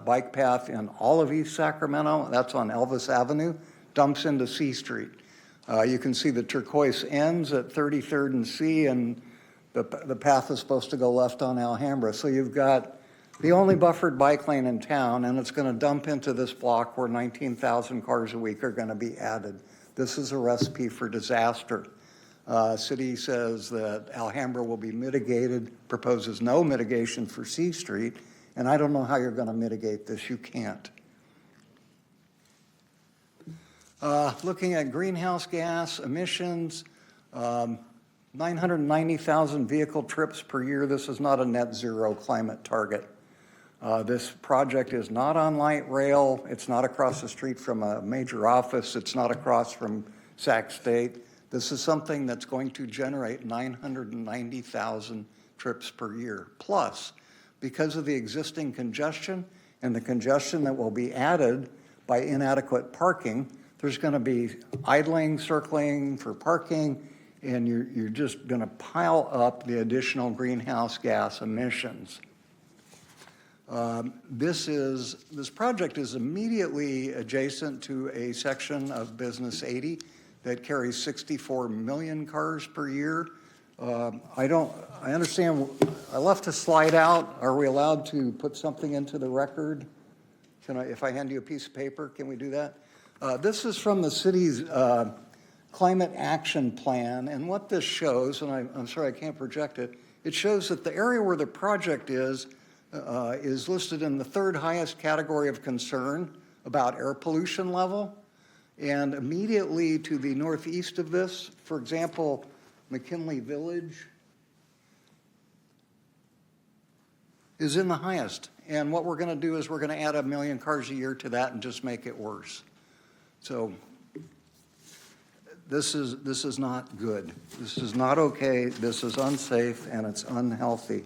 bike path in all of East Sacramento. That's on Elvis Avenue, dumps into C Street. You can see the turquoise ends at 33rd and C, and the path is supposed to go left on Alhambra. So you've got the only buffered bike lane in town, and it's going to dump into this block where 19,000 cars a week are going to be added. This is a recipe for disaster. City says that Alhambra will be mitigated, proposes no mitigation for C Street, and I don't know how you're going to mitigate this. You can't. Looking at greenhouse gas emissions, 990,000 vehicle trips per year. This is not a net zero climate target. This project is not on light rail. It's not across the street from a major office. It's not across from Sac State. This is something that's going to generate 990,000 trips per year. Plus, because of the existing congestion and the congestion that will be added by inadequate parking, there's going to be idling, circling for parking, and you're just going to pile up the additional greenhouse gas emissions. This project is immediately adjacent to a section of Business 80 that carries 64 million cars per year. I understand, I left a slide out. Are we allowed to put something into the record? If I hand you a piece of paper, can we do that? This is from the city's climate action plan, and what this shows, and I'm sorry I can't project it, it shows that the area where the project is listed in the third highest category of concern about air pollution level. And immediately to the northeast of this, for example, McKinley Village is in the highest. And what we're going to do is we're going to add 1 million cars a year to that and just make it worse. So this is not good. This is not okay. This is unsafe and it's unhealthy.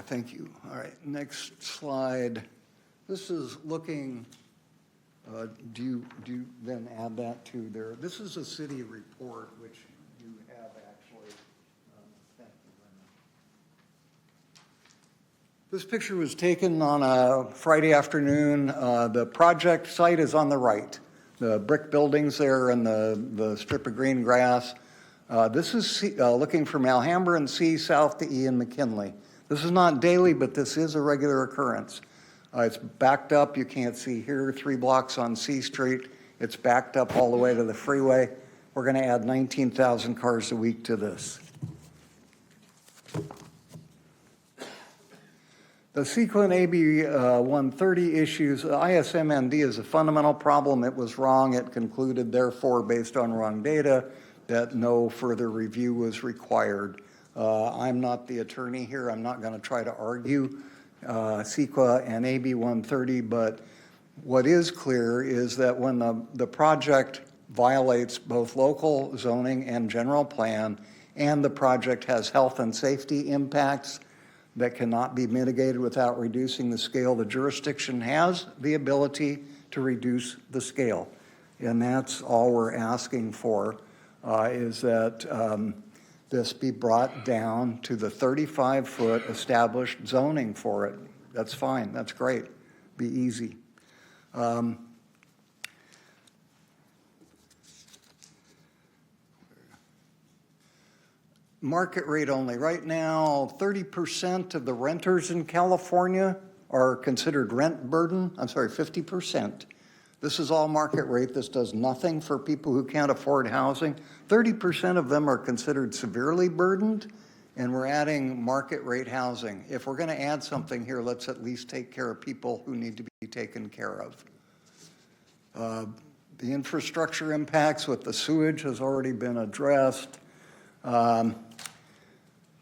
Thank you. All right, next slide. This is looking, do you then add that to there? This is a city report, which you have actually. Thank you very much. This picture was taken on a Friday afternoon. The project site is on the right. The brick buildings there and the strip of green grass. This is looking from Alhambra and C south to E and McKinley. This is not daily, but this is a regular occurrence. It's backed up. You can't see here, 3 blocks on C Street. It's backed up all the way to the freeway. We're going to add 19,000 cars a week to this. The sequent AB 130 issues, ISMND is a fundamental problem. It was wrong. It concluded, therefore, based on wrong data, that no further review was required. I'm not the attorney here. I'm not going to try to argue CEQA and AB 130, but what is clear is that when the project violates both local zoning and general plan, and the project has health and safety impacts that cannot be mitigated without reducing the scale, the jurisdiction has the ability to reduce the scale. And that's all we're asking for, is that this be brought down to the 35-foot established zoning for it. That's fine, that's great, be easy. Market rate only. Right now, 30% of the renters in California are considered rent burden. I'm sorry, 50%. This is all market rate. This does nothing for people who can't afford housing. 30% of them are considered severely burdened, and we're adding market rate housing. If we're going to add something here, let's at least take care of people who need to be taken care of. The infrastructure impacts with the sewage has already been addressed.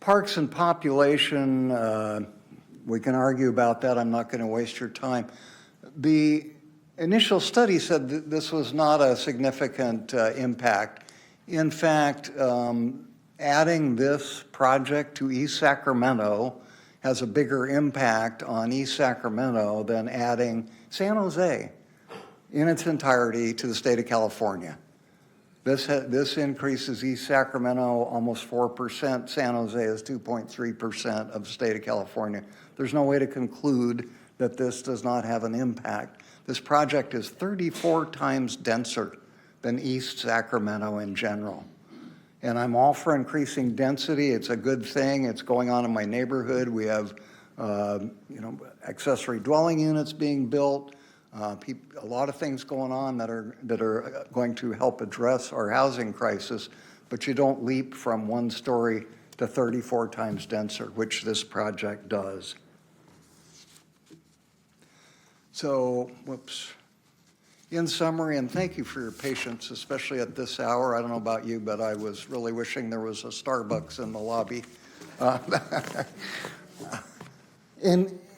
Parks and population, we can argue about that. I'm not going to waste your time. The initial study said that this was not a significant impact. In fact, adding this project to East Sacramento has a bigger impact on East Sacramento than adding San Jose in its entirety to the state of California. This increases East Sacramento almost 4%. San Jose is 2.3% of the state of California. There's no way to conclude that this does not have an impact. This project is 34 times denser than East Sacramento in general. And I'm all for increasing density. It's a good thing. It's going on in my neighborhood. We have accessory dwelling units being built. A lot of things going on that are going to help address our housing crisis, but you don't leap from 1 story to 34 times denser, which this project does. So, whoops. In summary, and thank you for your patience, especially at this hour. I don't know about you, but I was really wishing there was a Starbucks in the lobby.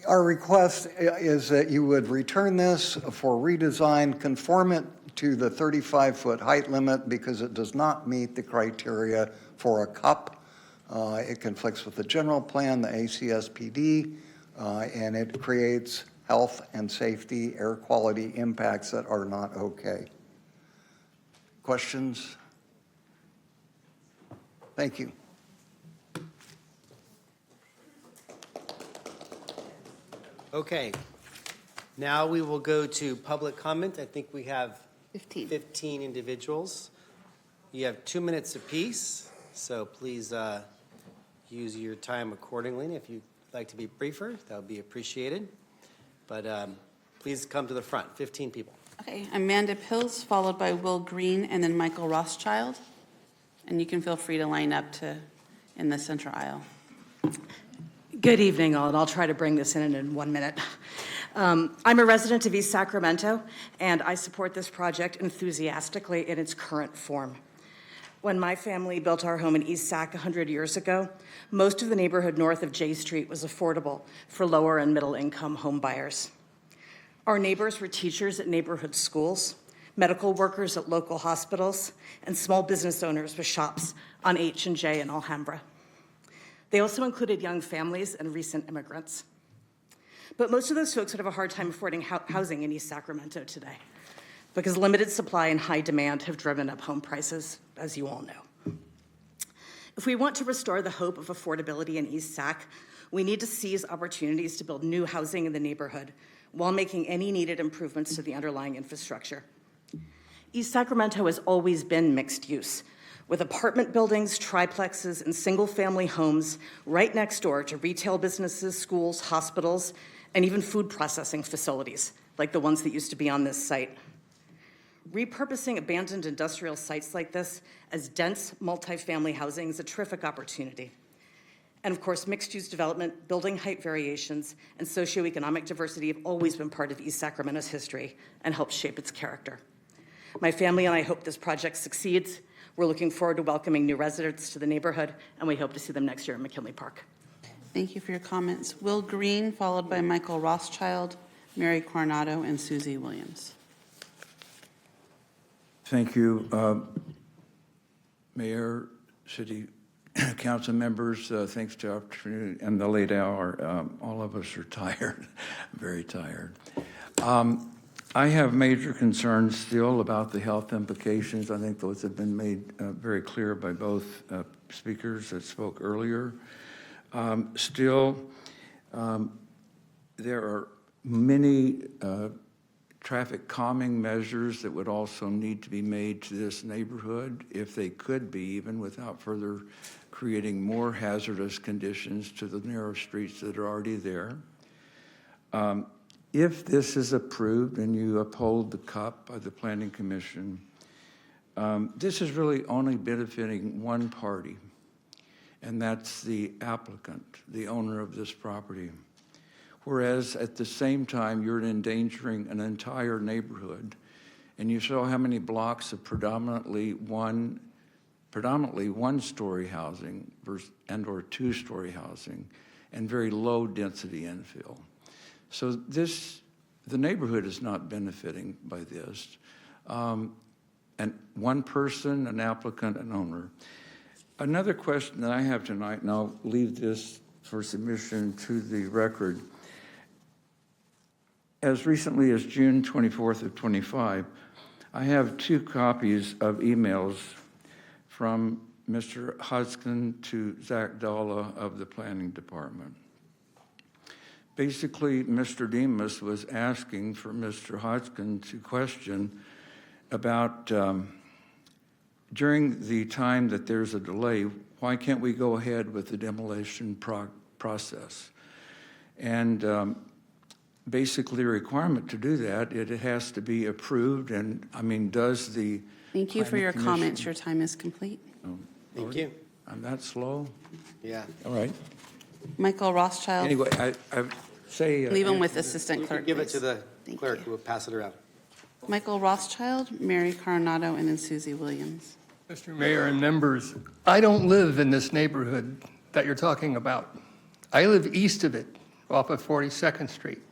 Our request is that you would return this for redesign, conform it to the 35-foot height limit because it does not meet the criteria for a cup. It conflicts with the general plan, the ACSPD, and it creates health and safety, air quality impacts that are not okay. Questions? Thank you. Okay, now we will go to public comment. I think we have 15 individuals. You have 2 minutes apiece, so please use your time accordingly. And if you'd like to be briefer, that would be appreciated. But please come to the front, 15 people. Okay, Amanda Pills, followed by Will Green, and then Michael Rothschild. And you can feel free to line up in the center aisle. Good evening, all, and I'll try to bring this in 1 minute. I'm a resident of East Sacramento, and I support this project enthusiastically in its current form. When my family built our home in East Sac 100 years ago, most of the neighborhood north of J Street was affordable for lower and middle income home buyers. Our neighbors were teachers at neighborhood schools, medical workers at local hospitals, and small business owners with shops on H&J and Alhambra. They also included young families and recent immigrants. But most of those folks would have a hard time affording housing in East Sacramento today because limited supply and high demand have driven up home prices, as you all know. If we want to restore the hope of affordability in East Sac, we need to seize opportunities to build new housing in the neighborhood while making any needed improvements to the underlying infrastructure. East Sacramento has always been mixed use, with apartment buildings, triplexes, and single-family homes right next door to retail businesses, schools, hospitals, and even food processing facilities, like the ones that used to be on this site. Repurposing abandoned industrial sites like this as dense multifamily housing is a terrific opportunity. And of course, mixed-use development, building height variations, and socioeconomic diversity have always been part of East Sacramento's history and helped shape its character. My family and I hope this project succeeds. We're looking forward to welcoming new residents to the neighborhood, and we hope to see them next year in McKinley Park. Thank you for your comments. Will Green, followed by Michael Rothschild, Mary Coronado, and Susie Williams. Thank you, Mayor, City Council members. Thanks to the opportunity and the late hour. All of us are tired, very tired. I have major concerns still about the health implications. I think those have been made very clear by both speakers that spoke earlier. Still, there are many traffic calming measures that would also need to be made to this neighborhood, if they could be, even without further creating more hazardous conditions to the narrow streets that are already there. If this is approved and you uphold the CUP by the Planning Commission, this is really only benefiting one party, and that's the applicant, the owner of this property. Whereas at the same time, you're endangering an entire neighborhood, and you saw how many blocks of predominantly one-story housing and/or two-story housing, and very low-density infill. So the neighborhood is not benefiting by this. And one person, an applicant, an owner. Another question that I have tonight, and I'll leave this for submission to the record. As recently as June 24th of 25, I have 2 copies of emails from Mr. Hodgkin to Zach Dalla of the Planning Department. Basically, Mr. Demas was asking for Mr. Hodgkin to question about during the time that there's a delay, why can't we go ahead with the demolition process? And basically, a requirement to do that, it has to be approved, and I mean, does the Thank you for your Planning Commission- comments. Your time is complete. Thank you. I'm that slow? Yeah. All right. Michael Rothschild. Anyway, I say. Leave them with Assistant You Clerk, can give it please. to the Thank clerk, you. who will pass it around. Michael Rothschild, Mary Coronado, and then Susie Williams. Mr. Mayor and members, I don't live in this neighborhood that you're talking about. I live east of it, off of 42nd Street.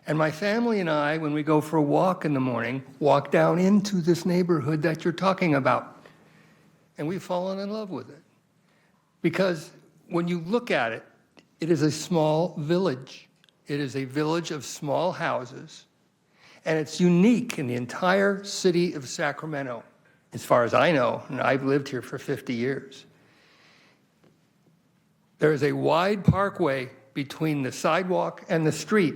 And my family and I, when we go for a walk in the morning, walk down into this neighborhood that you're talking about. And we've fallen in love with it. Because when you look at it, it is a small village. It is a village of small houses. And it's unique in the entire city of Sacramento, as far as I know, and I've lived here for 50 years. There is a wide parkway between the sidewalk and the street.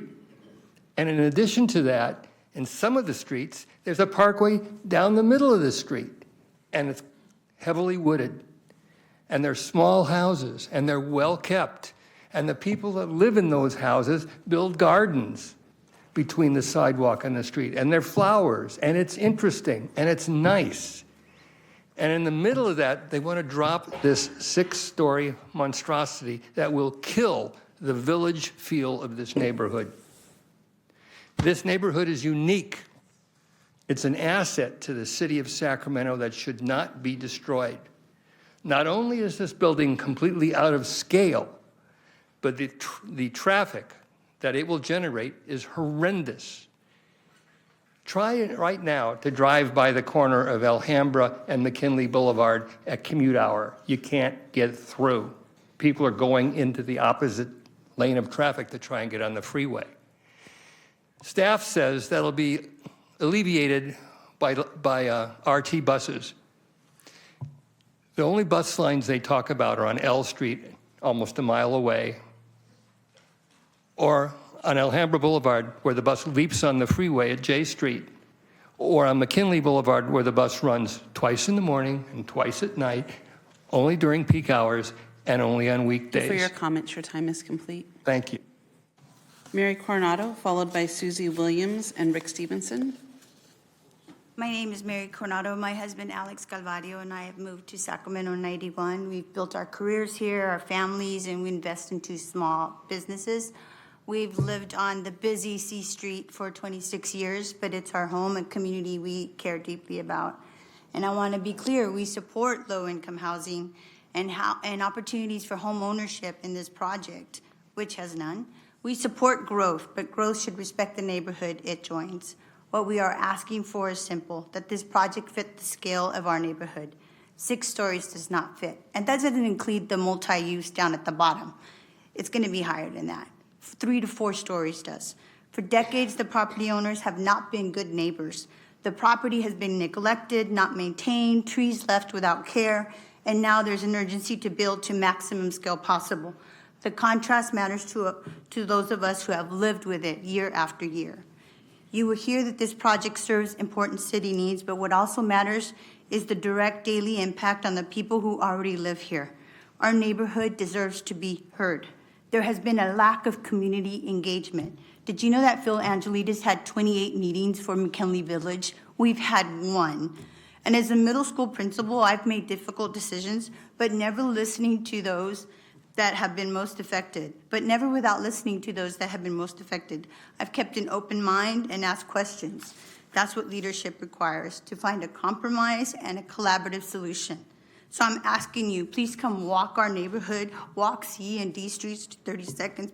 And in addition to that, in some of the streets, there's a parkway down the middle of the street, and it's heavily wooded. And they're small houses, and they're well kept. And the people that live in those houses build gardens between the sidewalk and the street, and they're flowers, and it's interesting, and it's nice. And in the middle of that, they want to drop this 6-story monstrosity that will kill the village feel of this neighborhood. This neighborhood is unique. It's an asset to the city of Sacramento that should not be destroyed. Not only is this building completely out of scale, but the traffic that it will generate is horrendous. Try right now to drive by the corner of Alhambra and McKinley Boulevard at commute hour. You can't get through. People are going into the opposite lane of traffic to try and get on the freeway. Staff says that'll be alleviated by RT buses. The only bus lines they talk about are on L Street, almost a mile away, or on Alhambra Boulevard, where the bus leaps on the freeway at J Street, or on McKinley Boulevard, where the bus runs twice in the morning and twice at night, only during peak hours and only on weekdays. For your comments, your time is complete. Thank you. Mary Coronado, followed by Susie Williams and Rick Stevenson. My name is Mary Coronado. My husband, Alex Calvario, and I have moved to Sacramento in '91. We've built our careers here, our families, and we invest into small businesses. We've lived on the busy C Street for 26 years, but it's our home, a community we care deeply about. And I want to be clear, we support low-income housing and opportunities for home ownership in this project, which has none. We support growth, but growth should respect the neighborhood it joins. What we are asking for is simple, that this project fit the scale of our neighborhood. 6 stories does not fit. And that doesn't include the multi-use down at the bottom. It's going to be higher than that. 3 to 4 stories does. For decades, the property owners have not been good neighbors. The property has been neglected, not maintained, trees left without care, and now there's an urgency to build to maximum scale possible. The contrast matters to those of us who have lived with it year after year. You will hear that this project serves important city needs, but what also matters is the direct daily impact on the people who already live here. Our neighborhood deserves to be heard. There has been a lack of community engagement. Did you know that Phil Angelides had 28 meetings for McKinley Village? We've had 1. And as a middle school principal, I've made difficult decisions, but never listening to those that have been most affected, but never without listening to those that have been most affected. I've kept an open mind and asked questions. That's what leadership requires, to find a compromise and a collaborative solution. So I'm asking you, please come walk our neighborhood, walk C and D streets, 32nd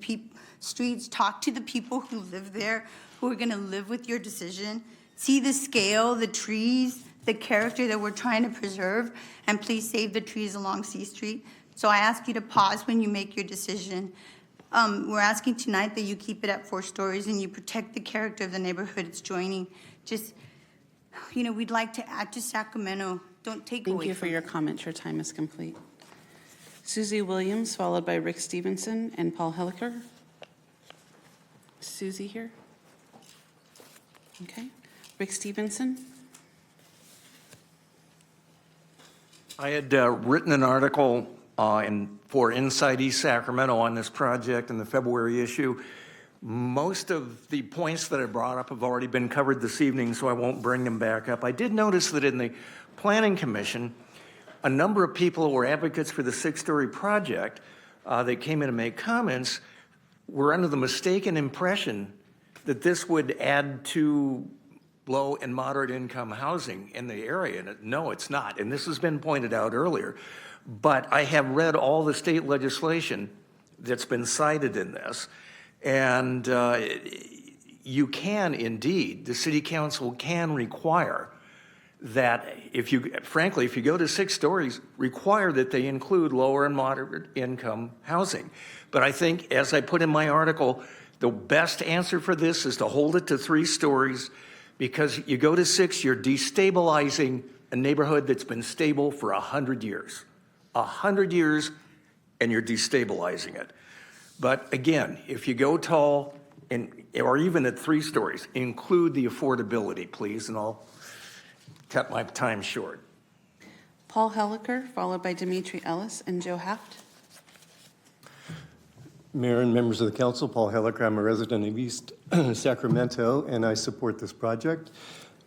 streets, talk to the people who live there, who are gonna live with your decision. See the scale, the trees, the character that we're trying to preserve, and please save the trees along C Street. So I ask you to pause when you make your decision. We're asking tonight that you keep it at 4 stories and you protect the character of the neighborhood it's joining. Just, we'd like to add to Sacramento. Don't take away from it. Thank you for your comments. Your time is complete. Susie Williams, followed by Rick Stevenson and Paul Helliker. Susie here. Okay. Rick Stevenson. I had written an article for Inside East Sacramento on this project in the February issue. Most of the points that I brought up have already been covered this evening, so I won't bring them back up. I did notice that in the Planning Commission, a number of people who were advocates for the 6-story project that came in to make comments were under the mistaken impression that this would add to low and moderate income housing in the area. And no, it's not. And this has been pointed out earlier. But I have read all the state legislation that's been cited in this. And you can indeed, the city council can require that if you go to 6 stories, require that they include lower and moderate income housing. But I think, as I put in my article, the best answer for this is to hold it to 3 stories, because you go to 6, you're destabilizing a neighborhood that's been stable for 100 years. 100 years, and you're destabilizing it. But again, if you go tall, or even at 3 stories, include the affordability, please, and I'll cut my time short. Paul Helliker, followed by Dimitri Ellis and Joe Haft. Mayor and members of the council, Paul Helliker. I'm a resident of East Sacramento, and I support this project.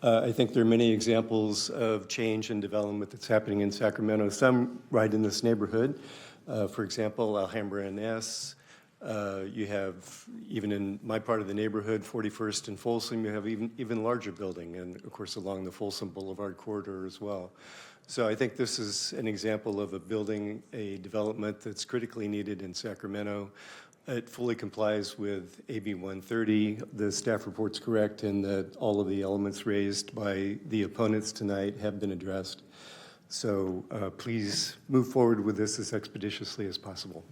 I think there are many examples of change and development that's happening in Sacramento, some right in this neighborhood. For example, Alhambra NS. You have, even in my part of the neighborhood, 41st and Folsom, you have even larger building, and of course along the Folsom Boulevard corridor as well. So I think this is an example of a development that's critically needed in Sacramento. It fully complies with AB 130. The staff report's correct in that all of the elements raised by the opponents tonight have been addressed. So please move forward with this as expeditiously as possible.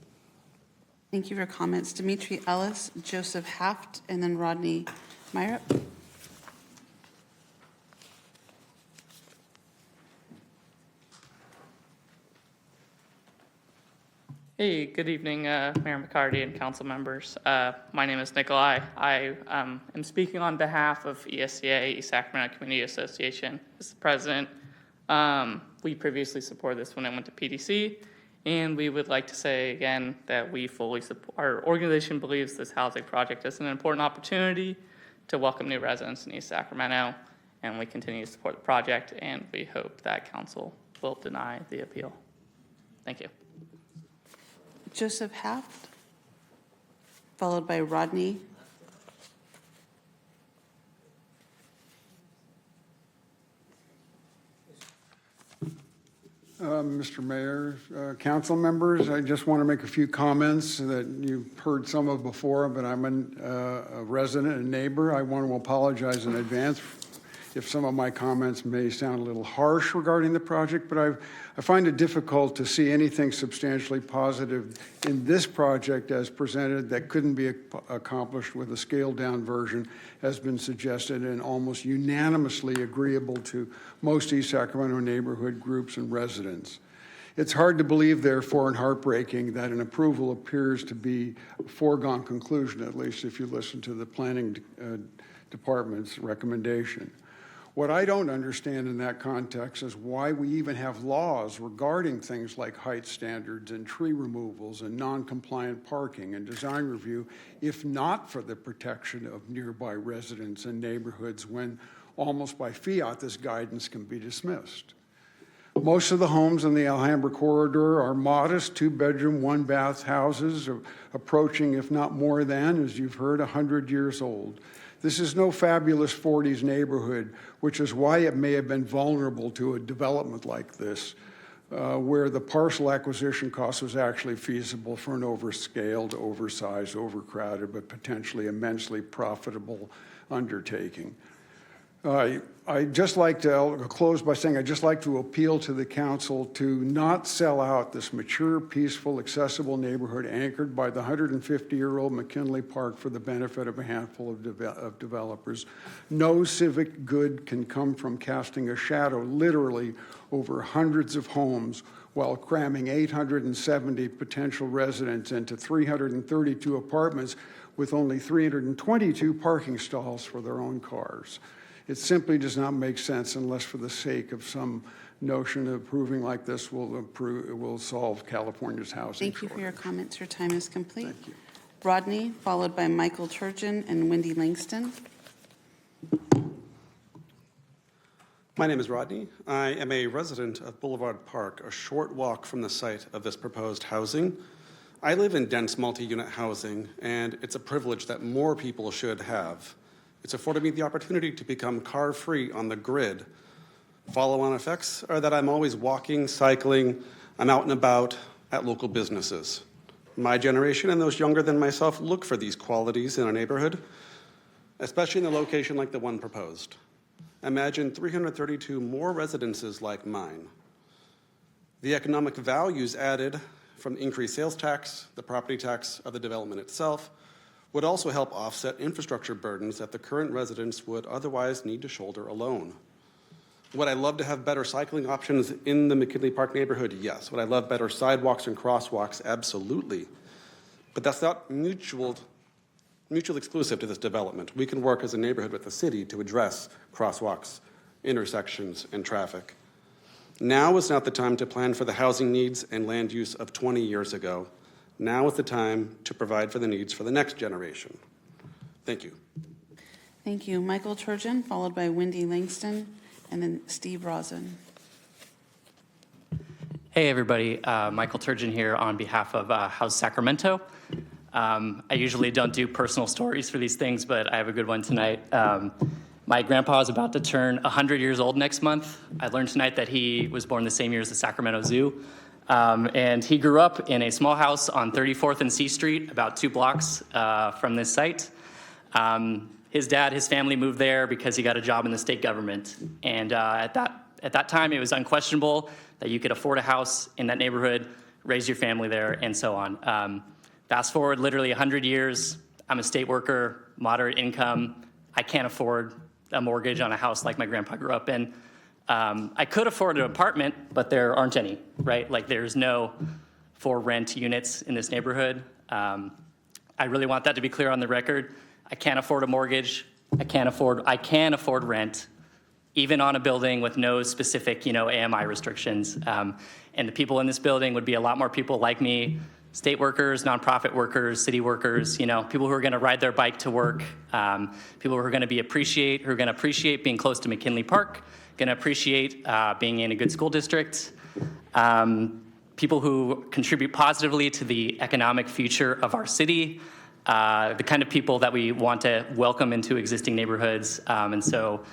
Thank you for your comments. Dimitri Ellis, Joseph Haft, and then Rodney Myrup. Hey, good evening, Mayor McCarty and council members. My name is Nikolai. I am speaking on behalf of ESCA, East Sacramento Community Association, as the president. We previously supported this when I went to PDC, and we would like to say again that we fully support, our organization believes this housing project is an important opportunity to welcome new residents in East Sacramento, and we continue to support the project, and we hope that council will deny the appeal. Thank you. Joseph Haft, followed by Rodney. Mr. Mayor, council members, I just want to make a few comments that you've heard some of before, but I'm a resident and neighbor. I want to apologize in advance if some of my comments may sound a little harsh regarding the project, but I find it difficult to see anything substantially positive in this project as presented that couldn't be accomplished with a scaled-down version, has been suggested and almost unanimously agreeable to most East Sacramento neighborhood groups and residents. It's hard to believe, therefore, and heartbreaking that an approval appears to be a foregone conclusion, at least if you listen to the planning department's recommendation. What I don't understand in that context is why we even have laws regarding things like height standards and tree removals and non-compliant parking and design review, if not for the protection of nearby residents and neighborhoods, when almost by fiat this guidance can be dismissed. Most of the homes in the Alhambra corridor are modest 2-bedroom, 1-bath houses approaching, if not more than, as you've heard, 100 years old. This is no fabulous 40s neighborhood, which is why it may have been vulnerable to a development like this, where the parcel acquisition cost was actually feasible for an overscaled, oversized, overcrowded, but potentially immensely profitable undertaking. I'd just like to close by saying I'd just like to appeal to the council to not sell out this mature, peaceful, accessible neighborhood anchored by the 150-year-old McKinley Park for the benefit of a handful of developers. No civic good can come from casting a shadow literally over hundreds of homes while cramming 870 potential residents into 332 apartments with only 322 parking stalls for their own cars. It simply does not make sense unless for the sake of some notion of approving like this will solve California's housing Thank you shortage. for your comments. Your time is complete. Thank you. Rodney, followed by Michael Turgeon and Wendy Langston. My name is Rodney. I am a resident of Boulevard Park, a short walk from the site of this proposed housing. I live in dense multi-unit housing, and it's a privilege that more people should have. It's afforded me the opportunity to become car-free on the grid. Follow-on effects are that I'm always walking, cycling, I'm out and about at local businesses. My generation and those younger than myself look for these qualities in a neighborhood, especially in a location like the one proposed. Imagine 332 more residences like mine. The economic values added from increased sales tax, the property tax of the development itself, would also help offset infrastructure burdens that the current residents would otherwise need to shoulder alone. Would I love to have better cycling options in the McKinley Park neighborhood? Yes. Would I love better sidewalks and crosswalks? Absolutely. But that's not mutually exclusive to this development. We can work as a neighborhood with the city to address crosswalks, intersections, and traffic. Now is not the time to plan for the housing needs and land use of 20 years ago. Now is the time to provide for the needs for the next generation. Thank you. Thank you. Michael Turgeon, followed by Wendy Langston, and then Steve Rosen. Hey, everybody. Michael Turgeon here on behalf of House Sacramento. I usually don't do personal stories for these things, but I have a good one tonight. My grandpa is about to turn 100 years old next month. I learned tonight that he was born the same year as the Sacramento Zoo. And he grew up in a small house on 34th and C Street, about 2 blocks from this site. His dad, his family moved there because he got a job in the state government. And at that time, it was unquestionable that you could afford a house in that neighborhood, raise your family there, and so on. Fast forward literally 100 years, I'm a state worker, moderate income. I can't afford a mortgage on a house like my grandpa grew up in. I could afford an apartment, but there aren't any, right? Like there's no for rent units in this neighborhood. I really want that to be clear on the record. I can't afford a mortgage. I can afford rent, even on a building with no specific, AMI restrictions. And the people in this building would be a lot more people like me state workers, nonprofit workers, city workers, people who are going to ride their bike to work, people who are going to appreciate being close to McKinley Park, going to appreciate being in a good school district, people who contribute positively to the economic future of our city, the kind of people that we want to welcome into existing neighborhoods. And so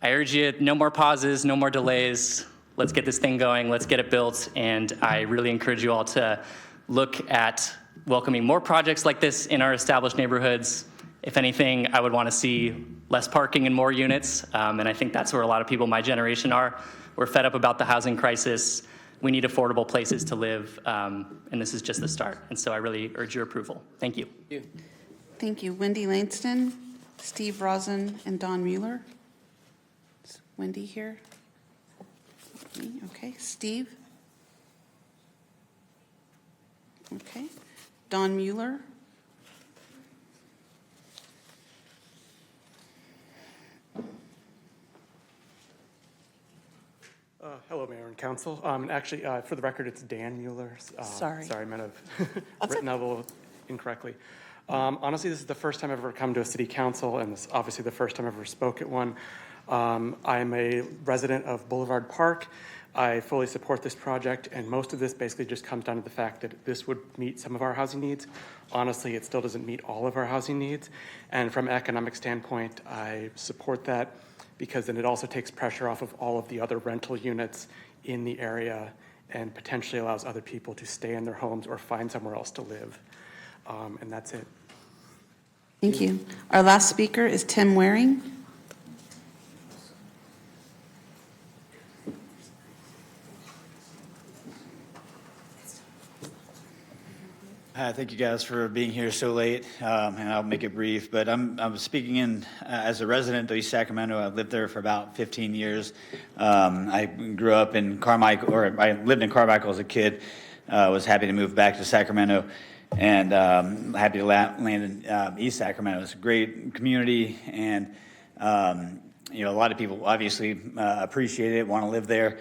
I urge you, no more pauses, no more delays. Let's get this thing going. Let's get it built. And I really encourage you all to look at welcoming more projects like this in our established neighborhoods. If anything, I would want to see less parking and more units. And I think that's where a lot of people my generation are. We're fed up about the housing crisis. We need affordable places to live. And this is just the start. And so I really urge your approval. Thank you. Thank you. Wendy Langston, Steve Rosen, and Don Mueller. Is Wendy here? Okay. Steve? Okay. Don Mueller? Hello, Mayor and Council. Actually, for the record, it's Dan Mueller. Sorry. Sorry, I might have written that a little incorrectly. Honestly, this is the first time I've ever come to a city council, and this is obviously the first time I've ever spoke at one. I'm a resident of Boulevard Park. I fully support this project, and most of this basically just comes down to the fact that this would meet some of our housing needs. Honestly, it still doesn't meet all of our housing needs, and from an economic standpoint, I support that because then it also takes pressure off of all of the other rental units in the area and potentially allows other people to stay in their homes or find somewhere else to live. And that's it. Thank you. Our last speaker is Tim Waring. Thank you guys for being here so late, and I'll make it brief. But I'm speaking in as a resident of East Sacramento. I've lived there for about 15 years. I grew up in Carmichael, or I lived in Carmichael as a kid. Was happy to move back to Sacramento, and happy to land in East Sacramento. It's a great community, and a lot of people obviously appreciate it, want to live there,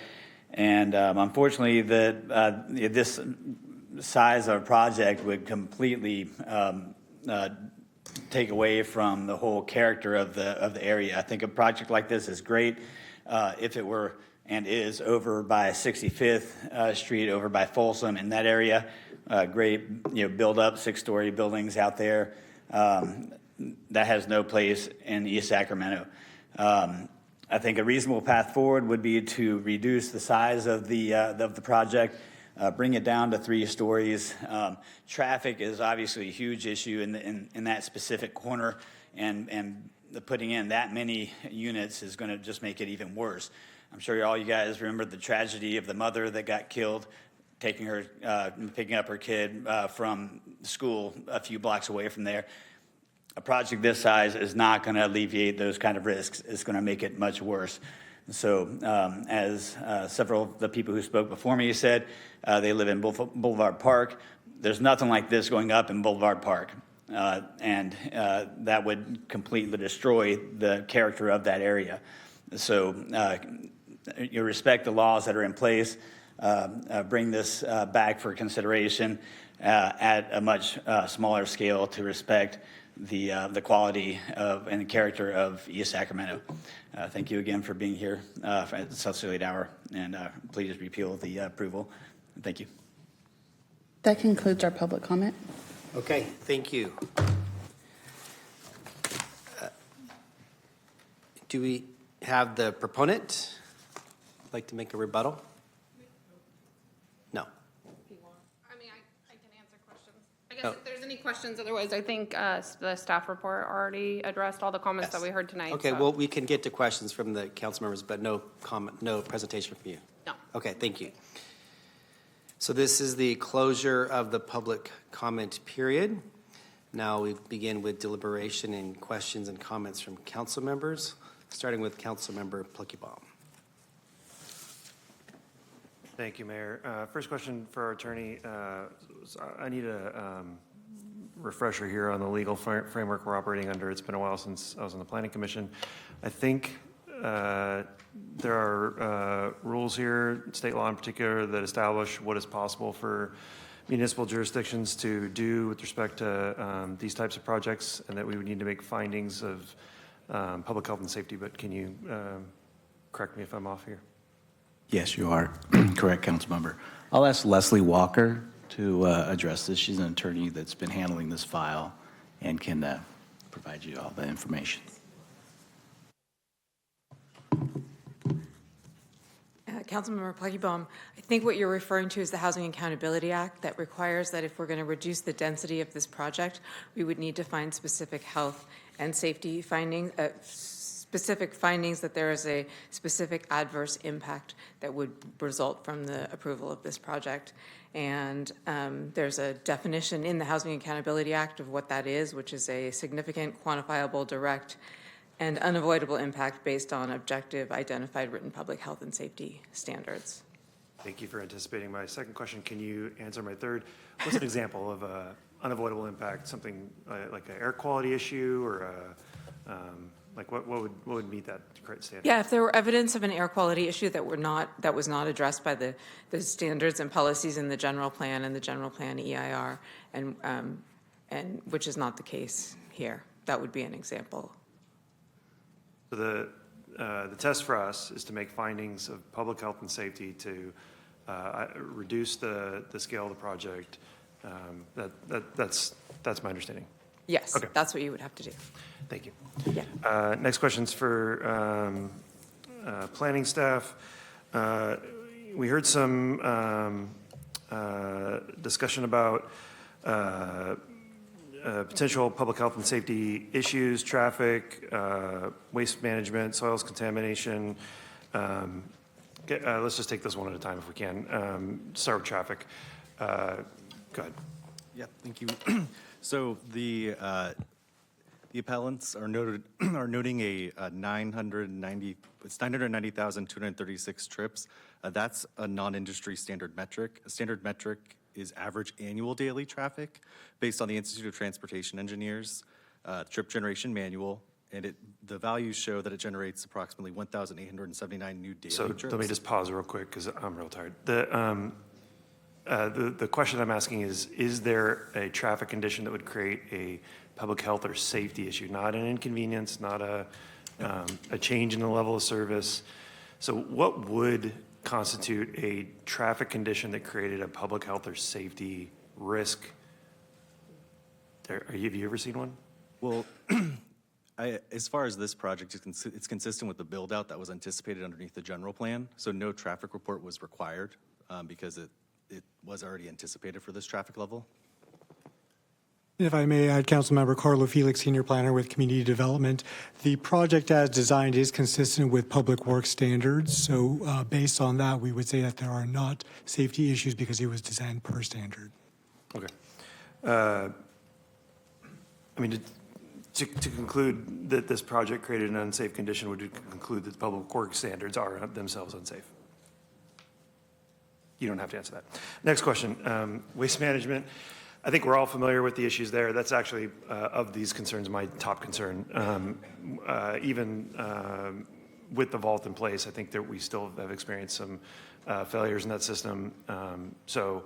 and unfortunately, this size of a project would completely take away from the whole character of the area. I think a project like this is great if it were and is over by 65th Street, over by Folsom in that area. Great, build up 6-story buildings out there. That has no place in East Sacramento. I think a reasonable path forward would be to reduce the size of the project. Bring it down to 3 stories. Traffic is obviously a huge issue in that specific corner, and putting in that many units is going to just make it even worse. I'm sure all you guys remember the tragedy of the mother that got killed, picking up her kid from school a few blocks away from there. A project this size is not going to alleviate those kind of risks. It's going to make it much worse. So as several of the people who spoke before me said, they live in Boulevard Park. There's nothing like this going up in Boulevard Park. And that would completely destroy the character of that area. So you respect the laws that are in place, bring this back for consideration at a much smaller scale to respect the quality of and the character of East Sacramento. Thank you again for being here at such a late hour, and please repeal the approval. Thank you. That concludes our public comment. Okay, thank you. Do we have the proponent like to make a rebuttal? No. I mean, I can answer questions. I guess if there's any questions, otherwise I think the staff report already addressed all the comments that we heard tonight. Okay, so. well, we can get to questions from the council members, but no comment, no presentation from you. No. Okay, thank you. So this is the closure of the public comment period. Now we begin with deliberation and questions and comments from council members, starting with Council Member Pluckybaum. Thank you, Mayor. First question for our attorney. I need a refresher here on the legal framework we're operating under. It's been a while since I was on the Planning Commission. I think there are rules here, state law in particular, that establish what is possible for municipal jurisdictions to do with respect to these types of projects, and that we would need to make findings of public health and safety, but can you correct me if I'm off here? Yes, you are correct, Councilmember. I'll ask Leslie Walker to address this. She's an attorney that's been handling this file and can provide you all the information. Councilmember Pluckybaum, I think what you're referring to is the Housing Accountability Act that requires that if we're going to reduce the density of this project, we would need to find specific health and safety findings, specific findings that there is a specific adverse impact that would result from the approval of this project. And there's a definition in the Housing Accountability Act of what that is, which is a significant, quantifiable, direct, and unavoidable impact based on objective, identified, written public health and safety standards. Thank you for anticipating my second question. Can you answer my third? What's an example of a unavoidable impact? Something like an air quality issue, or like what would meet that standard? Yeah, if there were evidence of an air quality issue that was not addressed by the standards and policies in the general plan and the general plan EIR, and which is not the case here, that would be an example. So the test for us is to make findings of public health and safety to reduce the scale of the project. That's my understanding. Yes, okay. That's what you would have to do. Thank you. Yeah. Next question's for planning staff. We heard some discussion about potential public health and safety issues, traffic, waste management, soils contamination. Let's just take this one at a time if we can. Start with traffic. Go ahead. Yeah, thank you. So the appellants are noting a 990,236 trips. That's a non-industry standard metric. A standard metric is average annual daily traffic based on the Institute of Transportation Engineers trip generation manual, and the values show that it generates approximately 1,879 new daily trips. So let me just pause real quick because I'm real tired. The question I'm asking is there a traffic condition that would create a public health or safety issue, not an inconvenience, not a change in the level of service? So what would constitute a traffic condition that created a public health or safety risk? Have you ever seen one? Well, as far as this project, it's consistent with the build-out that was anticipated underneath the general plan. So no traffic report was required because it was already anticipated for this traffic level. If I may add, Councilmember Carlo Felix, Senior Planner with Community Development. The project as designed is consistent with public works standards. So based on that, we would say that there are not safety issues because it was designed per standard. Okay. I mean, to conclude that this project created an unsafe condition would conclude that the public works standards are themselves unsafe. You don't have to answer that. Next question, waste management. I think we're all familiar with the issues there. That's actually, of these concerns, my top concern. Even with the vault in place, I think that we still have experienced some failures in that system. So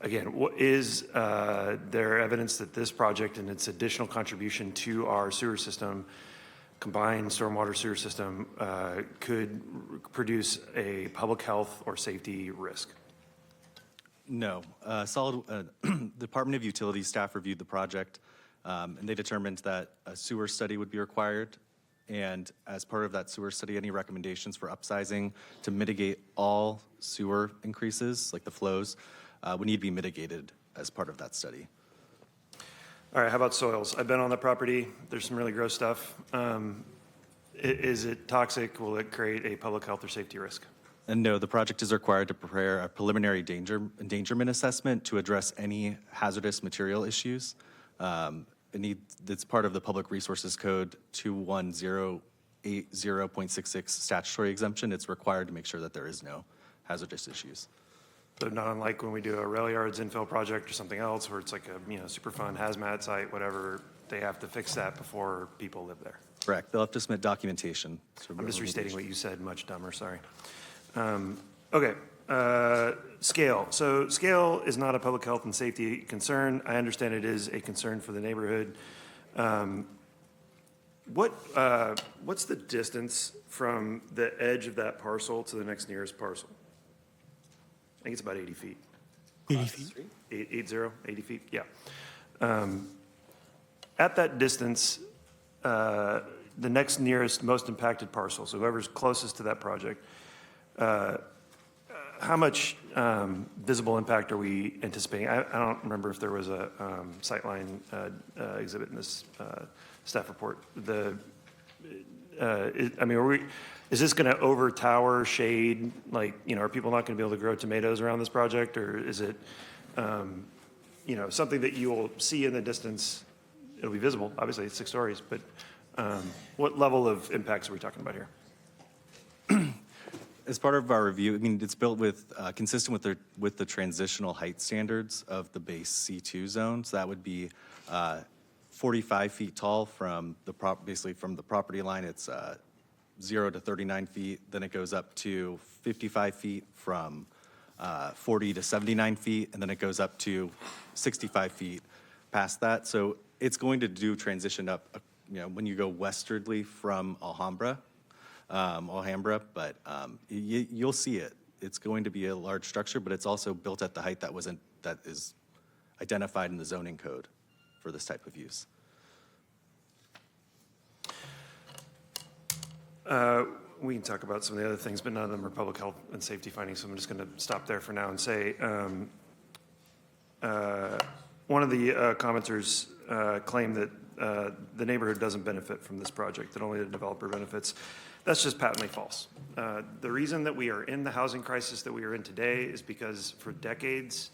again, is there evidence that this project and its additional contribution to our sewer system, combined stormwater sewer system, could produce a public health or safety risk? No. Department of Utilities staff reviewed the project, and they determined that a sewer study would be required. And as part of that sewer study, any recommendations for upsizing to mitigate all sewer increases, like the flows, would need to be mitigated as part of that study. All right, how about soils? I've been on the property. There's some really gross stuff. Is it toxic? Will it create a public health or safety risk? And no, the project is required to prepare a preliminary endangerment assessment to address any hazardous material issues. It's part of the Public Resources Code 21080.66 statutory exemption. It's required to make sure that there is no hazardous issues. So not unlike when we do a rail yards infill project or something else where it's like a super fun hazmat site, whatever, they have to fix that before people live there. Correct. They'll have to submit documentation. I'm just restating what you said, much dumber, sorry. Okay, Scale. So scale is not a public health and safety concern. I understand it is a concern for the neighborhood. What's the distance from the edge of that parcel to the next nearest parcel? I think it's about 80 feet. 80 feet. 80 feet, yeah. At that distance, the next nearest most impacted parcel, so whoever's closest to that project, how much visible impact are we anticipating? I don't remember if there was a sightline exhibit in this staff report. Is this going to overtower shade? Like, are people not going to be able to grow tomatoes around this project, or is it, something that you will see in the distance? It'll be visible. Obviously, it's 6 stories, but what level of impacts are we talking about here? As part of our review, it's built with, consistent with the transitional height standards of the base C2 zone. So that would be 45 feet tall from basically from the property line. It's 0 to 39 feet. Then it goes up to 55 feet from 40 to 79 feet, and then it goes up to 65 feet past that. So it's going to do transition up, when you go westwardly from Alhambra, but you'll see it. It's going to be a large structure, but it's also built at the height that is identified in the zoning code for this type of use. We can talk about some of the other things, but none of them are public health and safety findings, so I'm just going to stop there for now and say, one of the commenters claimed that the neighborhood doesn't benefit from this project, that only the developer benefits. That's just patently false. The reason that we are in the housing crisis that we are in today is because for decades,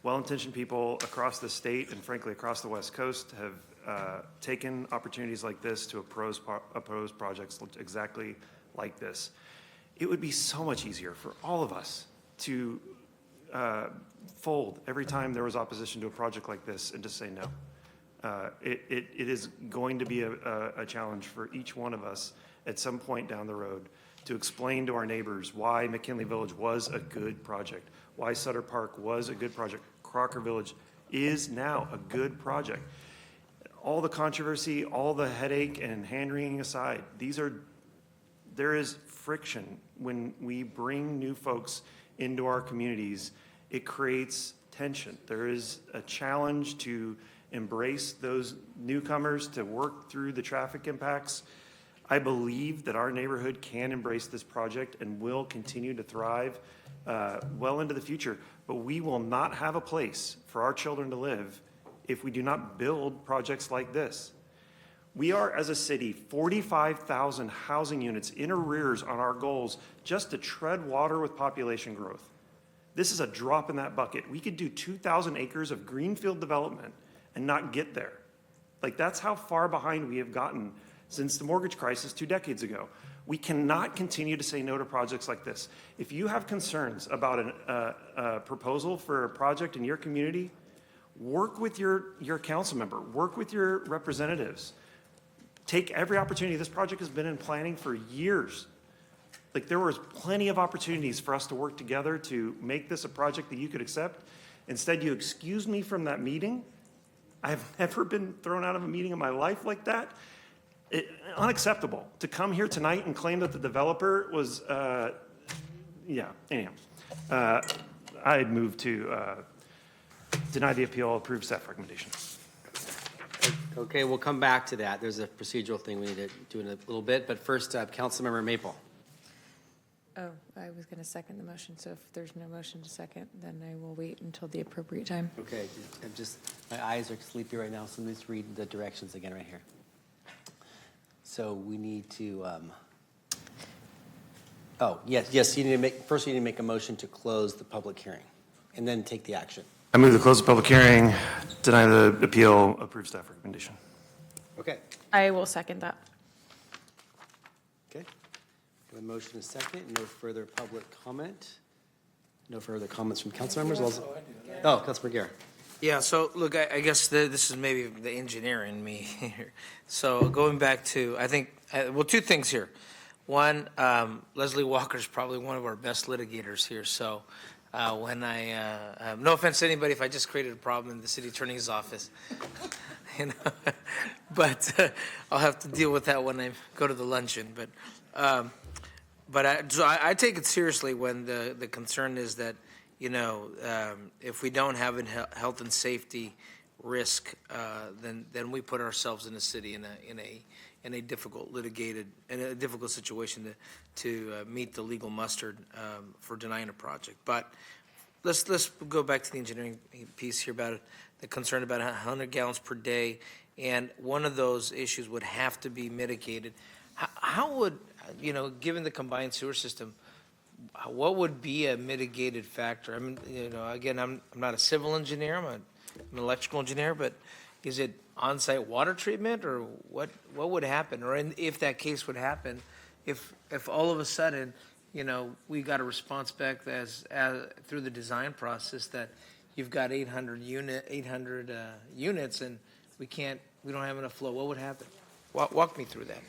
well-intentioned people across the state and frankly across the West Coast have taken opportunities like this to oppose projects exactly like this. It would be so much easier for all of us to fold every time there was opposition to a project like this and just say no. It is going to be a challenge for each one of us at some point down the road to explain to our neighbors why McKinley Village was a good project, why Sutter Park was a good project. Crocker Village is now a good project. All the controversy, all the headache and hand-wringing aside, there is friction when we bring new folks into our communities. It creates tension. There is a challenge to embrace those newcomers, to work through the traffic impacts. I believe that our neighborhood can embrace this project and will continue to thrive well into the future, but we will not have a place for our children to live if we do not build projects like this. We are, as a city, 45,000 housing units in arrears on our goals just to tread water with population growth. This is a drop in that bucket. We could do 2,000 acres of greenfield development and not get there. Like, that's how far behind we have gotten since the mortgage crisis 2 decades ago. We cannot continue to say no to projects like this. If you have concerns about a proposal for a project in your community, work with your council member, work with your representatives. Take every opportunity. This project has been in planning for years. Like, there was plenty of opportunities for us to work together to make this a project that you could accept. Instead, you excused me from that meeting. I've never been thrown out of a meeting in my life like that. Unacceptable to come here tonight and claim that the developer was, anyhow. I'd move to deny the appeal, approve staff recommendation. Okay, we'll come back to that. There's a procedural thing we need to do in a little bit, but first, Councilmember Maple. Oh, I was going to second the motion, so if there's no motion to second, then I will wait until the appropriate time. Okay, my eyes are sleepy right now, so let me just read the directions again right here. So we need to, yes, you need to make a motion to close the public hearing and then take the action. I move to close the public hearing, deny the appeal, approve staff recommendation. Okay. I will second that. Okay. The motion is second. No further public comment. No further comments from council members. Oh, Councilor Guerra. Yeah, so look, I guess this is maybe the engineer in me here. So going back to, I think, 2 things here. One, Leslie Walker's probably one of our best litigators here, so when no offense to anybody if I just created a problem in the city attorney's office, you know, but I'll have to deal with that when I go to the luncheon. But I take it seriously when the concern is that, you know, if we don't have a health and safety risk, then we put ourselves in the city in a difficult situation to meet the legal mustard for denying a project. But let's go back to the engineering piece here about the concern about 100 gallons per day, and one of those issues would have to be mitigated. How would, you know, given the combined sewer system, what would be a mitigated factor? I mean, you know, again, I'm not a civil engineer, I'm an electrical engineer, but is it on-site water treatment, or what would happen? Or if that case would happen, if all of a sudden, you know, we got a response back as through the design process that you've got 800 units and we don't have enough flow, what would happen? Walk me through that.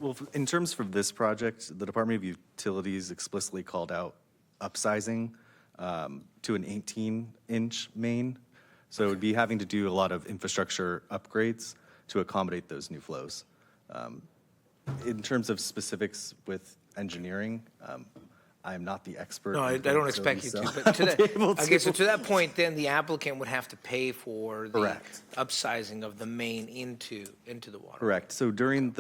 Well, in terms for this project, the Department of Utilities explicitly called out upsizing to an 18-inch main. So it would be having to do a lot of infrastructure upgrades to accommodate those new flows. In terms of specifics with engineering, I'm not the expert. No, I don't expect you to, but to that point, then the applicant would have to pay for the upsizing of the main into the water. Correct. So during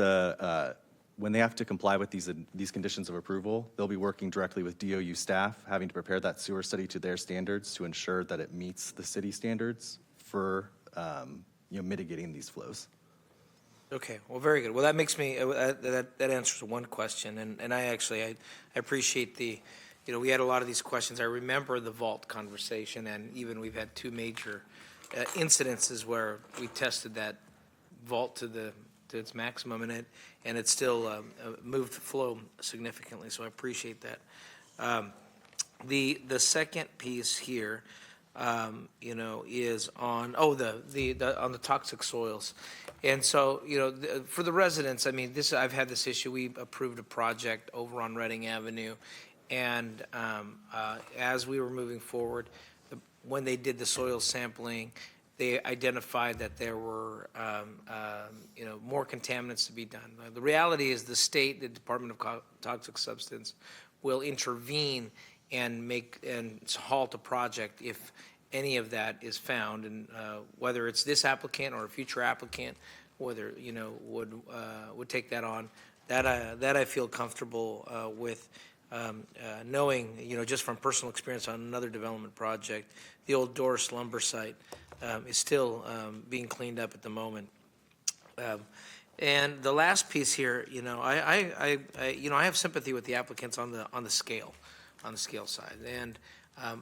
when they have to comply with these conditions of approval, they'll be working directly with DOU staff, having to prepare that sewer study to their standards to ensure that it meets the city standards for mitigating these flows. Okay, well, very good. Well, that makes me, that answers one question, and I appreciate we had a lot of these questions. I remember the vault conversation, and even we've had two major incidences where we tested that vault to its maximum, and it still moved the flow significantly, so I appreciate that. The second piece here, is on on the toxic soils, and so for the residents, I mean, I've had this issue. We approved a project over on Reading Avenue, and as we were moving forward, when they did the soil sampling, they identified that there were more contaminants to be done. The reality is the Department of Toxic Substance will intervene and halt a project if any of that is found, and whether it's this applicant or a future applicant, whether would take that on. That I feel comfortable with, knowing just from personal experience on another development project, the old Doris lumber site is still being cleaned up at the moment. And the last piece here, I have sympathy with the applicants on the scale side, and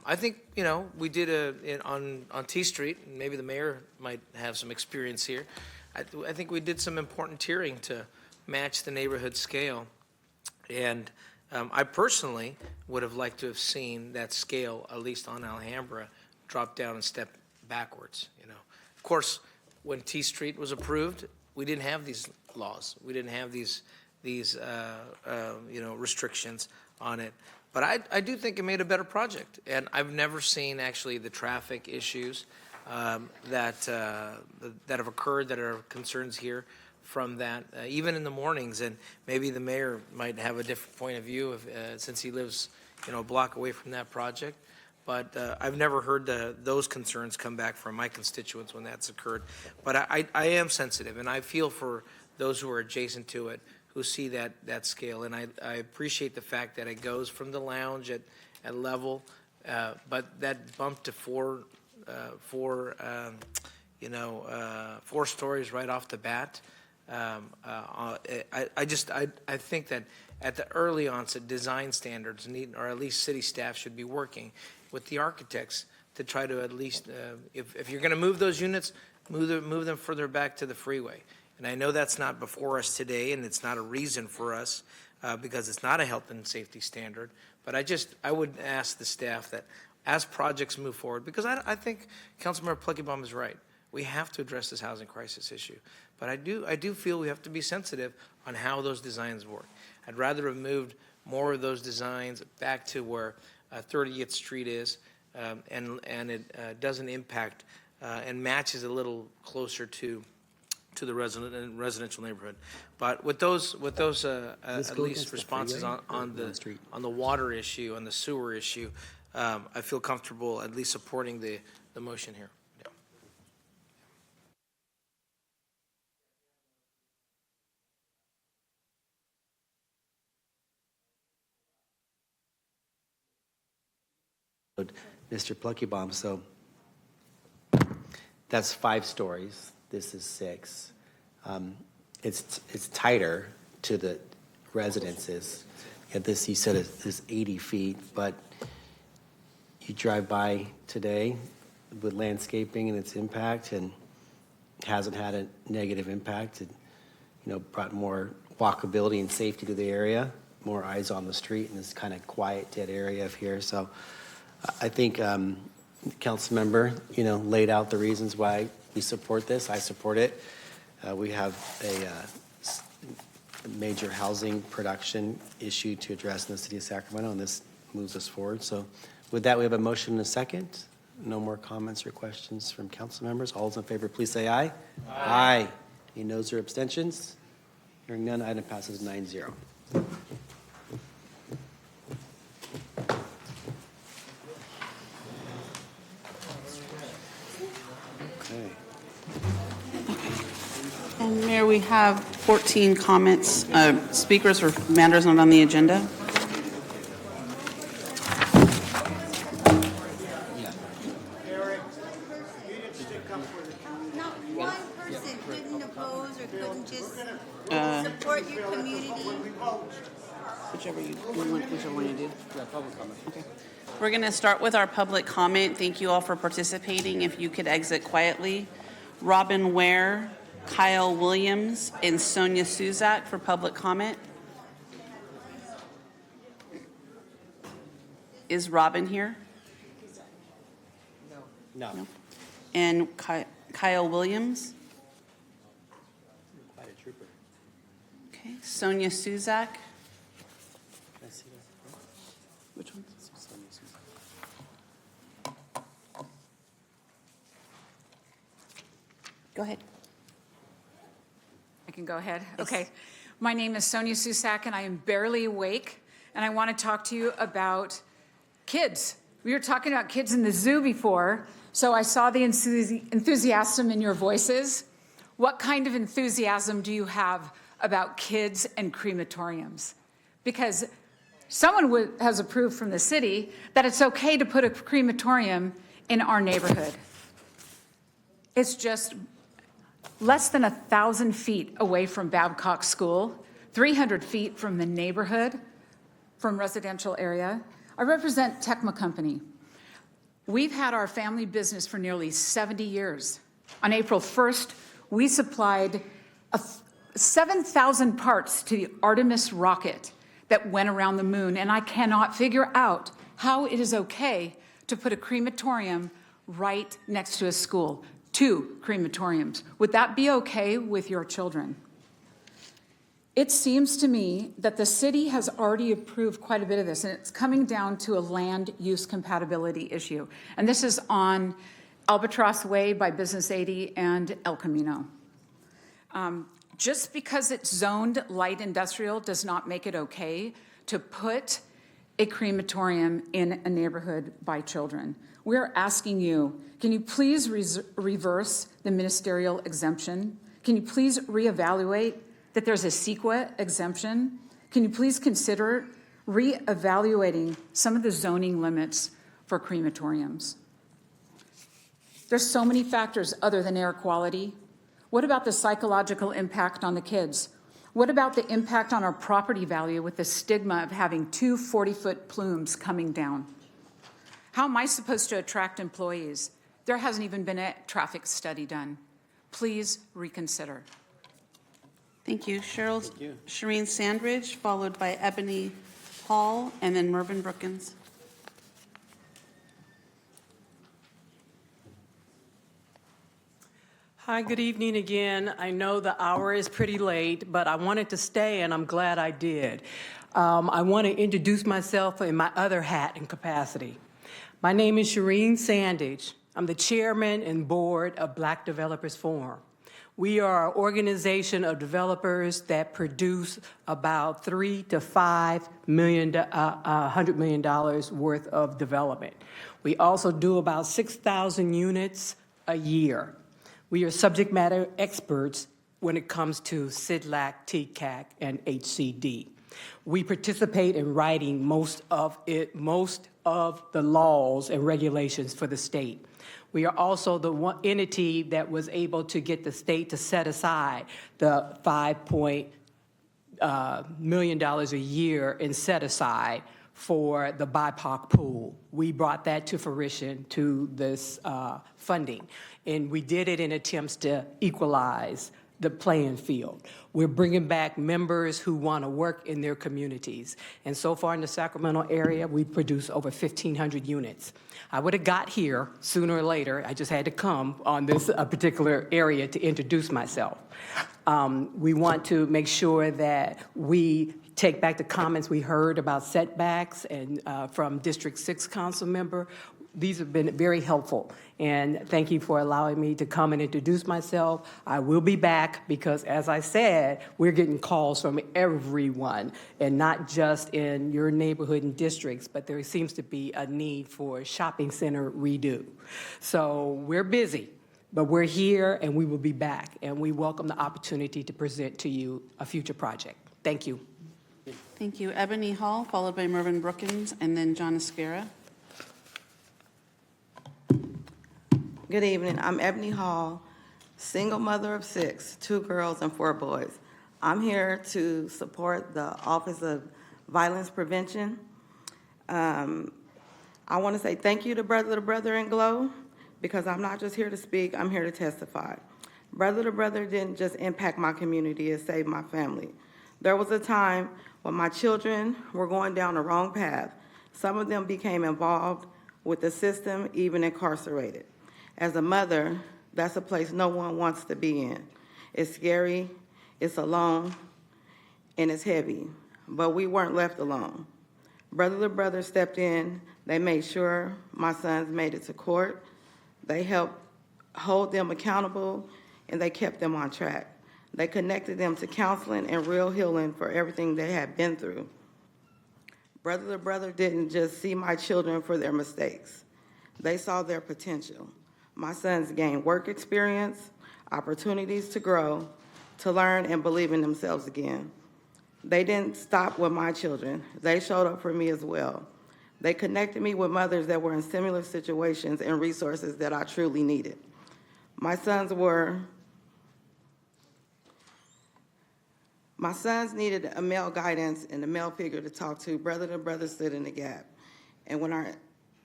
I think we did on T Street, and maybe the mayor might have some experience here. I think we did some important tiering to match the neighborhood scale, and I personally would have liked to have seen that scale, at least on Alhambra, drop down and step backwards. Of course, when T Street was approved, we didn't have these laws. We didn't have these restrictions on it. But I do think it made a better project, and I've never seen actually the traffic issues that have occurred that are concerns here from that, even in the mornings. And maybe the mayor might have a different point of view since he lives a block away from that project. But I've never heard those concerns come back from my constituents when that's occurred. But I am sensitive, and I feel for those who are adjacent to it, who see that scale. And I appreciate the fact that it goes from the lounge at level, but that bump to four stories right off the bat. I think that at the early onset, design standards or at least city staff should be working with the architects to try to at least, if you're going to move those units, move them further back to the freeway. And I know that's not before us today, and it's not a reason for us because it's not a health and safety standard. But I would ask the staff that as projects move forward, because I think Councilmember Pluckybaum is right. We have to address this housing crisis issue. But I do feel we have to be sensitive on how those designs work. I'd rather have moved more of those designs back to where 30th Street is, and it doesn't impact and matches a little closer to the residential neighborhood. But with those at least responses on the water issue, on the sewer issue, I feel comfortable at least supporting the motion here. Mr. Pluckybomb, so that's 5 stories. This is 6. It's tighter to the residences. At this, you said it's 80 feet, but you drive by today with landscaping and its impact, and hasn't had a negative impact. It, brought more walkability and safety to the area, more eyes on the street in this kind of quiet, dead area of here. So I think council member, laid out the reasons why we support this. I support it. We have a major housing production issue to address in the city of Sacramento, and this moves us forward. So with that, we have a motion and a second. No more comments or questions from council members. All those in favor, please say aye. Aye. Any noes or abstentions? Hearing none, item passes 9-0. Okay. And Mayor, we have 14 comments, speakers or matters not on the agenda. Not one person didn't oppose or couldn't just support your community. Whichever one you do. Yeah, public comment. Okay. We're going to start with our public comment. Thank you all for participating. If you could exit quietly. Robin Ware, Kyle Williams, and Sonia Suzak for public comment. Is Robin here? No. And Kyle Williams? Quite a trooper. Okay. Sonia Suzak? Can I see that? Which one? Go ahead. I can go ahead? Okay. My name is Sonia Susak, and I am barely awake, and I want to talk to you about kids. We were talking about kids in the zoo before, so I saw the enthusiasm in your voices. What kind of enthusiasm do you have about kids and crematoriums? Because someone has approved from the city that it's okay to put a crematorium in our neighborhood. It's just less than 1,000 feet away from Babcock School, 300 feet from the neighborhood, from residential area. I represent Tecma Company. We've had our family business for nearly 70 years. On April 1st, we supplied 7,000 parts to the Artemis rocket that went around the moon, and I cannot figure out how it is okay to put a crematorium right next to a school. 2 crematoriums. Would that be okay with your children? It seems to me that the city has already approved quite a bit of this, and it's coming down to a land use compatibility issue. And this is on Albatross Way by Business 80 and El Camino. Just because it's zoned light industrial does not make it okay to put a crematorium in a neighborhood by children. We're asking you, can you please reverse the ministerial exemption? Can you please reevaluate that there's a CEQA exemption? Can you please consider reevaluating some of the zoning limits for crematoriums? There's so many factors other than air quality. What about the psychological impact on the kids? What about the impact on our property value with the stigma of having 2 40-foot plumes coming down? How am I supposed to attract employees? There hasn't even been a traffic study done. Please reconsider. Thank you. Shireen Sandridge, followed by Ebony Hall, and then Mervyn Brookins. Hi, good evening again. I know the hour is pretty late, but I wanted to stay, and I'm glad I did. I want to introduce myself in my other hat and capacity. My name is Shireen Sandage. I'm the chairman and board of Black Developers Forum. We are an organization of developers that produce about $3 to $5 million, $100 million worth of development. We also do about 6,000 units a year. We are subject matter experts when it comes to SIDLAC, TCAC, and HCD. We participate in writing most of the laws and regulations for the state. We are also the one entity that was able to get the state to set aside the $5 million a year in set aside for the BIPOC pool. We brought that to fruition to this funding, and we did it in attempts to equalize the playing field. We're bringing back members who want to work in their communities. And so far in the Sacramento area, we produce over 1,500 units. I would have got here sooner or later. I just had to come on this particular area to introduce myself. We want to make sure that we take back the comments we heard about setbacks and from District 6 council member. These have been very helpful, and thank you for allowing me to come and introduce myself. I will be back because, as I said, we're getting calls from everyone, and not just in your neighborhood and districts, but there seems to be a need for a shopping center redo. So we're busy, but we're here and we will be back, and we welcome the opportunity to present to you a future project. Thank you. Thank you. Ebony Hall, followed by Mervyn Brookins, and then John Esquera. Good evening. I'm Ebony Hall, single mother of 6, 2 girls and 4 boys. I'm here to support the Office of Violence Prevention. I want to say thank you to Brother and Glow, because I'm not just here to speak, I'm here to testify. Brother to Brother didn't just impact my community, it saved my family. There was a time when my children were going down the wrong path. Some of them became involved with the system, even incarcerated. As a mother, that's a place no one wants to be in. It's scary, it's alone, and it's heavy. But we weren't left alone. Brother to Brother stepped in. They made sure my sons made it to court. They helped hold them accountable, and they kept them on track. They connected them to counseling and real healing for everything they had been through. Brother to Brother didn't just see my children for their mistakes. They saw their potential. My sons gained work experience, opportunities to grow, to learn and believe in themselves again. They didn't stop with my children. They showed up for me as well. They connected me with mothers that were in similar situations and resources that I truly needed. My sons needed a male guidance and a male figure to talk to. Brother to Brother stood in the gap. And when our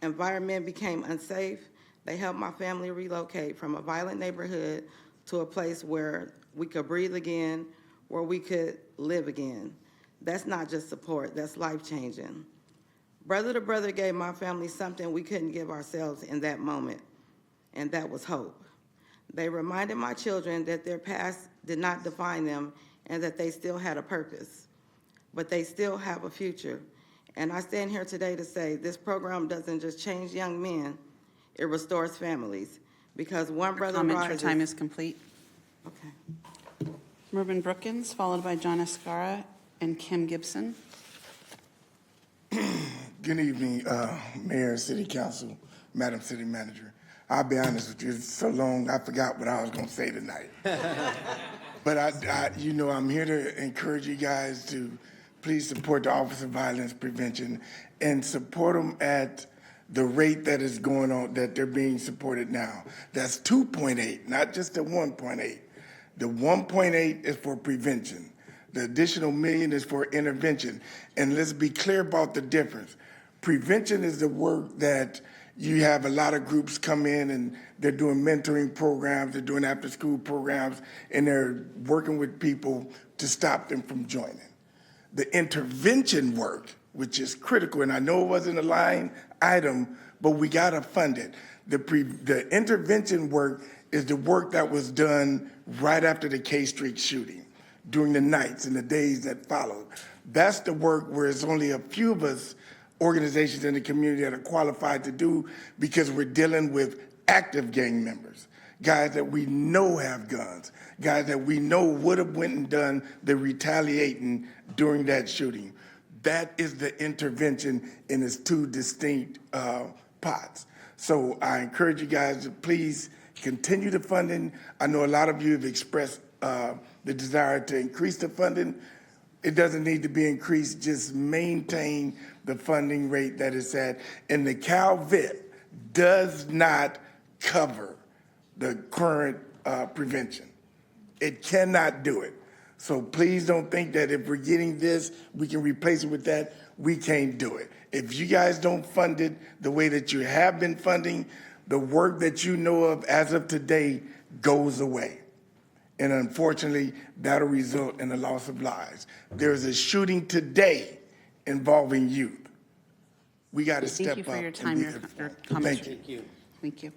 environment became unsafe, they helped my family relocate from a violent neighborhood to a place where we could breathe again, where we could live again. That's not just support, that's life-changing. Brother to Brother gave my family something we couldn't give ourselves in that moment, and that was hope. They reminded my children that their past did not define them and that they still had a purpose, but they still have a future. And I stand here today to say this program doesn't just change young men, it restores families, because one brother Comments, rises. your time is complete. Okay. Mervyn Brookins, followed by John Esquera and Kim Gibson. Good evening, Mayor, City Council, Madam City Manager. I'll be honest with you, it's so long I forgot what I was going to say tonight. But I'm here to encourage you guys to please support the Office of Violence Prevention and support them at the rate that is going on, that they're being supported now. That's 2.8, not just the 1.8. The 1.8 is for prevention. The additional $1 million is for intervention. And let's be clear about the difference. Prevention is the work that you have a lot of groups come in and they're doing mentoring programs, they're doing after-school programs, and they're working with people to stop them from joining. The intervention work, which is critical, and I know it wasn't a line item, but we gotta fund it. The intervention work is the work that was done right after the K Street shooting, during the nights and the days that followed. That's the work where it's only a few of us, organizations in the community, that are qualified to do, because we're dealing with active gang members, guys that we know have guns, guys that we know would have went and done the retaliating during that shooting. That is the intervention in its two distinct pots. So I encourage you guys to please continue the funding. I know a lot of you have expressed the desire to increase the funding. It doesn't need to be increased, just maintain the funding rate that it's at. And the CalVIP does not cover the current prevention. It cannot do it. So please don't think that if we're getting this, we can replace it with that. We can't do it. If you guys don't fund it the way that you have been funding, the work that you know of as of today goes away. And unfortunately, that'll result in the loss of lives. There's a shooting today involving youth. We got to step up. Thank you for your time, your comments. Thank you. Thank you.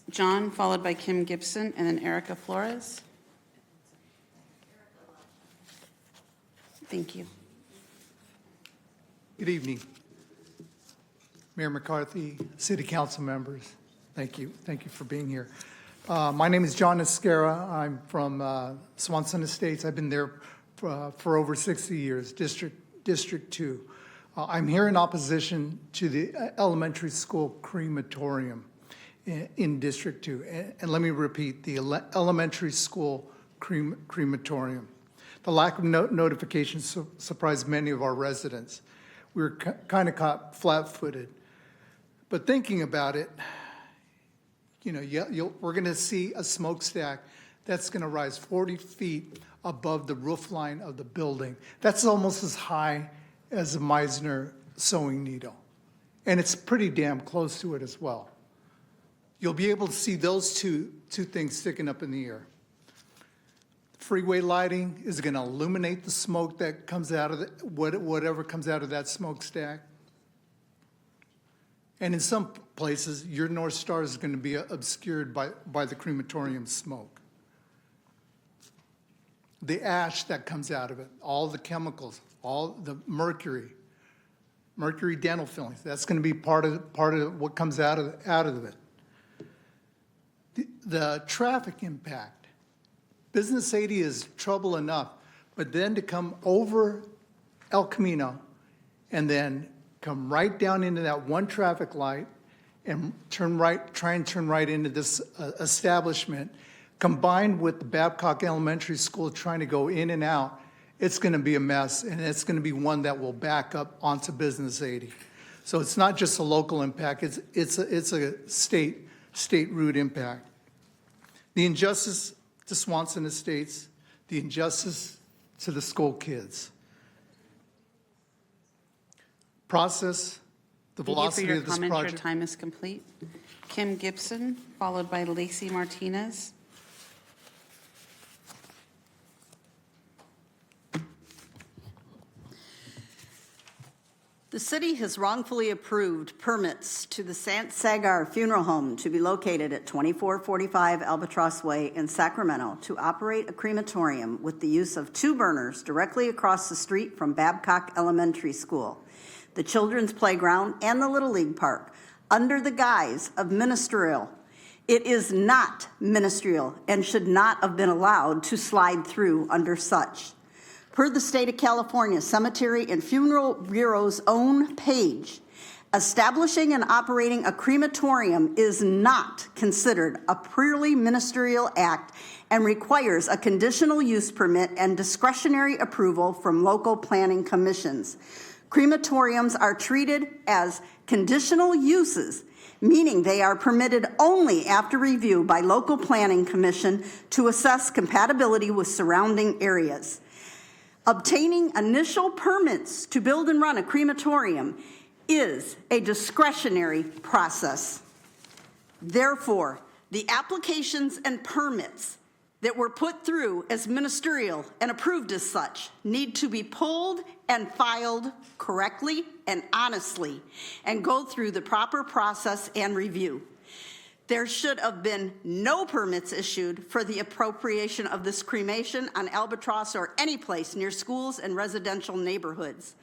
John, followed by Kim Gibson, and then Erica Flores. Thank you. Good evening. Mayor McCarthy, City Council members, thank you. Thank you for being here. My name is John Escara. I'm from Swanson Estates. I've been there for over 60 years, District 2. I'm here in opposition to the elementary school crematorium in District 2. And let me repeat, the elementary school crematorium. The lack of notification surprised many of our residents. We were kind of caught flat-footed. But thinking about it, you know, we're going to see a smokestack that's going to rise 40 feet above the roof line of the building. That's almost as high as a Meisner sewing needle. And it's pretty damn close to it as well. You'll be able to see those two things sticking up in the air. Freeway lighting is going to illuminate the smoke that comes out of whatever comes out of that smokestack. And in some places, your North Star is going to be obscured by the crematorium smoke. The ash that comes out of it, all the chemicals, all the mercury dental fillings, that's going to be part of what comes out of it. The traffic impact. Business 80 is trouble enough, but then to come over El Camino and then come right down into that one traffic light and try and turn right into this establishment, combined with the Babcock Elementary School trying to go in and out, it's going to be a mess, and it's going to be one that will back up onto Business 80. So it's not just a local impact, it's a state route impact. The injustice to Swanson Estates, the injustice to the school kids. Process, the velocity of this Thank you for your comment. project. Your time is complete. Kim Gibson, followed by Lacey Martinez. The city has wrongfully approved permits to the Sant Sagar Funeral Home to be located at 2445 Albatross Way in Sacramento to operate a crematorium with the use of 2 burners directly across the street from Babcock Elementary School, the children's playground, and the Little League Park, under the guise of ministerial. It is not ministerial and should not have been allowed to slide through under such. Per the State of California Cemetery and Funeral Bureau's own page, establishing and operating a crematorium is not considered a purely ministerial act and requires a conditional use permit and discretionary approval from local planning commissions. Crematoriums are treated as conditional uses, meaning they are permitted only after review by local planning commission to assess compatibility with surrounding areas. Obtaining initial permits to build and run a crematorium is a discretionary process. Therefore, the applications and permits that were put through as ministerial and approved as such need to be pulled and filed correctly and honestly and go through the proper process and review. There should have been no permits issued for the appropriation of this cremation on Albatross or any place near schools and residential neighborhoods.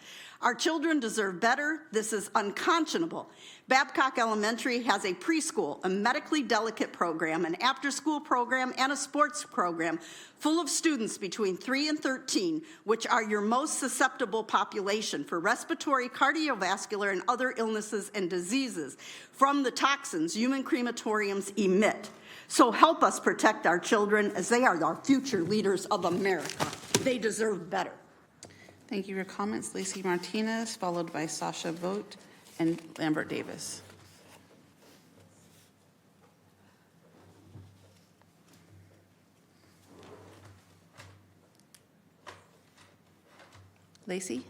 Our children deserve better. This is unconscionable. Babcock Elementary has a preschool, a medically delicate program, an after-school program, and a sports program full of students between 3 and 13, which are your most susceptible population for respiratory, cardiovascular, and other illnesses and diseases from the toxins human crematoriums emit. So help us protect our children, as they are our future leaders of America. They deserve better. Thank you for your comments. Lacey Martinez, followed by Sasha Vogt and Lambert Davis. Lacey?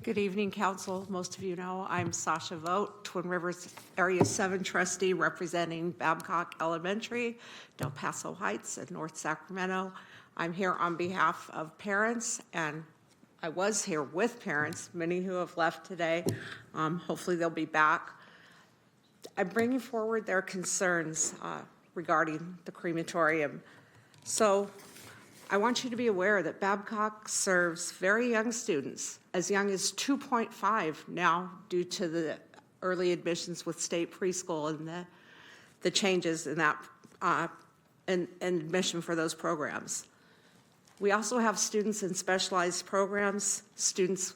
Good evening, Council. Most of you know I'm Sasha Vogt, Twin Rivers Area 7 trustee representing Babcock Elementary, Del Paso Heights, and North Sacramento. I'm here on behalf of parents, and I was here with parents, many who have left today. Hopefully they'll be back. I'm bringing forward their concerns regarding the crematorium. So I want you to be aware that Babcock serves very young students, as young as 2.5 now, due to the early admissions with state preschool and the changes in that and admission for those programs. We also have students in specialized programs, students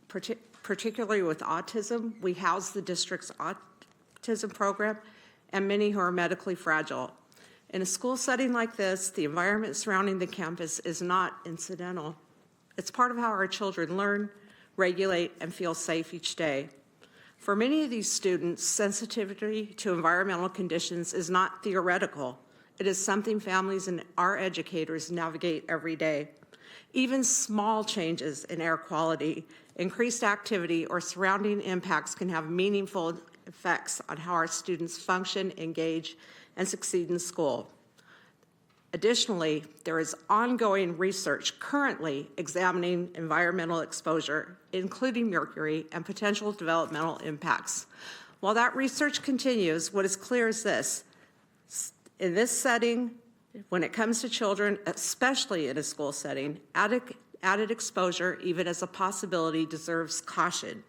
particularly with autism. We house the district's autism program, and many who are medically fragile. In a school setting like this, the environment surrounding the campus is not incidental. It's part of how our children learn, regulate, and feel safe each day. For many of these students, sensitivity to environmental conditions is not theoretical. It is something families and our educators navigate every day. Even small changes in air quality, increased activity, or surrounding impacts can have meaningful effects on how our students function, engage, and succeed in school. Additionally, there is ongoing research currently examining environmental exposure, including mercury, and potential developmental impacts. While that research continues, what is clear is this: in this setting, when it comes to children, especially in a school setting, added exposure, even as a possibility, deserves caution.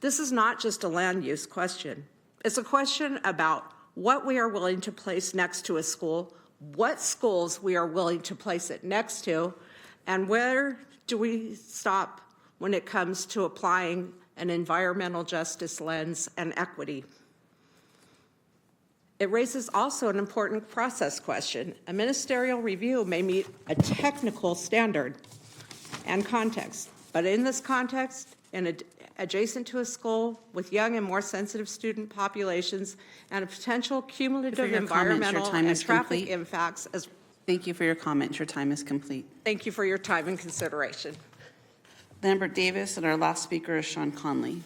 This is not just a land use question. It's a question about what we are willing to place next to a school, what schools we are willing to place it next to, and where do we stop when it comes to applying an environmental justice lens and equity. It raises also an important process question. A ministerial review may meet a technical standard and context, but in this context, adjacent to a school with young and more sensitive student populations and a potential cumulative environmental and traffic impacts. Thank you for your comments. Your time is complete. Thank you for your time and consideration. Lambert Davis, and our last speaker is Sean Conley.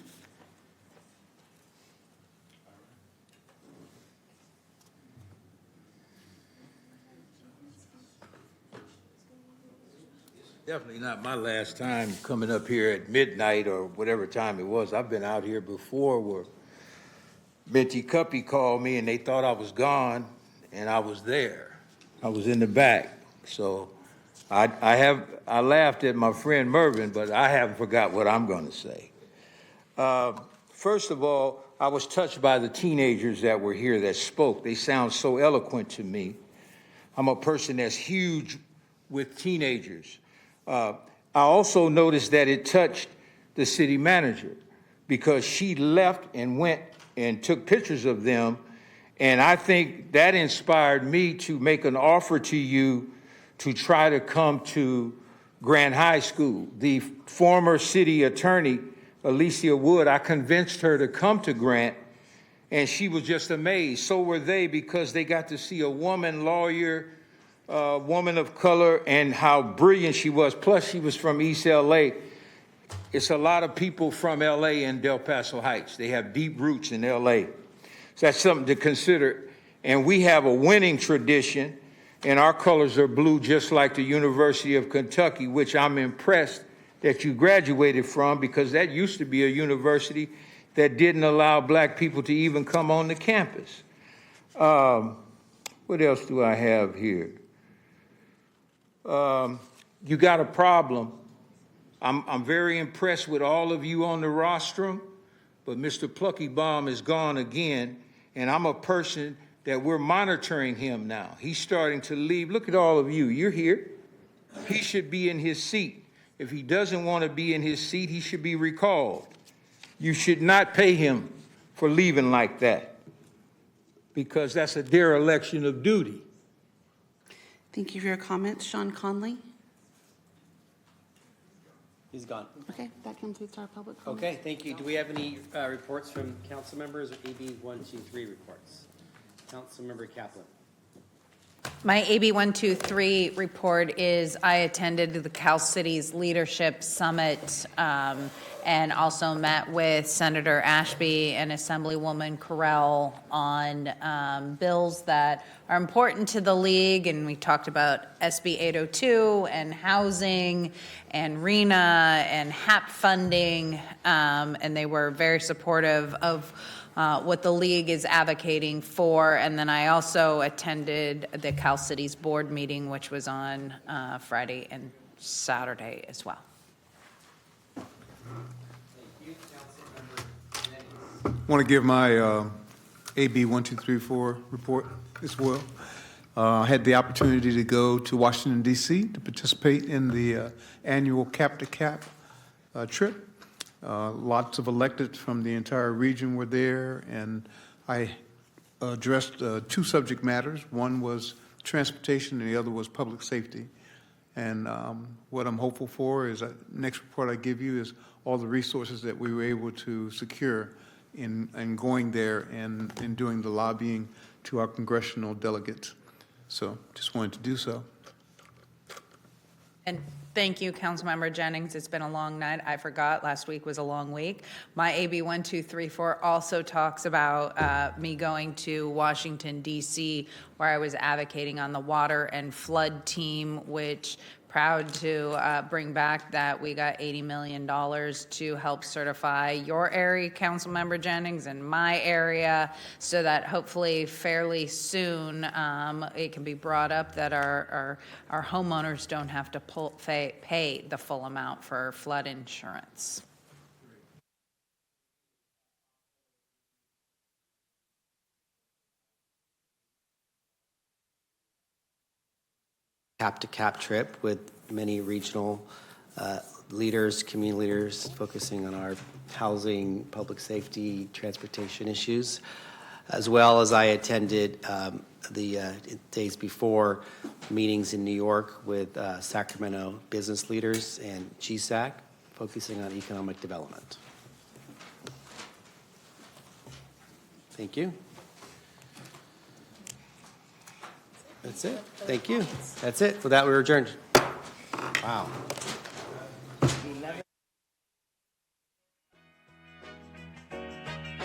Definitely not my last time coming up here at midnight or whatever time it was. I've been out here before where Minty Cuppy called me and they thought I was gone, and I was there. I was in the back. So I laughed at my friend Mervin, but I haven't forgot what I'm going to say. First of all, I was touched by the teenagers that were here that spoke. They sound so eloquent to me. I'm a person that's huge with teenagers. I also noticed that it touched the city manager because she left and went and took pictures of them. And I think that inspired me to make an offer to you to try to come to Grant High School. The former city attorney, Alicia Wood, I convinced her to come to Grant, and she was just amazed. So were they, because they got to see a woman lawyer, woman of color, and how brilliant she was. Plus, she was from East LA. It's a lot of people from LA in Del Paso Heights. They have deep roots in LA. So that's something to consider. And we have a winning tradition, and our colors are blue, just like the University of Kentucky, which I'm impressed that you graduated from, because that used to be a university that didn't allow black people to even come on the campus. What else do I have here? You got a problem. I'm very impressed with all of you on the rostrum, but Mr. Plucky Bomb is gone again, and I'm a person that we're monitoring him now. He's starting to leave. Look at all of you. You're here. He should be in his seat. If he doesn't want to be in his seat, he should be recalled. You should not pay him for leaving like that, because that's a dereliction of duty. Thank you for your comments. Sean Conley? He's gone. Okay, that completes our public comment. Okay, thank you. Do we have any reports from council members, or AB 123 reports? Councilmember Kaplan. My AB 123 report is I attended the Cal Cities Leadership Summit and also met with Senator Ashby and Assemblywoman Carell on bills that are important to the league, and we talked about SB 802 and housing and RENA and HAP funding, and they were very supportive of what the league is advocating for. And then I also attended the Cal Cities board meeting, which was on Friday and Saturday as well. I want to give my AB 1234 report as well. I had the opportunity to go to Washington, D.C. to participate in the annual Cap to Cap trip. Lots of electeds from the entire region were there, and I addressed two subject matters. One was transportation, and the other was public safety. And what I'm hopeful for is next report I give you is all the resources that we were able to secure in going there and doing the lobbying to our congressional delegates. So just wanted to do so. And thank you, Councilmember Jennings. It's been a long night. I forgot last week was a long week. My AB 1234 also talks about me going to Washington, D.C., where I was advocating on the water and flood team, which proud to bring back that we got $80 million to help certify your area, Councilmember Jennings, and my area, so that hopefully fairly soon it can be brought up that our homeowners don't have to pay the full amount for flood insurance. Cap-to-cap trip with many regional leaders, community leaders, focusing on our housing, public safety, transportation issues, as well as I attended the days before meetings in New York with Sacramento business leaders and GSAC, focusing on economic development. Thank you. That's it. Thank you. That's it. With that, we're adjourned. Wow.